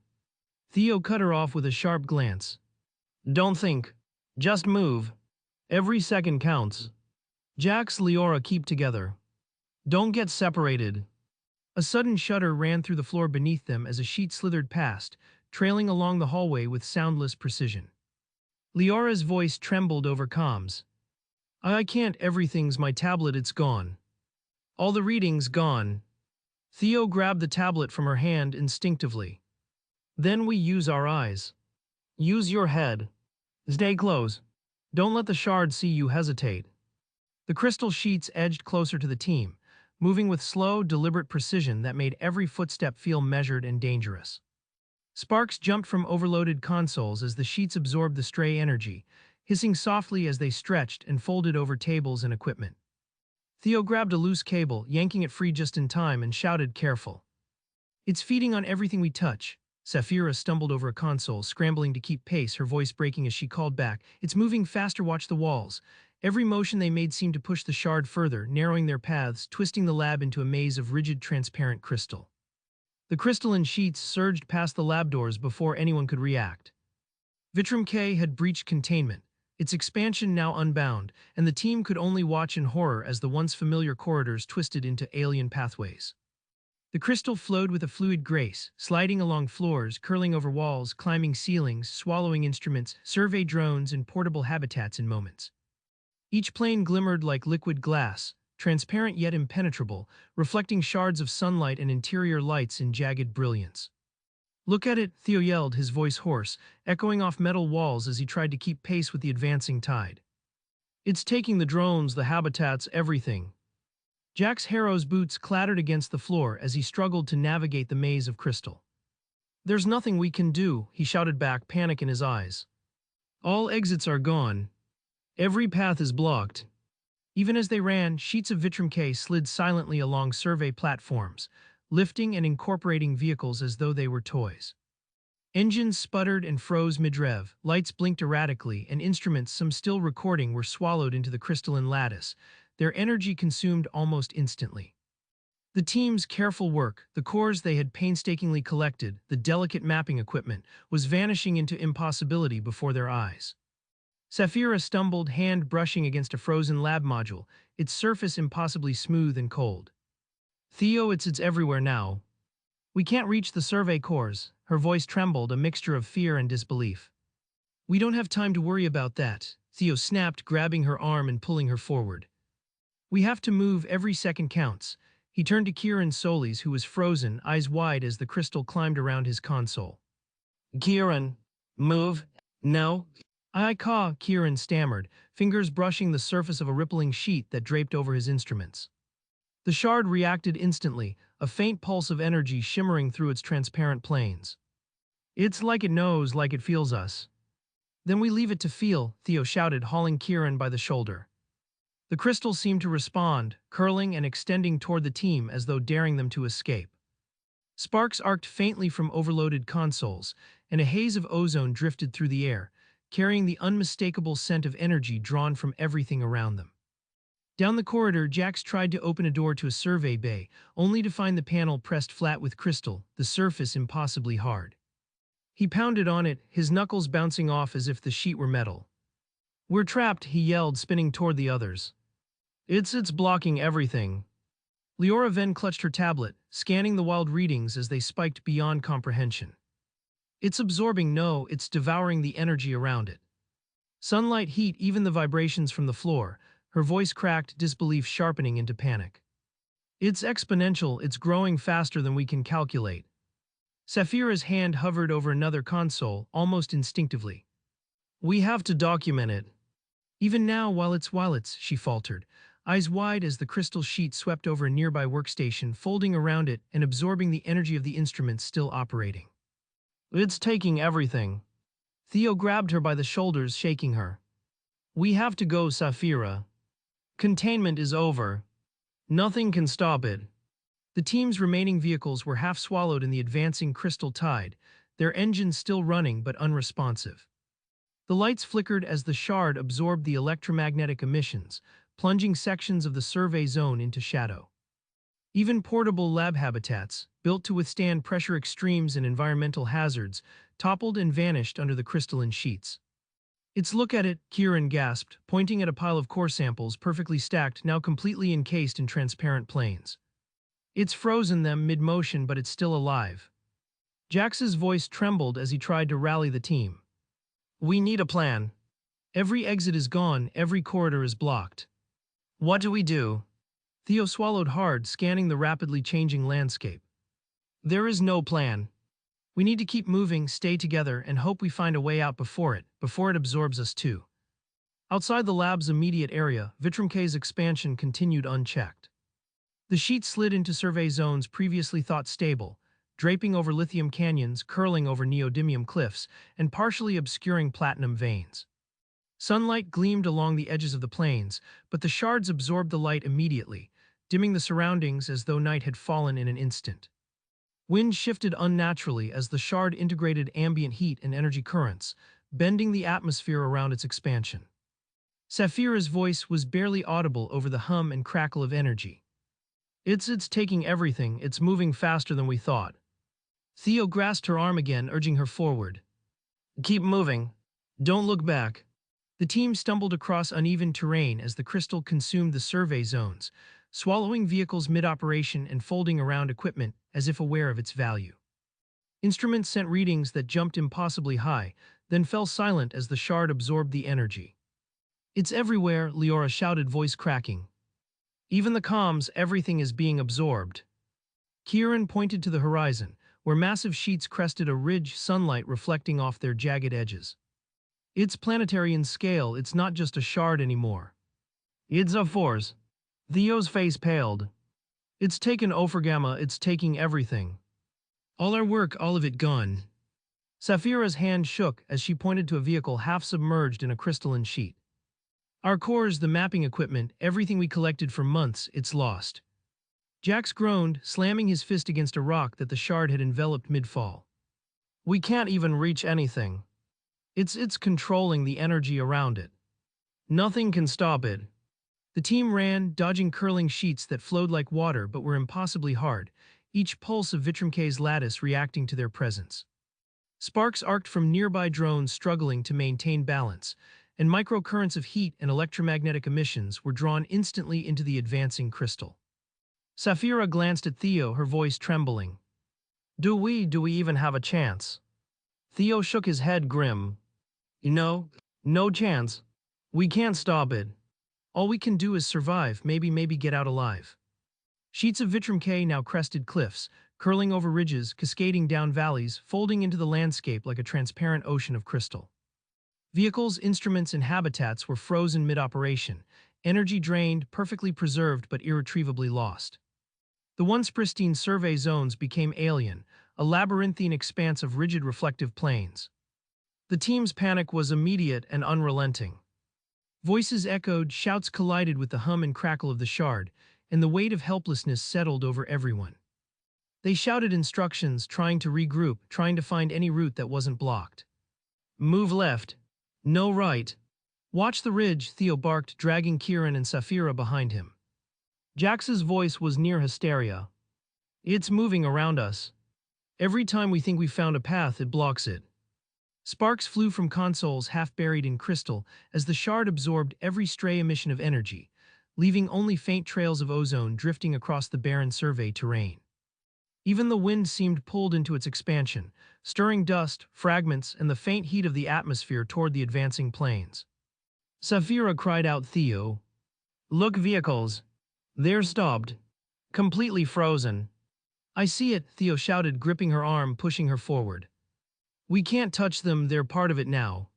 Theo cut her off with a sharp glance. "Don't think. Just move. Every second counts. Jax, Leora, keep together. Don't get separated." A sudden shudder ran through the floor beneath them as a sheet slithered past, trailing along the hallway with soundless precision. Leora's voice trembled over comms. I can't, everything's my tablet, it's gone. All the readings gone." Theo grabbed the tablet from her hand instinctively. "Then we use our eyes. Use your head. Stay close. Don't let the shard see you hesitate." The crystal sheets edged closer to the team, moving with slow, deliberate precision that made every footstep feel measured and dangerous. Sparks jumped from overloaded consoles as the sheets absorbed the stray energy, hissing softly as they stretched and folded over tables and equipment. Theo grabbed a loose cable, yanking it free just in time, and shouted, "Careful. It's feeding on everything we touch." Sapphira stumbled over a console, scrambling to keep pace, her voice breaking as she called back, "It's moving faster, watch the walls." Every motion they made seemed to push the shard further, narrowing their paths, twisting the lab into a maze of rigid, transparent crystal. The crystalline sheets surged past the lab doors before anyone could react. Vitrum K had breached containment, its expansion now unbound, and the team could only watch in horror as the once familiar corridors twisted into alien pathways. The crystal flowed with a fluid grace, sliding along floors, curling over walls, climbing ceilings, swallowing instruments, survey drones, and portable habitats in moments. Each plane glimmered like liquid glass, transparent yet impenetrable, reflecting shards of sunlight and interior lights in jagged brilliance. "Look at it," Theo yelled, his voice hoarse, echoing off metal walls as he tried to keep pace with the advancing tide. "It's taking the drones, the habitats, everything." Jack's Harrow's boots clattered against the floor as he struggled to navigate the maze of crystal. "There's nothing we can do," he shouted back, panic in his eyes. "All exits are gone. Every path is blocked." Even as they ran, sheets of Vitrum K slid silently along survey platforms, lifting and incorporating vehicles as though they were toys. Engines sputtered and froze mid-rev, lights blinked erratically, and instruments, some still recording, were swallowed into the crystalline lattice, their energy consumed almost instantly. The team's careful work, the cores they had painstakingly collected, the delicate mapping equipment, was vanishing into impossibility before their eyes. Sapphira stumbled, hand brushing against a frozen lab module, its surface impossibly smooth and cold. "Theo, it's everywhere now. We can't reach the survey cores." Her voice trembled, a mixture of fear and disbelief. "We don't have time to worry about that," Theo snapped, grabbing her arm and pulling her forward. "We have to move, every second counts." He turned to Kieran Solis, who was frozen, eyes wide as the crystal climbed around his console. "Kieran, move, no." "I caw," Kieran stammered, fingers brushing the surface of a rippling sheet that draped over his instruments. The shard reacted instantly, a faint pulse of energy shimmering through its transparent planes. "It's like it knows, like it feels us." "Then we leave it to feel," Theo shouted, hauling Kieran by the shoulder. The crystal seemed to respond, curling and extending toward the team as though daring them to escape. Sparks arced faintly from overloaded consoles, and a haze of ozone drifted through the air, carrying the unmistakable scent of energy drawn from everything around them. Down the corridor, Jax tried to open a door to a survey bay, only to find the panel pressed flat with crystal, the surface impossibly hard. He pounded on it, his knuckles bouncing off as if the sheet were metal. "We're trapped," he yelled, spinning toward the others. It's blocking everything." Leora then clutched her tablet, scanning the wild readings as they spiked beyond comprehension. "It's absorbing, no, it's devouring the energy around it. Sunlight, heat, even the vibrations from the floor." Her voice cracked, disbelief sharpening into panic. "It's exponential, it's growing faster than we can calculate." Sapphira's hand hovered over another console, almost instinctively. "We have to document it." "Even now, while it's," she faltered, eyes wide as the crystal sheet swept over a nearby workstation, folding around it and absorbing the energy of the instruments still operating. "It's taking everything." Theo grabbed her by the shoulders, shaking her. "We have to go, Sapphira. Containment is over. Nothing can stop it." The team's remaining vehicles were half swallowed in the advancing crystal tide, their engines still running but unresponsive. The lights flickered as the shard absorbed the electromagnetic emissions, plunging sections of the survey zone into shadow. Even portable lab habitats, built to withstand pressure extremes and environmental hazards, toppled and vanished under the crystalline sheets. Look at it," Kieran gasped, pointing at a pile of core samples perfectly stacked, now completely encased in transparent planes. "It's frozen them mid-motion, but it's still alive." Jax's voice trembled as he tried to rally the team. "We need a plan. Every exit is gone, every corridor is blocked. What do we do?" Theo swallowed hard, scanning the rapidly changing landscape. "There is no plan. We need to keep moving, stay together, and hope we find a way out before it absorbs us too." Outside the lab's immediate area, Vitrum K's expansion continued unchecked. The sheet slid into survey zones previously thought stable, draping over lithium canyons, curling over neodymium cliffs, and partially obscuring platinum veins. Sunlight gleamed along the edges of the plains, but the shards absorbed the light immediately, dimming the surroundings as though night had fallen in an instant. Wind shifted unnaturally as the shard integrated ambient heat and energy currents, bending the atmosphere around its expansion. Saphira's voice was barely audible over the hum and crackle of energy. It's taking everything, it's moving faster than we thought. Theo grasped her arm again, urging her forward. Keep moving. Don't look back. The team stumbled across uneven terrain as the crystal consumed the survey zones, swallowing vehicles mid-operation and folding around equipment as if aware of its value. Instruments sent readings that jumped impossibly high, then fell silent as the shard absorbed the energy. It's everywhere, Leora shouted, voice cracking. Even the comms, everything is being absorbed. Kieran pointed to the horizon, where massive sheets crested a ridge, sunlight reflecting off their jagged edges. It's planetary in scale, it's not just a shard anymore. It's a force. Theo's face paled. It's taken Ophrgamma, it's taking everything. All our work, all of it gone. Saphira's hand shook as she pointed to a vehicle half submerged in a crystalline sheet. Our cores, the mapping equipment, everything we collected for months, it's lost. Jax groaned, slamming his fist against a rock that the shard had enveloped mid-fall. We can't even reach anything. It's controlling the energy around it. Nothing can stop it. The team ran, dodging curling sheets that flowed like water but were impossibly hard, each pulse of Vitrum K's lattice reacting to their presence. Sparks arced from nearby drones struggling to maintain balance, and microcurrents of heat and electromagnetic emissions were drawn instantly into the advancing crystal. Saphira glanced at Theo, her voice trembling. Do we even have a chance? Theo shook his head, grim. No chance. We can't stop it. All we can do is survive, maybe get out alive. Sheets of Vitrum K now crested cliffs, curling over ridges, cascading down valleys, folding into the landscape like a transparent ocean of crystal. Vehicles, instruments, and habitats were frozen mid-operation, energy drained, perfectly preserved but irretrievably lost. The once pristine survey zones became alien, a labyrinthine expanse of rigid reflective planes. The team's panic was immediate and unrelenting. Voices echoed, shouts collided with the hum and crackle of the shard, and the weight of helplessness settled over everyone. They shouted instructions, trying to regroup, trying to find any route that wasn't blocked. Move left. No right. Watch the ridge, Theo barked, dragging Kieran and Saphira behind him. Jax's voice was near hysteria. It's moving around us. Every time we think we've found a path, it blocks it. Sparks flew from consoles half buried in crystal as the shard absorbed every stray emission of energy, leaving only faint trails of ozone drifting across the barren survey terrain. Even the wind seemed pulled into its expansion, stirring dust, fragments, and the faint heat of the atmosphere toward the advancing planes. Saphira cried out, Theo. Look, vehicles. They're stopped. Completely frozen. I see it, Theo shouted, gripping her arm, pushing her forward. We can't touch them, they're part of it now.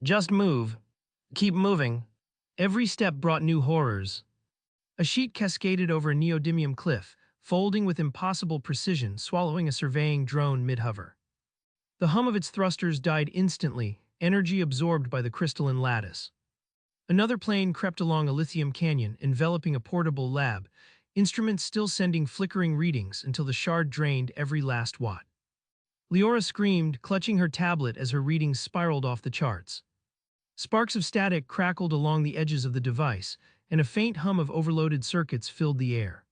Just move. Keep moving. Every step brought new horrors. A sheet cascaded over a neodymium cliff, folding with impossible precision, swallowing a surveying drone mid-hover. The hum of its thrusters died instantly, energy absorbed by the crystalline lattice. Another plane crept along a lithium canyon, enveloping a portable lab, instruments still sending flickering readings until the shard drained every last watt. Leora screamed, clutching her tablet as her readings spiraled off the charts. Sparks of static crackled along the edges of the device, and a faint hum of overloaded circuits filled the air.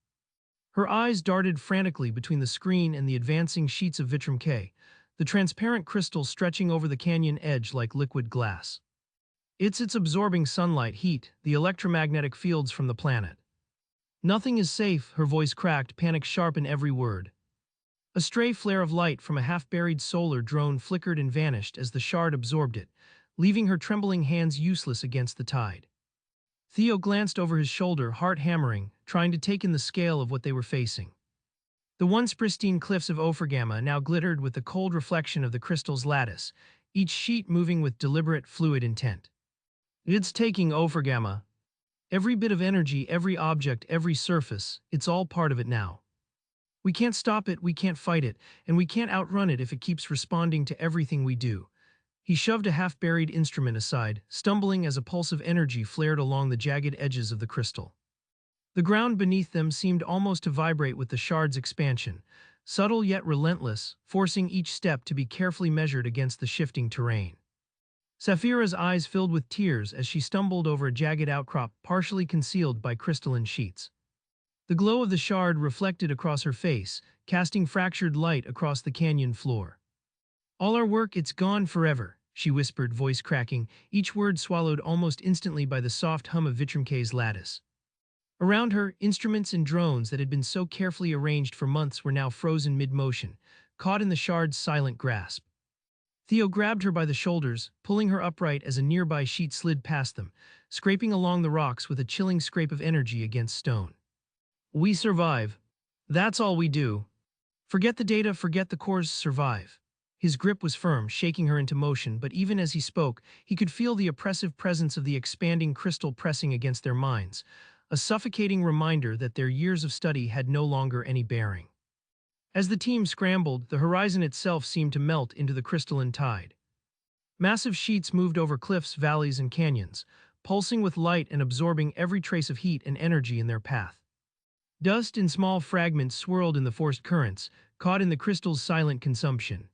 Her eyes darted frantically between the screen and the advancing sheets of Vitrum K, the transparent crystal stretching over the canyon edge like liquid glass. It's absorbing sunlight, heat, the electromagnetic fields from the planet. Nothing is safe, her voice cracked, panic sharp in every word. A stray flare of light from a half-buried solar drone flickered and vanished as the shard absorbed it, leaving her trembling hands useless against the tide. Theo glanced over his shoulder, heart hammering, trying to take in the scale of what they were facing. The once pristine cliffs of Ophrgamma now glittered with the cold reflection of the crystal's lattice, each sheet moving with deliberate, fluid intent. It's taking Ophrgamma. Every bit of energy, every object, every surface, it's all part of it now. We can't stop it, we can't fight it, and we can't outrun it if it keeps responding to everything we do. He shoved a half-buried instrument aside, stumbling as a pulse of energy flared along the jagged edges of the crystal. The ground beneath them seemed almost to vibrate with the shard's expansion, subtle yet relentless, forcing each step to be carefully measured against the shifting terrain. Saphira's eyes filled with tears as she stumbled over a jagged outcrop partially concealed by crystalline sheets. The glow of the shard reflected across her face, casting fractured light across the canyon floor. "All our work, it's gone forever," she whispered, voice cracking, each word swallowed almost instantly by the soft hum of Vitramke's lattice. Around her, instruments and drones that had been so carefully arranged for months were now frozen mid-motion, caught in the shard's silent grasp. Theo grabbed her by the shoulders, pulling her upright as a nearby sheet slid past them, scraping along the rocks with a chilling scrape of energy against stone. "We survive. That's all we do. Forget the data, forget the cores, survive." His grip was firm, shaking her into motion, but even as he spoke, he could feel the oppressive presence of the expanding crystal pressing against their minds, a suffocating reminder that their years of study had no longer any bearing. As the team scrambled, the horizon itself seemed to melt into the crystalline tide. Massive sheets moved over cliffs, valleys, and canyons, pulsing with light and absorbing every trace of heat and energy in their path. Dust in small fragments swirled in the forced currents, caught in the crystal's silent consumption.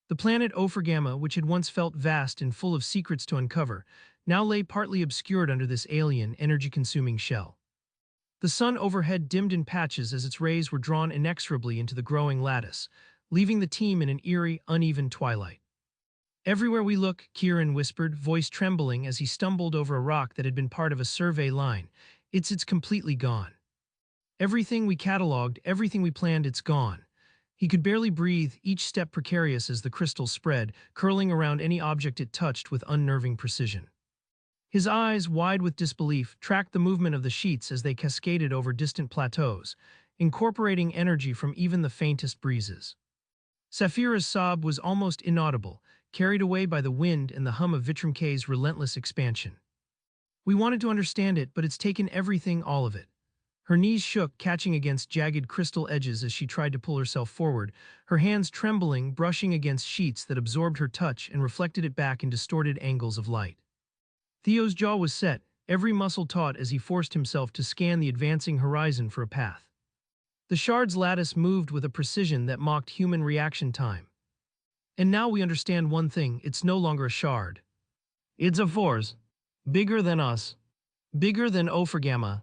The planet Ophragama, which had once felt vast and full of secrets to uncover, now lay partly obscured under this alien, energy-consuming shell. The sun overhead dimmed in patches as its rays were drawn inexorably into the growing lattice, leaving the team in an eerie, uneven twilight. "Everywhere we look," Kieran whispered, voice trembling as he stumbled over a rock that had been part of a survey line. It's completely gone. Everything we cataloged, everything we planned, it's gone." He could barely breathe, each step precarious as the crystal spread, curling around any object it touched with unnerving precision. His eyes, wide with disbelief, tracked the movement of the sheets as they cascaded over distant plateaus, incorporating energy from even the faintest breezes. Saphira's sob was almost inaudible, carried away by the wind and the hum of Vitramke's relentless expansion. "We wanted to understand it, but it's taken everything, all of it." Her knees shook, catching against jagged crystal edges as she tried to pull herself forward, her hands trembling, brushing against sheets that absorbed her touch and reflected it back in distorted angles of light. Theo's jaw was set, every muscle taut as he forced himself to scan the advancing horizon for a path. The shard's lattice moved with a precision that mocked human reaction time. "And now we understand one thing, it's no longer a shard. It's a force. Bigger than us. Bigger than Ophragama.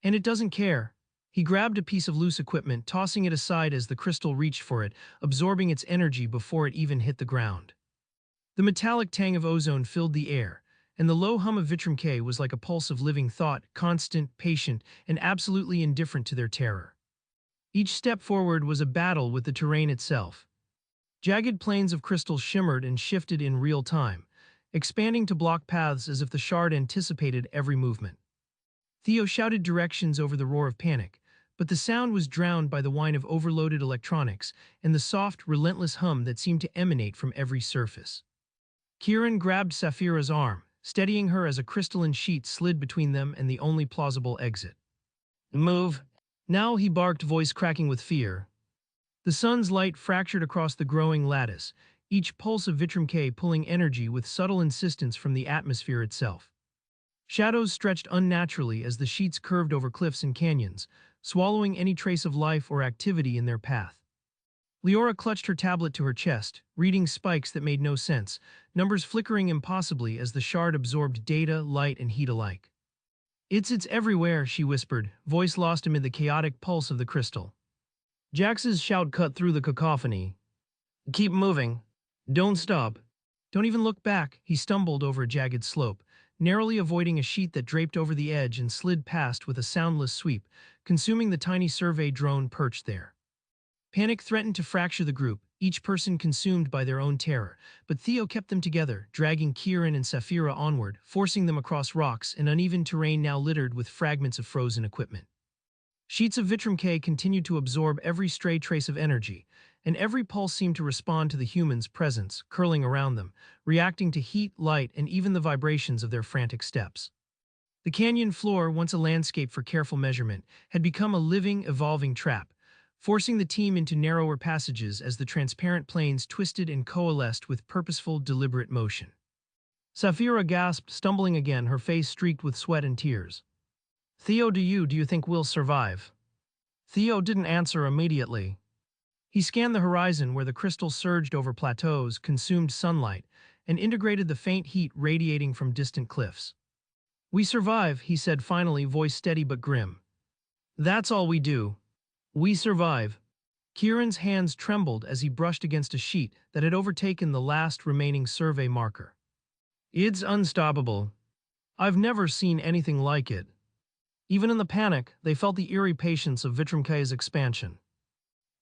And it doesn't care." He grabbed a piece of loose equipment, tossing it aside as the crystal reached for it, absorbing its energy before it even hit the ground. The metallic tang of ozone filled the air, and the low hum of Vitramke was like a pulse of living thought, constant, patient, and absolutely indifferent to their terror. Each step forward was a battle with the terrain itself. Jagged planes of crystal shimmered and shifted in real time, expanding to block paths as if the shard anticipated every movement. Theo shouted directions over the roar of panic, but the sound was drowned by the whine of overloaded electronics and the soft, relentless hum that seemed to emanate from every surface. Kieran grabbed Saphira's arm, steadying her as a crystalline sheet slid between them and the only plausible exit. "Move!" Now he barked, voice cracking with fear. The sun's light fractured across the growing lattice, each pulse of Vitramke pulling energy with subtle insistence from the atmosphere itself. Shadows stretched unnaturally as the sheets curved over cliffs and canyons, swallowing any trace of life or activity in their path. Leora clutched her tablet to her chest, reading spikes that made no sense, numbers flickering impossibly as the shard absorbed data, light, and heat alike. It's everywhere," she whispered, voice lost amid the chaotic pulse of the crystal. Jax's shout cut through the cacophony. "Keep moving. Don't stop. Don't even look back." He stumbled over a jagged slope, narrowly avoiding a sheet that draped over the edge and slid past with a soundless sweep, consuming the tiny survey drone perched there. Panic threatened to fracture the group, each person consumed by their own terror, but Theo kept them together, dragging Kieran and Saphira onward, forcing them across rocks and uneven terrain now littered with fragments of frozen equipment. Sheets of Vitramke continued to absorb every stray trace of energy, and every pulse seemed to respond to the humans' presence, curling around them, reacting to heat, light, and even the vibrations of their frantic steps. The canyon floor, once a landscape for careful measurement, had become a living, evolving trap, forcing the team into narrower passages as the transparent planes twisted and coalesced with purposeful, deliberate motion. Sapphira gasped, stumbling again, her face streaked with sweat and tears. "Theo, do you think we'll survive?" Theo didn't answer immediately. He scanned the horizon where the crystal surged over plateaus, consumed sunlight, and integrated the faint heat radiating from distant cliffs. "We survive," he said finally, voice steady but grim. "That's all we do. We survive." Kieran's hands trembled as he brushed against a sheet that had overtaken the last remaining survey marker. "It's unstoppable. I've never seen anything like it." Even in the panic, they felt the eerie patience of Vitramke's expansion.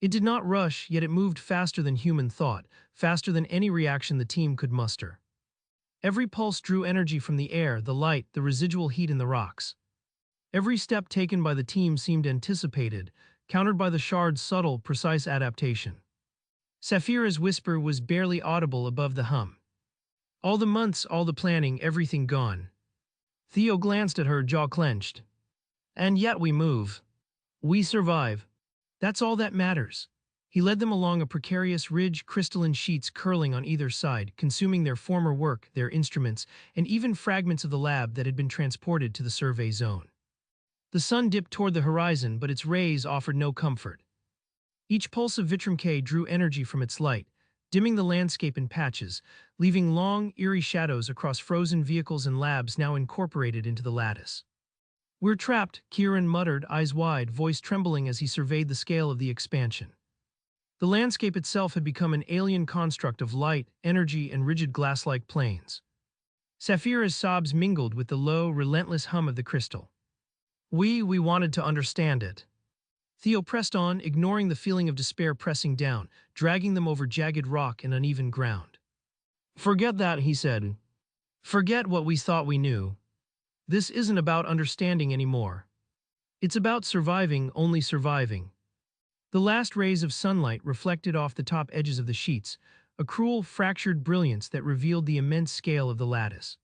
It did not rush, yet it moved faster than human thought, faster than any reaction the team could muster. Every pulse drew energy from the air, the light, the residual heat in the rocks. Every step taken by the team seemed anticipated, countered by the shard's subtle, precise adaptation. Sapphira's whisper was barely audible above the hum. "All the months, all the planning, everything gone." Theo glanced at her, jaw clenched. "And yet we move. We survive. That's all that matters." He led them along a precarious ridge, crystalline sheets curling on either side, consuming their former work, their instruments, and even fragments of the lab that had been transported to the survey zone. The sun dipped toward the horizon, but its rays offered no comfort. Each pulse of Vitramke drew energy from its light, dimming the landscape in patches, leaving long, eerie shadows across frozen vehicles and labs now incorporated into the lattice. "We're trapped," Kieran muttered, eyes wide, voice trembling as he surveyed the scale of the expansion. The landscape itself had become an alien construct of light, energy, and rigid glass-like planes. Sapphira's sobs mingled with the low, relentless hum of the crystal. We wanted to understand it." Theo pressed on, ignoring the feeling of despair pressing down, dragging them over jagged rock and uneven ground. "Forget that," he said. "Forget what we thought we knew. This isn't about understanding anymore. It's about surviving, only surviving." The last rays of sunlight reflected off the top edges of the sheets, a cruel, fractured brilliance that revealed the immense scale of the lattice.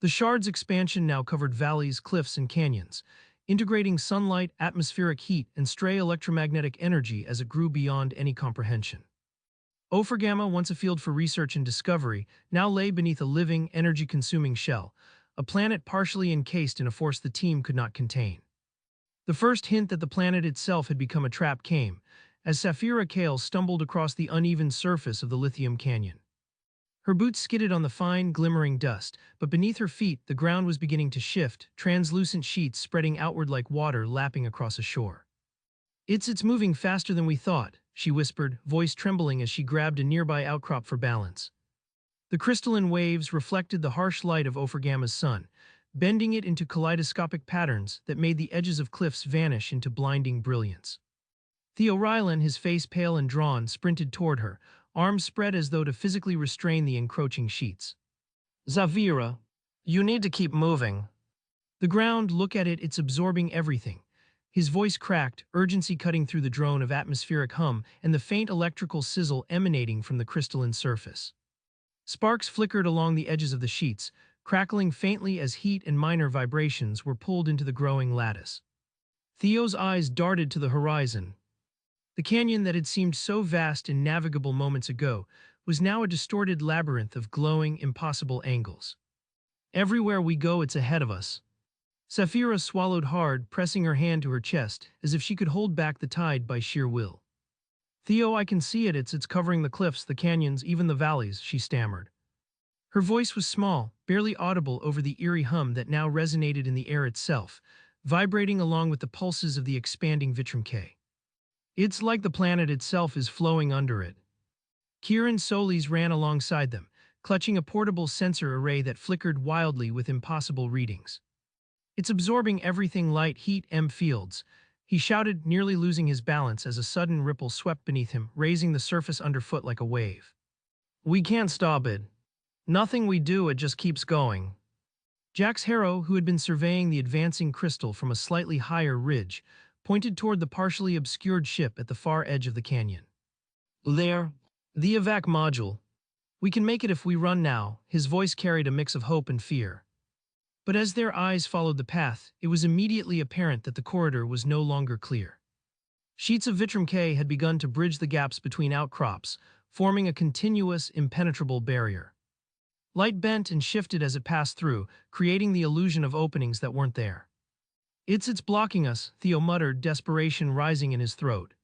The shard's expansion now covered valleys, cliffs, and canyons, integrating sunlight, atmospheric heat, and stray electromagnetic energy as it grew beyond any comprehension. Ophragama, once a field for research and discovery, now lay beneath a living, energy-consuming shell, a planet partially encased in a force the team could not contain. The first hint that the planet itself had become a trap came, as Sapphira Kale stumbled across the uneven surface of the lithium canyon. Her boots skidded on the fine, glimmering dust, but beneath her feet the ground was beginning to shift, translucent sheets spreading outward like water lapping across a shore. It's moving faster than we thought," she whispered, voice trembling as she grabbed a nearby outcrop for balance. The crystalline waves reflected the harsh light of Ophragama's sun, bending it into kaleidoscopic patterns that made the edges of cliffs vanish into blinding brilliance. Theo Rylan, his face pale and drawn, sprinted toward her, arms spread as though to physically restrain the encroaching sheets. "Sapphira, you need to keep moving." "The ground, look at it, it's absorbing everything." His voice cracked, urgency cutting through the drone of atmospheric hum and the faint electrical sizzle emanating from the crystalline surface. Sparks flickered along the edges of the sheets, crackling faintly as heat and minor vibrations were pulled into the growing lattice. Theo's eyes darted to the horizon. The canyon that had seemed so vast and navigable moments ago was now a distorted labyrinth of glowing, impossible angles. "Everywhere we go, it's ahead of us." Sapphira swallowed hard, pressing her hand to her chest as if she could hold back the tide by sheer will. "Theo, I can see it. It's covering the cliffs, the canyons, even the valleys," she stammered. Her voice was small, barely audible over the eerie hum that now resonated in the air itself, vibrating along with the pulses of the expanding Vitramke. "It's like the planet itself is flowing under it." Kieran Solis ran alongside them, clutching a portable sensor array that flickered wildly with impossible readings. "It's absorbing everything, light, heat, fields," he shouted, nearly losing his balance as a sudden ripple swept beneath him, raising the surface underfoot like a wave. "We can't stop it. Nothing we do, it just keeps going." Jax Harrow, who had been surveying the advancing crystal from a slightly higher ridge, pointed toward the partially obscured ship at the far edge of the canyon. "There. The evac module. We can make it if we run now." His voice carried a mix of hope and fear. But as their eyes followed the path, it was immediately apparent that the corridor was no longer clear. Sheets of Vitrum K had begun to bridge the gaps between outcrops, forming a continuous, impenetrable barrier. Light bent and shifted as it passed through, creating the illusion of openings that weren't there. It's blocking us, Theo muttered, desperation rising in his throat.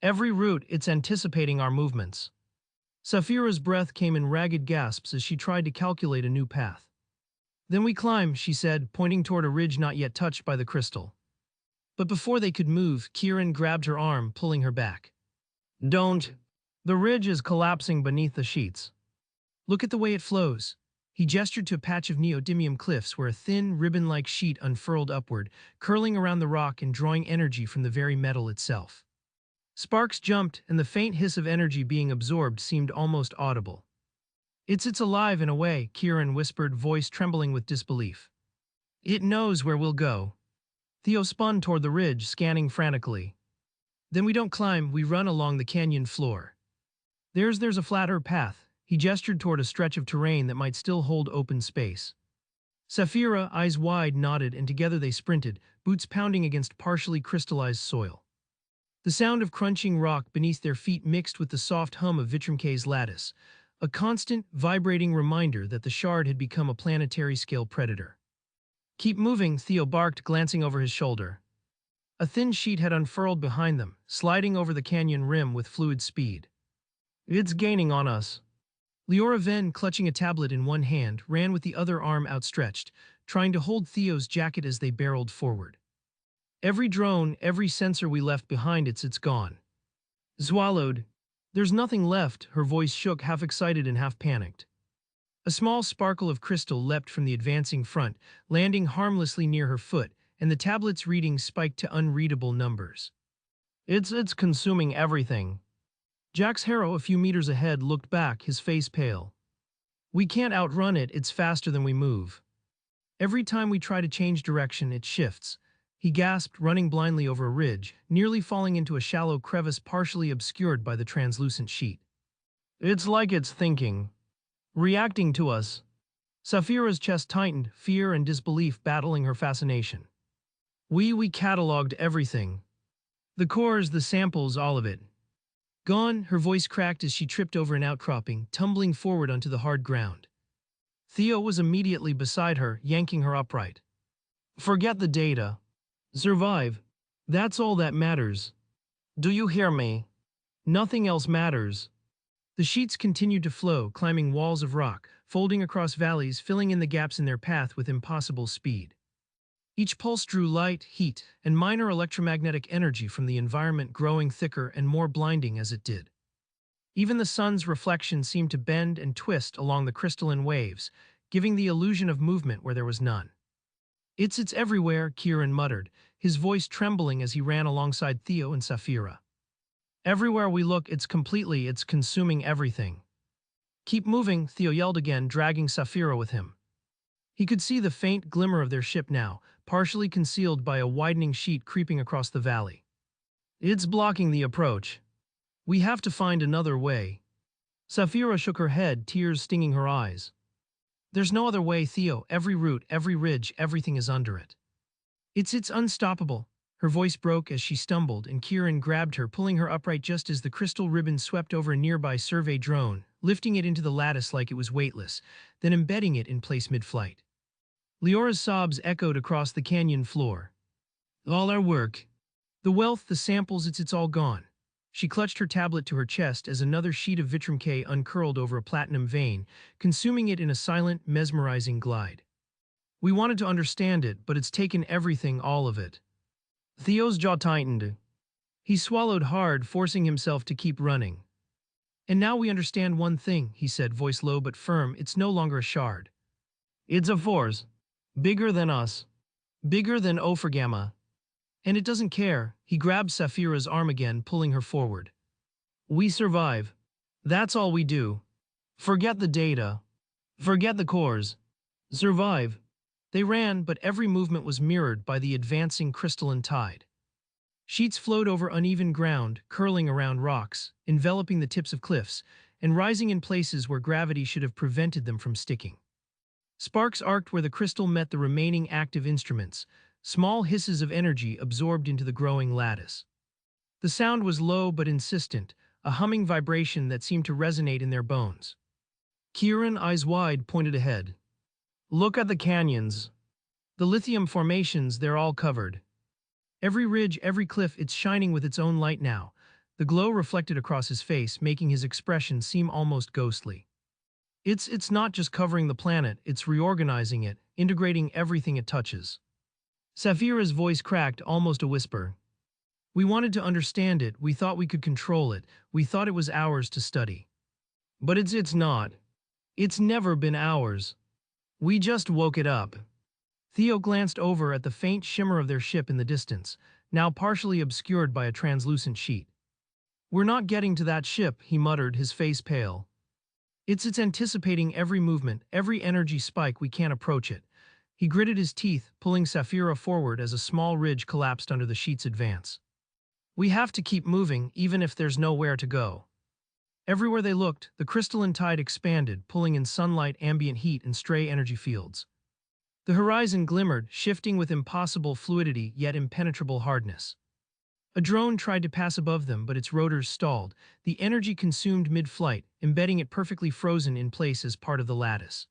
Every root, it's anticipating our movements. Saphira's breath came in ragged gasps as she tried to calculate a new path. Then we climb, she said, pointing toward a ridge not yet touched by the crystal. But before they could move, Kieran grabbed her arm, pulling her back. Don't. The ridge is collapsing beneath the sheets. Look at the way it flows. He gestured to a patch of neodymium cliffs where a thin, ribbon-like sheet unfurled upward, curling around the rock and drawing energy from the very metal itself. Sparks jumped, and the faint hiss of energy being absorbed seemed almost audible. It's alive in a way, Kieran whispered, voice trembling with disbelief. It knows where we'll go. Theo spun toward the ridge, scanning frantically. Then we don't climb, we run along the canyon floor. There's a flatter path. He gestured toward a stretch of terrain that might still hold open space. Saphira, eyes wide, nodded, and together they sprinted, boots pounding against partially crystallized soil. The sound of crunching rock beneath their feet mixed with the soft hum of Vitrum K's lattice, a constant, vibrating reminder that the shard had become a planetary-scale predator. Keep moving, Theo barked, glancing over his shoulder. A thin sheet had unfurled behind them, sliding over the canyon rim with fluid speed. It's gaining on us. Leora Venn, clutching a tablet in one hand, ran with the other arm outstretched, trying to hold Theo's jacket as they barreled forward. Every drone, every sensor we left behind, it's gone. Swallowed. There's nothing left, her voice shook, half excited and half panicked. A small sparkle of crystal leapt from the advancing front, landing harmlessly near her foot, and the tablet's readings spiked to unreadable numbers. It's consuming everything. Jax Harrow, a few meters ahead, looked back, his face pale. We can't outrun it, it's faster than we move. Every time we try to change direction, it shifts. He gasped, running blindly over a ridge, nearly falling into a shallow crevice partially obscured by the translucent sheet. It's like it's thinking. Reacting to us. Saphira's chest tightened, fear and disbelief battling her fascination. We cataloged everything. The cores, the samples, all of it. Gone, her voice cracked as she tripped over an outcropping, tumbling forward onto the hard ground. Theo was immediately beside her, yanking her upright. Forget the data. Survive. That's all that matters. Do you hear me? Nothing else matters. The sheets continued to flow, climbing walls of rock, folding across valleys, filling in the gaps in their path with impossible speed. Each pulse drew light, heat, and minor electromagnetic energy from the environment, growing thicker and more blinding as it did. Even the sun's reflection seemed to bend and twist along the crystalline waves, giving the illusion of movement where there was none. It's everywhere, Kieran muttered, his voice trembling as he ran alongside Theo and Saphira. Everywhere we look, it's consuming everything. Keep moving, Theo yelled again, dragging Saphira with him. He could see the faint glimmer of their ship now, partially concealed by a widening sheet creeping across the valley. It's blocking the approach. We have to find another way. Saphira shook her head, tears stinging her eyes. There's no other way, Theo. Every root, every ridge, everything is under it. It's unstoppable. Her voice broke as she stumbled, and Kieran grabbed her, pulling her upright just as the crystal ribbon swept over a nearby survey drone, lifting it into the lattice like it was weightless, then embedding it in place mid-flight. Leora's sobs echoed across the canyon floor. All our work. The wealth, the samples, it's all gone. She clutched her tablet to her chest as another sheet of Vitrum K uncurled over a platinum vein, consuming it in a silent, mesmerizing glide. We wanted to understand it, but it's taken everything, all of it. Theo's jaw tightened. He swallowed hard, forcing himself to keep running. And now we understand one thing, he said, voice low but firm. It's no longer a shard. It's a force. Bigger than us. Bigger than Ophrgamma. And it doesn't care. He grabbed Saphira's arm again, pulling her forward. We survive. That's all we do. Forget the data. Forget the cores. Survive. They ran, but every movement was mirrored by the advancing crystalline tide. Sheets flowed over uneven ground, curling around rocks, enveloping the tips of cliffs, and rising in places where gravity should have prevented them from sticking. Sparks arced where the crystal met the remaining active instruments, small hisses of energy absorbed into the growing lattice. The sound was low but insistent, a humming vibration that seemed to resonate in their bones. Kieran, eyes wide, pointed ahead. Look at the canyons. The lithium formations, they're all covered. Every ridge, every cliff, it's shining with its own light now. The glow reflected across his face, making his expression seem almost ghostly. It's not just covering the planet, it's reorganizing it, integrating everything it touches. Saphira's voice cracked, almost a whisper. We wanted to understand it, we thought we could control it, we thought it was ours to study. But it's not. It's never been ours. We just woke it up. Theo glanced over at the faint shimmer of their ship in the distance, now partially obscured by a translucent sheet. We're not getting to that ship, he muttered, his face pale. It's anticipating every movement, every energy spike, we can't approach it. He gritted his teeth, pulling Saphira forward as a small ridge collapsed under the sheet's advance. We have to keep moving, even if there's nowhere to go. Everywhere they looked, the crystalline tide expanded, pulling in sunlight, ambient heat, and stray energy fields. The horizon glimmered, shifting with impossible fluidity yet impenetrable hardness. A drone tried to pass above them, but its rotors stalled, the energy consumed mid-flight, embedding it perfectly frozen in place as part of the lattice.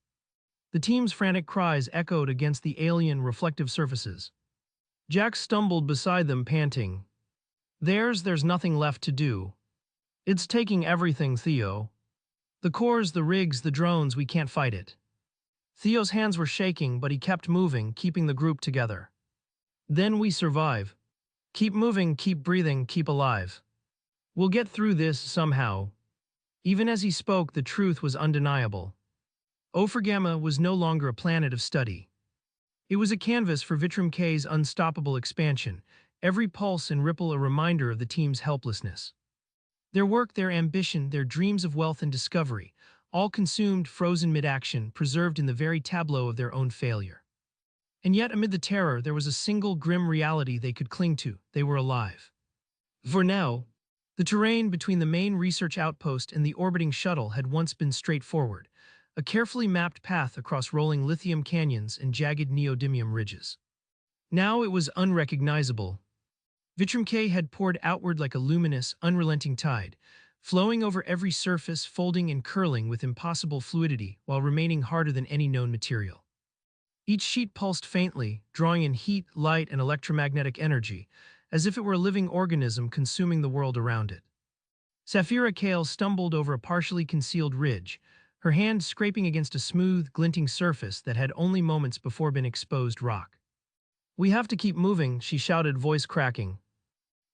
The team's frantic cries echoed against the alien reflective surfaces. Jack stumbled beside them, panting. There's nothing left to do. It's taking everything, Theo. The cores, the rigs, the drones, we can't fight it. Theo's hands were shaking, but he kept moving, keeping the group together. Then we survive. Keep moving, keep breathing, keep alive. We'll get through this somehow. Even as he spoke, the truth was undeniable. Ophrgamma was no longer a planet of study. It was a canvas for Vitrum K's unstoppable expansion, every pulse and ripple a reminder of the team's helplessness. Their work, their ambition, their dreams of wealth and discovery, all consumed, frozen mid-action, preserved in the very tableau of their own failure. And yet, amid the terror, there was a single grim reality they could cling to: they were alive. For now, the terrain between the main research outpost and the orbiting shuttle had once been straightforward, a carefully mapped path across rolling lithium canyons and jagged neodymium ridges. Now it was unrecognizable. Vitrum K had poured outward like a luminous, unrelenting tide, flowing over every surface, folding and curling with impossible fluidity while remaining harder than any known material. Each sheet pulsed faintly, drawing in heat, light, and electromagnetic energy, as if it were a living organism consuming the world around it. Saphira Kale stumbled over a partially concealed ridge, her hand scraping against a smooth, glinting surface that had only moments before been exposed rock. We have to keep moving, she shouted, voice cracking.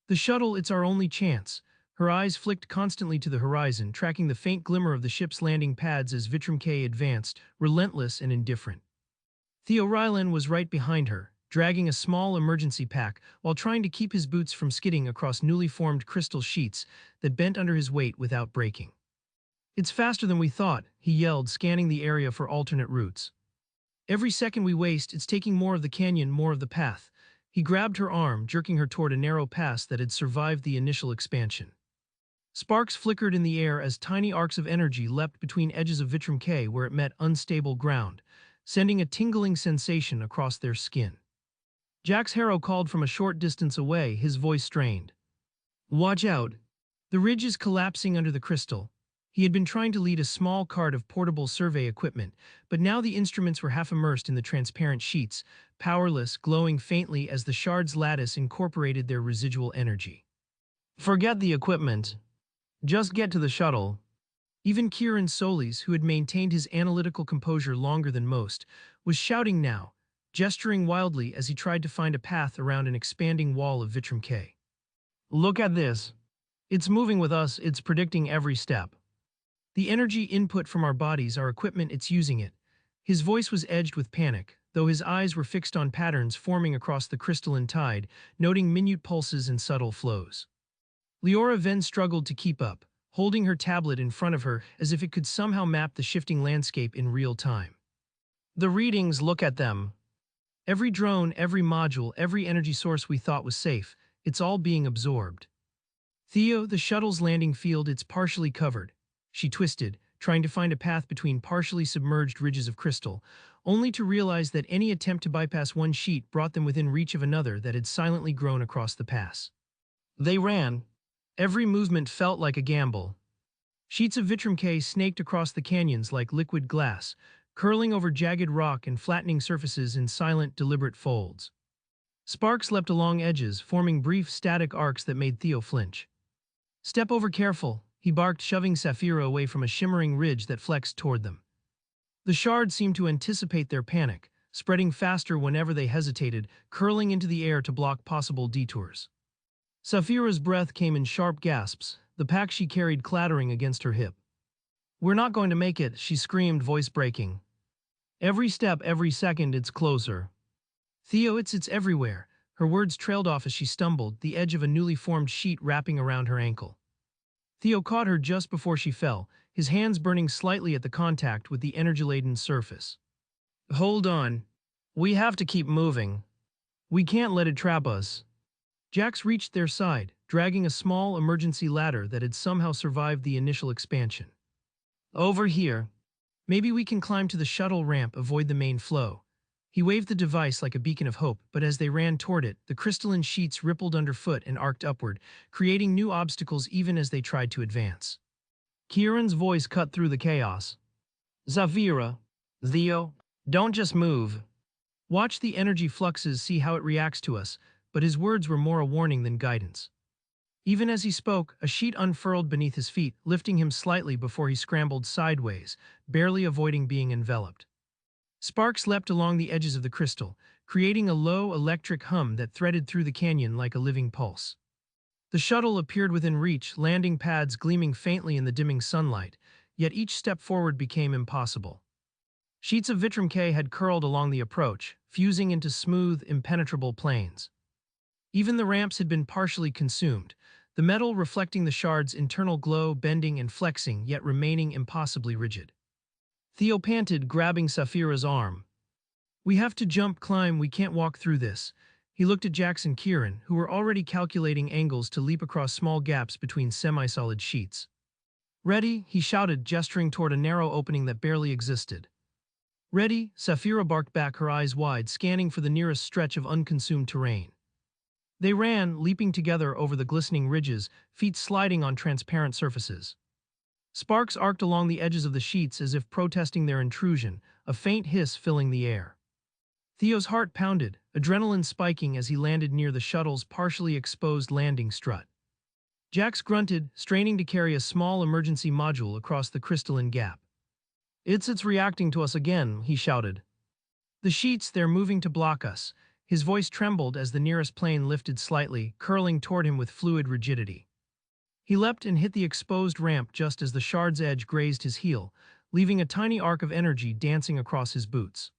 The shuttle, it's our only chance. Her eyes flicked constantly to the horizon, tracking the faint glimmer of the ship's landing pads as Vitrum K advanced, relentless and indifferent. Theo Rylan was right behind her, dragging a small emergency pack while trying to keep his boots from skidding across newly formed crystal sheets that bent under his weight without breaking. It's faster than we thought, he yelled, scanning the area for alternate routes. Every second we waste, it's taking more of the canyon, more of the path. He grabbed her arm, jerking her toward a narrow pass that had survived the initial expansion. Sparks flickered in the air as tiny arcs of energy leapt between edges of Vitrum K where it met unstable ground, sending a tingling sensation across their skin. Jack's harrow called from a short distance away, his voice strained. Watch out! The ridge is collapsing under the crystal. He had been trying to lead a small cart of portable survey equipment, but now the instruments were half immersed in the transparent sheets, powerless, glowing faintly as the shard's lattice incorporated their residual energy. Forget the equipment. Just get to the shuttle. Even Kieran Solis, who had maintained his analytical composure longer than most, was shouting now, gesturing wildly as he tried to find a path around an expanding wall of Vitrum K. Look at this. It's moving with us, it's predicting every step. The energy input from our bodies, our equipment, it's using it. His voice was edged with panic, though his eyes were fixed on patterns forming across the crystalline tide, noting minute pulses and subtle flows. Leora Venn struggled to keep up, holding her tablet in front of her as if it could somehow map the shifting landscape in real time. The readings, look at them. Every drone, every module, every energy source we thought was safe, it's all being absorbed. Theo, the shuttle's landing field, it's partially covered. She twisted, trying to find a path between partially submerged ridges of crystal, only to realize that any attempt to bypass one sheet brought them within reach of another that had silently grown across the pass. They ran. Every movement felt like a gamble. Sheets of Vitrum K snaked across the canyons like liquid glass, curling over jagged rock and flattening surfaces in silent, deliberate folds. Sparks leapt along edges, forming brief, static arcs that made Theo flinch. "Step over careful," he barked, shoving Sapphira away from a shimmering ridge that flexed toward them. The shard seemed to anticipate their panic, spreading faster whenever they hesitated, curling into the air to block possible detours. Sapphira's breath came in sharp gasps, the pack she carried clattering against her hip. "We're not going to make it," she screamed, voice breaking. "Every step, every second, it's closer." "Theo, it's everywhere." Her words trailed off as she stumbled, the edge of a newly formed sheet wrapping around her ankle. Theo caught her just before she fell, his hands burning slightly at the contact with the energy-laden surface. "Hold on. We have to keep moving. We can't let it trap us." Jax reached their side, dragging a small emergency ladder that had somehow survived the initial expansion. "Over here. Maybe we can climb to the shuttle ramp, avoid the main flow." He waved the device like a beacon of hope, but as they ran toward it, the crystalline sheets rippled underfoot and arced upward, creating new obstacles even as they tried to advance. Kieran's voice cut through the chaos. "Sapphira, Theo, don't just move. Watch the energy fluxes, see how it reacts to us," but his words were more a warning than guidance. Even as he spoke, a sheet unfurled beneath his feet, lifting him slightly before he scrambled sideways, barely avoiding being enveloped. Sparks leapt along the edges of the crystal, creating a low electric hum that threaded through the canyon like a living pulse. The shuttle appeared within reach, landing pads gleaming faintly in the dimming sunlight, yet each step forward became impossible. Sheets of Vitrum K had curled along the approach, fusing into smooth, impenetrable planes. Even the ramps had been partially consumed, the metal reflecting the shard's internal glow, bending and flexing, yet remaining impossibly rigid. Theo panted, grabbing Sapphira's arm. "We have to jump, climb, we can't walk through this." He looked at Jax and Kieran, who were already calculating angles to leap across small gaps between semi-solid sheets. "Ready?" he shouted, gesturing toward a narrow opening that barely existed. "Ready?" Sapphira barked back, her eyes wide, scanning for the nearest stretch of unconsumed terrain. They ran, leaping together over the glistening ridges, feet sliding on transparent surfaces. Sparks arced along the edges of the sheets as if protesting their intrusion, a faint hiss filling the air. Theo's heart pounded, adrenaline spiking as he landed near the shuttle's partially exposed landing strut. Jax grunted, straining to carry a small emergency module across the crystalline gap. It's reacting to us again," he shouted. "The sheets, they're moving to block us." His voice trembled as the nearest plane lifted slightly, curling toward him with fluid rigidity. He leapt and hit the exposed ramp just as the shard's edge grazed his heel, leaving a tiny arc of energy dancing across his boots.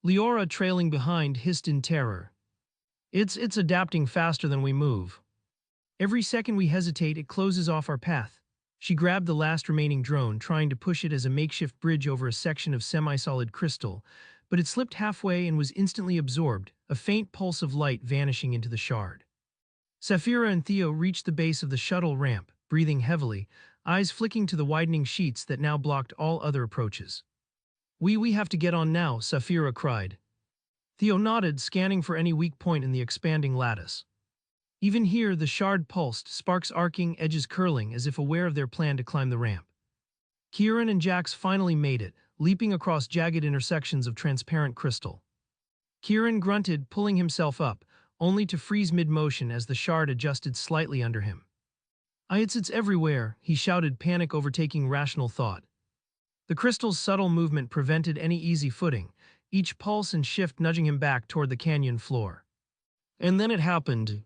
Leora, trailing behind, hissed in terror. It's adapting faster than we move. Every second we hesitate, it closes off our path." She grabbed the last remaining drone, trying to push it as a makeshift bridge over a section of semi-solid crystal, but it slipped halfway and was instantly absorbed, a faint pulse of light vanishing into the shard. Sapphira and Theo reached the base of the shuttle ramp, breathing heavily, eyes flicking to the widening sheets that now blocked all other approaches. We have to get on now," Sapphira cried. Theo nodded, scanning for any weak point in the expanding lattice. Even here, the shard pulsed, sparks arcing, edges curling, as if aware of their plan to climb the ramp. Kieran and Jax finally made it, leaping across jagged intersections of transparent crystal. Kieran grunted, pulling himself up, only to freeze mid-motion as the shard adjusted slightly under him. It's everywhere," he shouted, panic overtaking rational thought. The crystal's subtle movement prevented any easy footing, each pulse and shift nudging him back toward the canyon floor. And then it happened.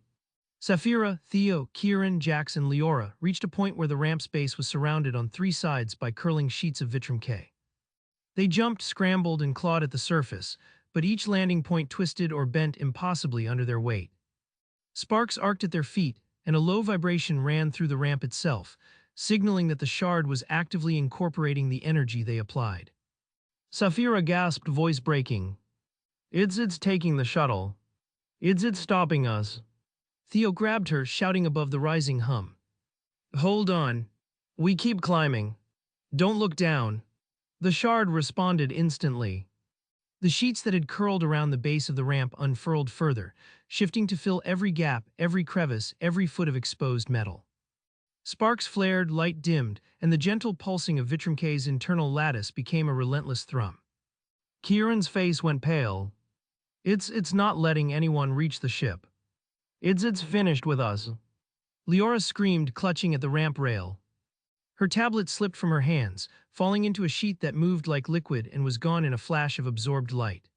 Sapphira, Theo, Kieran, Jax, and Leora reached a point where the ramp's base was surrounded on three sides by curling sheets of Vitrum K. They jumped, scrambled, and clawed at the surface, but each landing point twisted or bent impossibly under their weight. Sparks arced at their feet, and a low vibration ran through the ramp itself, signaling that the shard was actively incorporating the energy they applied. Sapphira gasped, voice breaking. It's taking the shuttle. It's stopping us." Theo grabbed her, shouting above the rising hum. "Hold on. We keep climbing. Don't look down." The shard responded instantly. The sheets that had curled around the base of the ramp unfurled further, shifting to fill every gap, every crevice, every foot of exposed metal. Sparks flared, light dimmed, and the gentle pulsing of Vitram K's internal lattice became a relentless thrum. Kieran's face went pale. It's not letting anyone reach the ship. It's finished with us. Leora screamed, clutching at the ramp rail. Her tablet slipped from her hands, falling into a sheet that moved like liquid and was gone in a flash of absorbed light.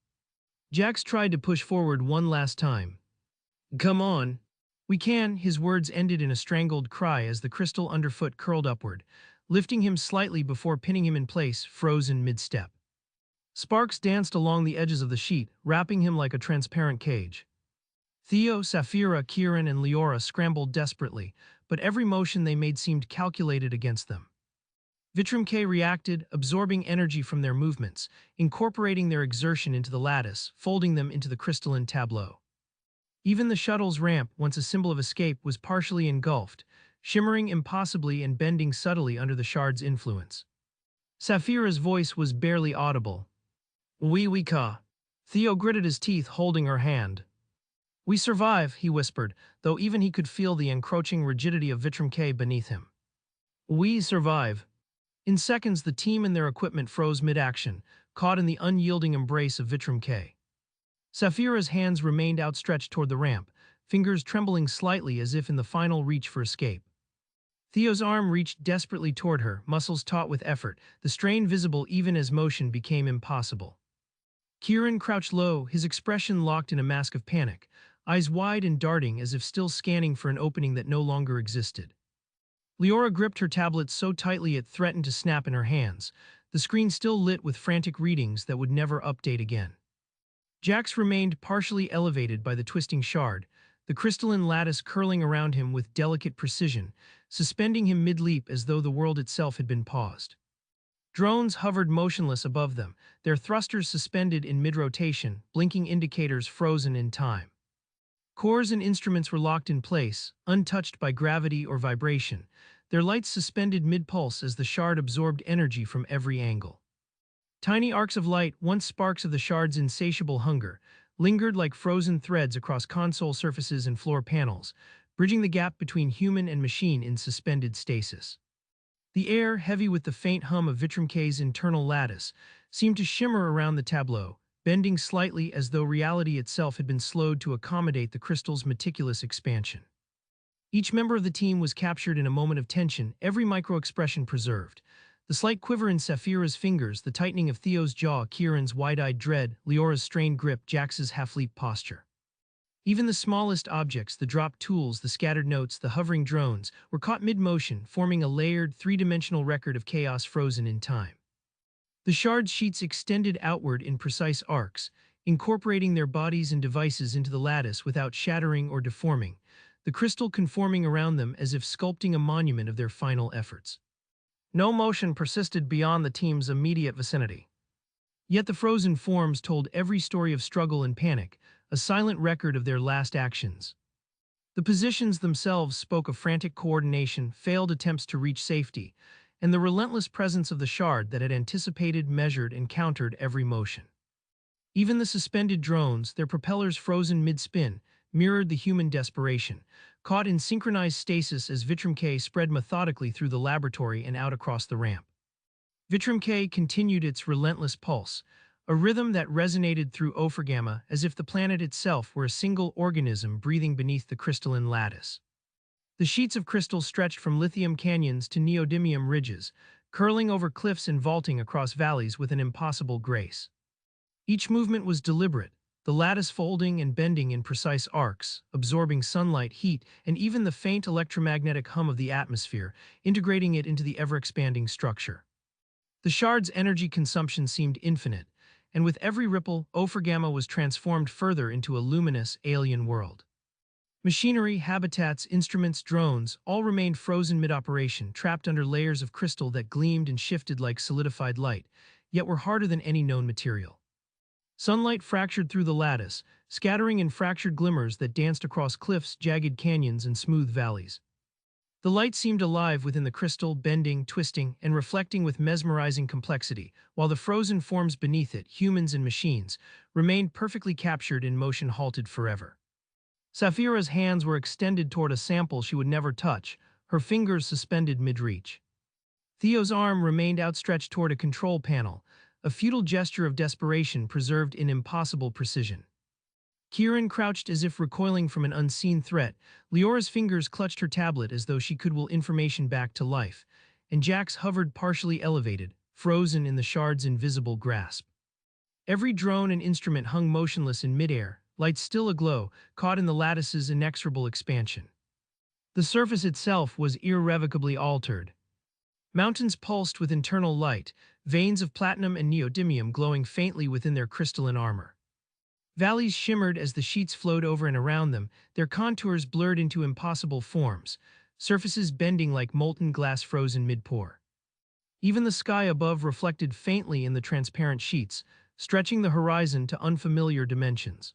Jax tried to push forward one last time. Come on. We can, his words ended in a strangled cry as the crystal underfoot curled upward, lifting him slightly before pinning him in place, frozen mid-step. Sparks danced along the edges of the sheet, wrapping him like a transparent cage. Theo, Saphira, Kieran, and Leora scrambled desperately, but every motion they made seemed calculated against them. Vitram K reacted, absorbing energy from their movements, incorporating their exertion into the lattice, folding them into the crystalline tableau. Even the shuttle's ramp, once a symbol of escape, was partially engulfed, shimmering impossibly and bending subtly under the shard's influence. Saphira's voice was barely audible. We ka. Theo gritted his teeth, holding her hand. We survive, he whispered, though even he could feel the encroaching rigidity of Vitram K beneath him. We survive. In seconds, the team and their equipment froze mid-action, caught in the unyielding embrace of Vitram K. Saphira's hands remained outstretched toward the ramp, fingers trembling slightly as if in the final reach for escape. Theo's arm reached desperately toward her, muscles taut with effort, the strain visible even as motion became impossible. Kieran crouched low, his expression locked in a mask of panic, eyes wide and darting as if still scanning for an opening that no longer existed. Leora gripped her tablet so tightly it threatened to snap in her hands, the screen still lit with frantic readings that would never update again. Jax remained partially elevated by the twisting shard, the crystalline lattice curling around him with delicate precision, suspending him mid-leap as though the world itself had been paused. Drones hovered motionless above them, their thrusters suspended in mid-rotation, blinking indicators frozen in time. Cores and instruments were locked in place, untouched by gravity or vibration, their lights suspended mid-pulse as the shard absorbed energy from every angle. Tiny arcs of light, once sparks of the shard's insatiable hunger, lingered like frozen threads across console surfaces and floor panels, bridging the gap between human and machine in suspended stasis. The air, heavy with the faint hum of Vitram K's internal lattice, seemed to shimmer around the tableau, bending slightly as though reality itself had been slowed to accommodate the crystal's meticulous expansion. Each member of the team was captured in a moment of tension, every micro-expression preserved. The slight quiver in Saphira's fingers, the tightening of Theo's jaw, Kieran's wide-eyed dread, Leora's strained grip, Jax's half-leap posture. Even the smallest objects, the dropped tools, the scattered notes, the hovering drones, were caught mid-motion, forming a layered, three-dimensional record of chaos frozen in time. The shard's sheets extended outward in precise arcs, incorporating their bodies and devices into the lattice without shattering or deforming, the crystal conforming around them as if sculpting a monument of their final efforts. No motion persisted beyond the team's immediate vicinity. Yet the frozen forms told every story of struggle and panic, a silent record of their last actions. The positions themselves spoke of frantic coordination, failed attempts to reach safety, and the relentless presence of the shard that had anticipated, measured, and countered every motion. Even the suspended drones, their propellers frozen mid-spin, mirrored the human desperation, caught in synchronized stasis as Vitram K spread methodically through the laboratory and out across the ramp. Vitram K continued its relentless pulse, a rhythm that resonated through Ophrgamma as if the planet itself were a single organism breathing beneath the crystalline lattice. The sheets of crystal stretched from lithium canyons to neodymium ridges, curling over cliffs and vaulting across valleys with an impossible grace. Each movement was deliberate, the lattice folding and bending in precise arcs, absorbing sunlight, heat, and even the faint electromagnetic hum of the atmosphere, integrating it into the ever-expanding structure. The shard's energy consumption seemed infinite, and with every ripple, Ophrgamma was transformed further into a luminous, alien world. Machinery, habitats, instruments, drones, all remained frozen mid-operation, trapped under layers of crystal that gleamed and shifted like solidified light, yet were harder than any known material. Sunlight fractured through the lattice, scattering in fractured glimmers that danced across cliffs, jagged canyons, and smooth valleys. The light seemed alive within the crystal, bending, twisting, and reflecting with mesmerizing complexity, while the frozen forms beneath it, humans and machines, remained perfectly captured in motion halted forever. Saphira's hands were extended toward a sample she would never touch, her fingers suspended mid-reach. Theo's arm remained outstretched toward a control panel, a futile gesture of desperation preserved in impossible precision. Kieran crouched as if recoiling from an unseen threat. Leora's fingers clutched her tablet as though she could will information back to life, and Jax hovered partially elevated, frozen in the shard's invisible grasp. Every drone and instrument hung motionless in midair, lights still aglow, caught in the lattice's inexorable expansion. The surface itself was irrevocably altered. Mountains pulsed with internal light, veins of platinum and neodymium glowing faintly within their crystalline armor. Valleys shimmered as the sheets flowed over and around them, their contours blurred into impossible forms, surfaces bending like molten glass frozen mid-pour. Even the sky above reflected faintly in the transparent sheets, stretching the horizon to unfamiliar dimensions.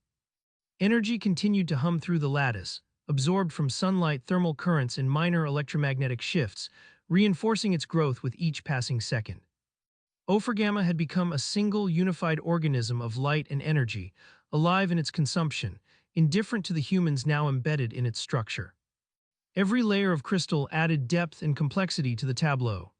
Energy continued to hum through the lattice, absorbed from sunlight, thermal currents, and minor electromagnetic shifts, reinforcing its growth with each passing second. Ophrgamma had become a single unified organism of light and energy, alive in its consumption, indifferent to the humans now embedded in its structure. Every layer of crystal added depth and complexity to the tableau.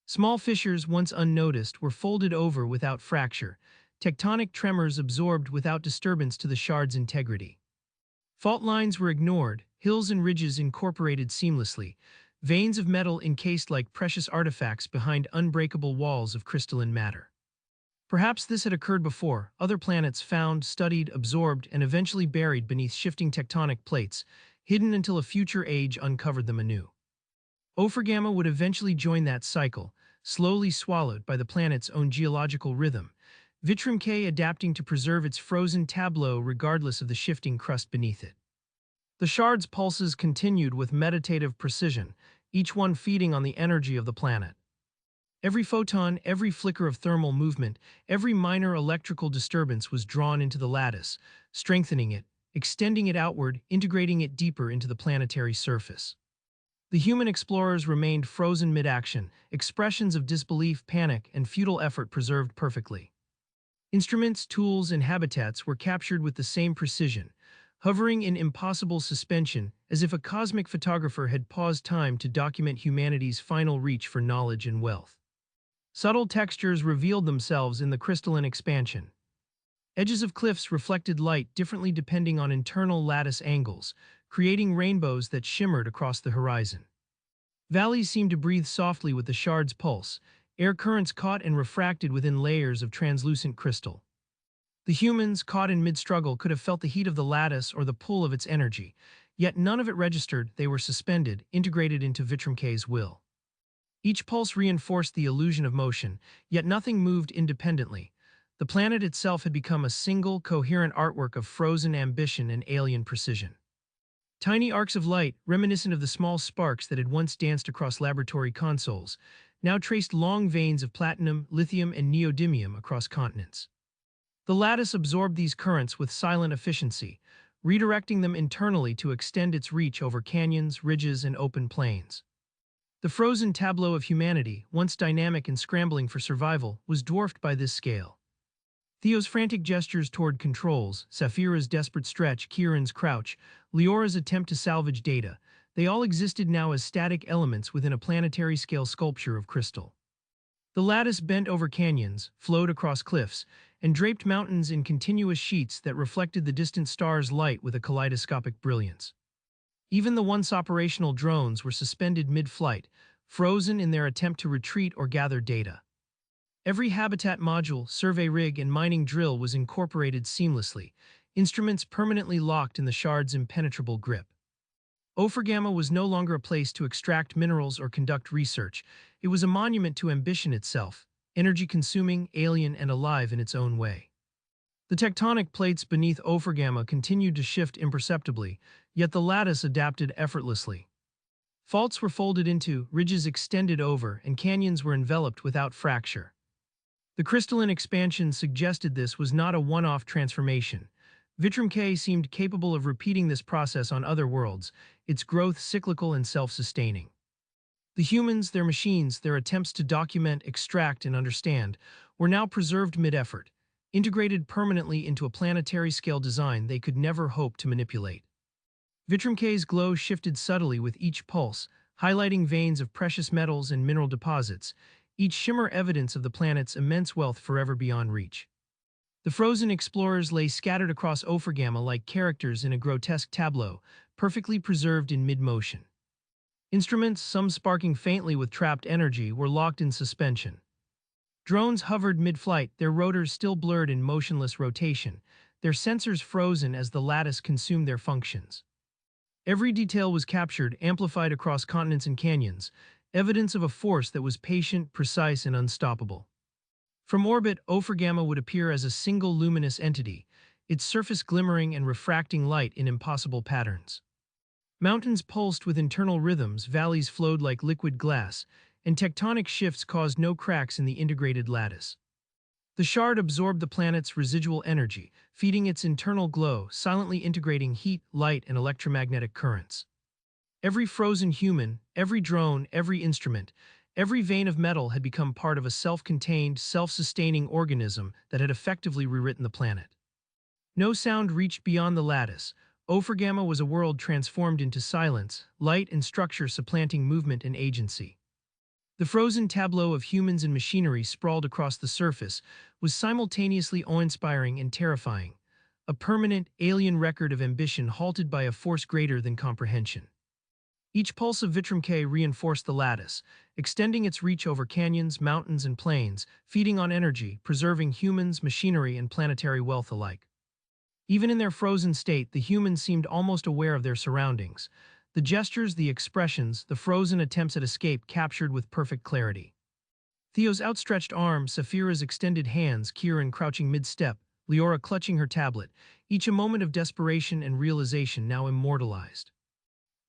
Small fissures, once unnoticed, were folded over without fracture, tectonic tremors absorbed without disturbance to the shard's integrity. Fault lines were ignored, hills and ridges incorporated seamlessly, veins of metal encased like precious artifacts behind unbreakable walls of crystalline matter. Perhaps this had occurred before, other planets found, studied, absorbed, and eventually buried beneath shifting tectonic plates, hidden until a future age uncovered them anew. Ophrgamma would eventually join that cycle, slowly swallowed by the planet's own geological rhythm, Vitrum K adapting to preserve its frozen tableau regardless of the shifting crust beneath it. The shard's pulses continued with meditative precision, each one feeding on the energy of the planet. Every photon, every flicker of thermal movement, every minor electrical disturbance was drawn into the lattice, strengthening it, extending it outward, integrating it deeper into the planetary surface. The human explorers remained frozen mid-action, expressions of disbelief, panic, and futile effort preserved perfectly. Instruments, tools, and habitats were captured with the same precision, hovering in impossible suspension as if a cosmic photographer had paused time to document humanity's final reach for knowledge and wealth. Subtle textures revealed themselves in the crystalline expansion. Edges of cliffs reflected light differently depending on internal lattice angles, creating rainbows that shimmered across the horizon. Valleys seemed to breathe softly with the shard's pulse, air currents caught and refracted within layers of translucent crystal. The humans, caught in mid-struggle, could have felt the heat of the lattice or the pull of its energy, yet none of it registered. They were suspended, integrated into Vitrum K's will. Each pulse reinforced the illusion of motion, yet nothing moved independently. The planet itself had become a single, coherent artwork of frozen ambition and alien precision. Tiny arcs of light, reminiscent of the small sparks that had once danced across laboratory consoles, now traced long veins of platinum, lithium, and neodymium across continents. The lattice absorbed these currents with silent efficiency, redirecting them internally to extend its reach over canyons, ridges, and open plains. The frozen tableau of humanity, once dynamic and scrambling for survival, was dwarfed by this scale. Theo's frantic gestures toward controls, Saphira's desperate stretch, Kieran's crouch, Leora's attempt to salvage data, they all existed now as static elements within a planetary-scale sculpture of crystal. The lattice bent over canyons, flowed across cliffs, and draped mountains in continuous sheets that reflected the distant stars' light with a kaleidoscopic brilliance. Even the once operational drones were suspended mid-flight, frozen in their attempt to retreat or gather data. Every habitat module, survey rig, and mining drill was incorporated seamlessly, instruments permanently locked in the shard's impenetrable grip. Ophrgamma was no longer a place to extract minerals or conduct research. It was a monument to ambition itself, energy-consuming, alien, and alive in its own way. The tectonic plates beneath Ophrgamma continued to shift imperceptibly, yet the lattice adapted effortlessly. Faults were folded into, ridges extended over, and canyons were enveloped without fracture. The crystalline expansion suggested this was not a one-off transformation. Vitrum K seemed capable of repeating this process on other worlds, its growth cyclical and self-sustaining. The humans, their machines, their attempts to document, extract, and understand were now preserved mid-effort, integrated permanently into a planetary-scale design they could never hope to manipulate. Vitrum K's glow shifted subtly with each pulse, highlighting veins of precious metals and mineral deposits, each shimmer evidence of the planet's immense wealth forever beyond reach. The frozen explorers lay scattered across Ophrgamma like characters in a grotesque tableau, perfectly preserved in mid-motion. Instruments, some sparking faintly with trapped energy, were locked in suspension. Drones hovered mid-flight, their rotors still blurred in motionless rotation, their sensors frozen as the lattice consumed their functions. Every detail was captured, amplified across continents and canyons, evidence of a force that was patient, precise, and unstoppable. From orbit, Ophrgamma would appear as a single luminous entity, its surface glimmering and refracting light in impossible patterns. Mountains pulsed with internal rhythms, valleys flowed like liquid glass, and tectonic shifts caused no cracks in the integrated lattice. The shard absorbed the planet's residual energy, feeding its internal glow, silently integrating heat, light, and electromagnetic currents. Every frozen human, every drone, every instrument, every vein of metal had become part of a self-contained, self-sustaining organism that had effectively rewritten the planet. No sound reached beyond the lattice. Ophrgamma was a world transformed into silence, light and structure supplanting movement and agency. The frozen tableau of humans and machinery sprawled across the surface was simultaneously awe-inspiring and terrifying, a permanent, alien record of ambition halted by a force greater than comprehension. Each pulse of Vitrum K reinforced the lattice, extending its reach over canyons, mountains, and plains, feeding on energy, preserving humans, machinery, and planetary wealth alike. Even in their frozen state, the humans seemed almost aware of their surroundings. The gestures, the expressions, the frozen attempts at escape captured with perfect clarity. Theo's outstretched arm, Saphira's extended hands, Kieran crouching mid-step, Leora clutching her tablet, each a moment of desperation and realization now immortalized.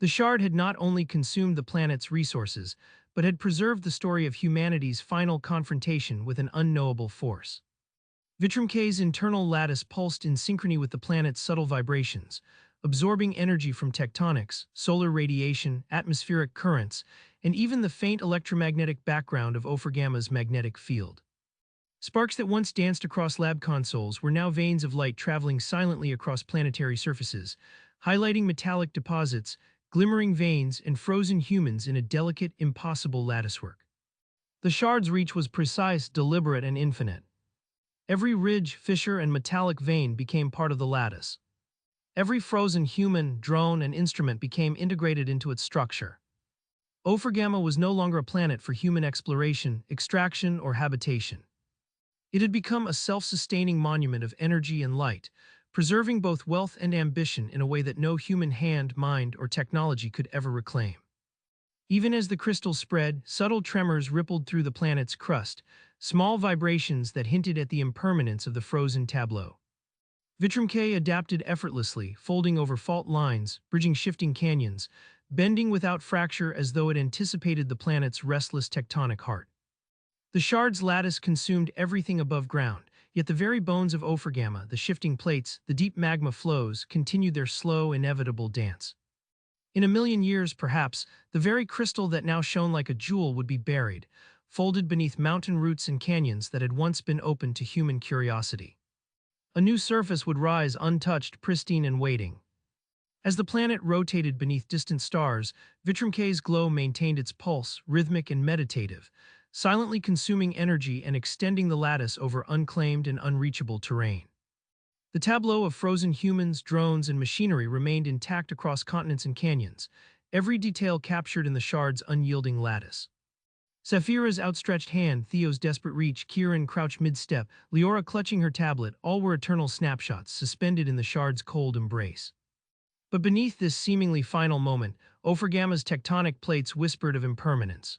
The shard had not only consumed the planet's resources, but had preserved the story of humanity's final confrontation with an unknowable force. Vitrum K's internal lattice pulsed in synchrony with the planet's subtle vibrations, absorbing energy from tectonics, solar radiation, atmospheric currents, and even the faint electromagnetic background of Ophrgamma's magnetic field. Sparks that once danced across lab consoles were now veins of light traveling silently across planetary surfaces, highlighting metallic deposits, glimmering veins, and frozen humans in a delicate, impossible latticework. The shard's reach was precise, deliberate, and infinite. Every ridge, fissure, and metallic vein became part of the lattice. Every frozen human, drone, and instrument became integrated into its structure. Ophrgamma was no longer a planet for human exploration, extraction, or habitation. It had become a self-sustaining monument of energy and light, preserving both wealth and ambition in a way that no human hand, mind, or technology could ever reclaim. Even as the crystal spread, subtle tremors rippled through the planet's crust, small vibrations that hinted at the impermanence of the frozen tableau. Vitrum K adapted effortlessly, folding over fault lines, bridging shifting canyons, bending without fracture as though it anticipated the planet's restless tectonic heart. The shard's lattice consumed everything above ground, yet the very bones of Ophrgamma, the shifting plates, the deep magma flows, continued their slow, inevitable dance. In a million years, perhaps, the very crystal that now shone like a jewel would be buried, folded beneath mountain roots and canyons that had once been open to human curiosity. A new surface would rise untouched, pristine, and waiting. As the planet rotated beneath distant stars, Vitrum K's glow maintained its pulse, rhythmic and meditative, silently consuming energy and extending the lattice over unclaimed and unreachable terrain. The tableau of frozen humans, drones, and machinery remained intact across continents and canyons, every detail captured in the shard's unyielding lattice. Saphira's outstretched hand, Theo's desperate reach, Kieran crouched mid-step, Leora clutching her tablet, all were eternal snapshots suspended in the shard's cold embrace. But beneath this seemingly final moment, Ophrgamma's tectonic plates whispered of impermanence.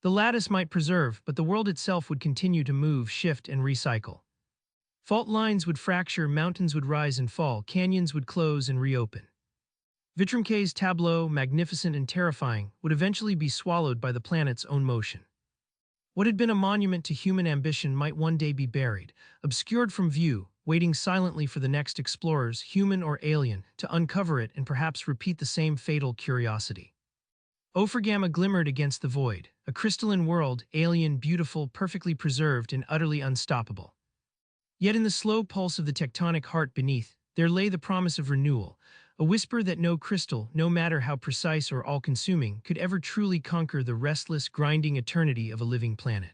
The lattice might preserve, but the world itself would continue to move, shift, and recycle. Fault lines would fracture, mountains would rise and fall, canyons would close and reopen. Vitrum K's tableau, magnificent and terrifying, would eventually be swallowed by the planet's own motion. What had been a monument to human ambition might one day be buried, obscured from view, waiting silently for the next explorers, human or alien, to uncover it and perhaps repeat the same fatal curiosity. Ophragama glimmered against the void, a crystalline world, alien, beautiful, perfectly preserved, and utterly unstoppable. Yet in the slow pulse of the tectonic heart beneath, there lay the promise of renewal, a whisper that no crystal, no matter how precise or all-consuming, could ever truly conquer the restless, grinding eternity of a living planet.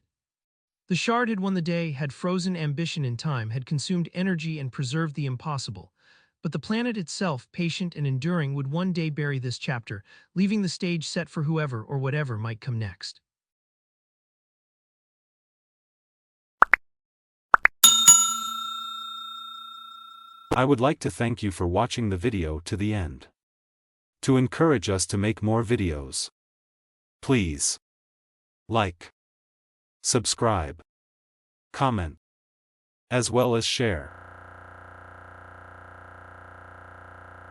The shard had won the day, had frozen ambition in time, had consumed energy and preserved the impossible. But the planet itself, patient and enduring, would one day bury this chapter, leaving the stage set for whoever or whatever might come next. I would like to thank you for watching the video to the end. To encourage us to make more videos, please like, subscribe, comment, as well as share.